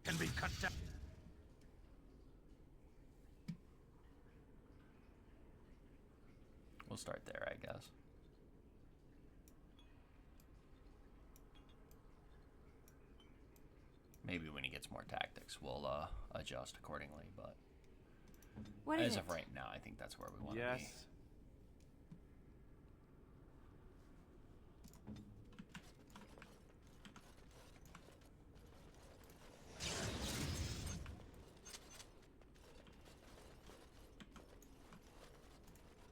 Can be cut down. We'll start there, I guess. Maybe when he gets more tactics, we'll adjust accordingly, but as of right now, I think that's where we want to be.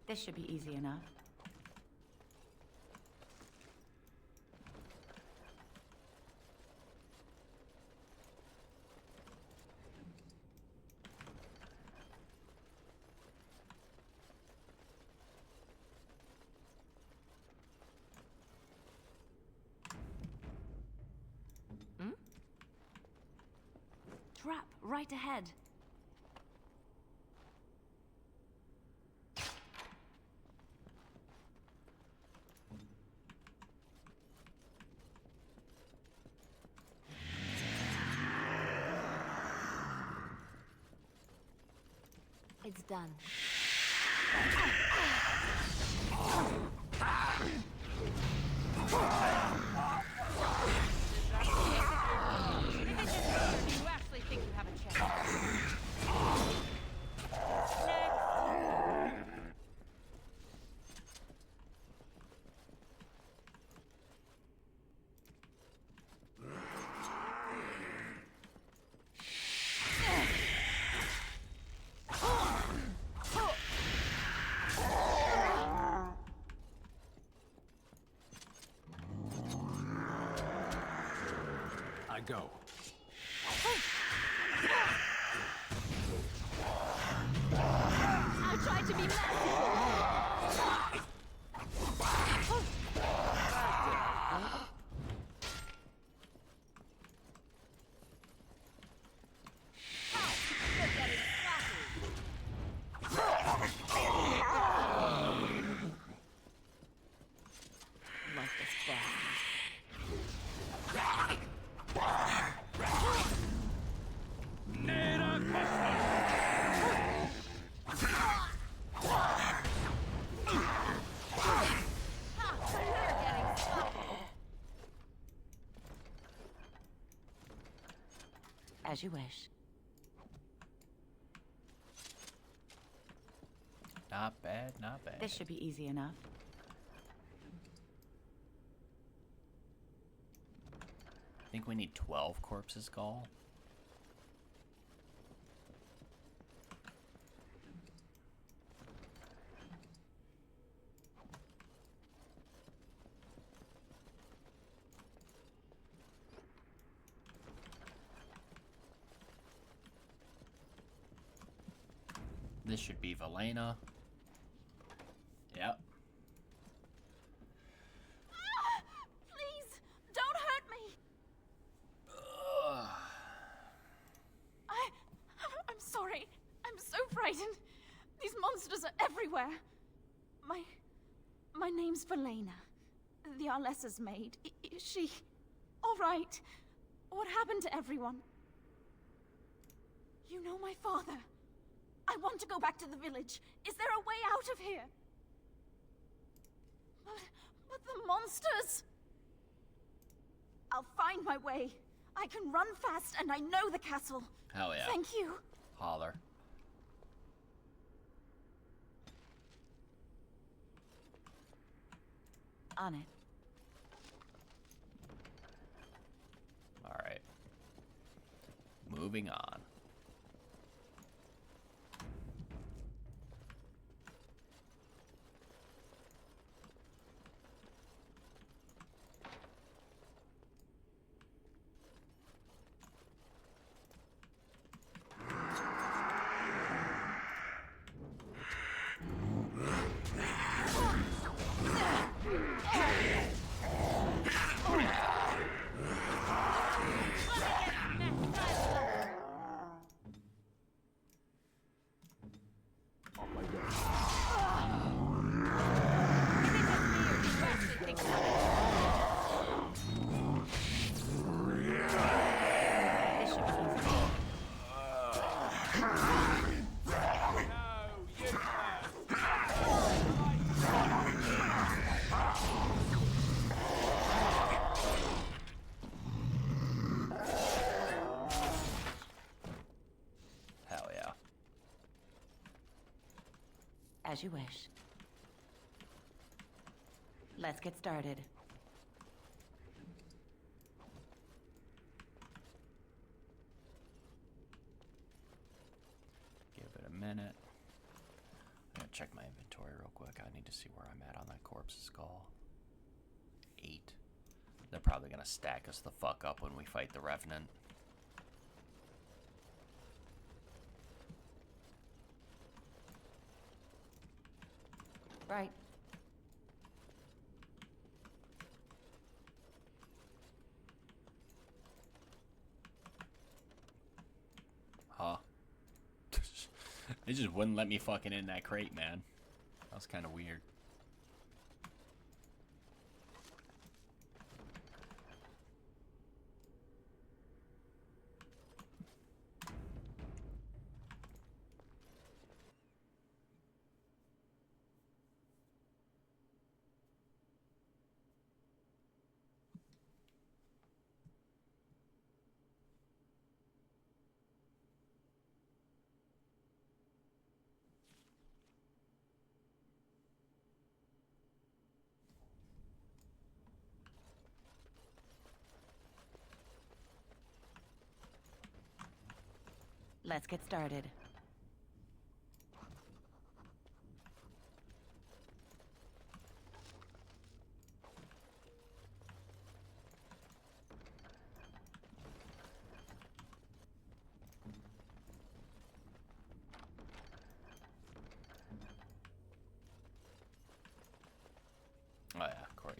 This should be easy enough. Trap right ahead. It's done. You actually think you have a chance? go. I tried to be merciful. As you wish. Not bad, not bad. This should be easy enough. I think we need 12 corpses, Gall. This should be Valena. Yep. Please, don't hurt me. I'm sorry. I'm so frightened. These monsters are everywhere. My name's Valena. The Arlessa's maid. Is she all right? What happened to everyone? You know my father. I want to go back to the village. Is there a way out of here? But the monsters... I'll find my way. I can run fast and I know the castle. Hell yeah. Thank you. Holler. On it. Alright. Moving on. As you wish. Let's get started. Give it a minute. I'm gonna check my inventory real quick. I need to see where I'm at on that corpse's skull. 8. They're probably gonna stack us the fuck up when we fight the Revenant. Right. Huh? They just wouldn't let me fucking in that crate, man. That was kind of weird. Let's get started.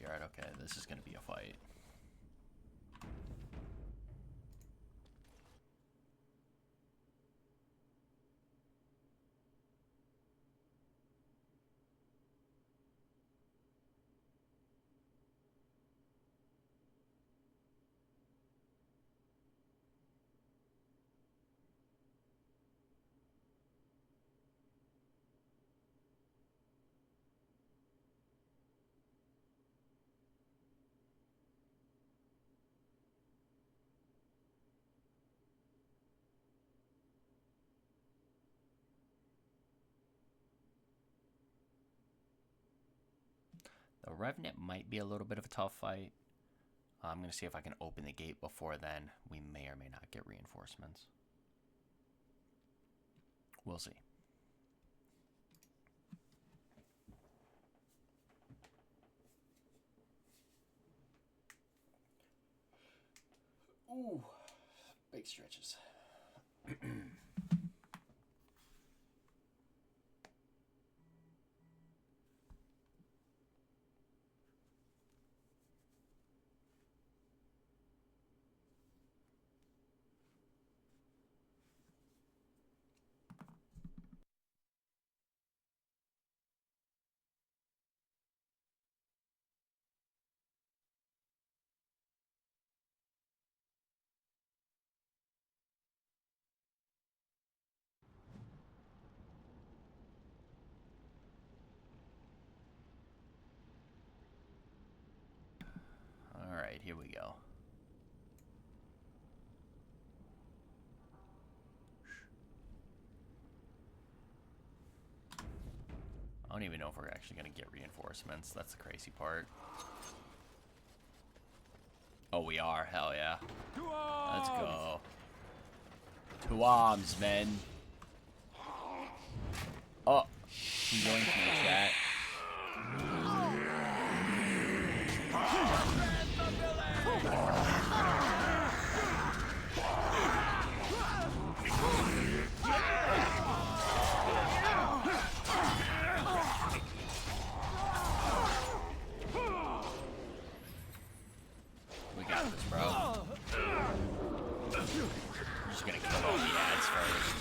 backyard. Okay, this is gonna be a fight. The Revenant might be a little bit of a tough fight. I'm going to see if I can open the gate before then. We may or may not get reinforcements. We'll see. Ooh, big stretches. Alright, here we go. I don't even know if we're actually going to get reinforcements. That's the crazy part. Oh, we are. Hell yeah. Let's go. 2 arms, men. Oh, he joined in the chat. We got this, bro. We're just gonna kill all the ads first.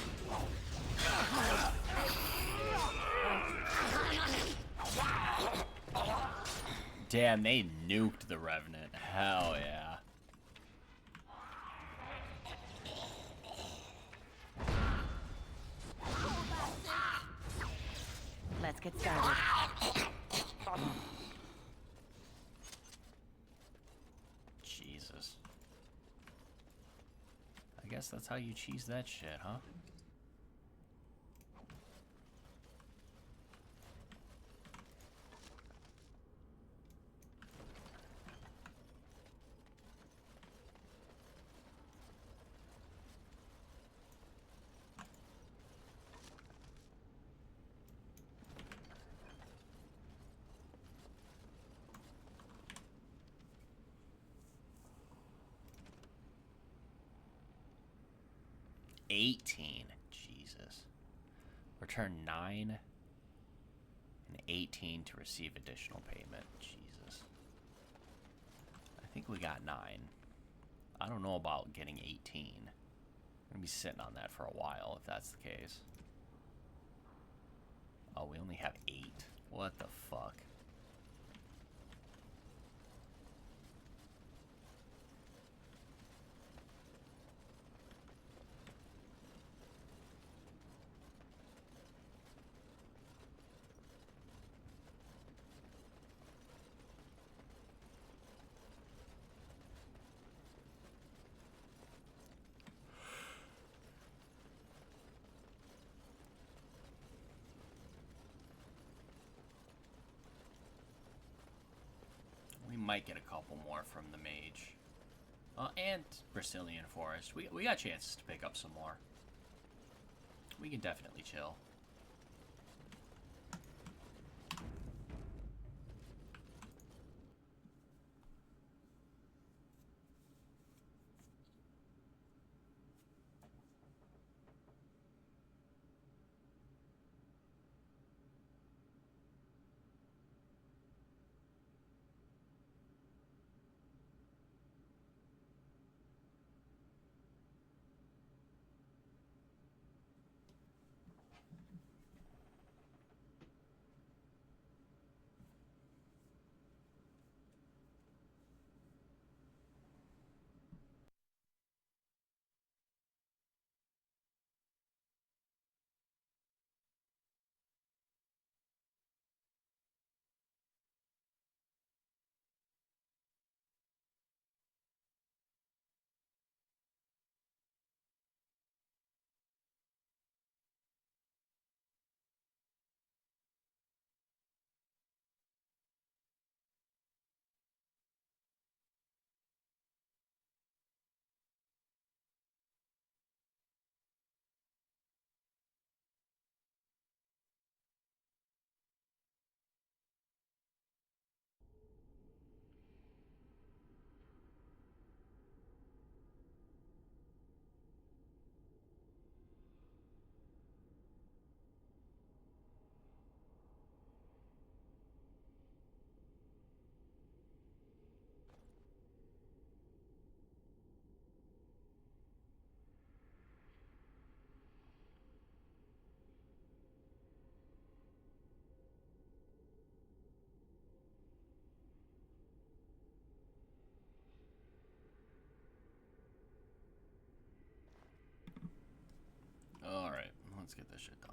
Damn, they nuked the Revenant. Hell yeah. Let's get started. Jesus. I guess that's how you cheese that shit, huh? $18. Jesus. Return 9 and 18 to receive additional payment. Jesus. I think we got 9. I don't know about getting 18. I'm gonna be sitting on that for a while if that's the case. Oh, we only have 8. What the fuck? Might get a couple more from the mage. And Brazilian Forest. We got chances to pick up some more. We can definitely chill. Let's get this shit done.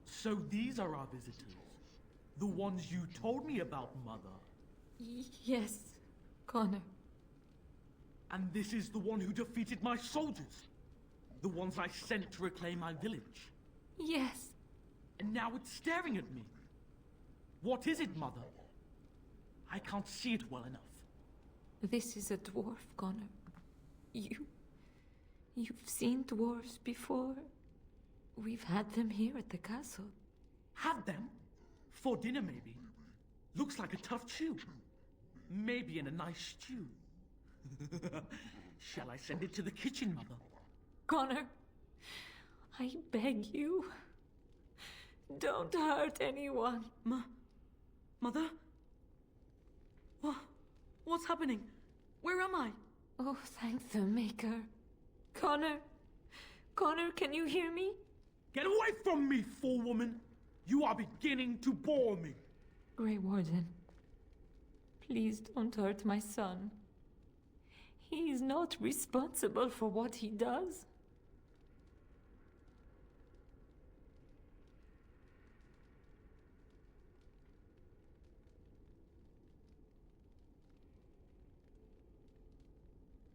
So these are our visitors. The ones you told me about, Mother. Yes, Connor. And this is the one who defeated my soldiers. The ones I sent to reclaim my village. Yes. And now it's staring at me. What is it, Mother? I can't see it well enough. This is a dwarf, Connor. You've seen dwarves before. We've had them here at the castle. Had them? For dinner, maybe. Looks like a tough chew. Maybe in a nice stew. Shall I send it to the kitchen, Mother? Connor, I beg you. Don't hurt anyone. Mother? What's happening? Where am I? Oh, thank the Maker. Connor, can you hear me? Get away from me, fool woman! You are beginning to bore me. Grey Warden, please don't hurt my son. He is not responsible for what he does.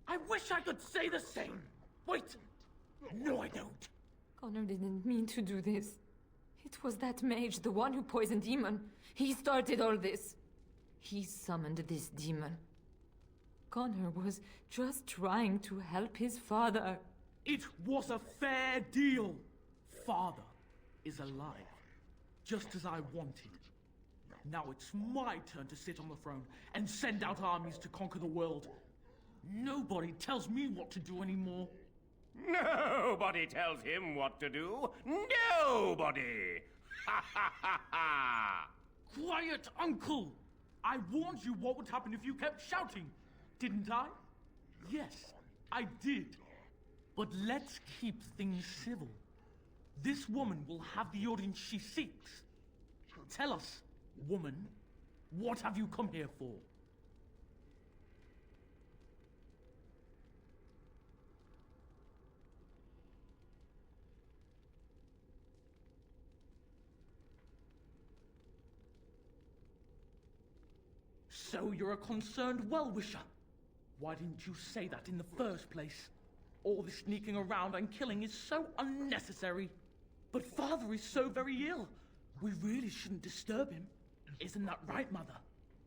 I wish I could say the same. Wait. No, I don't. Connor didn't mean to do this. It was that mage, the one who poisoned Demon. He started all this. He summoned this demon. Connor was just trying to help his father. It was a fair deal. Father is alive, just as I wanted. Now it's my turn to sit on the throne and send out armies to conquer the world. Nobody tells me what to do anymore. Nobody tells him what to do. Nobody! Ha ha ha ha! Quiet, Uncle! I warned you what would happen if you kept shouting, didn't I? Yes, I did. But let's keep things civil. This woman will have the audience she seeks. Tell us, woman, what have you come here for? So you're a concerned well-wisher. Why didn't you say that in the first place? All this sneaking around and killing is so unnecessary. But Father is so very ill. We really shouldn't disturb him. Isn't that right, Mother?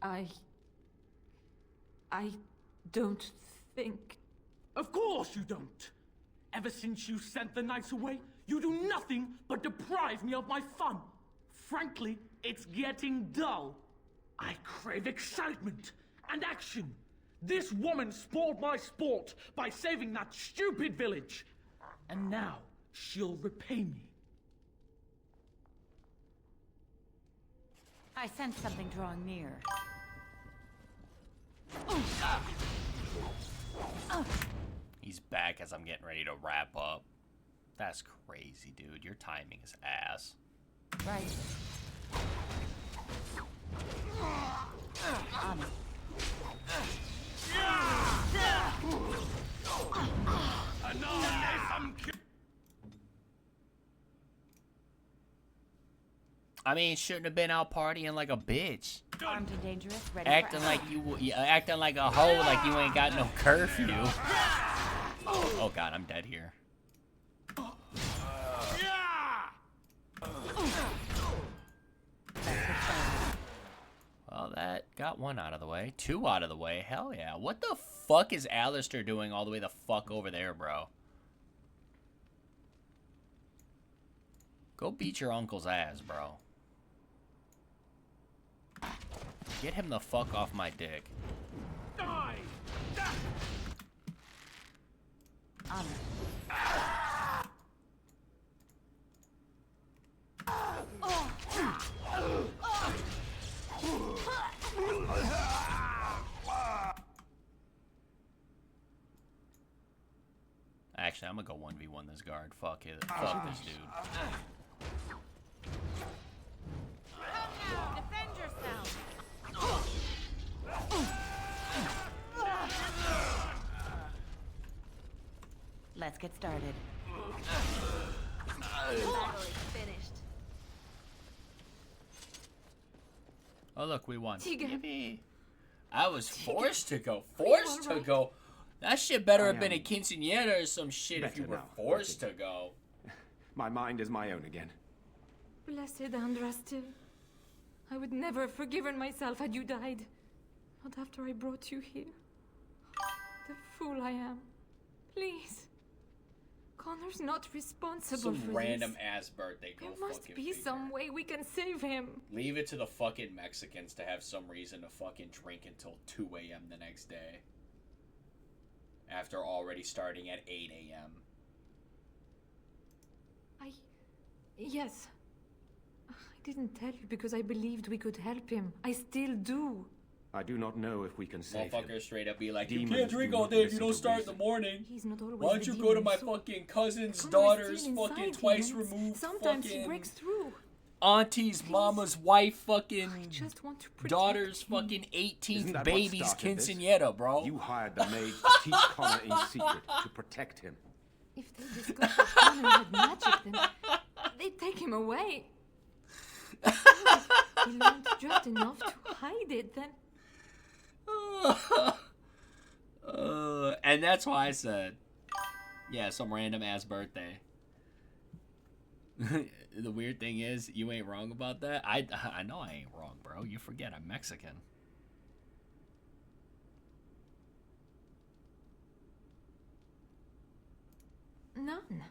I don't think... Of course you don't! Ever since you sent the knights away, you do nothing but deprive me of my fun. Frankly, it's getting dull. I crave excitement and action. This woman spoiled my sport by saving that stupid village. And now she'll repay me. I sense something drawing near. He's back as I'm getting ready to wrap up. That's crazy, dude. Your timing is ass. Right. On it. I mean, shouldn't have been out partying like a bitch. Armed and dangerous, ready acting for like acting like a hoe, like you ain't got no curfew. Oh god, I'm dead here. Well, that got one out of the way. Two out of the way. Hell yeah. What the fuck is Alistair doing all the way the fuck over there, bro? Go beat your uncle's ass, bro. Get him the fuck off my dick. Die! Actually, I'm gonna go 1v1 this guard. Fuck it. Fuck this dude. Defend yourself. Let's get started. The battle is finished. Oh look, we won. Tegan. Yippee. I was forced to go. Forced to go. That shit better have been a quinceañera or some shit if you were forced to go. My mind is my own again. Blessed Andraste. I would never have forgiven myself had you died. Not after I brought you here. The fool I am. Please. Connor's not responsible Some for random this. ass birthday. Go There must fucking be figure. some way we can save him. Leave it to the fucking Mexicans to have some reason to fucking drink until 2 a.m. the next day. After already starting at 8 a.m. Yes. I didn't tell you because I believed we could help him. I still do. I do not know if we can save him. Motherfucker straight up be like, Demons you can't drink do all not day if you listen don't to start in the reason. morning. He's not always Why don't the you go to demon, my so fucking cousin's Connor is daughter's still fucking inside twice him, and removed sometimes he fucking breaks through. auntie's mama's wife fucking Just want to protect daughter's him. fucking Isn't 18th that what baby's started this? quinceañera, bro. You hired the maid to teach Connor in secret to protect him. If they discovered Connor had magic, then they'd take him away. He learned just enough to hide it, then... And that's why I said, yeah, some random ass birthday. The weird thing is, you ain't wrong about that. I know I ain't wrong, bro. You forget I'm Mexican. None.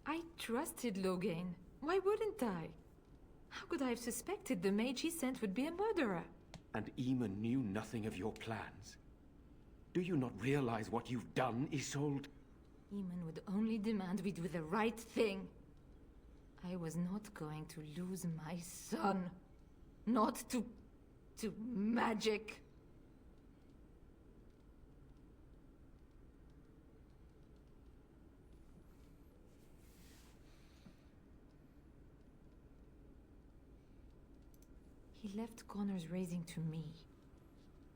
I trusted Logain. Why wouldn't I? How could I have suspected the mage he sent would be a murderer? And Eamon knew nothing of your plans. Do you not realize what you've done, Isolde? Eamon would only demand we do the right thing. I was not going to lose my son. Not to magic. He left Connor's raising to me.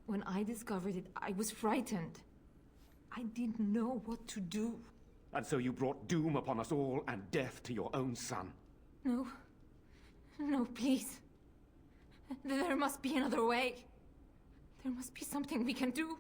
When I discovered it, I was frightened. I didn't know what to do. And so you brought doom upon us all and death to your own son. No. No, please. There must be another way. There must be something we can do.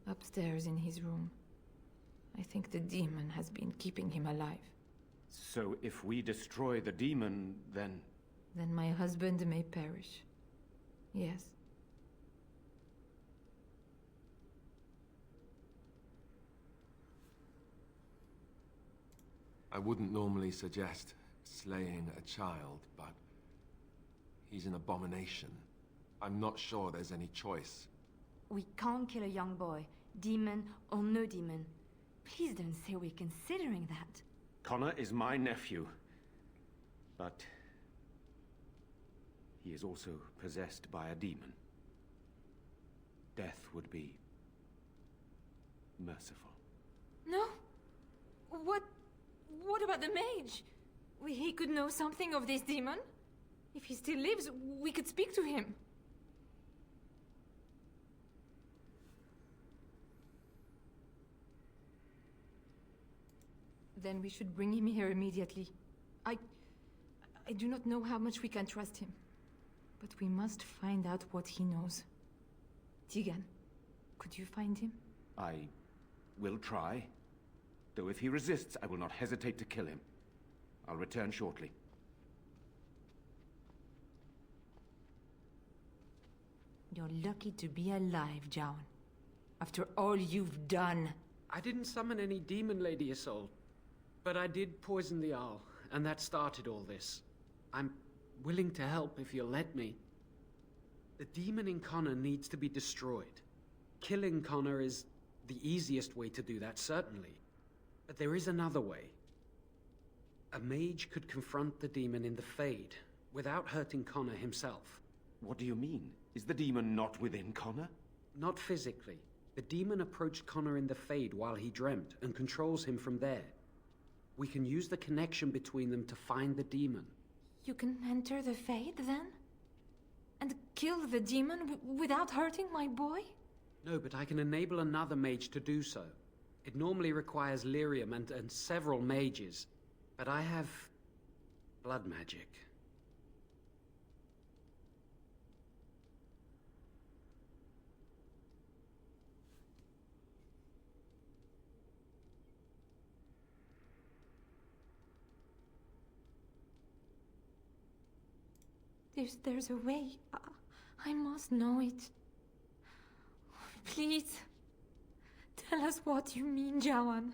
Upstairs in his room. I think the demon has been keeping him alive. So if we destroy the demon, then... Then my husband may perish. Yes. I wouldn't normally suggest slaying a child, but he's an abomination. I'm not sure there's any choice. We can't kill a young boy, demon or no demon. Please don't say we're considering that. Connor is my nephew. But... he is also possessed by a demon. Death would be... merciful. No? What about the mage? He could know something of this demon? If he still lives, we could speak to him. Then we should bring him here immediately. I do not know how much we can trust him. But we must find out what he knows. Tegan, could you find him? I will try. Though if he resists, I will not hesitate to kill him. I'll return shortly. You're lucky to be alive, John. After all you've done. I didn't summon any demon, Lady Isolde. But I did poison the Arl, and that started all this. I'm willing to help if you'll let me. The demon in Connor needs to be destroyed. Killing Connor is the easiest way to do that, certainly. But there is another way. A mage could confront the demon in the Fade, without hurting Connor himself. What do you mean? Is the demon not within Connor? Not physically. The demon approached Connor in the Fade while he dreamt, and controls him from there. We can use the connection between them to find the demon. You can enter the Fade, then? And kill the demon without hurting my boy? No, but I can enable another mage to do so. It normally requires lyrium and several mages. But I have blood magic. There's a way. I must know it. Please, tell us what you mean, Jawan.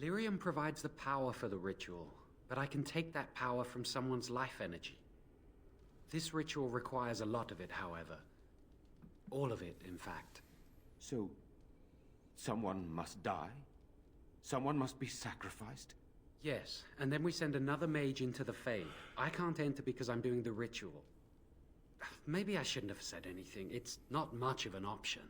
Lyrium provides the power for the ritual, but I can take that power from someone's life energy. This ritual requires a lot of it, however. All of it, in fact. So, someone must die? Someone must be sacrificed? Yes, and then we send another mage into the Fade. I can't enter because I'm doing the ritual. Maybe I shouldn't have said anything. It's not much of an option.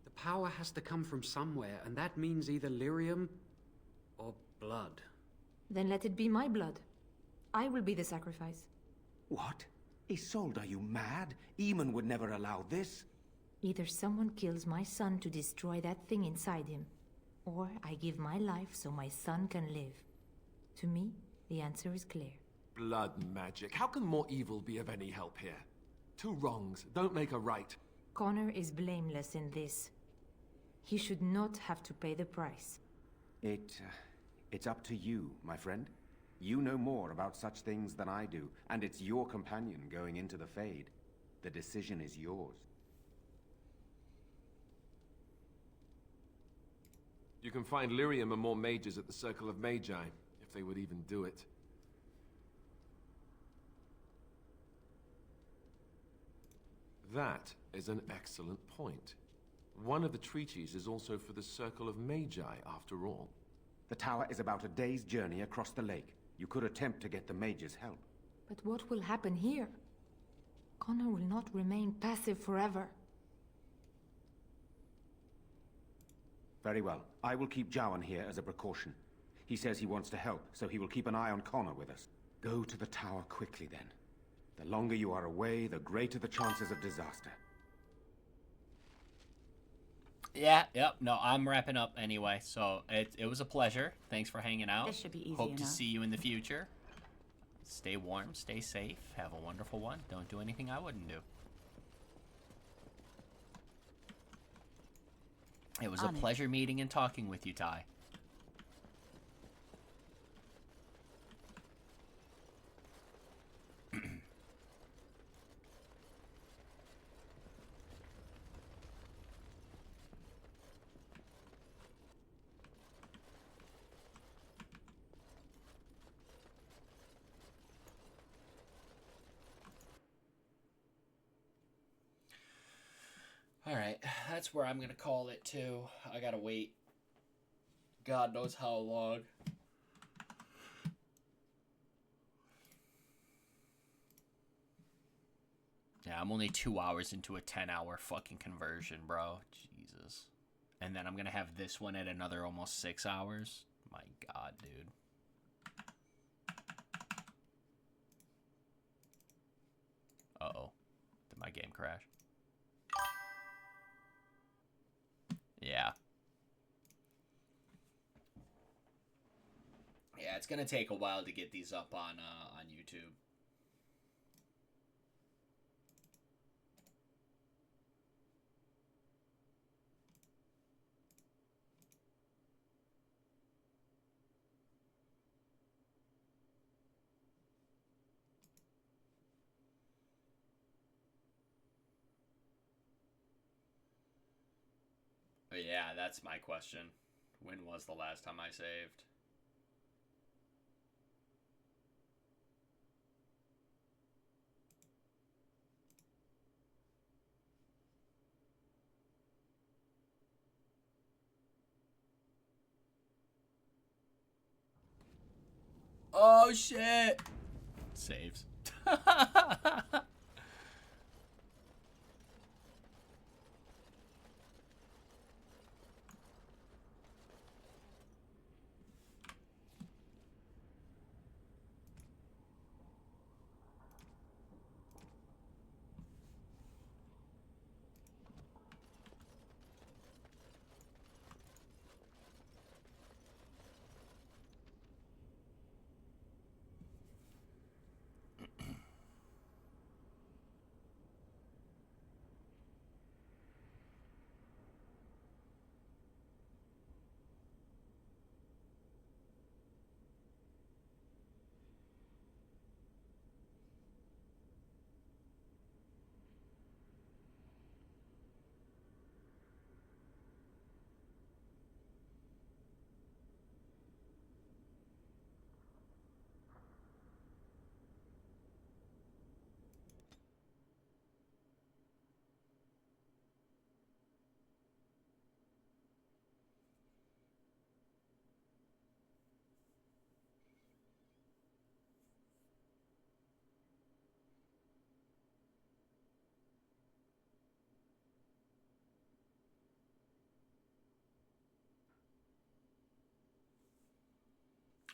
The power has to come from somewhere, and that means either lyrium or blood. Then let it be my blood. I will be the sacrifice. What? Isolde, are you mad? Eamon would never allow this. Either someone kills my son to destroy that thing inside him, or I give my life so my son can live. To me, the answer is clear. Blood magic. How can more evil be of any help here? Two wrongs don't make a right. Connor is blameless in this. He should not have to pay the price. It's up to you, my friend. You know more about such things than I do, and it's your companion going into the Fade. The decision is yours. You can find lyrium and more mages at the Circle of Magi, if they would even do it. That is an excellent point. One of the treaties is also for the Circle of Magi, after all. The tower is about a day's journey across the lake. You could attempt to get the mages' help. But what will happen here? Connor will not remain passive forever. Very well. I will keep Jawan here as a precaution. He says he wants to help, so he will keep an eye on Connor with us. Go to the tower quickly, then. The longer you are away, the greater the chances of disaster. Yeah, yep. No, I'm wrapping up anyway, so it was a pleasure. Thanks for hanging out. This should be easy Hope enough. to see you in the future. Stay warm, stay safe, have a wonderful one. Don't do anything I wouldn't do. It was a pleasure meeting and talking with you, Ty. Alright, that's where I'm going to call it, too. I gotta wait. God knows how long. Yeah, I'm only 2 hours into a 10-hour fucking conversion, bro. Jesus. And then I'm going to have this one at another almost 6 hours. My God, dude. Uh-oh. Did my game crash? Yeah. Yeah, it's gonna take a while to get these up on YouTube. Yeah, that's my question. When was the last time I saved? Oh shit! Saves.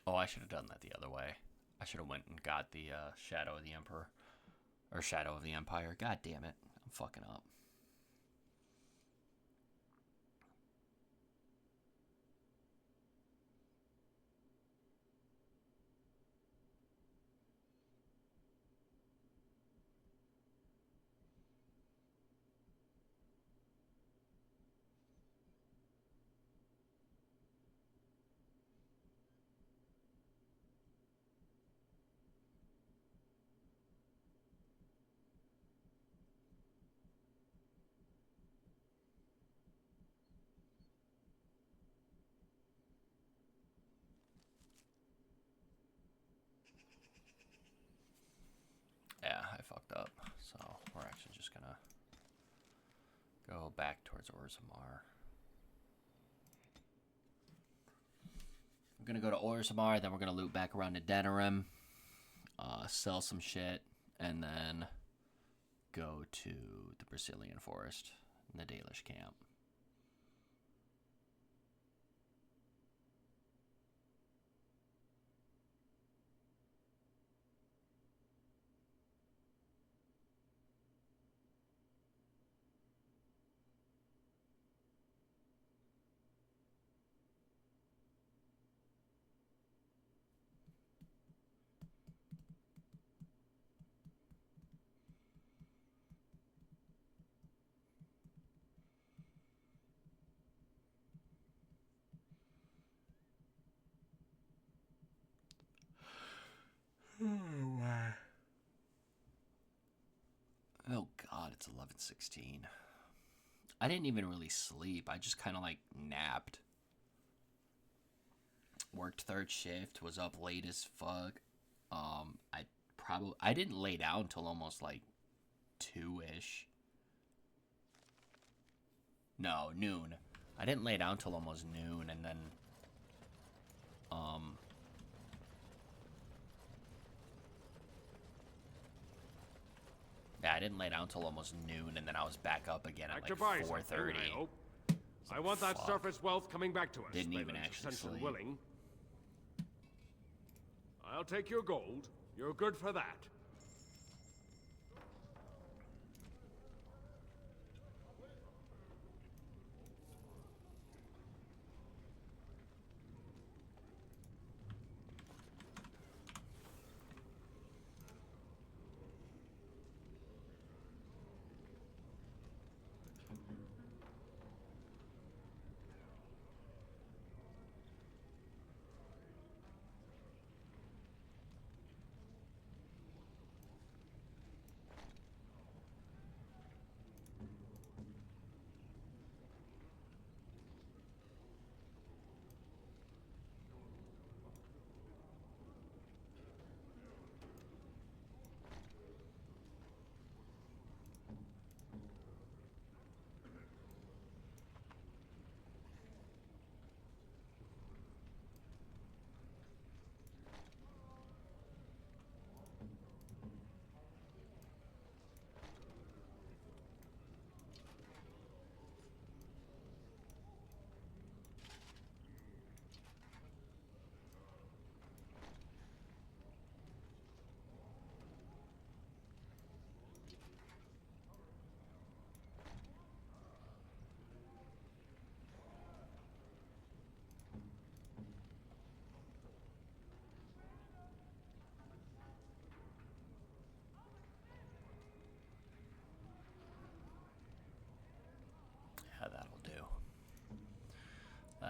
Oh, I should have done that the other way. I should have went and got the Shadow of the Emperor. Or Shadow of the Empire. God damn it. I'm fucking up. Yeah, I fucked up. So we're actually just gonna go back towards Orzammar. We're gonna go to Orzammar, then we're gonna loop back around to Denerim, sell some shit, and then go to the Brazilian Forest and the Dalish camp. Oh god, it's 11:16. I didn't even really sleep. I just kind of like napped. Worked third shift, was up late as fuck. I didn't lay down until almost like 2-ish. No, noon. I didn't lay down till almost noon, and then yeah, I didn't lay down till almost noon, and then I was back up again at like 4:30. I want that surface wealth coming back to us. Didn't even actually sleep. Willing. I'll take your gold. You're good for that.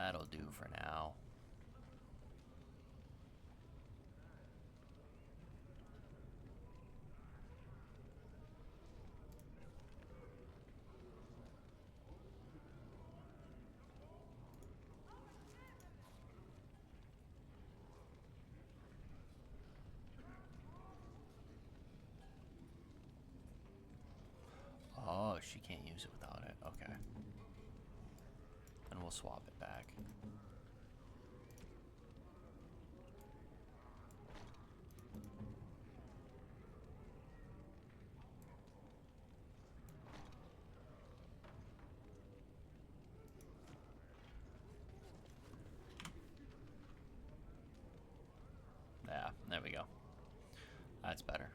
That'll do for now. Oh, she can't use it without it. Okay. And we'll swap it back. Yeah, there we go. That's better.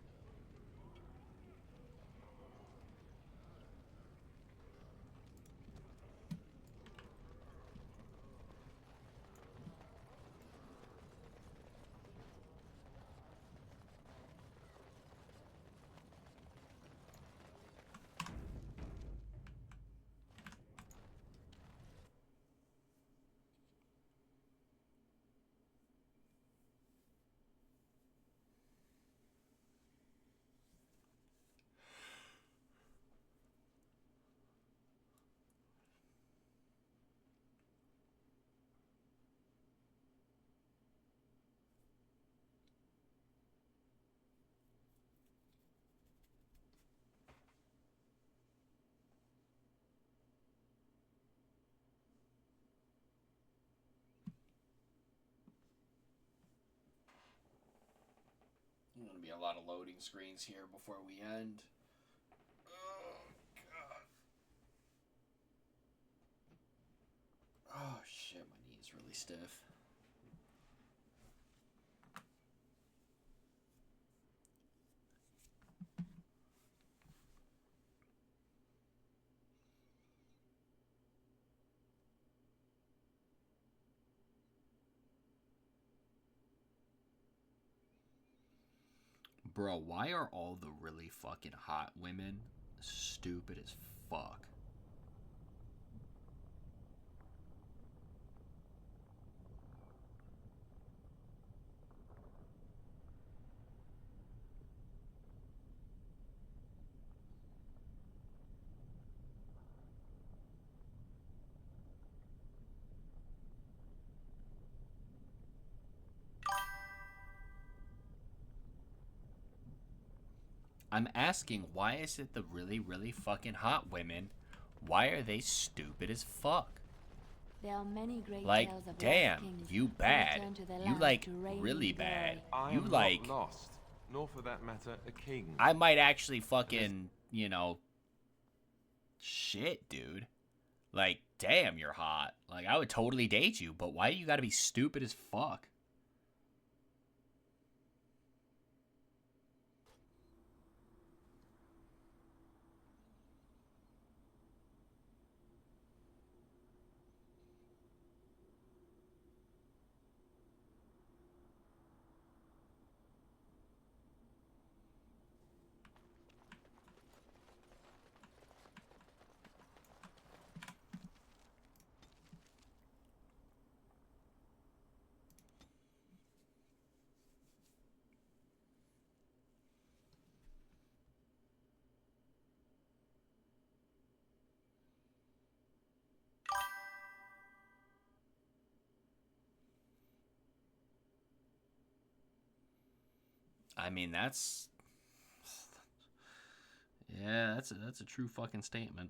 There's going to be a lot of loading screens here before we end. Oh, God. Oh, shit, my knee is really stiff. Bro, why are all the really fucking hot women stupid as fuck? I'm asking, why is it the really, really fucking hot women? Why are they stupid as fuck? There are many great Like, tales of damn, lost kings you who bad. return to their You land like to reign really in bad. glory. I You am like, not lost, nor for that matter, a king. I might actually fucking, you know, shit, dude. Like, damn, you're hot. Like, I would totally date you, but why do you gotta be stupid as fuck? I mean, that's... Yeah, that's a true fucking statement.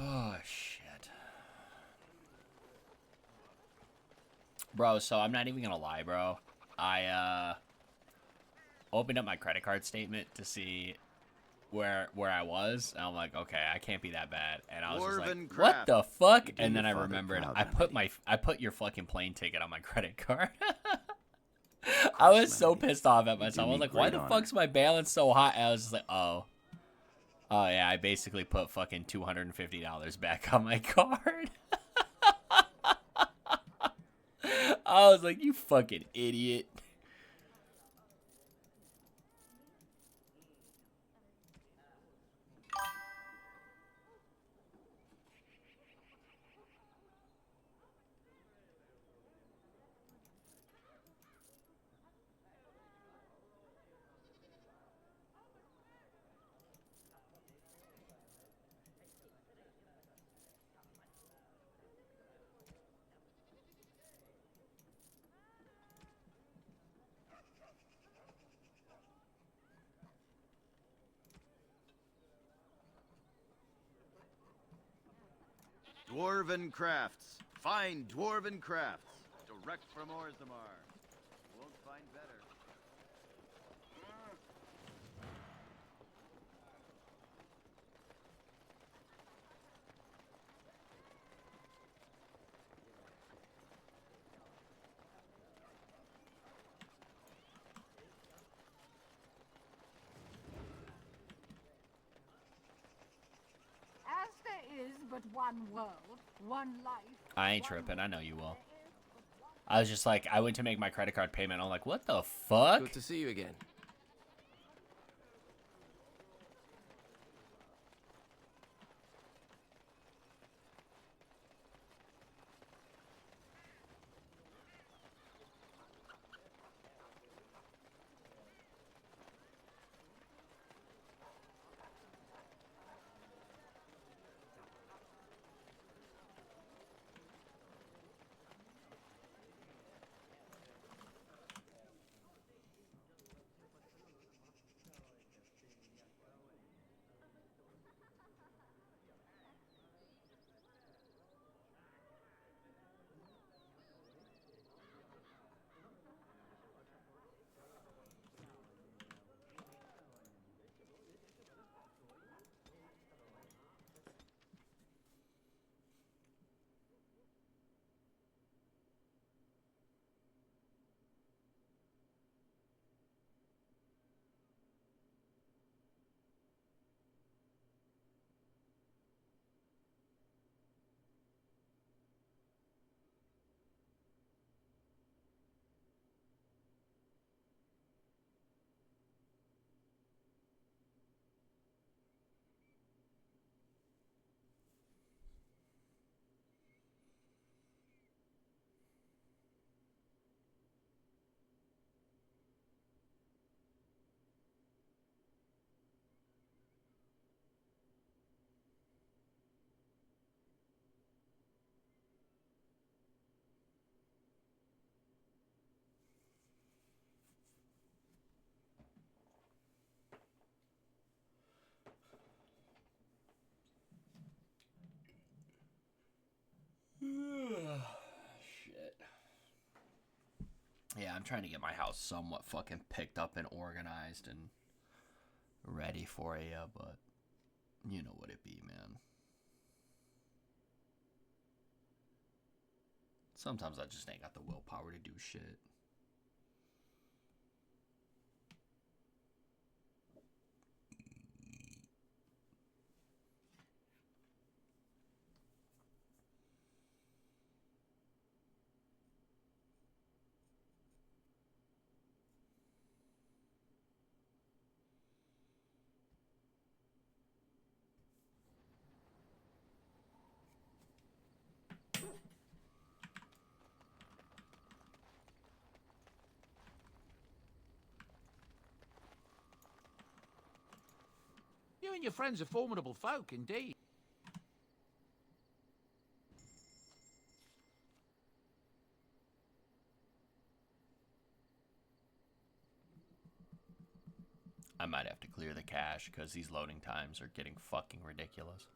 Oh, shit. Bro, so I'm not even gonna lie, bro. I, opened up my credit card statement to see where I was, and I'm like, okay, I can't be that bad. And I was just like, what the fuck? And then I remembered, I put your fucking plane ticket on my credit card. I was so pissed off at myself. I was like, why the fuck's my balance so high? And I was just like, oh yeah, I basically put fucking $250 back on my card. I was like, you fucking idiot. Dwarven crafts. Fine dwarven crafts. Direct from Orzammar. Won't find better. As there is but one world, one life. I ain't tripping. I know you will. I was just like, I went to make my credit card payment. I'm like, what the fuck? Good to see you again. Shit. Yeah, I'm trying to get my house somewhat fucking picked up and organized and ready for you, but you know what it be, man. Sometimes I just ain't got the willpower to do shit. You and your friends are formidable folk, indeed. I might have to clear the cache because these loading times are getting fucking ridiculous.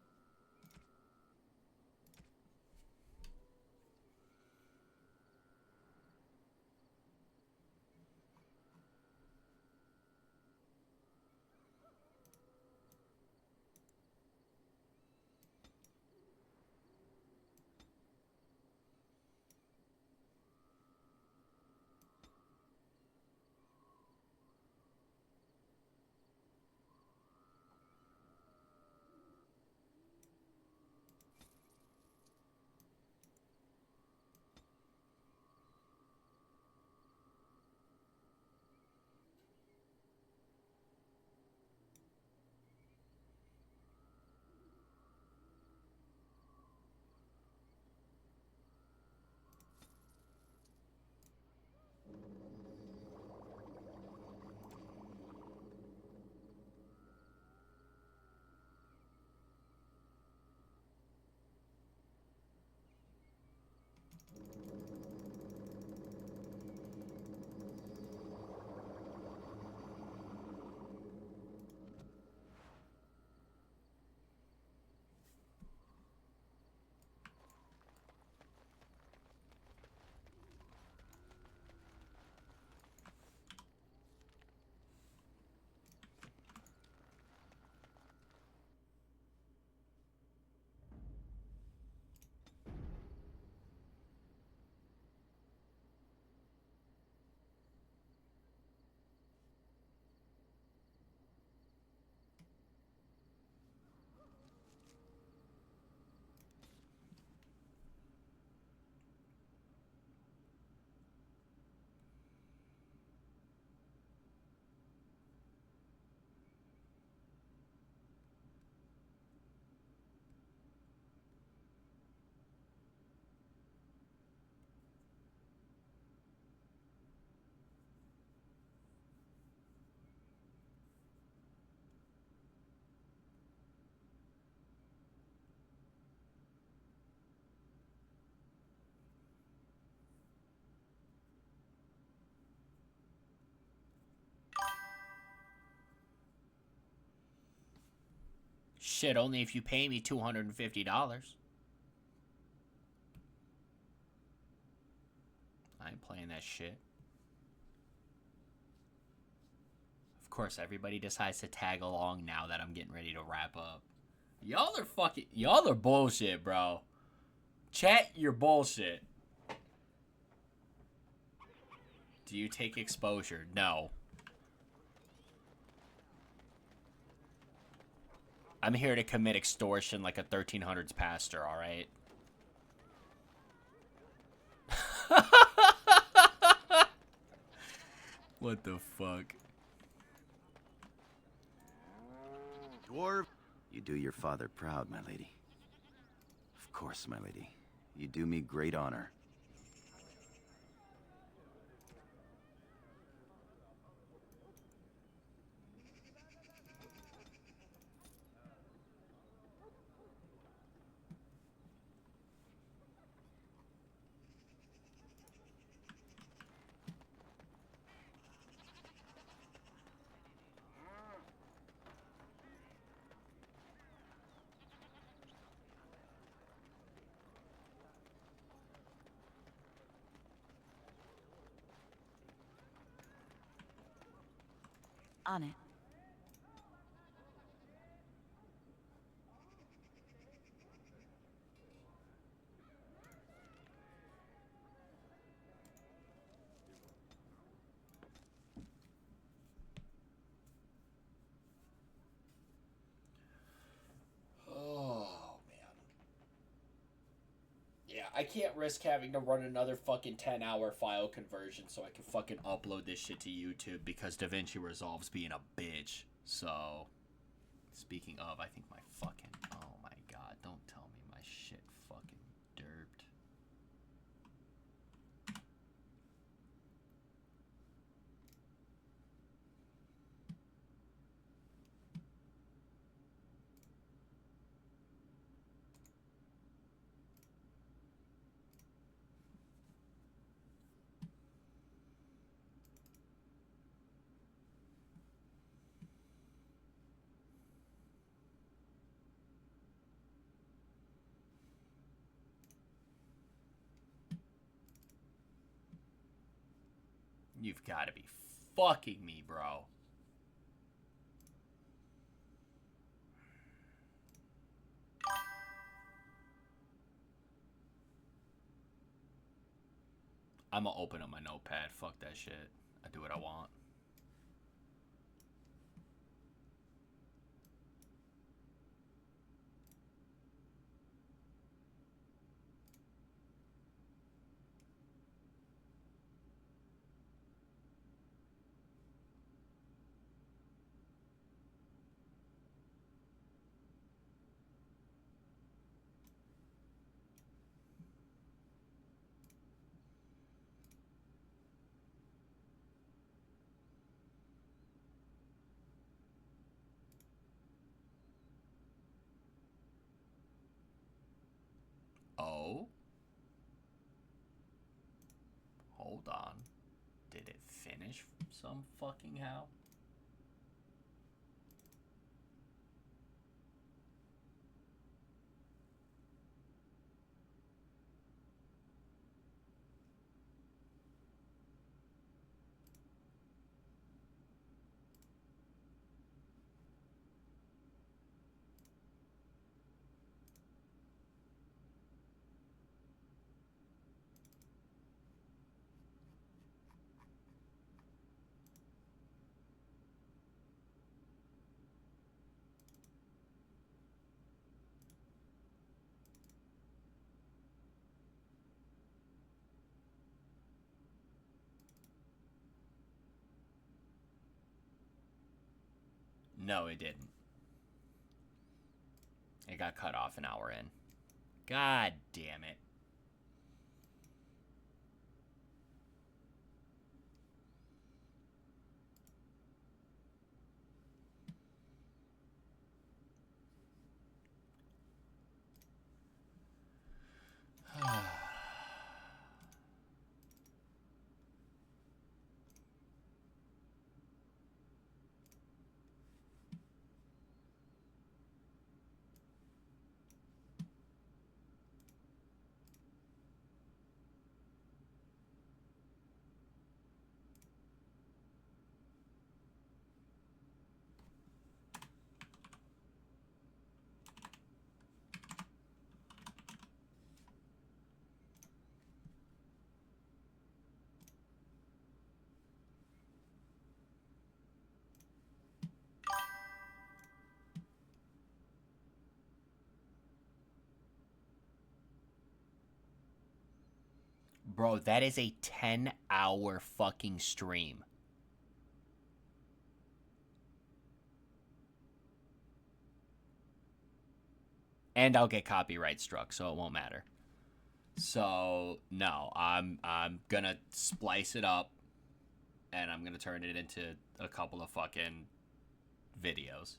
Shit, only if you pay me $250. I ain't playing that shit. Of course, everybody decides to tag along now that I'm getting ready to wrap up. Y'all are bullshit, bro. Chat, you're bullshit. Do you take exposure? No. I'm here to commit extortion like a 1300s pastor, alright? What the fuck? Dwarf. You do your father proud, my lady. Of course, my lady. You do me great honor. On it. Oh, man. Yeah, I can't risk having to run another fucking 10-hour file conversion so I can fucking upload this shit to YouTube because DaVinci Resolve's being a bitch. So, speaking of, I think my fucking... Oh my god, don't tell me my shit fucking derped. You've got to be fucking me, bro. I'm gonna open up my notepad. Fuck that shit. I do what I want. Oh? Hold on. Did it finish some fucking how? No, it didn't. It got cut off an hour in. God damn it. Bro, that is a 10-hour fucking stream. And I'll get copyright struck, so it won't matter. So, no, I'm gonna splice it up, and I'm gonna turn it into a couple of fucking videos.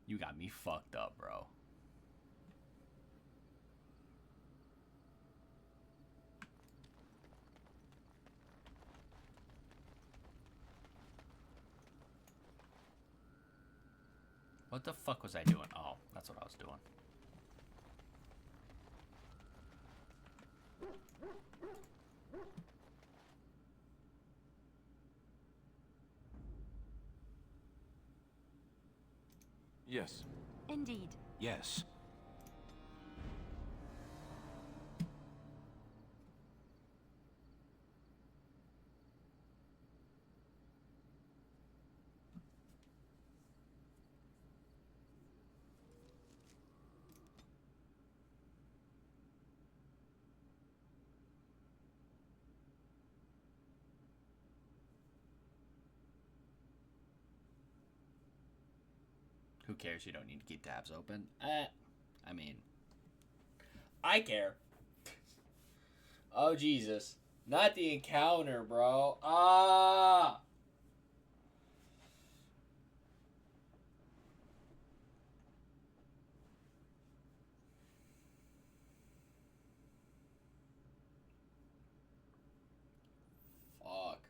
You got me fucked up, bro. What the fuck was I doing? Oh, that's what I was doing. Yes. Indeed. Yes. Who cares? You don't need to keep tabs open. I mean, I care. Oh, Jesus. Not the encounter, bro. Ah! Fuck.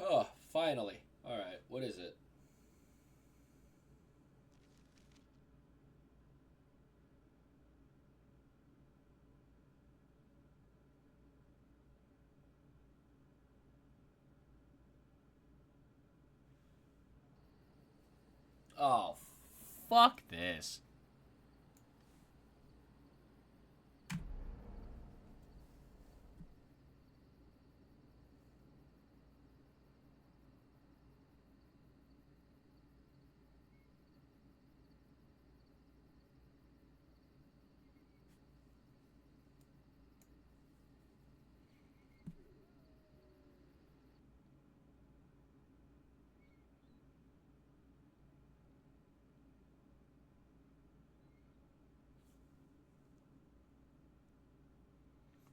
Oh, finally. Alright, what is it? Oh, fuck this.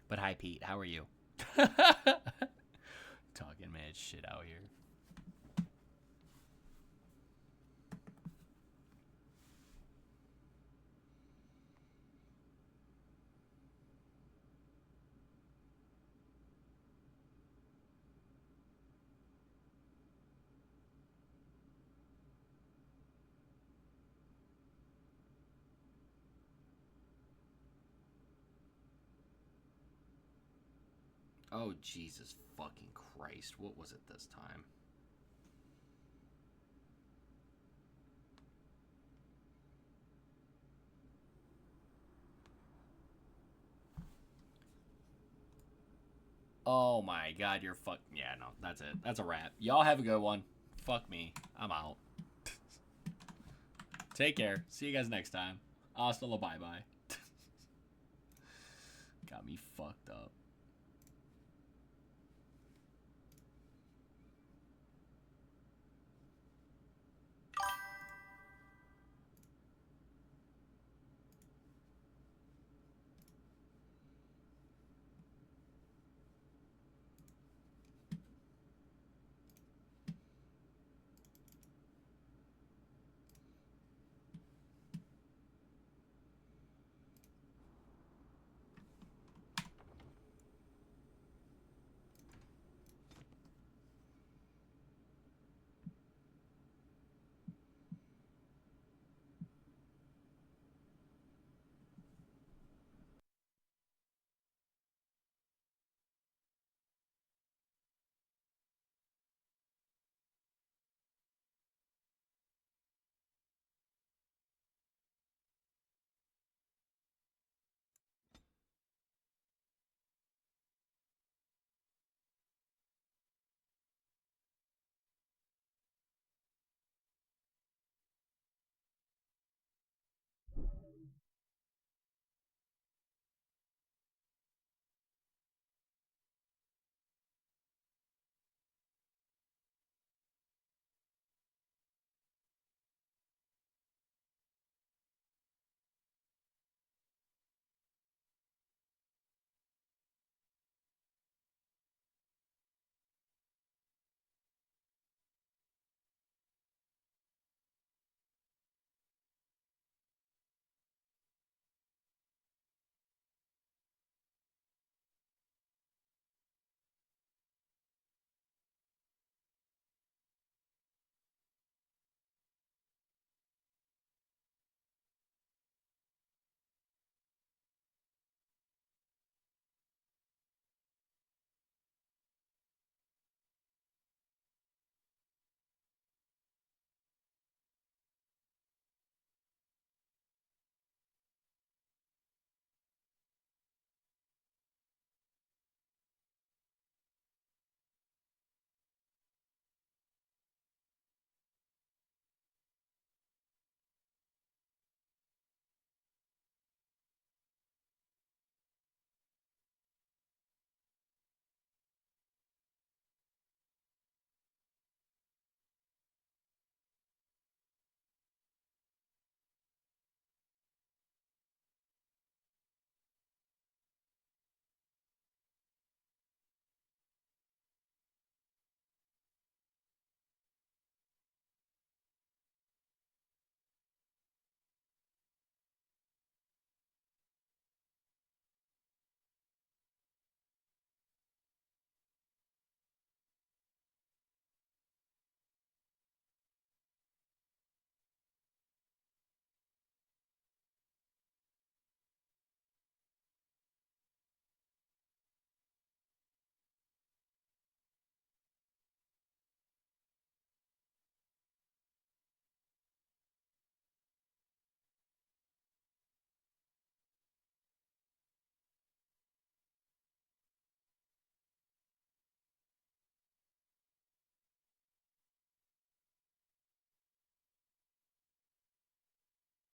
But hi, Pete. How are you? Talking mad shit out here. Oh, Jesus fucking Christ. What was it this time? Oh my god, you're fuck. Yeah, no, that's it. That's a wrap. Y'all have a good one. Fuck me. I'm out. Take care. See you guys next time. Hasta la bye bye. Got me fucked up.